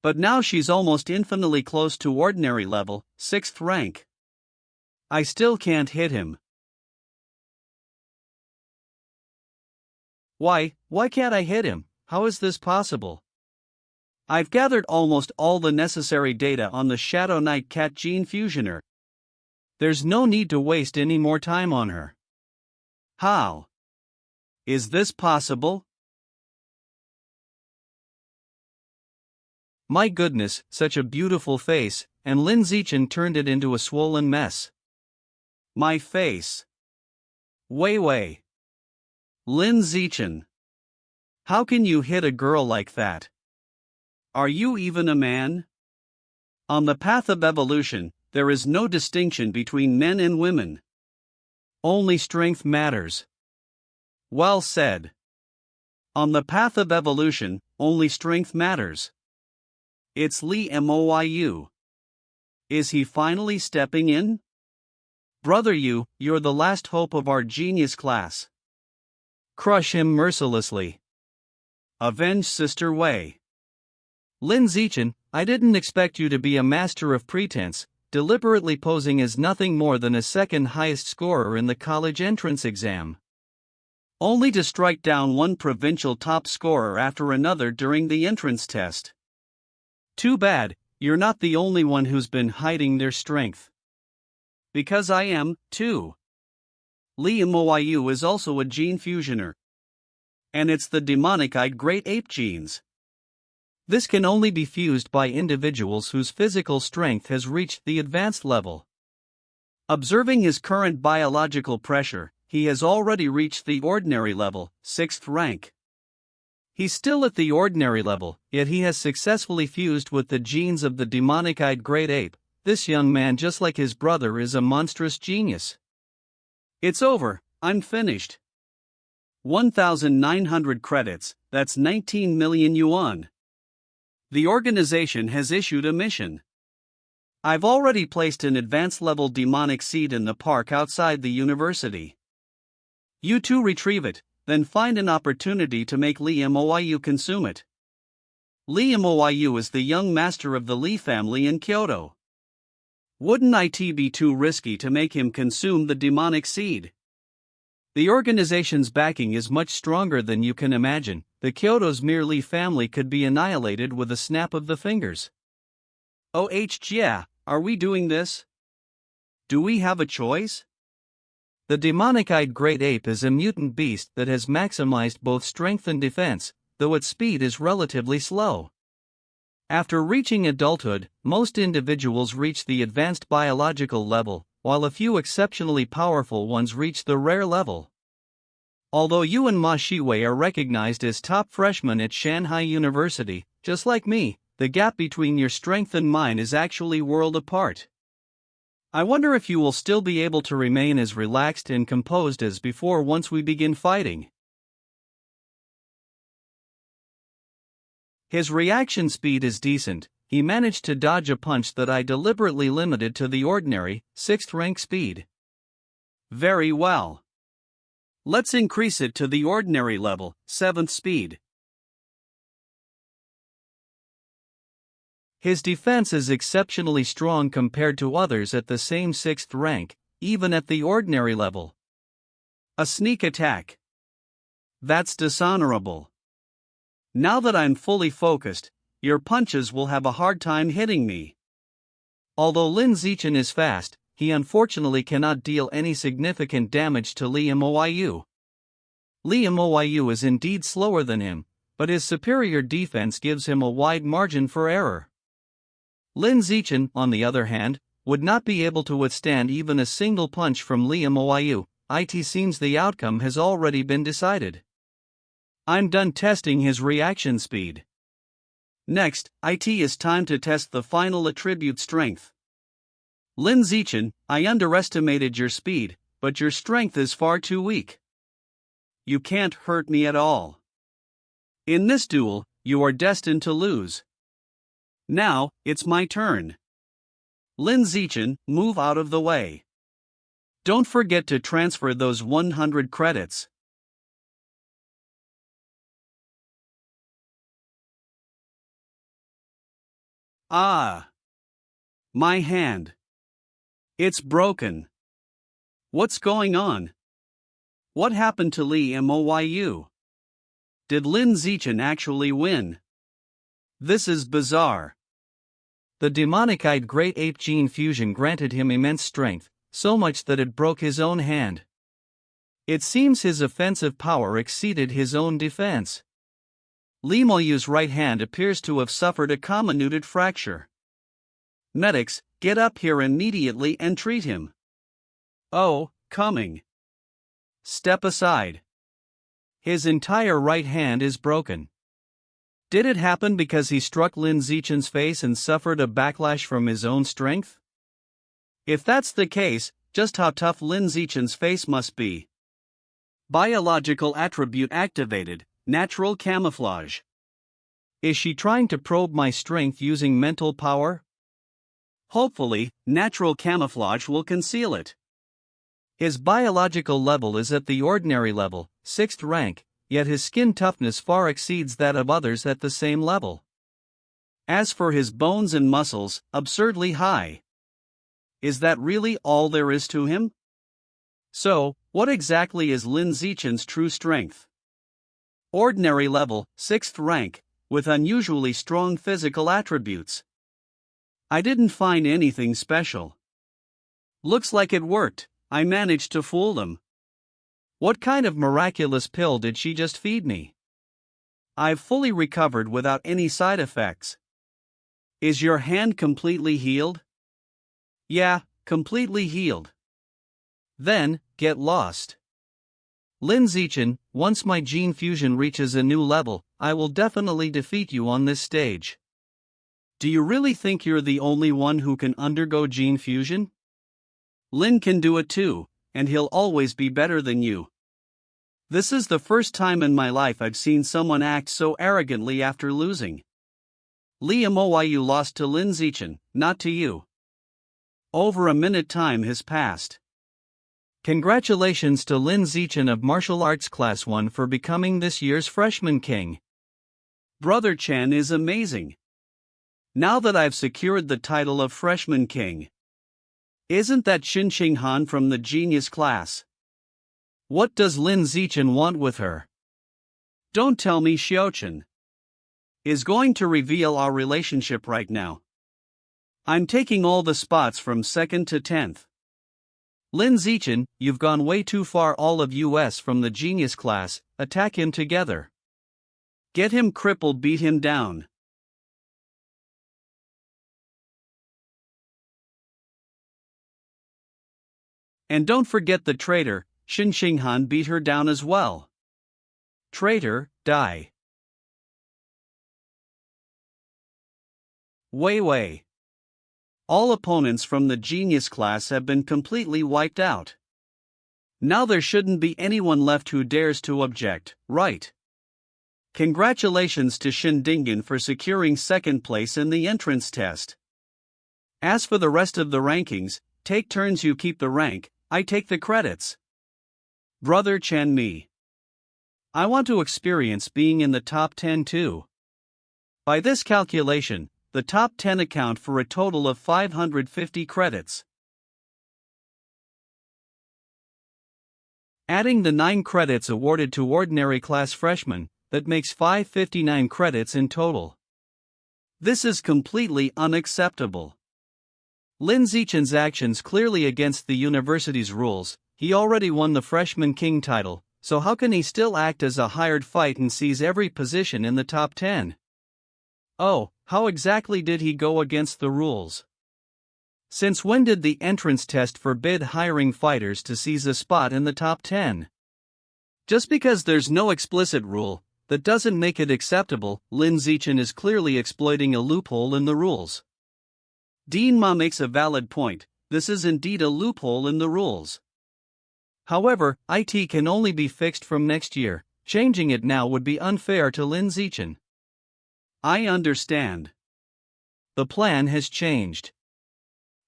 But now she's almost infinitely close to ordinary level, 6th rank. I still can't hit him. Why can't I hit him? How is this possible? I've gathered almost all the necessary data on the Shadow Knight cat gene fusioner. There's no need to waste any more time on her. How? Is this possible? My goodness, such a beautiful face, and Lin Zichen turned it into a swollen mess. My face. Wei. Lin Zichen. How can you hit a girl like that? Are you even a man? On the path of evolution, there is no distinction between men and women. Only strength matters. Well said. On the path of evolution, only strength matters. It's Lee Moyu. Is he finally stepping in? Brother you're the last hope of our genius class. Crush him mercilessly. Avenge Sister Wei. Lin Zichen, I didn't expect you to be a master of pretense, deliberately posing as nothing more than a second highest scorer in the college entrance exam. Only to strike down one provincial top scorer after another during the entrance test. Too bad, you're not the only one who's been hiding their strength. Because I am, too. Lee Moyu is also a gene fusioner. And it's the demonic-eyed great ape genes. This can only be fused by individuals whose physical strength has reached the advanced level. Observing his current biological pressure, he has already reached the ordinary level, 6th rank. He's still at the ordinary level, yet he has successfully fused with the genes of the demonic-eyed great ape. This young man, just like his brother, is a monstrous genius. It's over, I'm finished. 1,900 credits, that's 19 million yuan. The organization has issued a mission. I've already placed an advanced-level demonic seed in the park outside the university. You two retrieve it, then find an opportunity to make Lee Moyu consume it. Lee Moyu is the young master of the Lee family in Kyoto. Wouldn't it be too risky to make him consume the demonic seed? The organization's backing is much stronger than you can imagine. The Kyoto's mere Lee family could be annihilated with a snap of the fingers. Oh yeah, are we doing this? Do we have a choice? The demonic-eyed great ape is a mutant beast that has maximized both strength and defense, though its speed is relatively slow. After reaching adulthood, most individuals reach the advanced biological level, while a few exceptionally powerful ones reach the rare level. Although you and Ma Shiwei are recognized as top freshmen at Shanghai University, just like me, the gap between your strength and mine is actually world apart. I wonder if you will still be able to remain as relaxed and composed as before once we begin fighting. His reaction speed is decent. He managed to dodge a punch that I deliberately limited to the ordinary, 6th rank speed. Very well. Let's increase it to the ordinary level, 7th speed. His defense is exceptionally strong compared to others at the same 6th rank, even at the ordinary level. A sneak attack. That's dishonorable. Now that I'm fully focused, your punches will have a hard time hitting me. Although Lin Zichen is fast, he unfortunately cannot deal any significant damage to Lee Moyu. Lee Moyu is indeed slower than him, but his superior defense gives him a wide margin for error. Lin Zichen, on the other hand, would not be able to withstand even a single punch from Lee Moyu. It seems the outcome has already been decided. I'm done testing his reaction speed. Next, it is time to test the final attribute strength. Lin Zichen, I underestimated your speed, but your strength is far too weak. You can't hurt me at all. In this duel, you are destined to lose. Now, it's my turn. Lin Zichen, move out of the way. Don't forget to transfer those 100 credits. Ah! My hand. It's broken. What's going on? What happened to Lee Moyu? Did Lin Zichen actually win? This is bizarre. The demonic-eyed great ape gene fusion granted him immense strength, so much that it broke his own hand. It seems his offensive power exceeded his own defense. Lee Moyu's right hand appears to have suffered a comminuted fracture. Medics, get up here immediately and treat him. Oh, coming. Step aside. His entire right hand is broken. Did it happen because he struck Lin Zichen's face and suffered a backlash from his own strength? If that's the case, just how tough Lin Zichen's face must be. Biological attribute activated, natural camouflage. Is she trying to probe my strength using mental power? Hopefully, natural camouflage will conceal it. His biological level is at the ordinary level, 6th rank, yet his skin toughness far exceeds that of others at the same level. As for his bones and muscles, absurdly high. Is that really all there is to him? So, what exactly is Lin Zichen's true strength? Ordinary level, 6th rank, with unusually strong physical attributes. I didn't find anything special. Looks like it worked. I managed to fool them. What kind of miraculous pill did she just feed me? I've fully recovered without any side effects. Is your hand completely healed? Yeah, completely healed. Then, get lost. Lin Zichen, once my gene fusion reaches a new level, I will definitely defeat you on this stage. Do you really think you're the only one who can undergo gene fusion? Lin can do it too, and he'll always be better than you. This is the first time in my life I've seen someone act so arrogantly after losing. Li Moyu lost to Lin Zichen, not to you. Over a minute time has passed. Congratulations to Lin Zichen of Martial Arts Class 1 for becoming this year's Freshman King. Brother Chen is amazing. Now that I've secured the title of Freshman King. Isn't that Qinghan from the Genius class? What does Lin Zichen want with her? Don't tell me Xiaochen is going to reveal our relationship right now. I'm taking all the spots from 2nd to 10th. Lin Zichen, you've gone way too far. All of us from the Genius class, attack him together. Get him crippled, beat him down. And don't forget the traitor, Qinghan, beat her down as well. Traitor, die. Wei. All opponents from the Genius class have been completely wiped out. Now there shouldn't be anyone left who dares to object, right? Congratulations to Shindingen for securing 2nd place in the entrance test. As for the rest of the rankings, take turns, you keep the rank, I take the credits. Brother Chen me. I want to experience being in the top 10 too. By this calculation, the top 10 account for a total of 550 credits. Adding the 9 credits awarded to ordinary class freshmen, that makes 559 credits in total. This is completely unacceptable. Lin Zichen's actions clearly against the university's rules. He already won the Freshman King title, so how can he still act as a hired fight and seize every position in the top 10? Oh, how exactly did he go against the rules? Since when did the entrance test forbid hiring fighters to seize a spot in the top 10? Just because there's no explicit rule, that doesn't make it acceptable. Lin Zichen is clearly exploiting a loophole in the rules. Dean Ma makes a valid point, this is indeed a loophole in the rules. However, it can only be fixed from next year, changing it now would be unfair to Lin Zichen. I understand. The plan has changed.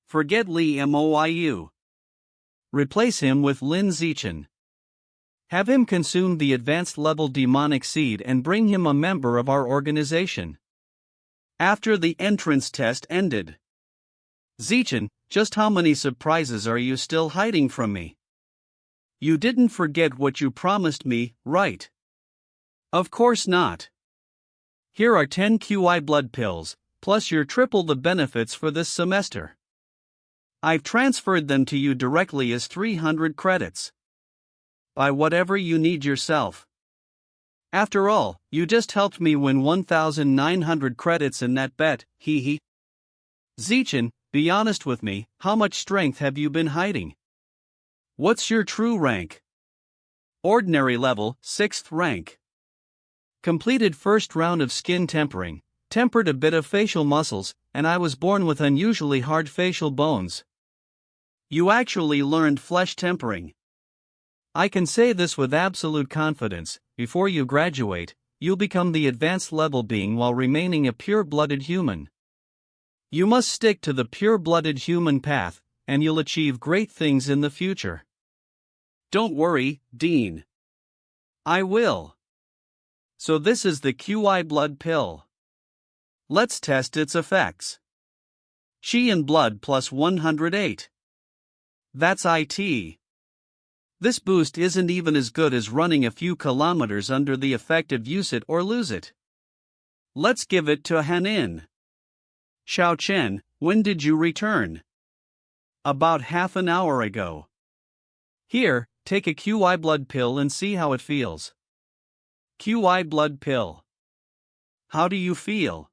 Forget Li Moyu. Replace him with Lin Zichen. Have him consume the advanced level demonic seed and bring him a member of our organization. After the entrance test ended. Zichen, just how many surprises are you still hiding from me? You didn't forget what you promised me, right? Of course not. Here are 10 QI blood pills, plus your triple the benefits for this semester. I've transferred them to you directly as 300 credits. Buy whatever you need yourself. After all, you just helped me win 1,900 credits in that bet, hee hee. Zichen, be honest with me, how much strength have you been hiding? What's your true rank? Ordinary level, 6th rank. Completed first round of skin tempering, tempered a bit of facial muscles, and I was born with unusually hard facial bones. You actually learned flesh tempering. I can say this with absolute confidence, before you graduate, you'll become the advanced level being while remaining a pure-blooded human. You must stick to the pure-blooded human path, and you'll achieve great things in the future. Don't worry, Dean. I will. So this is the QI blood pill. Let's test its effects. Qi in blood plus 108. That's IT. This boost isn't even as good as running a few kilometers under the effect of use it or lose it. Let's give it to Hanin. Xiao Chen, when did you return? About half an hour ago. Here, take a QI blood pill and see how it feels. QI blood pill. How do you feel?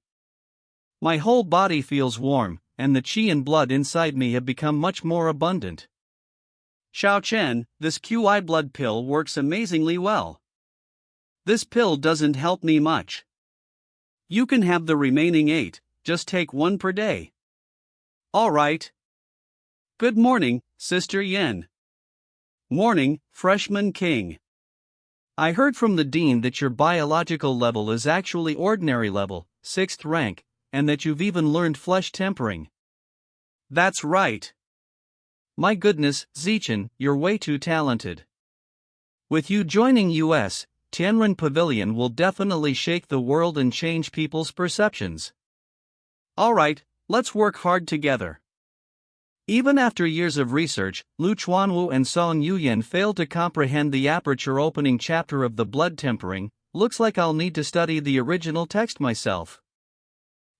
My whole body feels warm, and the qi and blood inside me have become much more abundant. Xiao Chen, this QI blood pill works amazingly well. This pill doesn't help me much. You can have the remaining 8, just take 1 per day. Alright. Good morning, Sister Yen. Morning, Freshman King. I heard from the Dean that your biological level is actually ordinary level, 6th rank, and that you've even learned flesh tempering. That's right. My goodness, Zichen, you're way too talented. With you joining US, Tianren Pavilion will definitely shake the world and change people's perceptions. Alright, let's work hard together. Even after years of research, Lu Chuanwu and Song Yuyan failed to comprehend the aperture opening chapter of the blood tempering. Looks like I'll need to study the original text myself.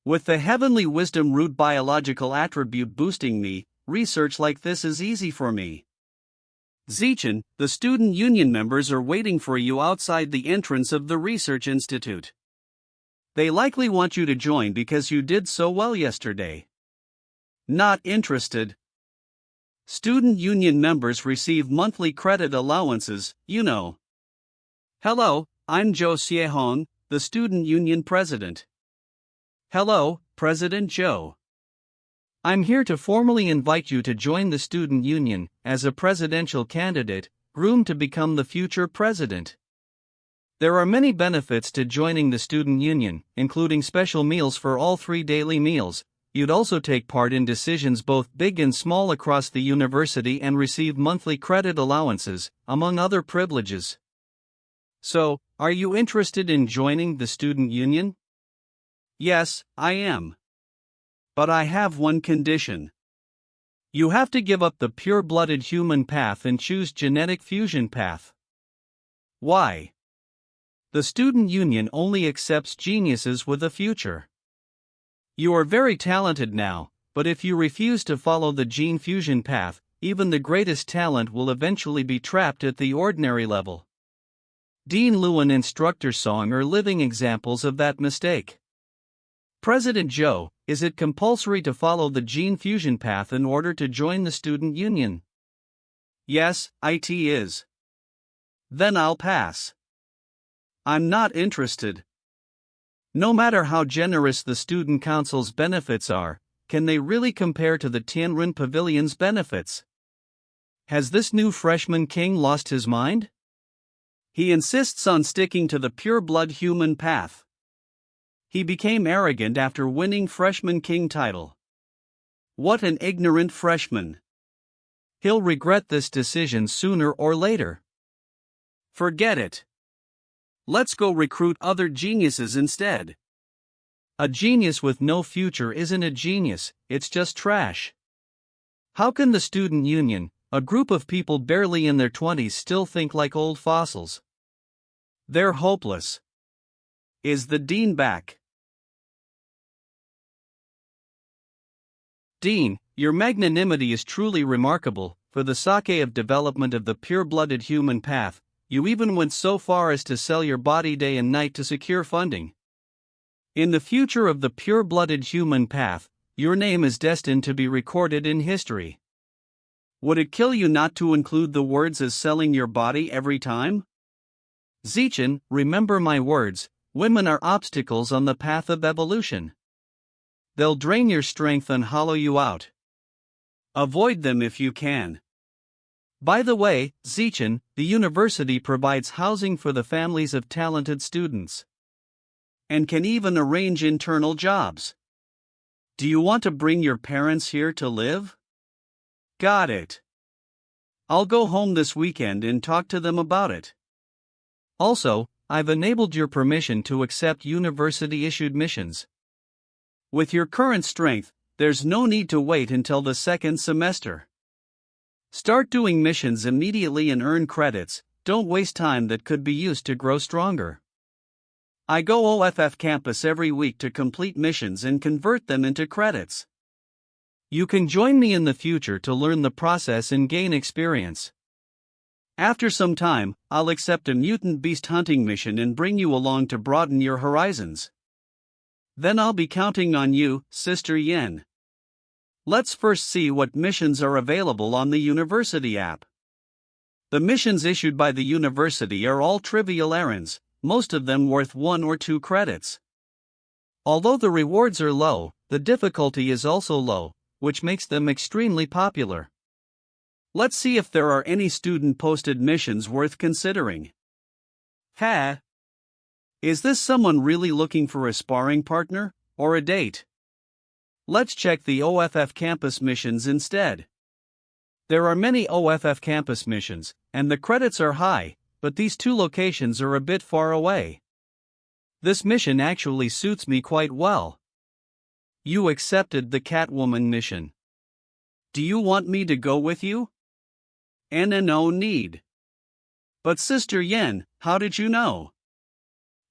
With the heavenly wisdom root biological attribute boosting me, research like this is easy for me. Zichen, the student union members are waiting for you outside the entrance of the research institute. They likely want you to join because you did so well yesterday. Not interested. Student union members receive monthly credit allowances, you know. Hello, I'm Zhou Xiehong, the student union president. Hello, President Zhou. I'm here to formally invite you to join the student union as a presidential candidate, groomed to become the future president. There are many benefits to joining the student union, including special meals for all 3 daily meals. You'd also take part in decisions both big and small across the university and receive monthly credit allowances, among other privileges. So, are you interested in joining the student union? Yes, I am. But I have one condition. You have to give up the pure-blooded human path and choose genetic fusion path. Why? The student union only accepts geniuses with a future. You are very talented now, but if you refuse to follow the gene fusion path, even the greatest talent will eventually be trapped at the ordinary level. Dean Lu and Instructor Song are living examples of that mistake. President Zhou, is it compulsory to follow the gene fusion path in order to join the student union? Yes, it is. Then I'll pass. I'm not interested. No matter how generous the student council's benefits are, can they really compare to the Tianren Pavilion's benefits? Has this new freshman king lost his mind? He insists on sticking to the pure-blood human path. He became arrogant after winning freshman king title. What an ignorant freshman. He'll regret this decision sooner or later. Forget it. Let's go recruit other geniuses instead. A genius with no future isn't a genius, it's just trash. How can the student union, a group of people barely in their 20s, still think like old fossils? They're hopeless. Is the dean back? Dean, your magnanimity is truly remarkable. For the sake of development of the pure-blooded human path, you even went so far as to sell your body day and night to secure funding. In the future of the pure-blooded human path, your name is destined to be recorded in history. Would it kill you not to include the words as selling your body every time? Zichen, remember my words, women are obstacles on the path of evolution. They'll drain your strength and hollow you out. Avoid them if you can. By the way, Zichen, the university provides housing for the families of talented students. and can even arrange internal jobs. Do you want to bring your parents here to live? Got it. I'll go home this weekend and talk to them about it. Also, I've enabled your permission to accept university-issued missions. With your current strength, there's no need to wait until the second semester. Start doing missions immediately and earn credits. Don't waste time that could be used to grow stronger. I go OFF campus every week to complete missions and convert them into credits. You can join me in the future to learn the process and gain experience. After some time, I'll accept a mutant beast hunting mission and bring you along to broaden your horizons. Then I'll be counting on you, Sister Yen. Let's first see what missions are available on the university app. The missions issued by the university are all trivial errands, most of them worth 1 or 2 credits. Although the rewards are low, the difficulty is also low, which makes them extremely popular. Let's see if there are any student-posted missions worth considering. Is this someone really looking for a sparring partner, or a date? Let's check the OFF campus missions instead. There are many OFF campus missions, and the credits are high, but these 2 locations are a bit far away. This mission actually suits me quite well. You accepted the Catwoman mission. Do you want me to go with you? No need. But Sister Yen, how did you know?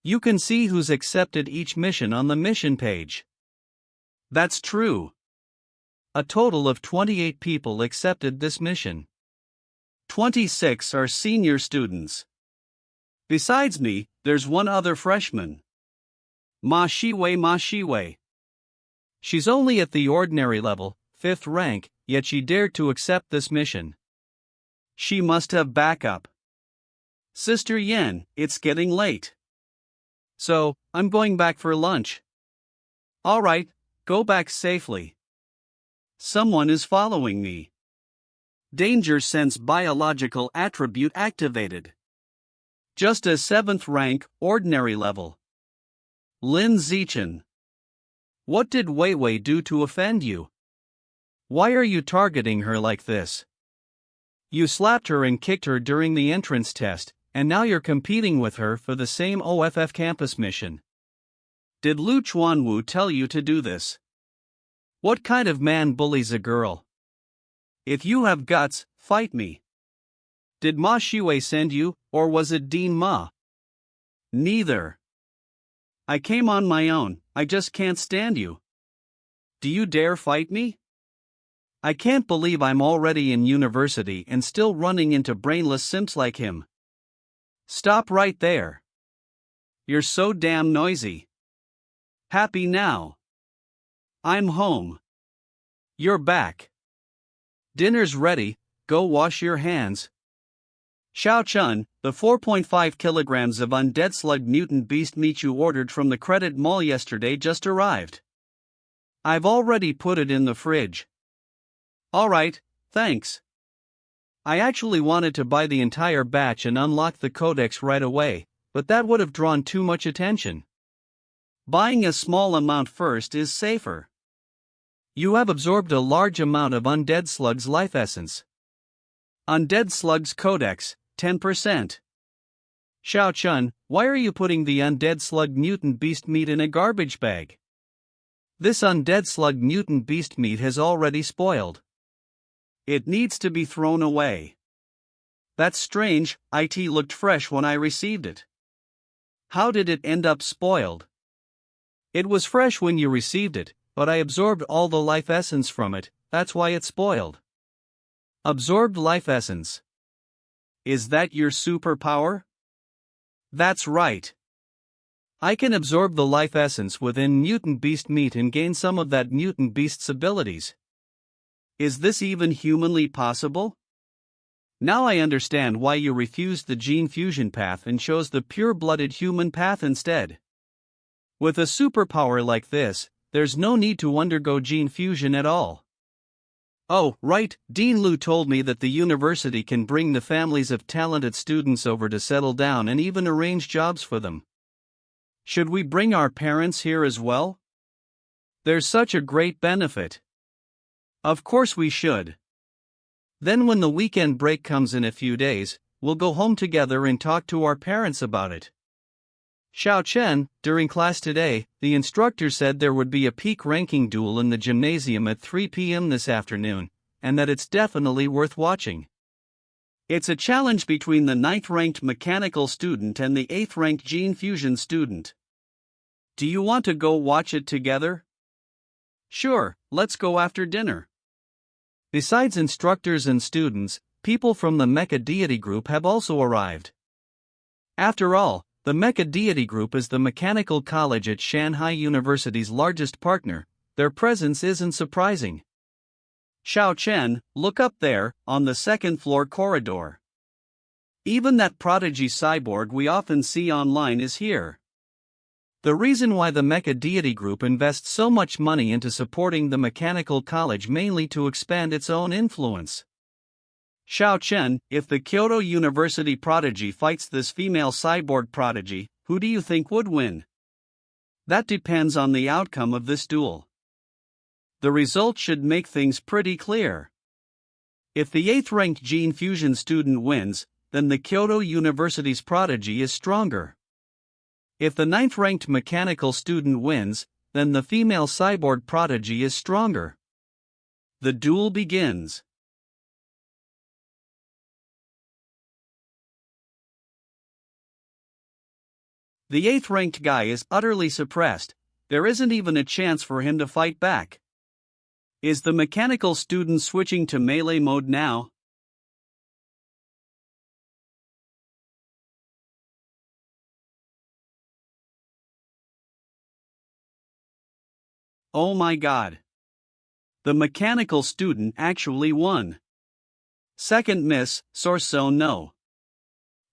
You can see who's accepted each mission on the mission page. That's true. A total of 28 people accepted this mission. 26 are senior students. Besides me, there's one other freshman. Ma Shiwei. She's only at the ordinary level, 5th rank, yet she dared to accept this mission. She must have backup. Sister Yen, it's getting late. So, I'm going back for lunch. Alright, go back safely. Someone is following me. Danger sense biological attribute activated. Just a 7th rank, ordinary level. Lin Zichen. What did Wei Wei do to offend you? Why are you targeting her like this? You slapped her and kicked her during the entrance test, and now you're competing with her for the same OFF campus mission. Did Lu Chuanwu tell you to do this? What kind of man bullies a girl? If you have guts, fight me. Did Ma Shiwei send you, or was it Dean Ma? Neither. I came on my own, I just can't stand you. Do you dare fight me? I can't believe I'm already in university and still running into brainless simps like him. Stop right there. You're so damn noisy. Happy now. I'm home. You're back. Dinner's ready, go wash your hands. Xiao Chun, the 4.5 kilograms of undead slug mutant beast meat you ordered from the credit mall yesterday just arrived. I've already put it in the fridge. Alright, thanks. I actually wanted to buy the entire batch and unlock the codex right away, but that would have drawn too much attention. Buying a small amount first is safer. You have absorbed a large amount of Undead Slug's life essence. Undead Slug's Codex, 10%. Xiao Chun, why are you putting the Undead Slug mutant beast meat in a garbage bag? This Undead Slug mutant beast meat has already spoiled. It needs to be thrown away. That's strange, it looked fresh when I received it. How did it end up spoiled? It was fresh when you received it, but I absorbed all the life essence from it, that's why it spoiled. Absorbed life essence. Is that your superpower? That's right. I can absorb the life essence within mutant beast meat and gain some of that mutant beast's abilities. Is this even humanly possible? Now I understand why you refused the gene fusion path and chose the pure-blooded human path instead. With a superpower like this, there's no need to undergo gene fusion at all. Oh, right, Dean Lu told me that the university can bring the families of talented students over to settle down and even arrange jobs for them. Should we bring our parents here as well? There's such a great benefit. Of course we should. Then when the weekend break comes in a few days, we'll go home together and talk to our parents about it. Xiao Chen, during class today, the instructor said there would be a peak ranking duel in the gymnasium at 3 p.m. this afternoon, and that it's definitely worth watching. It's a challenge between the 9th-ranked mechanical student and the 8th-ranked gene fusion student. Do you want to go watch it together? Sure, let's go after dinner. Besides instructors and students, people from the Mecha Deity Group have also arrived. After all, the Mecha Deity Group is the mechanical college at Shanghai University's largest partner. Their presence isn't surprising. Xiao Chen, look up there, on the second-floor corridor. Even that prodigy cyborg we often see online is here. The reason why the Mecha Deity Group invests so much money into supporting the mechanical college mainly to expand its own influence. Xiao Chen, if the Kyoto University prodigy fights this female cyborg prodigy, who do you think would win? That depends on the outcome of this duel. The result should make things pretty clear. If the 8th-ranked gene fusion student wins, then the Kyoto University's prodigy is stronger. If the 9th-ranked mechanical student wins, then the female cyborg prodigy is stronger. The duel begins. The 8th-ranked guy is utterly suppressed. There isn't even a chance for him to fight back. Is the mechanical student switching to melee mode now? Oh my god. The mechanical student actually won. Second miss, source zone no.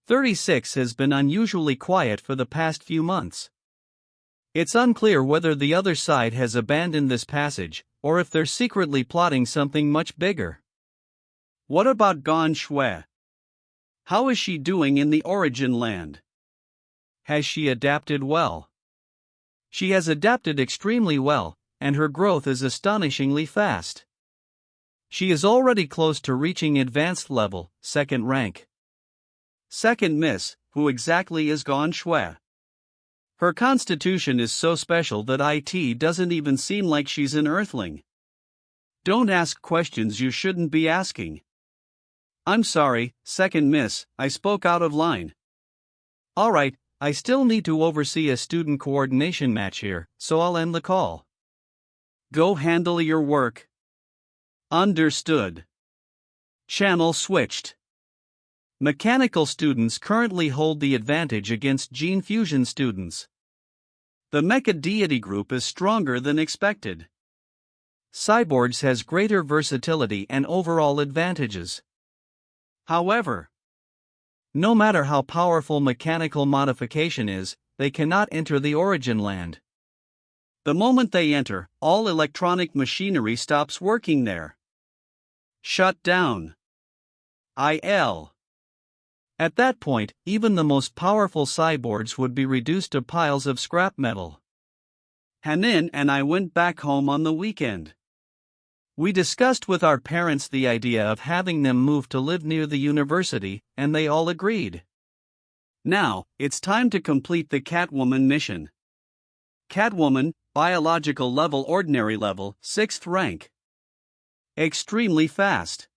36 has been unusually quiet for the past few months. It's unclear whether the other side has abandoned this passage, or if they're secretly plotting something much bigger. What about Gan Shui? How is she doing in the origin land? Has she adapted well? She has adapted extremely well, and her growth is astonishingly fast. She is already close to reaching advanced level, 2nd rank. Second miss, who exactly is Gan Shui? Her constitution is so special that it doesn't even seem like she's an earthling. Don't ask questions you shouldn't be asking. I'm sorry, second miss, I spoke out of line. Alright, I still need to oversee a student coordination match here, so I'll end the call. Go handle your work. Understood. Channel switched. Mechanical students currently hold the advantage against gene fusion students. The Mecha Deity Group is stronger than expected. Cyborgs has greater versatility and overall advantages. However, no matter how powerful mechanical modification is, they cannot enter the origin land. The moment they enter, all electronic machinery stops working there. Shut down. At that point, even the most powerful cyborgs would be reduced to piles of scrap metal. Hanin and I went back home on the weekend. We discussed with our parents the idea of having them move to live near the university, and they all agreed. Now, it's time to complete the Catwoman mission. Catwoman, biological level ordinary level, 6th rank. Extremely fast.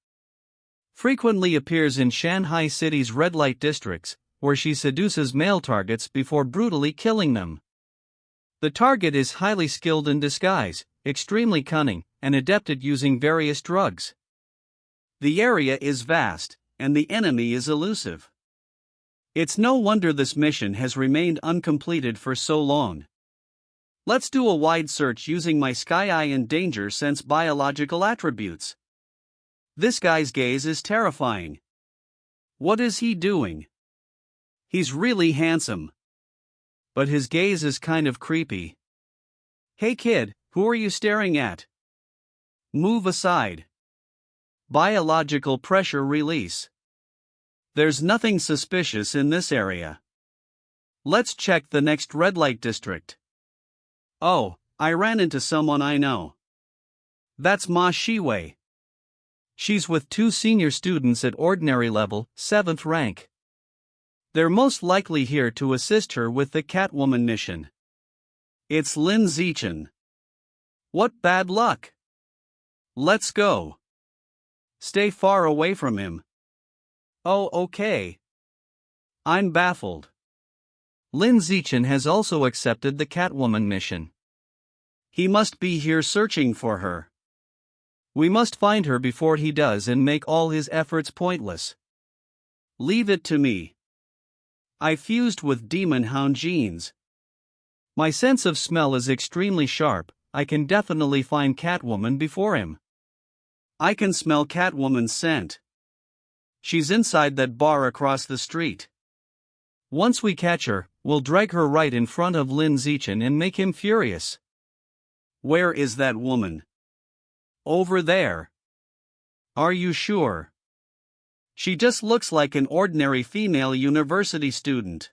Frequently appears in Shanghai City's red light districts, where she seduces male targets before brutally killing them. The target is highly skilled in disguise, extremely cunning, and adept at using various drugs. The area is vast, and the enemy is elusive. It's no wonder this mission has remained uncompleted for so long. Let's do a wide search using my Sky Eye and Danger Sense biological attributes. This guy's gaze is terrifying. What is he doing? He's really handsome. But his gaze is kind of creepy. Hey kid, who are you staring at? Move aside. Biological pressure release. There's nothing suspicious in this area. Let's check the next red light district. Oh, I ran into someone I know. That's Ma Shiwei. She's with 2 senior students at ordinary level, 7th rank. They're most likely here to assist her with the Catwoman mission. It's Lin Zichen. What bad luck! Let's go. Stay far away from him. Oh, okay. I'm baffled. Lin Zichen has also accepted the Catwoman mission. He must be here searching for her. We must find her before he does and make all his efforts pointless. Leave it to me. I fused with Demon Hound genes. My sense of smell is extremely sharp. I can definitely find Catwoman before him. I can smell Catwoman's scent. She's inside that bar across the street. Once we catch her, we'll drag her right in front of Lin Zichen and make him furious. Where is that woman? Over there. Are you sure? She just looks like an ordinary female university student.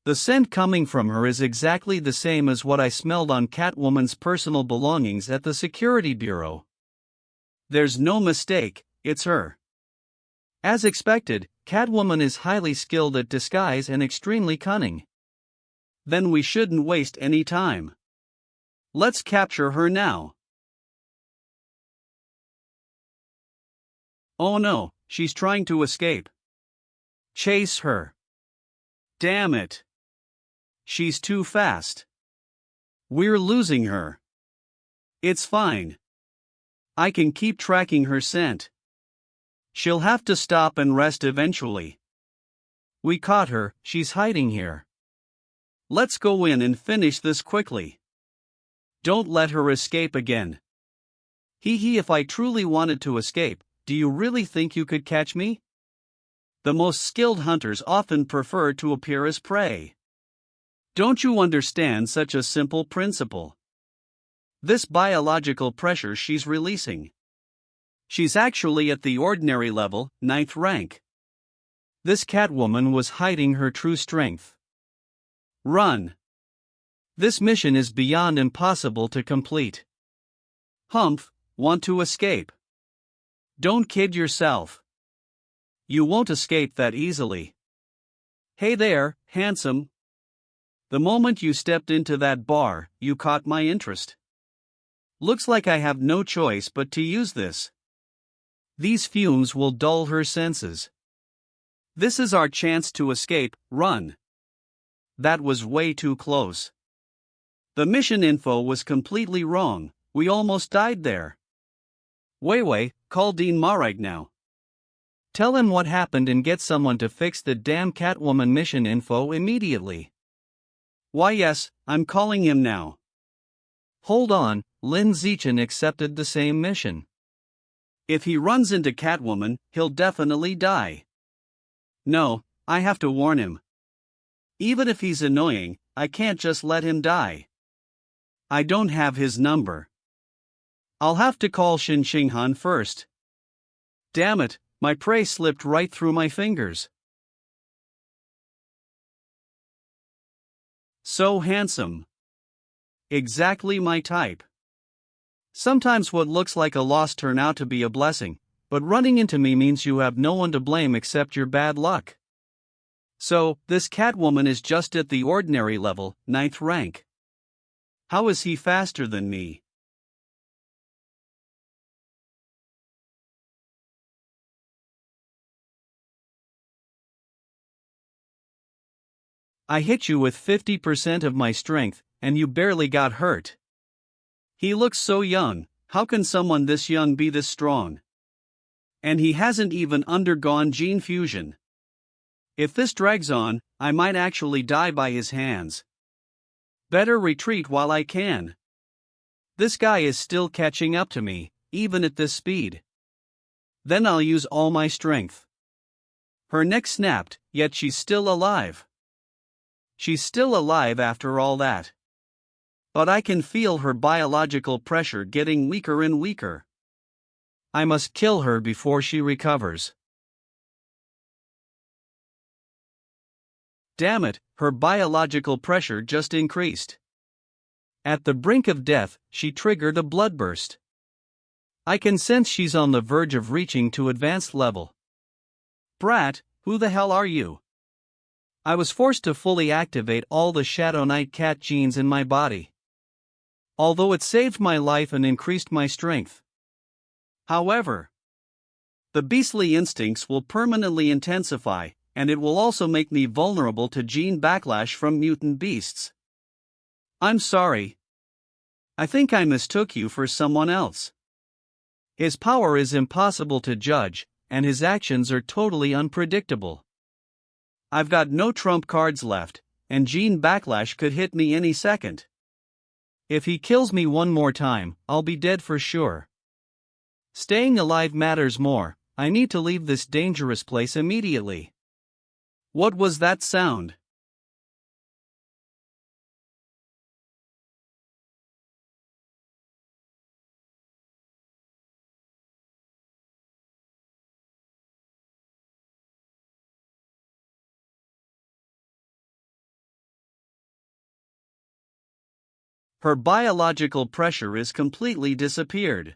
The scent coming from her is exactly the same as what I smelled on Catwoman's personal belongings at the security bureau. There's no mistake, it's her. As expected, Catwoman is highly skilled at disguise and extremely cunning. Then we shouldn't waste any time. Let's capture her now. Oh no, she's trying to escape. Chase her. Damn it. She's too fast. We're losing her. It's fine. I can keep tracking her scent. She'll have to stop and rest eventually. We caught her, she's hiding here. Let's go in and finish this quickly. Don't let her escape again. If I truly wanted to escape, do you really think you could catch me? The most skilled hunters often prefer to appear as prey. Don't you understand such a simple principle? This biological pressure she's releasing. She's actually at the ordinary level, 9th rank. This Catwoman was hiding her true strength. Run. This mission is beyond impossible to complete. Humph, want to escape? Don't kid yourself. You won't escape that easily. Hey there, handsome. The moment you stepped into that bar, you caught my interest. Looks like I have no choice but to use this. These fumes will dull her senses. This is our chance to escape, run. That was way too close. The mission info was completely wrong, we almost died there. Wei, call Dean Ma right now. Tell him what happened and get someone to fix the damn Catwoman mission info immediately. Why yes, I'm calling him now. Hold on, Lin Zichen accepted the same mission. If he runs into Catwoman, he'll definitely die. No, I have to warn him. Even if he's annoying, I can't just let him die. I don't have his number. I'll have to call Qinghan first. Damn it, my prey slipped right through my fingers. So handsome. Exactly my type. Sometimes what looks like a loss turn out to be a blessing, but running into me means you have no one to blame except your bad luck. So, this Catwoman is just at the ordinary level, 9th rank. How is he faster than me? I hit you with 50% of my strength, and you barely got hurt. He looks so young, how can someone this young be this strong? And he hasn't even undergone gene fusion. If this drags on, I might actually die by his hands. Better retreat while I can. This guy is still catching up to me, even at this speed. Then I'll use all my strength. Her neck snapped, yet she's still alive. She's still alive after all that. But I can feel her biological pressure getting weaker and weaker. I must kill her before she recovers. Damn it, her biological pressure just increased. At the brink of death, she triggered a bloodburst. I can sense she's on the verge of reaching to advanced level. Brat, who the hell are you? I was forced to fully activate all the Shadow Knight cat genes in my body. Although it saved my life and increased my strength. However, the beastly instincts will permanently intensify, and it will also make me vulnerable to gene backlash from mutant beasts. I'm sorry. I think I mistook you for someone else. His power is impossible to judge, and his actions are totally unpredictable. I've got no trump cards left, and gene backlash could hit me any second. If he kills me one more time, I'll be dead for sure. Staying alive matters more. I need to leave this dangerous place immediately. What was that sound? Her biological pressure is completely disappeared.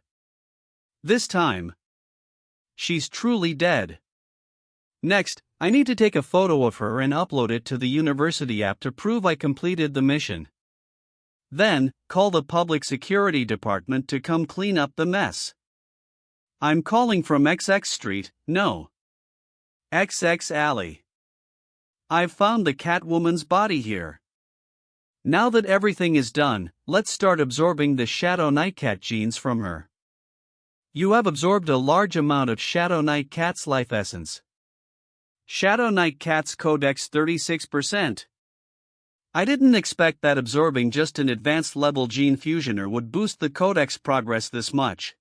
This time, she's truly dead. Next, I need to take a photo of her and upload it to the university app to prove I completed the mission. Then, call the public security department to come clean up the mess. I'm calling from XX Street, no. XX Alley. I've found the Catwoman's body here. Now that everything is done, let's start absorbing the Shadow Knight cat genes from her. You have absorbed a large amount of Shadow Knight cat's life essence. Shadow Knight cat's codex 36%. I didn't expect that absorbing just an advanced level gene fusioner would boost the codex progress this much.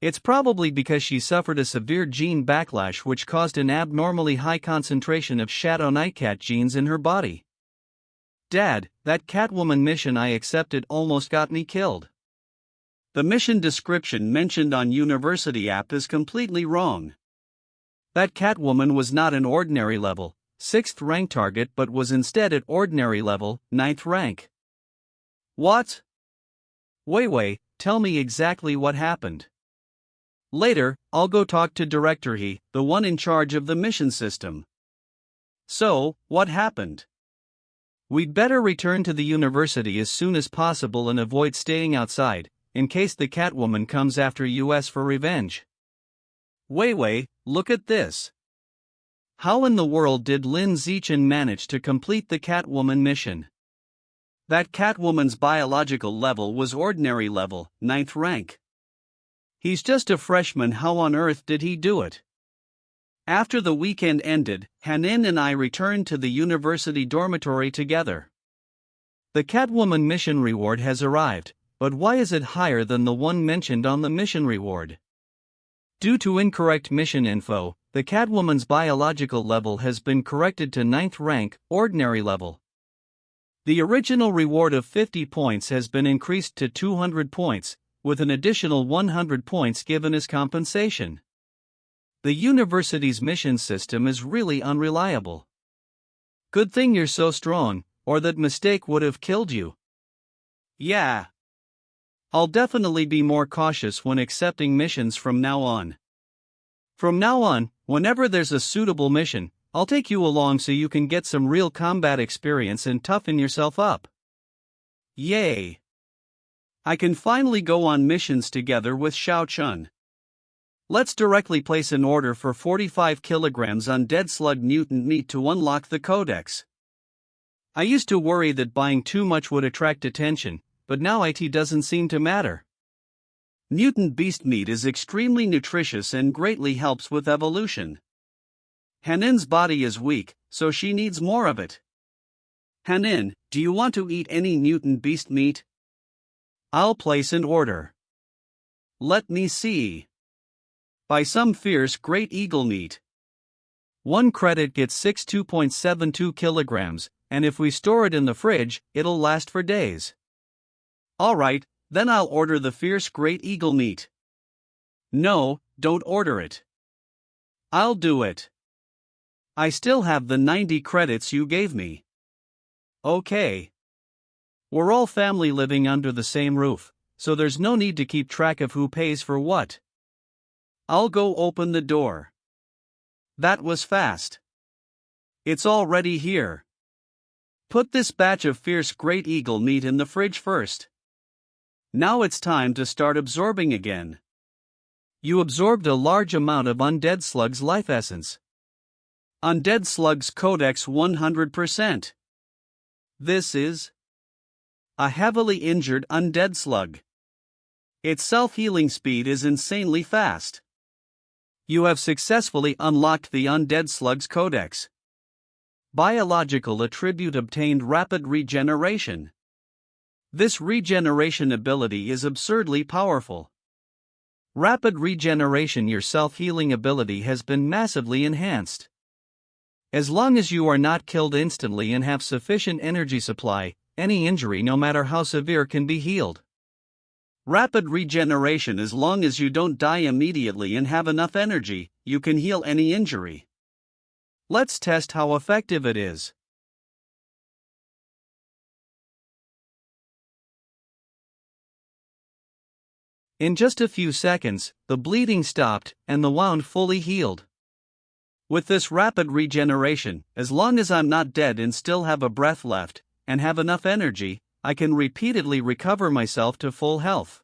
It's probably because she suffered a severe gene backlash which caused an abnormally high concentration of Shadow Knight cat genes in her body. Dad, that Catwoman mission I accepted almost got me killed. The mission description mentioned on University app is completely wrong. That Catwoman was not an ordinary level, 6th rank target but was instead at ordinary level, 9th rank. What? Wei, tell me exactly what happened. Later, I'll go talk to Director He, the one in charge of the mission system. So, what happened? We'd better return to the university as soon as possible and avoid staying outside, in case the Catwoman comes after us for revenge. Wei, look at this. How in the world did Lin Zichen manage to complete the Catwoman mission? That Catwoman's biological level was ordinary level, 9th rank. He's just a freshman, how on earth did he do it? After the weekend ended, Hanin and I returned to the university dormitory together. The Catwoman mission reward has arrived, but why is it higher than the one mentioned on the mission reward? Due to incorrect mission info, the Catwoman's biological level has been corrected to 9th rank, ordinary level. The original reward of 50 points has been increased to 200 points, with an additional 100 points given as compensation. The university's mission system is really unreliable. Good thing you're so strong, or that mistake would have killed you. Yeah. I'll definitely be more cautious when accepting missions from now on. From now on, whenever there's a suitable mission, I'll take you along so you can get some real combat experience and toughen yourself up. Yay! I can finally go on missions together with Xiao Chun. Let's directly place an order for 45 kilograms undead slug mutant meat to unlock the codex. I used to worry that buying too much would attract attention, but now it doesn't seem to matter. Mutant beast meat is extremely nutritious and greatly helps with evolution. Hanin's body is weak, so she needs more of it. Hanin, do you want to eat any mutant beast meat? I'll place an order. Let me see. Buy some fierce great eagle meat. 1 credit gets 62.72 kilograms, and if we store it in the fridge, it'll last for days. Alright, then I'll order the fierce great eagle meat. No, don't order it. I'll do it. I still have the 90 credits you gave me. Okay. We're all family living under the same roof, so there's no need to keep track of who pays for what. I'll go open the door. That was fast. It's already here. Put this batch of fierce great eagle meat in the fridge first. Now it's time to start absorbing again. You absorbed a large amount of undead slug's life essence. Undead slug's codex 100%. This is a heavily injured undead slug. Its self-healing speed is insanely fast. You have successfully unlocked the undead slug's codex. Biological attribute obtained: rapid regeneration. This regeneration ability is absurdly powerful. Rapid regeneration. Your self-healing ability has been massively enhanced. As long as you are not killed instantly and have sufficient energy supply, any injury, no matter how severe, can be healed. Rapid regeneration. As long as you don't die immediately and have enough energy, you can heal any injury. Let's test how effective it is. In just a few seconds, the bleeding stopped and the wound fully healed. With this rapid regeneration, as long as I'm not dead and still have a breath left, and have enough energy, I can repeatedly recover myself to full health.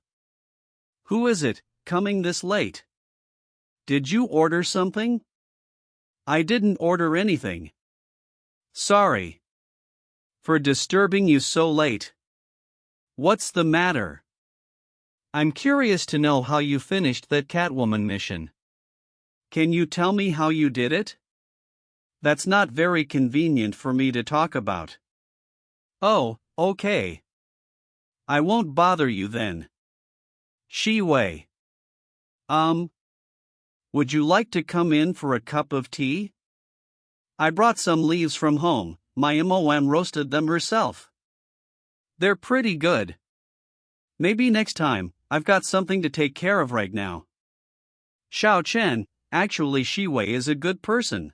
Who is it, coming this late? Did you order something? I didn't order anything. Sorry for disturbing you so late. What's the matter? I'm curious to know how you finished that Catwoman mission. Can you tell me how you did it? That's not very convenient for me to talk about. Oh, okay. I won't bother you then. Shi-wei. Would you like to come in for a cup of tea? I brought some leaves from home. My MOM roasted them herself. They're pretty good. Maybe next time. I've got something to take care of right now. Xiao Chen, actually Shi-wei is a good person.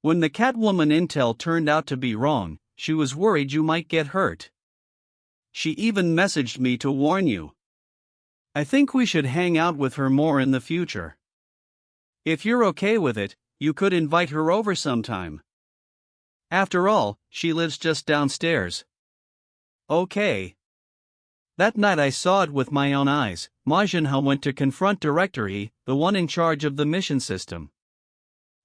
When the Catwoman intel turned out to be wrong, she was worried you might get hurt. She even messaged me to warn you. I think we should hang out with her more in the future. If you're okay with it, you could invite her over sometime. After all, she lives just downstairs. Okay. That night I saw it with my own eyes. Ma Jinhao went to confront Bravery, the one in charge of the mission system.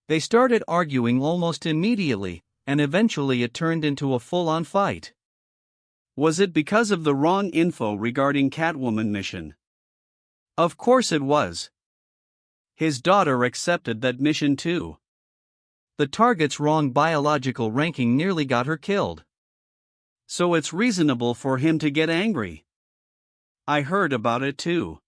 They started arguing almost immediately, and eventually it turned into a full-on fight. Was it because of the wrong info regarding Catwoman mission? Of course it was. His daughter accepted that mission too. The target's wrong biological ranking nearly got her killed. So it's reasonable for him to get angry. I heard about it too.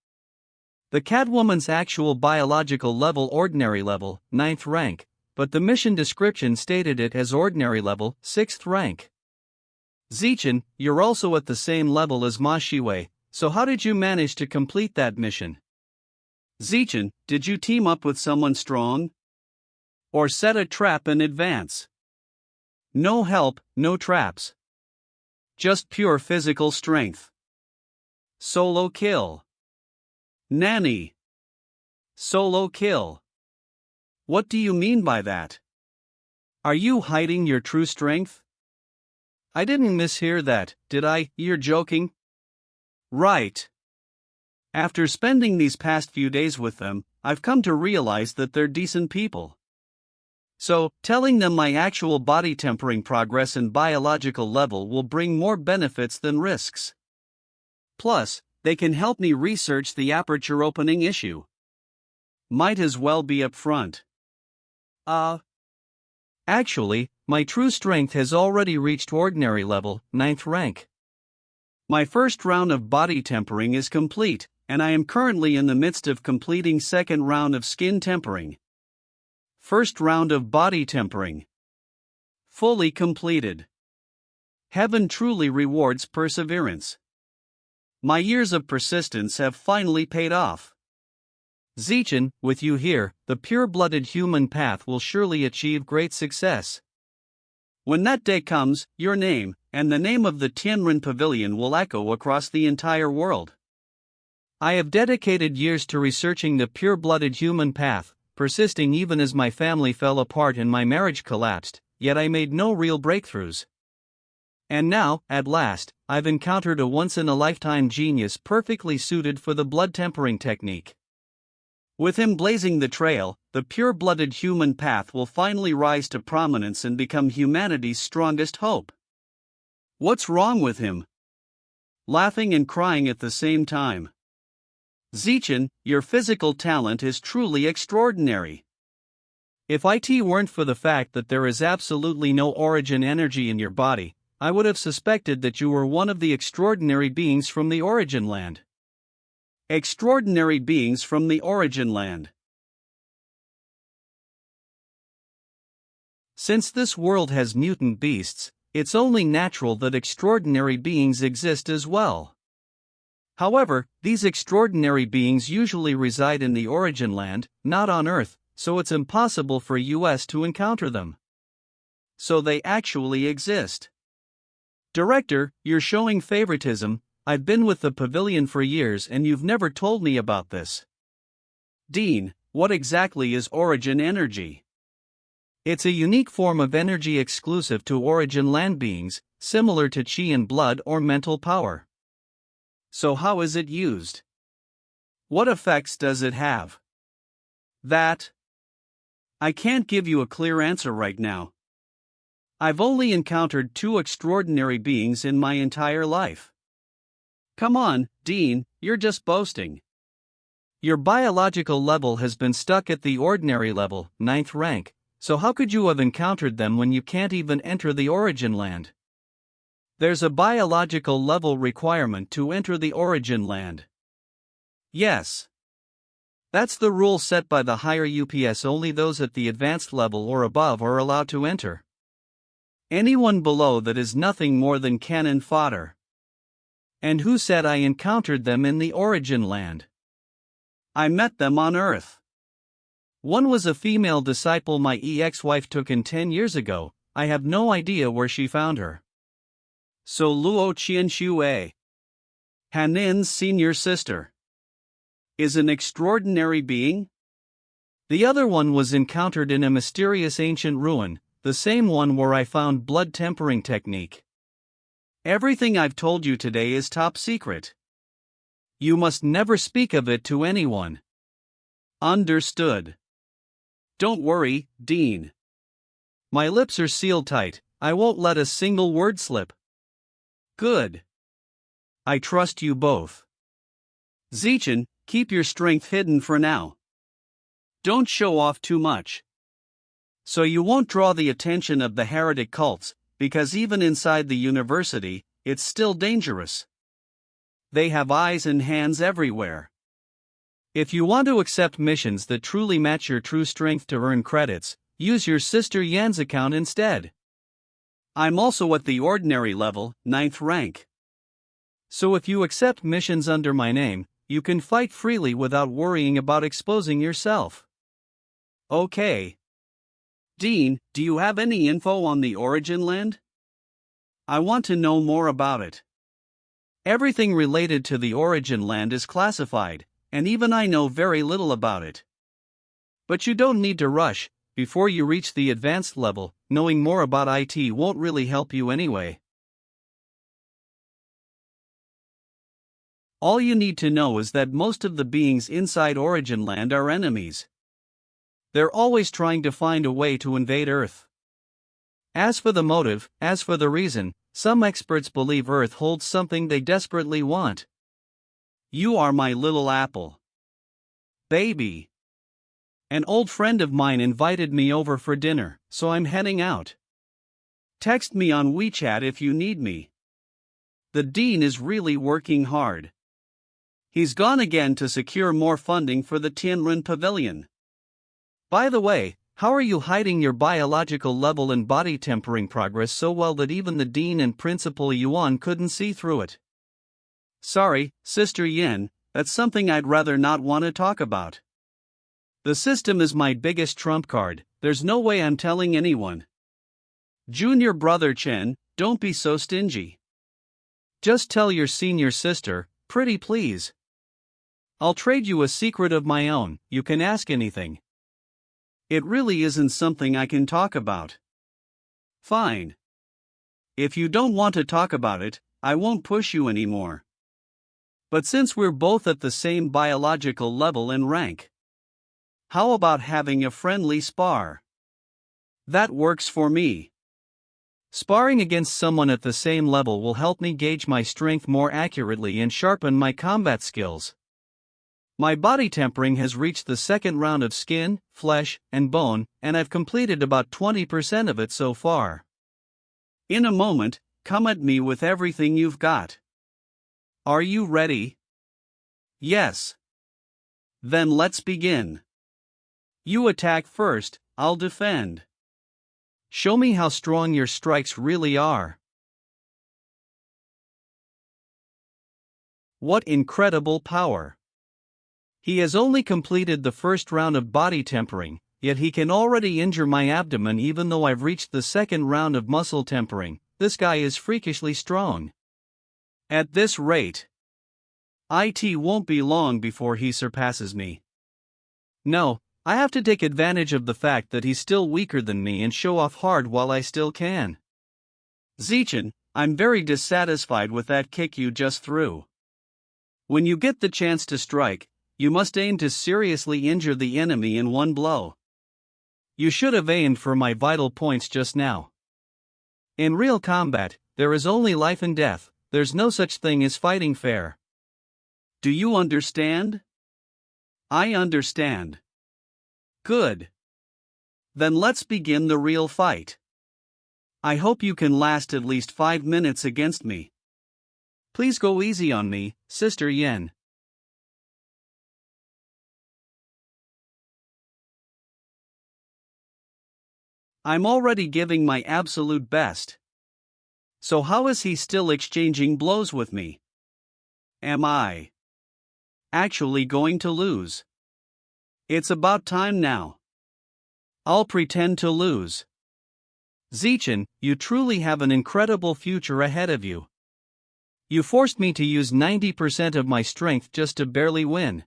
The Catwoman's actual biological level ordinary level, 9th rank, but the mission description stated it as ordinary level, 6th rank. Zichen, you're also at the same level as Ma Shi-wei, so how did you manage to complete that mission? Zichen, did you team up with someone strong? Or set a trap in advance? No help, no traps. Just pure physical strength. Solo kill. Nanny. Solo kill. What do you mean by that? Are you hiding your true strength? I didn't mishear that, did I? You're joking? Right. After spending these past few days with them, I've come to realize that they're decent people. So, telling them my actual body tempering progress and biological level will bring more benefits than risks. Plus, they can help me research the aperture opening issue. Might as well be upfront. Actually, my true strength has already reached ordinary level, 9th rank. My first round of body tempering is complete, and I am currently in the midst of completing second round of skin tempering. First round of body tempering. Fully completed. Heaven truly rewards perseverance. My years of persistence have finally paid off. Zichen, with you here, the pure-blooded human path will surely achieve great success. When that day comes, your name, and the name of the Tianren Pavilion will echo across the entire world. I have dedicated years to researching the pure-blooded human path, persisting even as my family fell apart and my marriage collapsed, yet I made no real breakthroughs. And now, at last, I've encountered a once-in-a-lifetime genius perfectly suited for the blood-tempering technique. With him blazing the trail, the pure-blooded human path will finally rise to prominence and become humanity's strongest hope. What's wrong with him? Laughing and crying at the same time. Zichen, your physical talent is truly extraordinary. If it weren't for the fact that there is absolutely no origin energy in your body, I would have suspected that you were one of the extraordinary beings from the origin land. Extraordinary beings from the origin land. Since this world has mutant beasts, it's only natural that extraordinary beings exist as well. However, these extraordinary beings usually reside in the origin land, not on Earth, so it's impossible for us to encounter them. So they actually exist. Director, you're showing favoritism. I've been with the pavilion for years and you've never told me about this. Dean, what exactly is origin energy? It's a unique form of energy exclusive to origin land beings, similar to chi and blood or mental power. So how is it used? What effects does it have? That I can't give you a clear answer right now. I've only encountered 2 extraordinary beings in my entire life. Come on, Dean, you're just boasting. Your biological level has been stuck at the ordinary level, 9th rank, so how could you have encountered them when you can't even enter the origin land? There's a biological level requirement to enter the origin land. Yes. That's the rule set by the higher UPS. Only those at the advanced level or above are allowed to enter. Anyone below that is nothing more than cannon fodder. And who said I encountered them in the origin land? I met them on Earth. One was a female disciple my ex-wife took in 10 years ago. I have no idea where she found her. So Luo Qianxue, Hanin's senior sister, is an extraordinary being? The other one was encountered in a mysterious ancient ruin, the same one where I found blood tempering technique. Everything I've told you today is top secret. You must never speak of it to anyone. Understood. Don't worry, Dean. My lips are sealed tight, I won't let a single word slip. Good. I trust you both. Zichen, keep your strength hidden for now. Don't show off too much. So you won't draw the attention of the heretic cults, because even inside the university, it's still dangerous. They have eyes and hands everywhere. If you want to accept missions that truly match your true strength to earn credits, use your sister Yan's account instead. I'm also at the ordinary level, 9th rank. So if you accept missions under my name, you can fight freely without worrying about exposing yourself. Okay. Dean, do you have any info on the origin land? I want to know more about it. Everything related to the origin land is classified, and even I know very little about it. But you don't need to rush. Before you reach the advanced level, knowing more about IT won't really help you anyway. All you need to know is that most of the beings inside Origin Land are enemies. They're always trying to find a way to invade Earth. As for the motive, as for the reason, some experts believe Earth holds something they desperately want. You are my little apple. Baby. An old friend of mine invited me over for dinner, so I'm heading out. Text me on WeChat if you need me. The dean is really working hard. He's gone again to secure more funding for the Tianren Pavilion. By the way, how are you hiding your biological level and body tempering progress so well that even the dean and Principal Yuan couldn't see through it? Sorry, Sister Yin, that's something I'd rather not want to talk about. The system is my biggest trump card, there's no way I'm telling anyone. Junior brother Chen, don't be so stingy. Just tell your senior sister, pretty please. I'll trade you a secret of my own, you can ask anything. It really isn't something I can talk about. Fine. If you don't want to talk about it, I won't push you anymore. But since we're both at the same biological level and rank, how about having a friendly spar? That works for me. Sparring against someone at the same level will help me gauge my strength more accurately and sharpen my combat skills. My body tempering has reached the second round of skin, flesh, and bone, and I've completed about 20% of it so far. In a moment, come at me with everything you've got. Are you ready? Yes. Then let's begin. You attack first, I'll defend. Show me how strong your strikes really are. What incredible power! He has only completed the first round of body tempering, yet he can already injure my abdomen even though I've reached the second round of muscle tempering. This guy is freakishly strong. At this rate, it won't be long before he surpasses me. No, I have to take advantage of the fact that he's still weaker than me and show off hard while I still can. Zichen, I'm very dissatisfied with that kick you just threw. When you get the chance to strike, you must aim to seriously injure the enemy in one blow. You should have aimed for my vital points just now. In real combat, there is only life and death, there's no such thing as fighting fair. Do you understand? I understand. Good. Then let's begin the real fight. I hope you can last at least 5 minutes against me. Please go easy on me, Sister Yen. I'm already giving my absolute best. So how is he still exchanging blows with me? Am I actually going to lose? It's about time now. I'll pretend to lose. Zichen, you truly have an incredible future ahead of you. You forced me to use 90% of my strength just to barely win.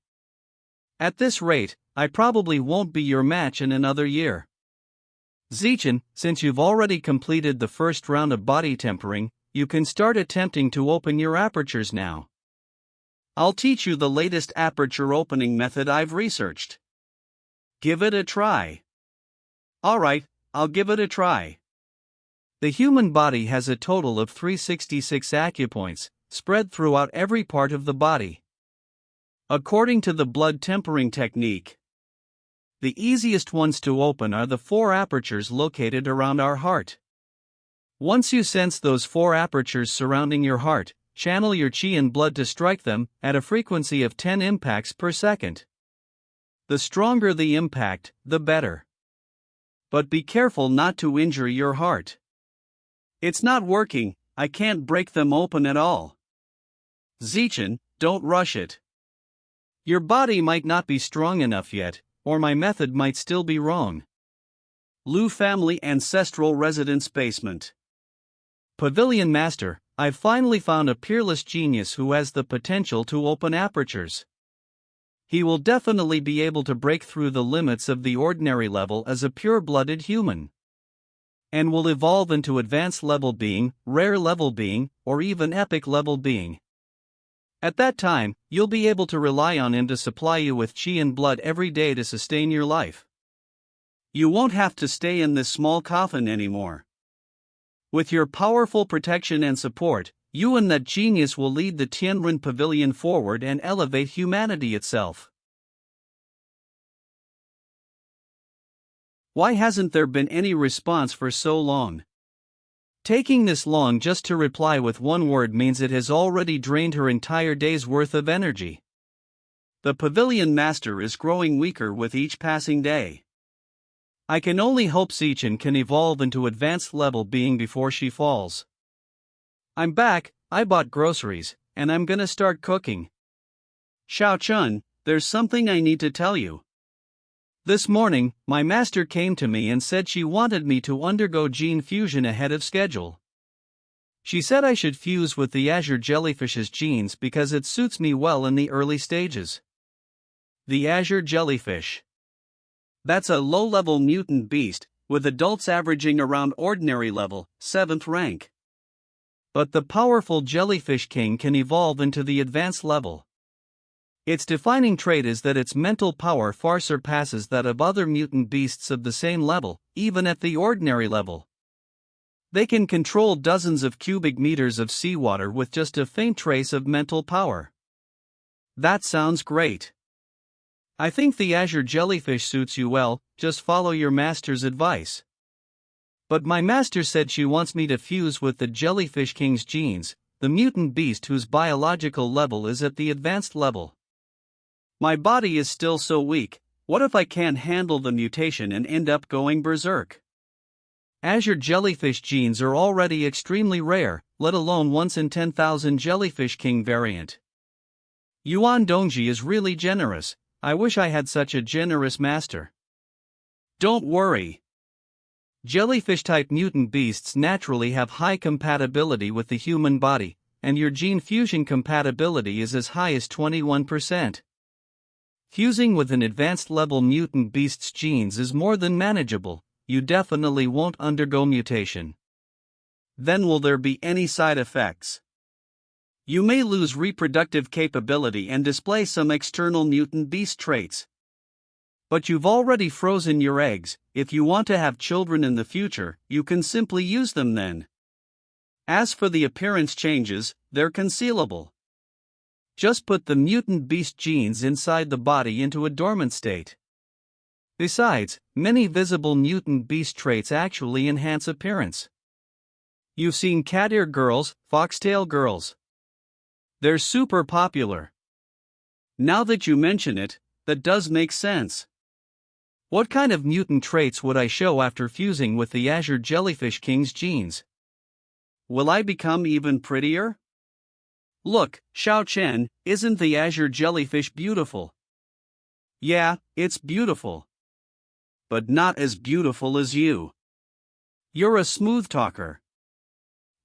At this rate, I probably won't be your match in another year. Zichen, since you've already completed the first round of body tempering, you can start attempting to open your apertures now. I'll teach you the latest aperture opening method I've researched. Give it a try. Alright, I'll give it a try. The human body has a total of 366 acupoints, spread throughout every part of the body. According to the blood tempering technique, the easiest ones to open are the 4 apertures located around our heart. Once you sense those 4 apertures surrounding your heart, channel your qi and blood to strike them at a frequency of 10 impacts per second. The stronger the impact, the better. But be careful not to injure your heart. It's not working, I can't break them open at all. Zichen, don't rush it. Your body might not be strong enough yet, or my method might still be wrong. Liu Family Ancestral Residence Basement. Pavilion Master, I've finally found a peerless genius who has the potential to open apertures. He will definitely be able to break through the limits of the ordinary level as a pure-blooded human, and will evolve into advanced level being, rare level being, or even epic level being. At that time, you'll be able to rely on him to supply you with qi and blood every day to sustain your life. You won't have to stay in this small coffin anymore. With your powerful protection and support, you and that genius will lead the Tianren Pavilion forward and elevate humanity itself. Why hasn't there been any response for so long? Taking this long just to reply with one word means it has already drained her entire day's worth of energy. The Pavilion Master is growing weaker with each passing day. I can only hope Zichen can evolve into advanced level being before she falls. I'm back, I bought groceries, and I'm gonna start cooking. Xiao Chun, there's something I need to tell you. This morning, my master came to me and said she wanted me to undergo gene fusion ahead of schedule. She said I should fuse with the azure jellyfish's genes because it suits me well in the early stages. The azure jellyfish. That's a low-level mutant beast, with adults averaging around ordinary level, 7th rank. But the powerful jellyfish king can evolve into the advanced level. Its defining trait is that its mental power far surpasses that of other mutant beasts of the same level, even at the ordinary level. They can control dozens of cubic meters of seawater with just a faint trace of mental power. That sounds great. I think the azure jellyfish suits you well, just follow your master's advice. But my master said she wants me to fuse with the jellyfish king's genes, the mutant beast whose biological level is at the advanced level. My body is still so weak, what if I can't handle the mutation and end up going berserk? Azure jellyfish genes are already extremely rare, let alone once in 10,000 jellyfish king variant. Yuan Dongji is really generous. I wish I had such a generous master. Don't worry. Jellyfish-type mutant beasts naturally have high compatibility with the human body, and your gene fusion compatibility is as high as 21%. Fusing with an advanced-level mutant beast's genes is more than manageable. You definitely won't undergo mutation. Then will there be any side effects? You may lose reproductive capability and display some external mutant beast traits. But you've already frozen your eggs. If you want to have children in the future, you can simply use them then. As for the appearance changes, they're concealable. Just put the mutant beast genes inside the body into a dormant state. Besides, many visible mutant beast traits actually enhance appearance. You've seen cat ear girls, foxtail girls. They're super popular. Now that you mention it, that does make sense. What kind of mutant traits would I show after fusing with the azure jellyfish king's genes? Will I become even prettier? Look, Xiao Chen, isn't the azure jellyfish beautiful? Yeah, it's beautiful. But not as beautiful as you. You're a smooth talker.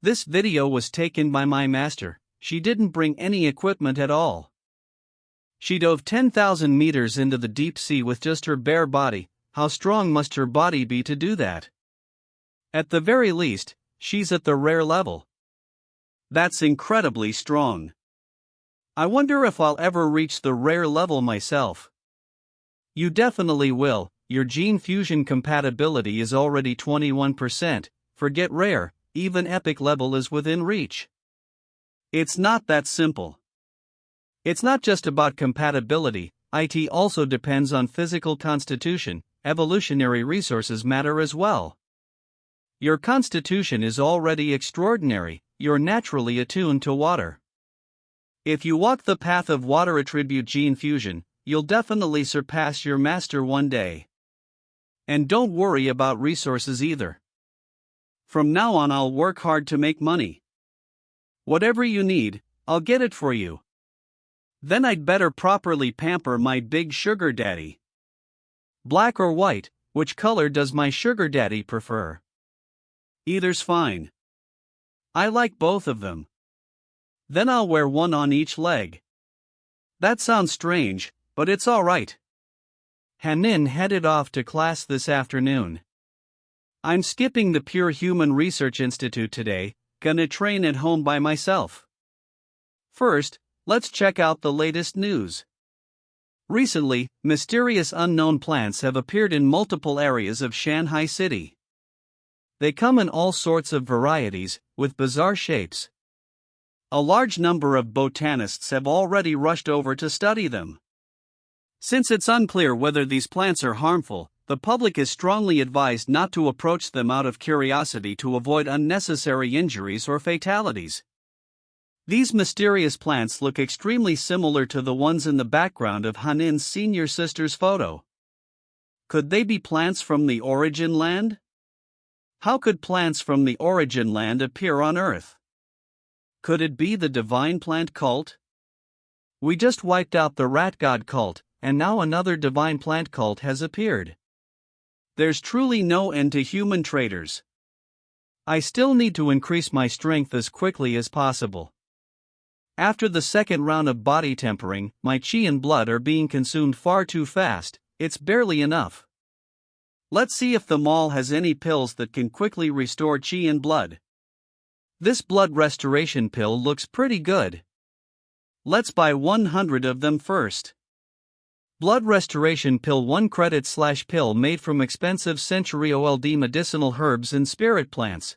This video was taken by my master. She didn't bring any equipment at all. She dove 10,000 meters into the deep sea with just her bare body. How strong must her body be to do that? At the very least, she's at the rare level. That's incredibly strong. I wonder if I'll ever reach the rare level myself. You definitely will. Your gene fusion compatibility is already 21%. Forget rare, even epic level is within reach. It's not that simple. It's not just about compatibility, it also depends on physical constitution. Evolutionary resources matter as well. Your constitution is already extraordinary, you're naturally attuned to water. If you walk the path of water attribute gene fusion, you'll definitely surpass your master one day. And don't worry about resources either. From now on I'll work hard to make money. Whatever you need, I'll get it for you. Then I'd better properly pamper my big sugar daddy. Black or white, which color does my sugar daddy prefer? Either's fine. I like both of them. Then I'll wear one on each leg. That sounds strange, but it's alright. Hanin headed off to class this afternoon. I'm skipping the Pure Human Research Institute today, gonna train at home by myself. First, let's check out the latest news. Recently, mysterious unknown plants have appeared in multiple areas of Shanghai City. They come in all sorts of varieties, with bizarre shapes. A large number of botanists have already rushed over to study them. Since it's unclear whether these plants are harmful, the public is strongly advised not to approach them out of curiosity to avoid unnecessary injuries or fatalities. These mysterious plants look extremely similar to the ones in the background of Hanin's senior sister's photo. Could they be plants from the origin land? How could plants from the origin land appear on Earth? Could it be the divine plant cult? We just wiped out the rat god cult, and now another divine plant cult has appeared. There's truly no end to human traitors. I still need to increase my strength as quickly as possible. After the second round of body tempering, my chi and blood are being consumed far too fast, it's barely enough. Let's see if the mall has any pills that can quickly restore chi and blood. This blood restoration pill looks pretty good. Let's buy 100 of them first. Blood restoration pill, 1 credit/pill made from expensive century old medicinal herbs and spirit plants.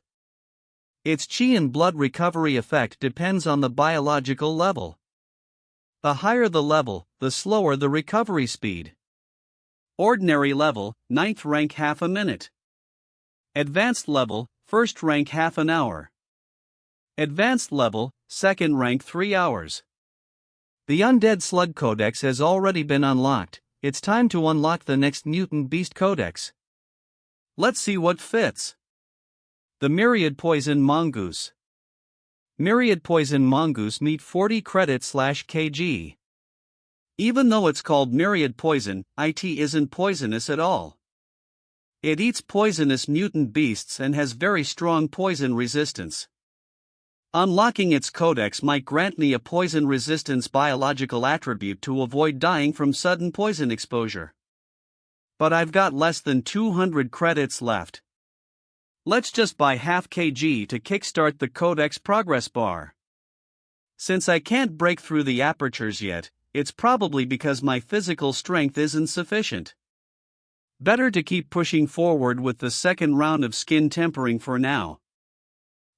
Its chi and blood recovery effect depends on the biological level. The higher the level, the slower the recovery speed. Ordinary level, 9th rank half a minute. Advanced level, 1st rank half an hour. Advanced level, 2nd rank 3 hours. The Undead Slug Codex has already been unlocked, it's time to unlock the next Mutant Beast Codex. Let's see what fits. The Myriad Poison Mongoose. Myriad Poison Mongoose meat 40 credit/kg. Even though it's called Myriad Poison, it isn't poisonous at all. It eats poisonous mutant beasts and has very strong poison resistance. Unlocking its codex might grant me a poison resistance biological attribute to avoid dying from sudden poison exposure. But I've got less than 200 credits left. Let's just buy half kg to kickstart the codex progress bar. Since I can't break through the apertures yet, it's probably because my physical strength isn't sufficient. Better to keep pushing forward with the second round of skin tempering for now.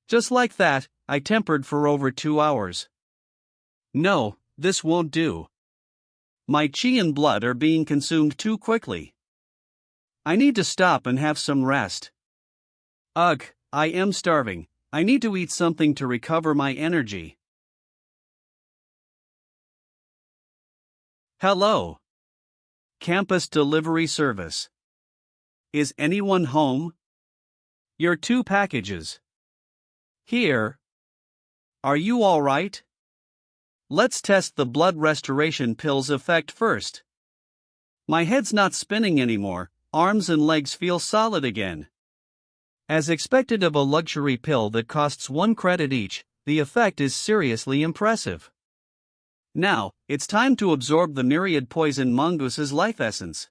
Just like that, I tempered for over 2 hours. No, this won't do. My chi and blood are being consumed too quickly. I need to stop and have some rest. Ugh, I am starving. I need to eat something to recover my energy. Hello. Campus delivery service. Is anyone home? Your 2 packages. Here. Are you alright? Let's test the blood restoration pill's effect first. My head's not spinning anymore, arms and legs feel solid again. As expected of a luxury pill that costs 1 credit each, the effect is seriously impressive. Now, it's time to absorb the Myriad Poison Mongoose's life essence.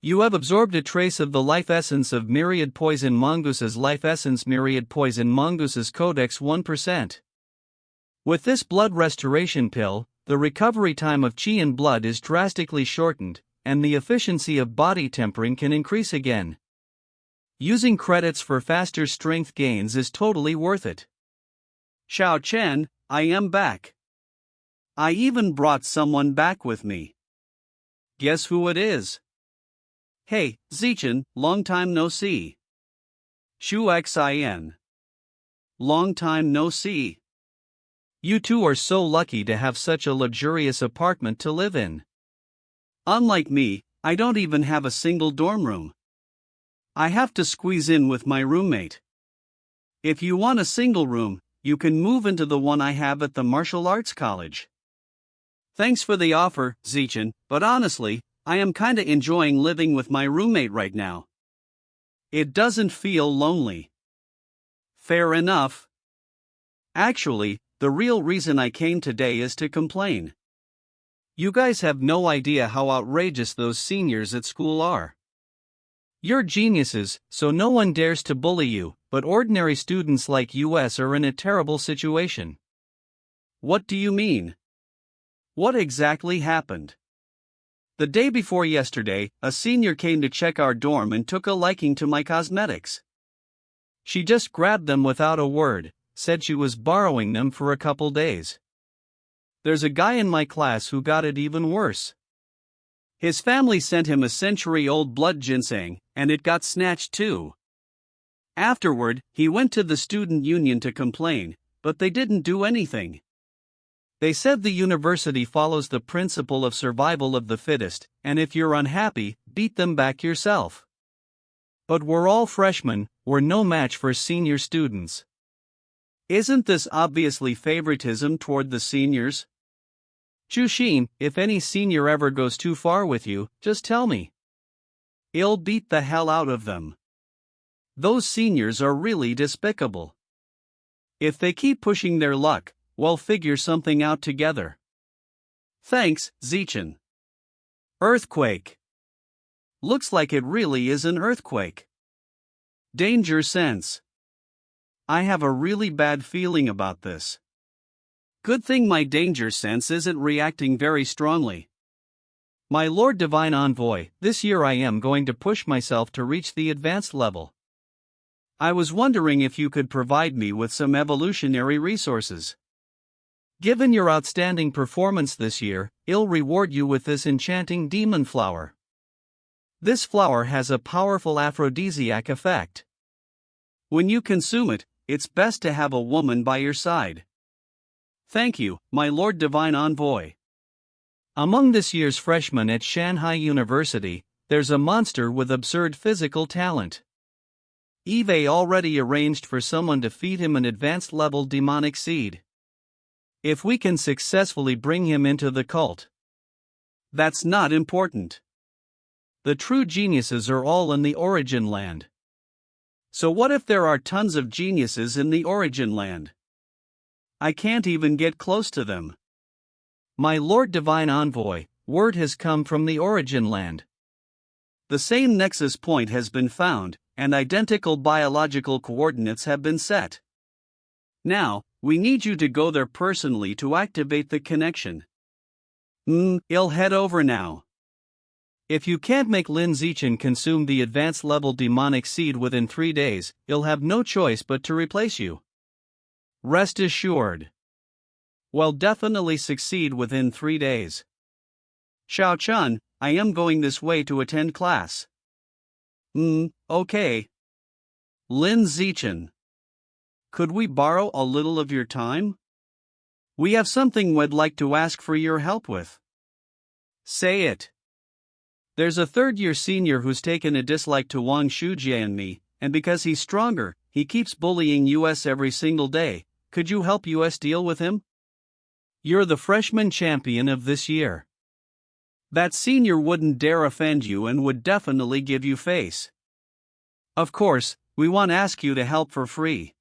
You have absorbed a trace of the life essence of Myriad Poison Mongoose's life essence. Myriad Poison Mongoose's Codex 1%. With this blood restoration pill, the recovery time of chi and blood is drastically shortened, and the efficiency of body tempering can increase again. Using credits for faster strength gains is totally worth it. Xiao Chen, I am back. I even brought someone back with me. Guess who it is? Hey, Zichen, long time no see. Shu Xin. Long time no see. You two are so lucky to have such a luxurious apartment to live in. Unlike me, I don't even have a single dorm room. I have to squeeze in with my roommate. If you want a single room, you can move into the one I have at the martial arts college. Thanks for the offer, Zichen, but honestly, I am kinda enjoying living with my roommate right now. It doesn't feel lonely. Fair enough. Actually, the real reason I came today is to complain. You guys have no idea how outrageous those seniors at school are. You're geniuses, so no one dares to bully you, but ordinary students like us are in a terrible situation. What do you mean? What exactly happened? The day before yesterday, a senior came to check our dorm and took a liking to my cosmetics. She just grabbed them without a word, said she was borrowing them for a couple days. There's a guy in my class who got it even worse. His family sent him a century-old blood ginseng, and it got snatched too. Afterward, he went to the student union to complain, but they didn't do anything. They said the university follows the principle of survival of the fittest, and if you're unhappy, beat them back yourself. But we're all freshmen, we're no match for senior students. Isn't this obviously favoritism toward the seniors? Jushin, if any senior ever goes too far with you, just tell me. I'll beat the hell out of them. Those seniors are really despicable. If they keep pushing their luck, we'll figure something out together. Thanks, Zichin. Earthquake. Looks like it really is an earthquake. Danger sense. I have a really bad feeling about this. Good thing my danger sense isn't reacting very strongly. My Lord Divine Envoy, this year I am going to push myself to reach the advanced level. I was wondering if you could provide me with some evolutionary resources. Given your outstanding performance this year, I'll reward you with this enchanting demon flower. This flower has a powerful aphrodisiac effect. When you consume it, it's best to have a woman by your side. Thank you, my Lord Divine Envoy. Among this year's freshmen at Shanghai University, there's a monster with absurd physical talent. Eve already arranged for someone to feed him an advanced level demonic seed. If we can successfully bring him into the cult. That's not important. The true geniuses are all in the origin land. So what if there are tons of geniuses in the origin land? I can't even get close to them. My Lord Divine Envoy, word has come from the origin land. The same nexus point has been found, and identical biological coordinates have been set. Now, we need you to go there personally to activate the connection. I'll head over now. If you can't make Lin Zichen consume the advanced level demonic seed within 3 days, I'll have no choice but to replace you. Rest assured. We'll definitely succeed within 3 days. Xiao Chun, I am going this way to attend class. Okay. Lin Zichen. Could we borrow a little of your time? We have something we'd like to ask for your help with. Say it. There's a third-year senior who's taken a dislike to Wang Shujie and me, and because he's stronger, he keeps bullying us every single day. Could you help us deal with him? You're the freshman champion of this year. That senior wouldn't dare offend you and would definitely give you face. Of course, we want to ask you to help for free.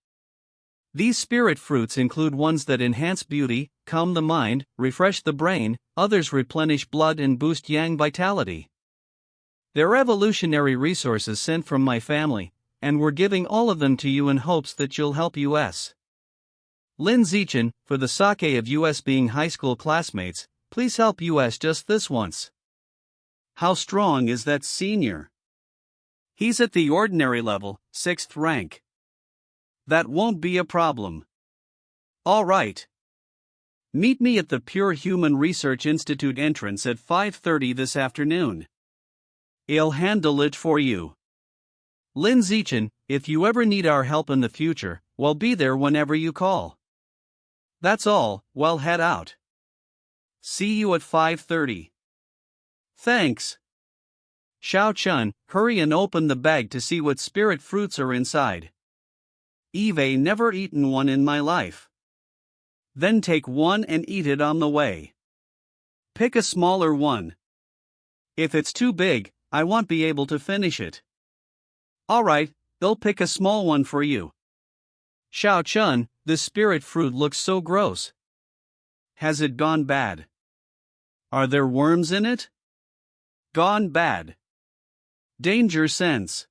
These spirit fruits include ones that enhance beauty, calm the mind, refresh the brain, others replenish blood and boost yang vitality. They're evolutionary resources sent from my family, and we're giving all of them to you in hopes that you'll help us. Lin Zichen, for the sake of us being high school classmates, please help us just this once. How strong is that senior? He's at the ordinary level, 6th rank. That won't be a problem. All right. Meet me at the Pure Human Research Institute entrance at 5:30 this afternoon. I'll handle it for you. Lin Zichen, if you ever need our help in the future, we'll be there whenever you call. That's all, well head out. See you at 5:30. Thanks. Xiao Chun, hurry and open the bag to see what spirit fruits are inside. Eve never eaten one in my life. Then take one and eat it on the way. Pick a smaller one. If it's too big, I won't be able to finish it. Alright, they'll pick a small one for you. Xiao Chun, this spirit fruit looks so gross. Has it gone bad? Are there worms in it? Gone bad. Danger sense.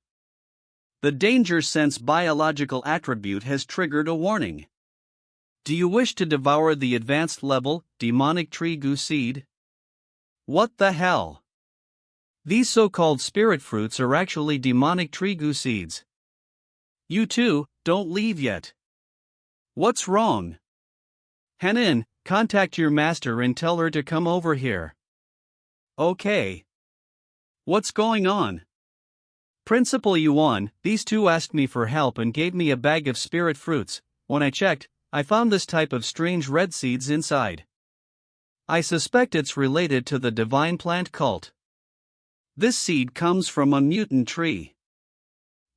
The danger sense biological attribute has triggered a warning. Do you wish to devour the advanced level, demonic tree goo seed? What the hell? These so-called spirit fruits are actually demonic tree goo seeds. You two, don't leave yet. What's wrong? Hanin, contact your master and tell her to come over here. Okay. What's going on? Principal Yuan, these two asked me for help and gave me a bag of spirit fruits. When I checked, I found this type of strange red seeds inside. I suspect it's related to the divine plant cult. This seed comes from a mutant tree.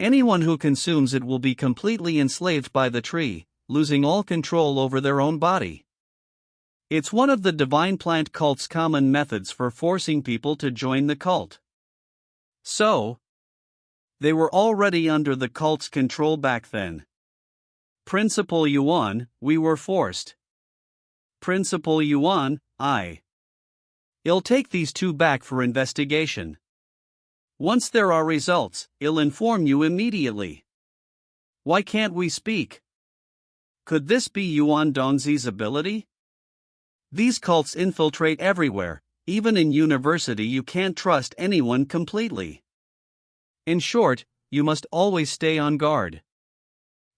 Anyone who consumes it will be completely enslaved by the tree, losing all control over their own body. It's one of the divine plant cult's common methods for forcing people to join the cult. So, they were already under the cult's control back then. Principal Yuan, we were forced. Principal Yuan, I'll take these two back for investigation. Once there are results, I'll inform you immediately. Why can't we speak? Could this be Yuan Dongzi's ability? These cults infiltrate everywhere, even in university you can't trust anyone completely. In short, you must always stay on guard.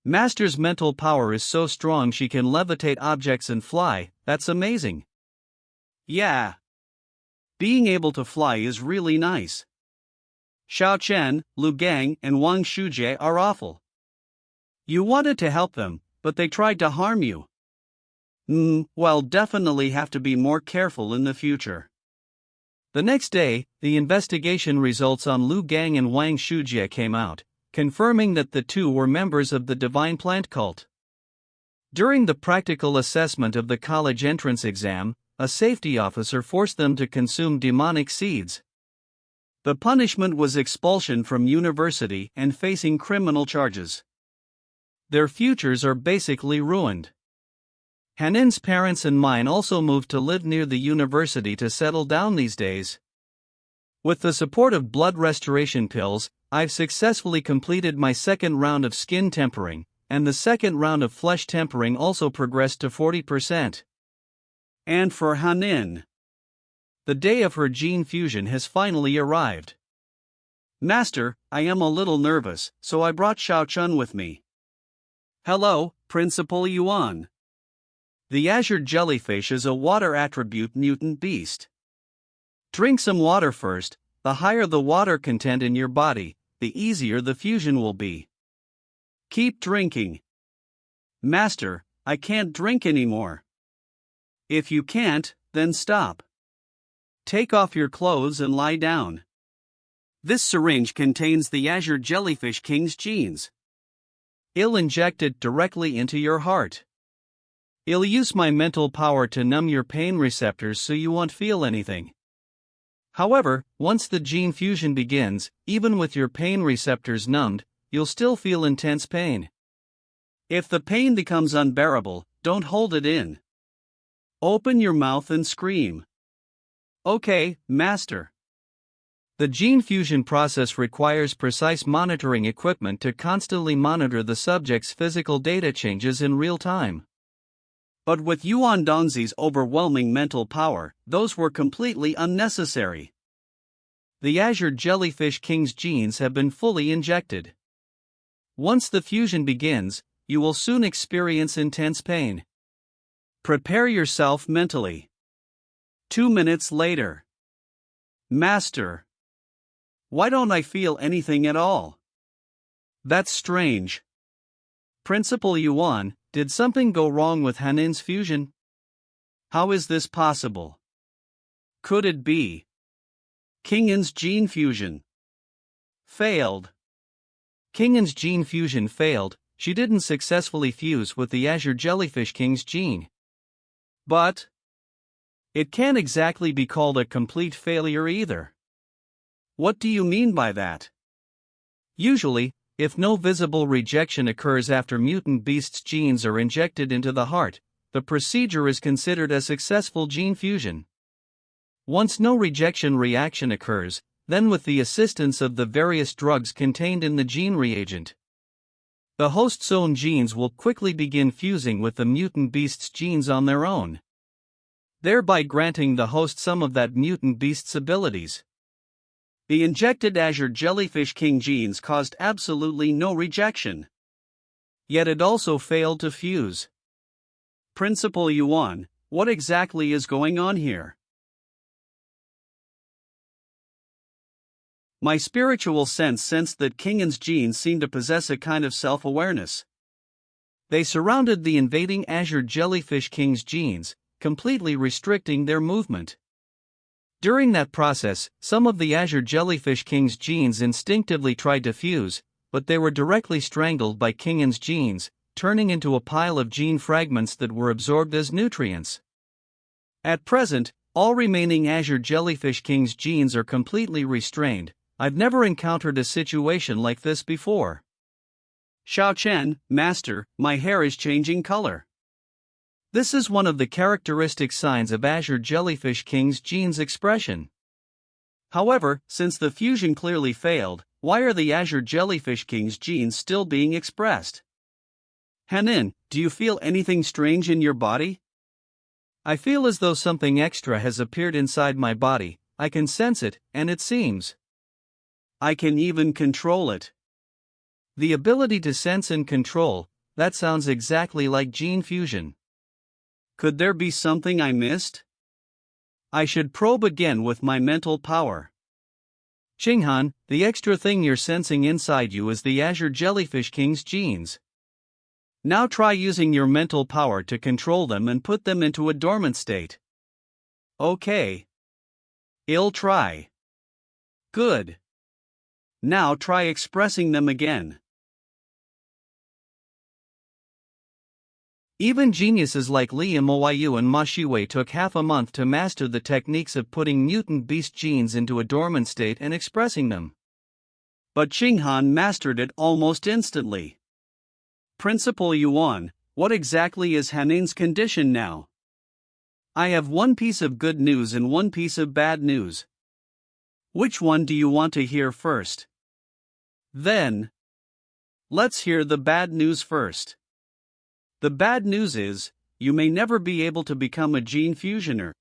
Master's mental power is so strong she can levitate objects and fly, that's amazing. Yeah. Being able to fly is really nice. Xiao Chen, Lu Gang, and Wang Shujie are awful. You wanted to help them, but they tried to harm you. Well, definitely have to be more careful in the future. The next day, the investigation results on Lu Gang and Wang Shujie came out, confirming that the two were members of the Divine Plant Cult. During the practical assessment of the college entrance exam, a safety officer forced them to consume demonic seeds. The punishment was expulsion from university and facing criminal charges. Their futures are basically ruined. Hanin's parents and mine also moved to live near the university to settle down these days. With the support of blood restoration pills, I've successfully completed my second round of skin tempering, and the second round of flesh tempering also progressed to 40%. And for Hanin, the day of her gene fusion has finally arrived. Master, I am a little nervous, so I brought Xiao Chun with me. Hello, Principal Yuan. The azure jellyfish is a water attribute mutant beast. Drink some water first. The higher the water content in your body, the easier the fusion will be. Keep drinking. Master, I can't drink anymore. If you can't, then stop. Take off your clothes and lie down. This syringe contains the azure jellyfish king's genes. I'll inject it directly into your heart. I'll use my mental power to numb your pain receptors so you won't feel anything. However, once the gene fusion begins, even with your pain receptors numbed, you'll still feel intense pain. If the pain becomes unbearable, don't hold it in. Open your mouth and scream. Okay, Master. The gene fusion process requires precise monitoring equipment to constantly monitor the subject's physical data changes in real time. But with Yuan Dongzi's overwhelming mental power, those were completely unnecessary. The Azure Jellyfish King's genes have been fully injected. Once the fusion begins, you will soon experience intense pain. Prepare yourself mentally. 2 minutes later. Master. Why don't I feel anything at all? That's strange. Principal Yuan, did something go wrong with Hanin's fusion? How is this possible? Could it be Qinghan's gene fusion failed? Qinghan's gene fusion failed. She didn't successfully fuse with the Azure Jellyfish King's gene. But it can't exactly be called a complete failure either. What do you mean by that? Usually, if no visible rejection occurs after mutant beast's genes are injected into the heart, the procedure is considered a successful gene fusion. Once no rejection reaction occurs, then with the assistance of the various drugs contained in the gene reagent, the host's own genes will quickly begin fusing with the mutant beast's genes on their own, thereby granting the host some of that mutant beast's abilities. The injected Azure Jellyfish King genes caused absolutely no rejection. Yet it also failed to fuse. Principal Yuan, what exactly is going on here? My spiritual sense sensed that Qinghan's genes seemed to possess a kind of self-awareness. They surrounded the invading Azure Jellyfish King's genes, completely restricting their movement. During that process, some of the Azure Jellyfish King's genes instinctively tried to fuse, but they were directly strangled by Qinghan's genes, turning into a pile of gene fragments that were absorbed as nutrients. At present, all remaining Azure Jellyfish King's genes are completely restrained. I've never encountered a situation like this before. Xiao Chen, Master, my hair is changing color. This is one of the characteristic signs of Azure Jellyfish King's genes expression. However, since the fusion clearly failed, why are the Azure Jellyfish King's genes still being expressed? Hanin, do you feel anything strange in your body? I feel as though something extra has appeared inside my body. I can sense it, and it seems I can even control it. The ability to sense and control, that sounds exactly like gene fusion. Could there be something I missed? I should probe again with my mental power. Qinghan, the extra thing you're sensing inside you is the Azure Jellyfish King's genes. Now try using your mental power to control them and put them into a dormant state. Okay. I'll try. Good. Now try expressing them again. Even geniuses like Li Moyu and Ma Shiwei took half a month to master the techniques of putting mutant beast genes into a dormant state and expressing them. But Qinghan mastered it almost instantly. Principal Yuan, what exactly is Hanin's condition now? I have one piece of good news and one piece of bad news. Which one do you want to hear first? Then, let's hear the bad news first. The bad news is, you may never be able to become a gene fusioner.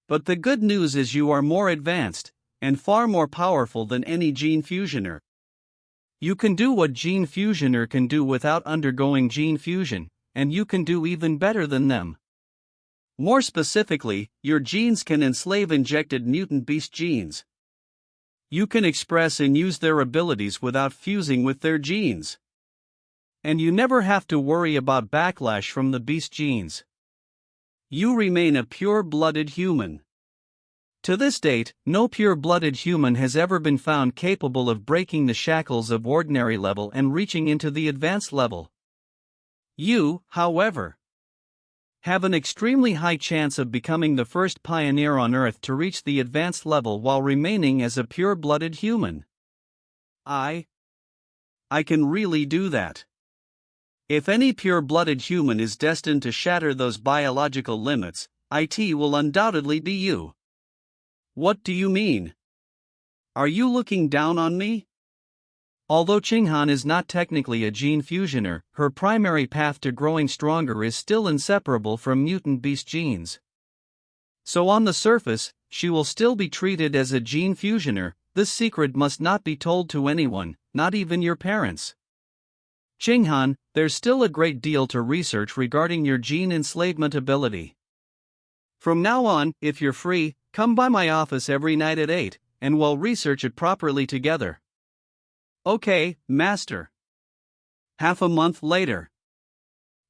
But the good news is you are more advanced, and far more powerful than any gene fusioner. You can do what gene fusioner can do without undergoing gene fusion, and you can do even better than them. More specifically, your genes can enslave injected mutant beast genes. You can express and use their abilities without fusing with their genes. And you never have to worry about backlash from the beast genes. You remain a pure-blooded human. To this date, no pure-blooded human has ever been found capable of breaking the shackles of ordinary level and reaching into the advanced level. You, however, have an extremely high chance of becoming the first pioneer on Earth to reach the advanced level while remaining as a pure-blooded human. I can really do that. If any pure-blooded human is destined to shatter those biological limits, it will undoubtedly be you. What do you mean? Are you looking down on me? Although Qinghan is not technically a gene fusioner, her primary path to growing stronger is still inseparable from mutant beast genes. So on the surface, she will still be treated as a gene fusioner. This secret must not be told to anyone, not even your parents. Qinghan, there's still a great deal to research regarding your gene enslavement ability. From now on, if you're free, come by my office every night at 8, and we'll research it properly together. Okay, Master. Half a month later.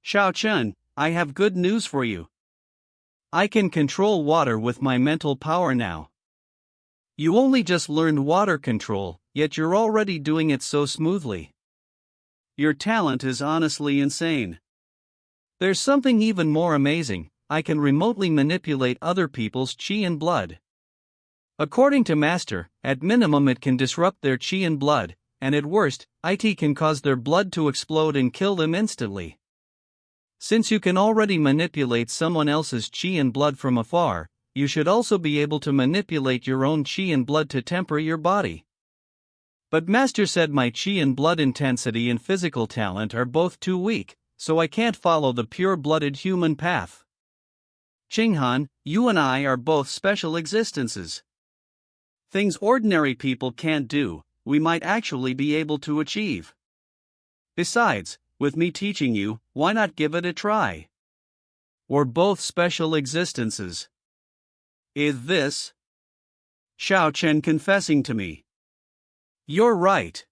Xiao Chen, I have good news for you. I can control water with my mental power now. You only just learned water control, yet you're already doing it so smoothly. Your talent is honestly insane. There's something even more amazing. I can remotely manipulate other people's qi and blood. According to Master, at minimum it can disrupt their qi and blood, and at worst, it can cause their blood to explode and kill them instantly. Since you can already manipulate someone else's qi and blood from afar, you should also be able to manipulate your own qi and blood to temper your body. But Master said my qi and blood intensity and physical talent are both too weak, so I can't follow the pure-blooded human path. Qinghan, you and I are both special existences. Things ordinary people can't do, we might actually be able to achieve. Besides, with me teaching you, why not give it a try? We're both special existences. Is this? Xiao Chen confessing to me. You're right.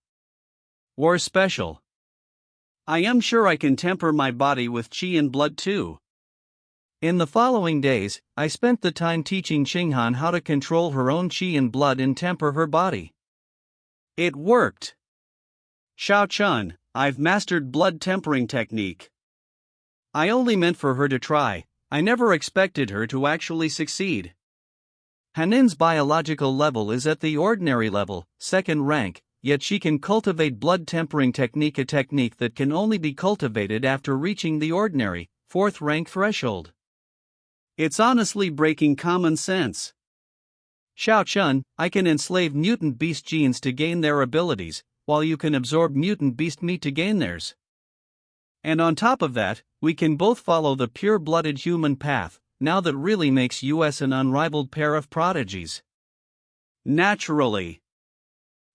We're special. I am sure I can temper my body with qi and blood too. In the following days, I spent the time teaching Qinghan how to control her own qi and blood and temper her body. It worked. Xiao Chen, I've mastered blood tempering technique. I only meant for her to try. I never expected her to actually succeed. Hanin's biological level is at the ordinary level, second rank, yet she can cultivate blood tempering technique, a technique that can only be cultivated after reaching the ordinary, fourth rank threshold. It's honestly breaking common sense. Xiao Chun, I can enslave mutant beast genes to gain their abilities, while you can absorb mutant beast meat to gain theirs. And on top of that, we can both follow the pure-blooded human path. Now that really makes us an unrivaled pair of prodigies. Naturally.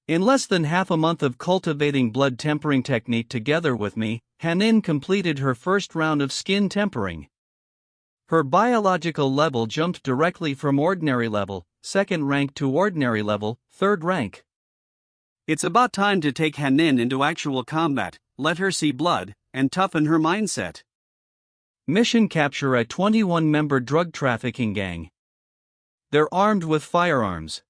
In less than half a month of cultivating blood tempering technique together with me, Hanin completed her first round of skin tempering. Her biological level jumped directly from ordinary level, second rank, to ordinary level, third rank. It's about time to take Hanin into actual combat, let her see blood, and toughen her mindset. Mission: capture a 21-member drug trafficking gang. They're armed with firearms.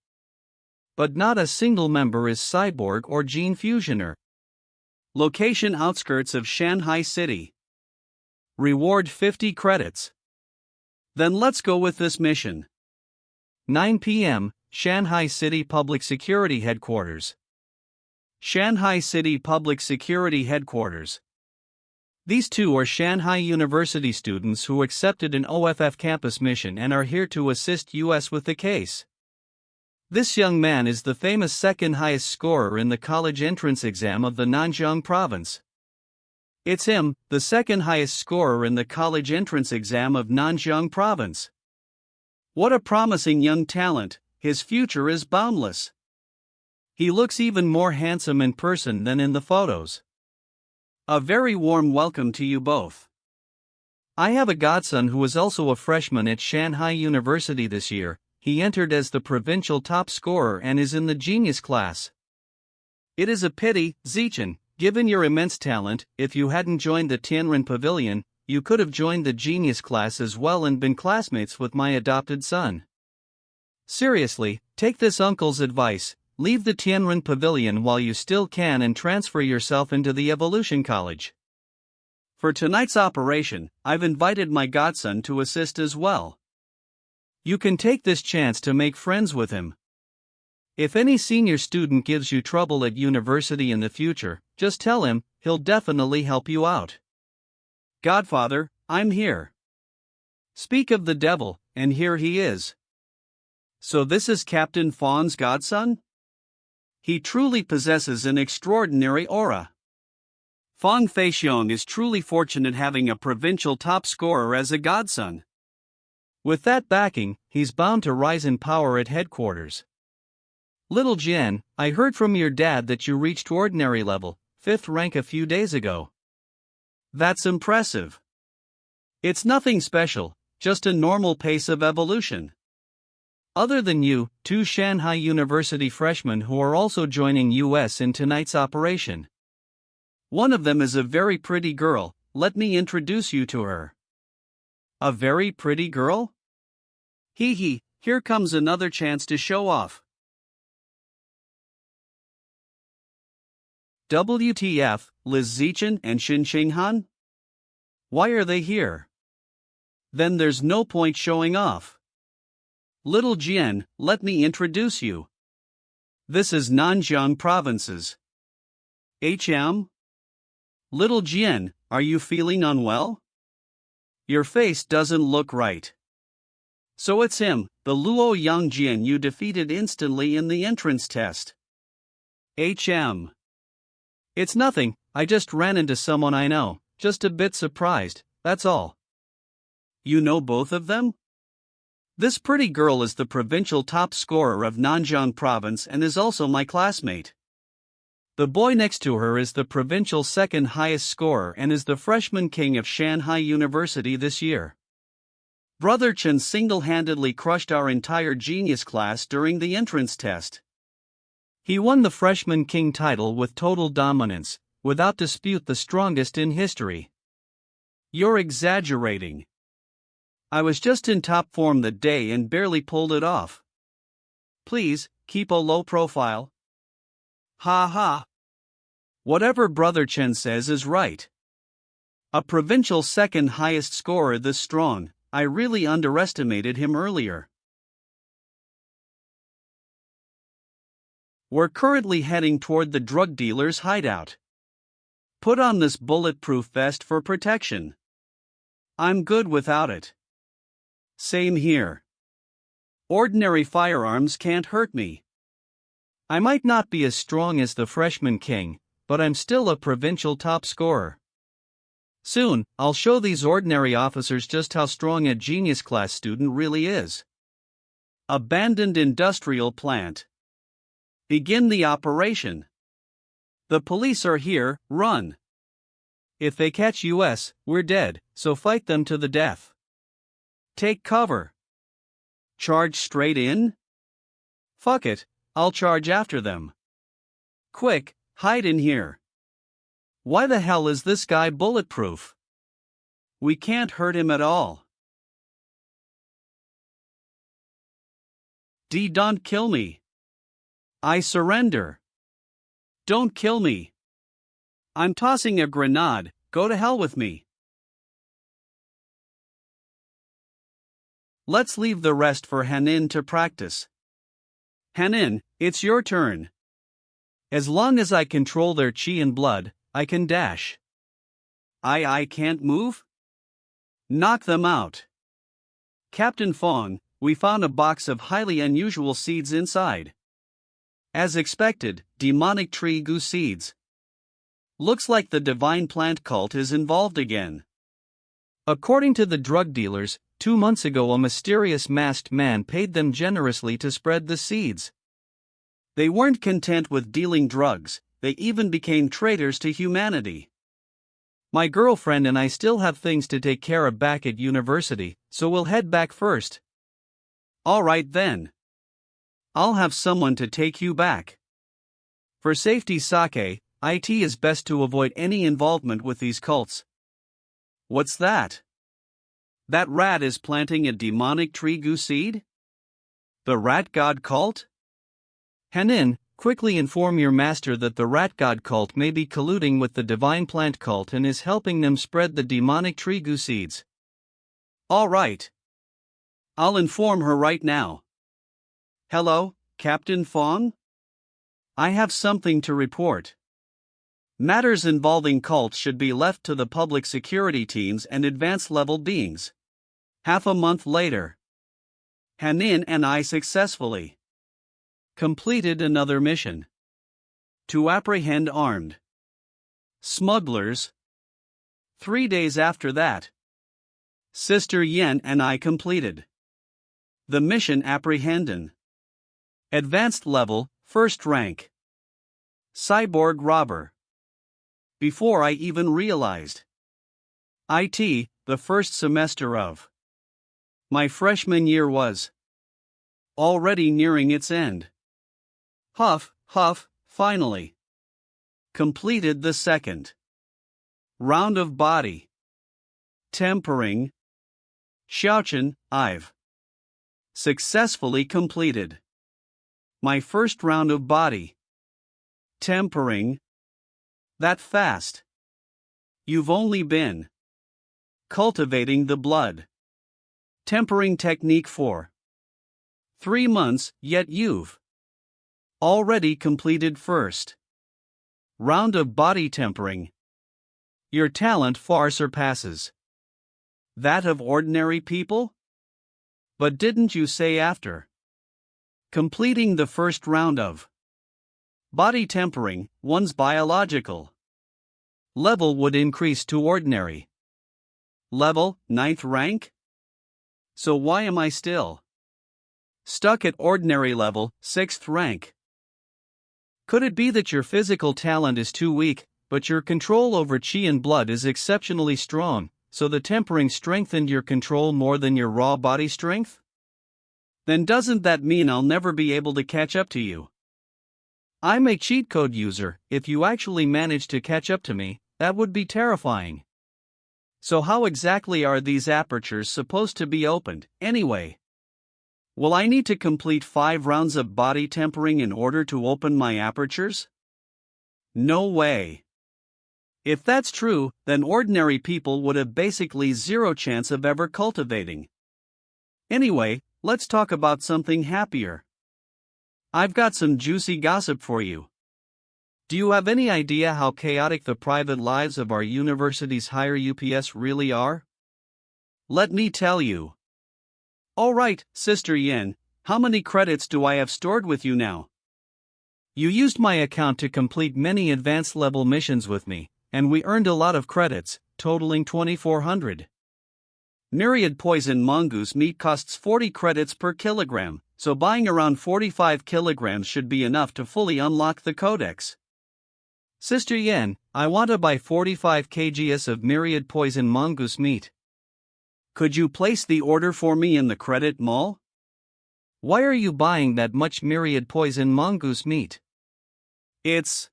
But not a single member is cyborg or gene fusioner. Location: outskirts of Shanghai City. Reward: 50 credits. Then let's go with this mission. 9 p.m., Shanghai City Public Security Headquarters. Shanghai City Public Security Headquarters. These two are Shanghai University students who accepted an OFF campus mission and are here to assist us with the case. This young man is the famous second highest scorer in the college entrance exam of the Nanjing province. It's him, the second highest scorer in the college entrance exam of Nanjing province. What a promising young talent, his future is boundless. He looks even more handsome in person than in the photos. A very warm welcome to you both. I have a godson who is also a freshman at Shanghai University this year. He entered as the provincial top scorer and is in the genius class. It is a pity, Zichen, given your immense talent, if you hadn't joined the Tianren Pavilion, you could have joined the genius class as well and been classmates with my adopted son. Seriously, take this uncle's advice. Leave the Tianren Pavilion while you still can and transfer yourself into the Evolution College. For tonight's operation, I've invited my godson to assist as well. You can take this chance to make friends with him. If any senior student gives you trouble at university in the future, just tell him, he'll definitely help you out. Godfather, I'm here. Speak of the devil, and here he is. So this is Captain Fawn's godson? He truly possesses an extraordinary aura. Fang Feixiong is truly fortunate having a provincial top scorer as a godson. With that backing, he's bound to rise in power at headquarters. Little Jian, I heard from your dad that you reached ordinary level, 5th rank a few days ago. That's impressive. It's nothing special, just a normal pace of evolution. Other than you, 2 Shanghai University freshmen who are also joining us in tonight's operation. One of them is a very pretty girl, let me introduce you to her. A very pretty girl? Hee hee, here comes another chance to show off. WTF, Liz Zichen and Qinghan? Why are they here? Then there's no point showing off. Little Jian, let me introduce you. This is Nanjing provinces. HM? Little Jian, are you feeling unwell? Your face doesn't look right. So it's him, the Luo Yang Jian you defeated instantly in the entrance test. HM. It's nothing, I just ran into someone I know, just a bit surprised, that's all. You know both of them? This pretty girl is the provincial top scorer of Nanjing province and is also my classmate. The boy next to her is the provincial second highest scorer and is the freshman king of Shanghai University this year. Brother Chen single-handedly crushed our entire genius class during the entrance test. He won the freshman king title with total dominance, without dispute the strongest in history. You're exaggerating. I was just in top form that day and barely pulled it off. Please, keep a low profile. Ha ha. Whatever Brother Chen says is right. A provincial second highest scorer this strong, I really underestimated him earlier. We're currently heading toward the drug dealer's hideout. Put on this bulletproof vest for protection. I'm good without it. Same here. Ordinary firearms can't hurt me. I might not be as strong as the freshman king, but I'm still a provincial top scorer. Soon, I'll show these ordinary officers just how strong a genius class student really is. Abandoned industrial plant. Begin the operation. The police are here, run. If they catch us, we're dead, so fight them to the death. Take cover. Charge straight in? Fuck it, I'll charge after them. Quick, hide in here. Why the hell is this guy bulletproof? We can't hurt him at all. Don't kill me. I surrender. Don't kill me. I'm tossing a grenade, go to hell with me. Let's leave the rest for Hanin to practice. Hanin, it's your turn. As long as I control their chi and blood, I can dash. I can't move? Knock them out. Captain Fong, we found a box of highly unusual seeds inside. As expected, demonic tree goose seeds. Looks like the divine plant cult is involved again. According to the drug dealers, 2 months ago a mysterious masked man paid them generously to spread the seeds. They weren't content with dealing drugs, they even became traitors to humanity. My girlfriend and I still have things to take care of back at university, so we'll head back first. Alright then. I'll have someone to take you back. For safety, Sake, it is best to avoid any involvement with these cults. What's that? That rat is planting a demonic tree goose seed? The rat god cult? Hanin, quickly inform your master that the rat god cult may be colluding with the divine plant cult and is helping them spread the demonic tree goose seeds. All right. I'll inform her right now. Hello, Captain Fong? I have something to report. Matters involving cults should be left to the public security teams and advanced level beings. Half a month later. Hanin and I successfully completed another mission. To apprehend armed smugglers. 3 days after that, Sister Yen and I completed the mission apprehending advanced level, first rank cyborg robber. Before I even realized it, the first semester of my freshman year was already nearing its end. Huff, huff, finally completed the second round of body tempering. Xiaochen, I've successfully completed my first round of body tempering. That fast? You've only been cultivating the blood tempering technique for 3 months, yet you've already completed first round of body tempering. Your talent far surpasses that of ordinary people? But didn't you say after completing the first round of body tempering, one's biological level would increase to ordinary level, 9th rank? So why am I still stuck at ordinary level, 6th rank? Could it be that your physical talent is too weak, but your control over chi and blood is exceptionally strong, so the tempering strengthened your control more than your raw body strength? Then doesn't that mean I'll never be able to catch up to you? I'm a cheat code user. If you actually manage to catch up to me, that would be terrifying. So how exactly are these apertures supposed to be opened, anyway? Will I need to complete 5 rounds of body tempering in order to open my apertures? No way. If that's true, then ordinary people would have basically zero chance of ever cultivating. Anyway, let's talk about something happier. I've got some juicy gossip for you. Do you have any idea how chaotic the private lives of our university's higher UPS really are? Let me tell you. Alright, Sister Yin, how many credits do I have stored with you now? You used my account to complete many advanced level missions with me, and we earned a lot of credits, totaling 2,400. Myriad poison mongoose meat costs 40 credits per kilogram, so buying around 45 kilograms should be enough to fully unlock the codex. Sister Yen, I want to buy 45 kgs of myriad poison mongoose meat. Could you place the order for me in the credit mall? Why are you buying that much myriad poison mongoose meat? It's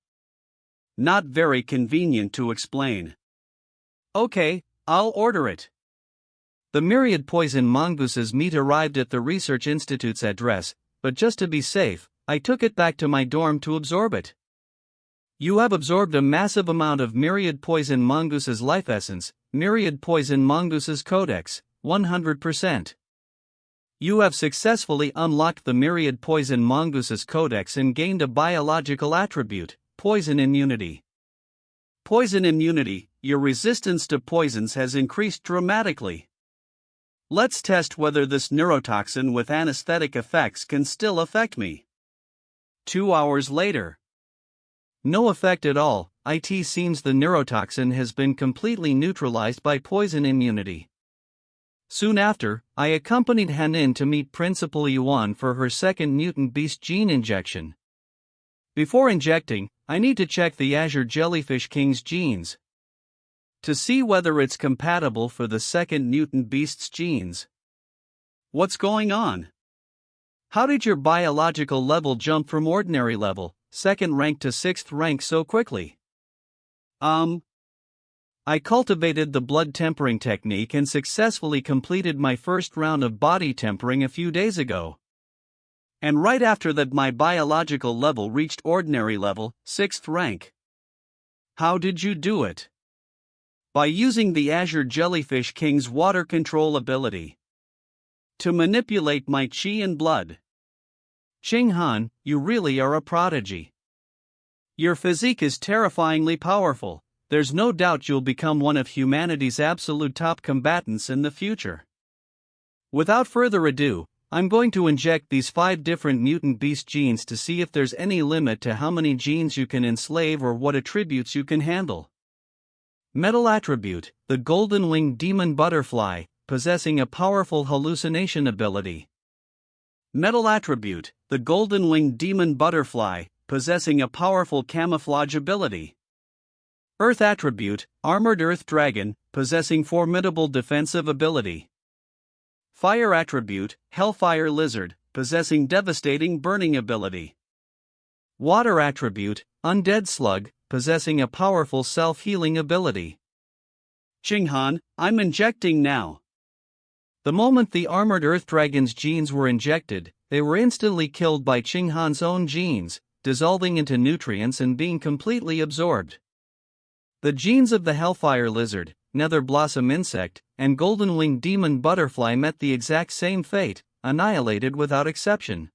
not very convenient to explain. Okay, I'll order it. The myriad poison mongoose's meat arrived at the research institute's address, but just to be safe, I took it back to my dorm to absorb it. You have absorbed a massive amount of myriad poison mongoose's life essence, myriad poison mongoose's codex, 100%. You have successfully unlocked the myriad poison mongoose's codex and gained a biological attribute, poison immunity. Poison immunity, your resistance to poisons has increased dramatically. Let's test whether this neurotoxin with anesthetic effects can still affect me. 2 hours later. No effect at all. It seems the neurotoxin has been completely neutralized by poison immunity. Soon after, I accompanied Hanin to meet Principal Yuan for her second mutant beast gene injection. Before injecting, I need to check the Azure Jellyfish King's genes to see whether it's compatible for the second mutant beast's genes. What's going on? How did your biological level jump from ordinary level, 2nd rank to 6th rank so quickly? I cultivated the blood tempering technique and successfully completed my first round of body tempering a few days ago. And right after that my biological level reached ordinary level, 6th rank. How did you do it? By using the Azure Jellyfish King's water control ability to manipulate my chi and blood. Qinghan, you really are a prodigy. Your physique is terrifyingly powerful. There's no doubt you'll become one of humanity's absolute top combatants in the future. Without further ado, I'm going to inject these 5 different mutant beast genes to see if there's any limit to how many genes you can enslave or what attributes you can handle. Metal attribute, the golden-winged demon butterfly, possessing a powerful hallucination ability. Metal attribute, the golden-winged demon butterfly, possessing a powerful camouflage ability. Earth attribute, armored earth dragon, possessing formidable defensive ability. Fire attribute, hellfire lizard, possessing devastating burning ability. Water attribute, undead slug, possessing a powerful self-healing ability. Qinghan, I'm injecting now. The moment the armored earth dragon's genes were injected, they were instantly killed by Qinghan's own genes, dissolving into nutrients and being completely absorbed. The genes of the hellfire lizard, nether blossom insect, and golden-winged demon butterfly met the exact same fate, annihilated without exception.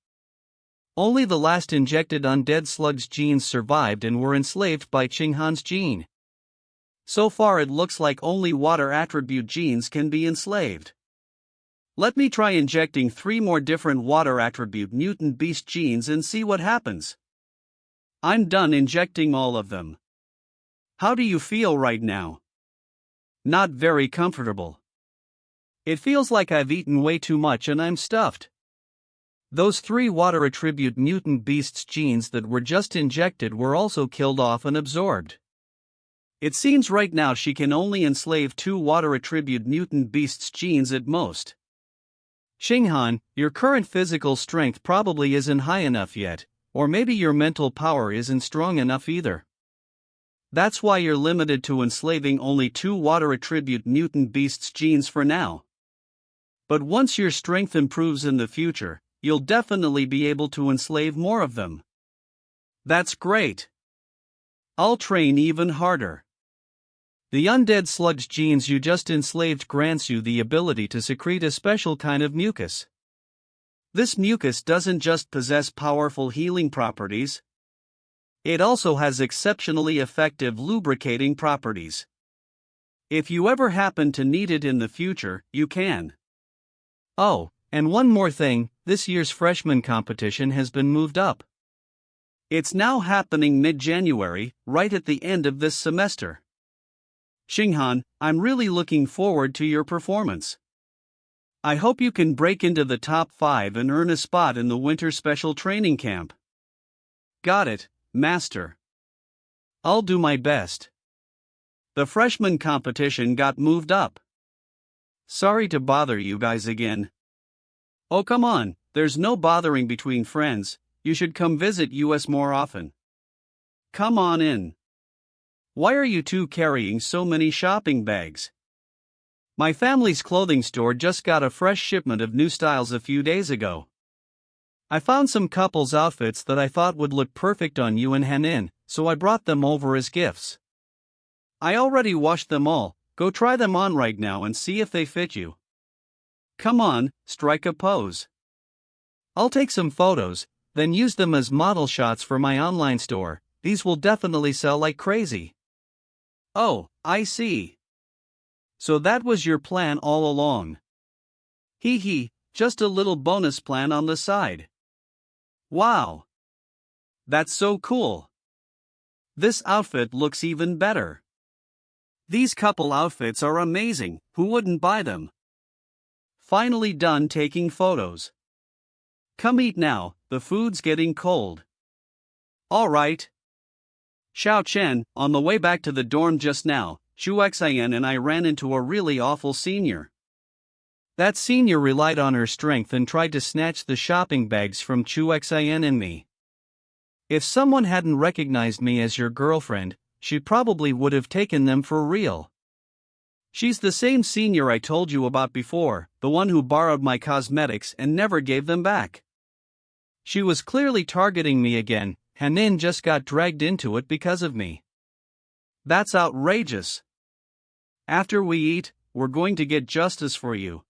Only the last injected undead slug's genes survived and were enslaved by Qinghan's gene. So far it looks like only water attribute genes can be enslaved. Let me try injecting 3 more different water attribute mutant beast genes and see what happens. I'm done injecting all of them. How do you feel right now? Not very comfortable. It feels like I've eaten way too much and I'm stuffed. Those 3 water attribute mutant beasts genes that were just injected were also killed off and absorbed. It seems right now she can only enslave 2 water attribute mutant beasts genes at most. Qinghan, your current physical strength probably isn't high enough yet, or maybe your mental power isn't strong enough either. That's why you're limited to enslaving only 2 water attribute mutant beasts genes for now. But once your strength improves in the future, you'll definitely be able to enslave more of them. That's great. I'll train even harder. The undead sludge genes you just enslaved grants you the ability to secrete a special kind of mucus. This mucus doesn't just possess powerful healing properties, it also has exceptionally effective lubricating properties. If you ever happen to need it in the future, you can. Oh, and one more thing, this year's freshman competition has been moved up. It's now happening mid-January, right at the end of this semester. Qinghan, I'm really looking forward to your performance. I hope you can break into the top 5 and earn a spot in the winter special training camp. Got it, Master. I'll do my best. The freshman competition got moved up. Sorry to bother you guys again. Oh come on, there's no bothering between friends, you should come visit us more often. Come on in. Why are you two carrying so many shopping bags? My family's clothing store just got a fresh shipment of new styles a few days ago. I found some couples' outfits that I thought would look perfect on you and Hanin, so I brought them over as gifts. I already washed them all, go try them on right now and see if they fit you. Come on, strike a pose. I'll take some photos, then use them as model shots for my online store, these will definitely sell like crazy. Oh, I see. So that was your plan all along. Hee hee, just a little bonus plan on the side. Wow. That's so cool. This outfit looks even better. These couple outfits are amazing, who wouldn't buy them? Finally done taking photos. Come eat now, the food's getting cold. Alright. Xiao Chen, on the way back to the dorm just now, Xu Xian and I ran into a really awful senior. That senior relied on her strength and tried to snatch the shopping bags from Xu Xian and me. If someone hadn't recognized me as your girlfriend, she probably would have taken them for real. She's the same senior I told you about before, the one who borrowed my cosmetics and never gave them back. She was clearly targeting me again, Hanin just got dragged into it because of me. That's outrageous. After we eat, we're going to get justice for you.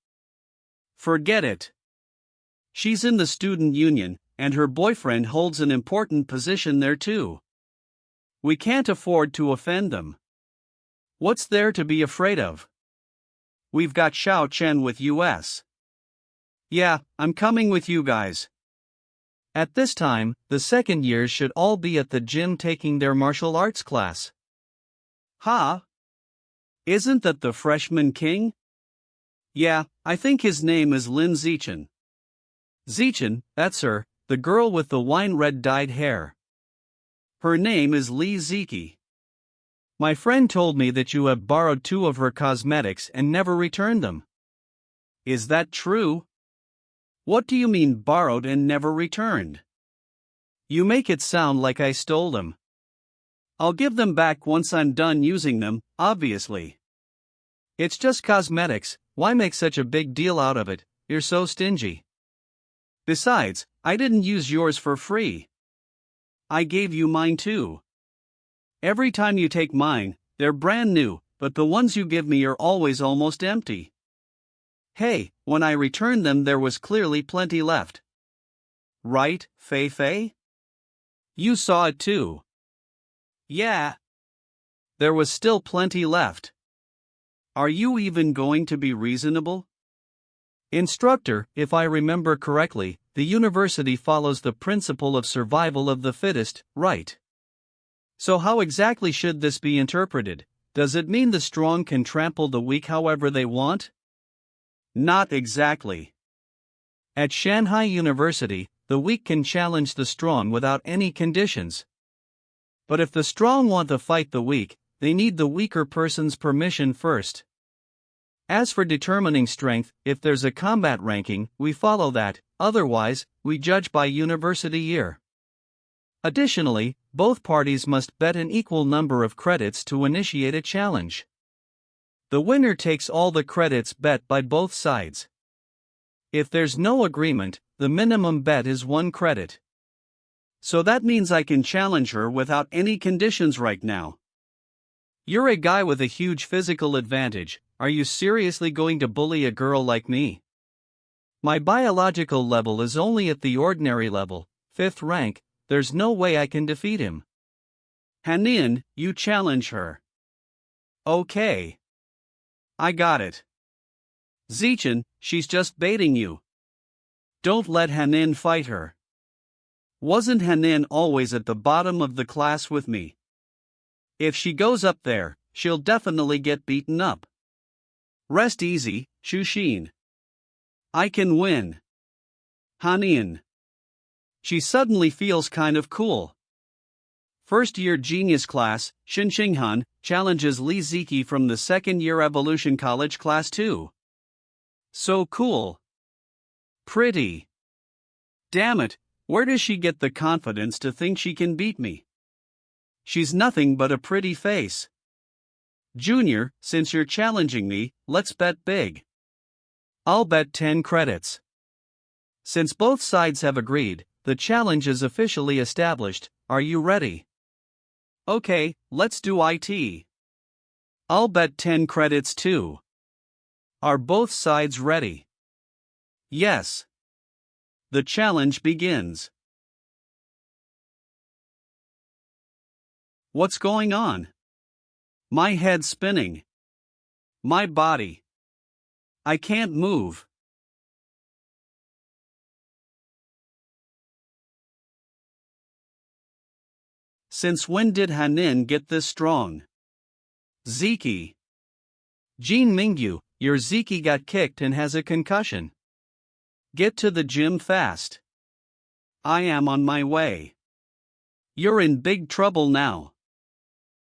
Forget it. She's in the student union, and her boyfriend holds an important position there too. We can't afford to offend them. What's there to be afraid of? We've got Xiao Chen with us. Yeah, I'm coming with you guys. At this time, the second years should all be at the gym taking their martial arts class. Huh? Isn't that the freshman king? Yeah, I think his name is Lin Zichen. Zichen, that's her, the girl with the wine-red dyed hair. Her name is Li Ziki. My friend told me that you have borrowed 2 of her cosmetics and never returned them. Is that true? What do you mean borrowed and never returned? You make it sound like I stole them. I'll give them back once I'm done using them, obviously. It's just cosmetics, why make such a big deal out of it, you're so stingy. Besides, I didn't use yours for free. I gave you mine too. Every time you take mine, they're brand new, but the ones you give me are always almost empty. Hey, when I returned them there was clearly plenty left. Right, Fei Fei? You saw it too. Yeah. There was still plenty left. Are you even going to be reasonable? Instructor, if I remember correctly, the university follows the principle of survival of the fittest, right? So how exactly should this be interpreted? Does it mean the strong can trample the weak however they want? Not exactly. At Shanghai University, the weak can challenge the strong without any conditions. But if the strong want to fight the weak, they need the weaker person's permission first. As for determining strength, if there's a combat ranking, we follow that, otherwise, we judge by university year. Additionally, both parties must bet an equal number of credits to initiate a challenge. The winner takes all the credits bet by both sides. If there's no agreement, the minimum bet is 1 credit. So that means I can challenge her without any conditions right now. You're a guy with a huge physical advantage. Are you seriously going to bully a girl like me? My biological level is only at the ordinary level, 5th rank, there's no way I can defeat him. Hanin, you challenge her. Okay. I got it. Zichin, she's just baiting you. Don't let Hanin fight her. Wasn't Hanin always at the bottom of the class with me? If she goes up there, she'll definitely get beaten up. Rest easy, Shushin. I can win. Hanin. She suddenly feels kind of cool. First-year genius class, Qinghan, challenges Li Ziki from the second-year evolution college class 2. So cool. Pretty. Damn it, where does she get the confidence to think she can beat me? She's nothing but a pretty face. Junior, since you're challenging me, let's bet big. I'll bet 10 credits. Since both sides have agreed, the challenge is officially established. Are you ready? Okay, let's do it. I'll bet 10 credits too. Are both sides ready? Yes. The challenge begins. What's going on? My head's spinning. My body. I can't move. Since when did Hanin get this strong? Ziki. Jin Mingyu, your Ziki got kicked and has a concussion. Get to the gym fast. I am on my way. You're in big trouble now.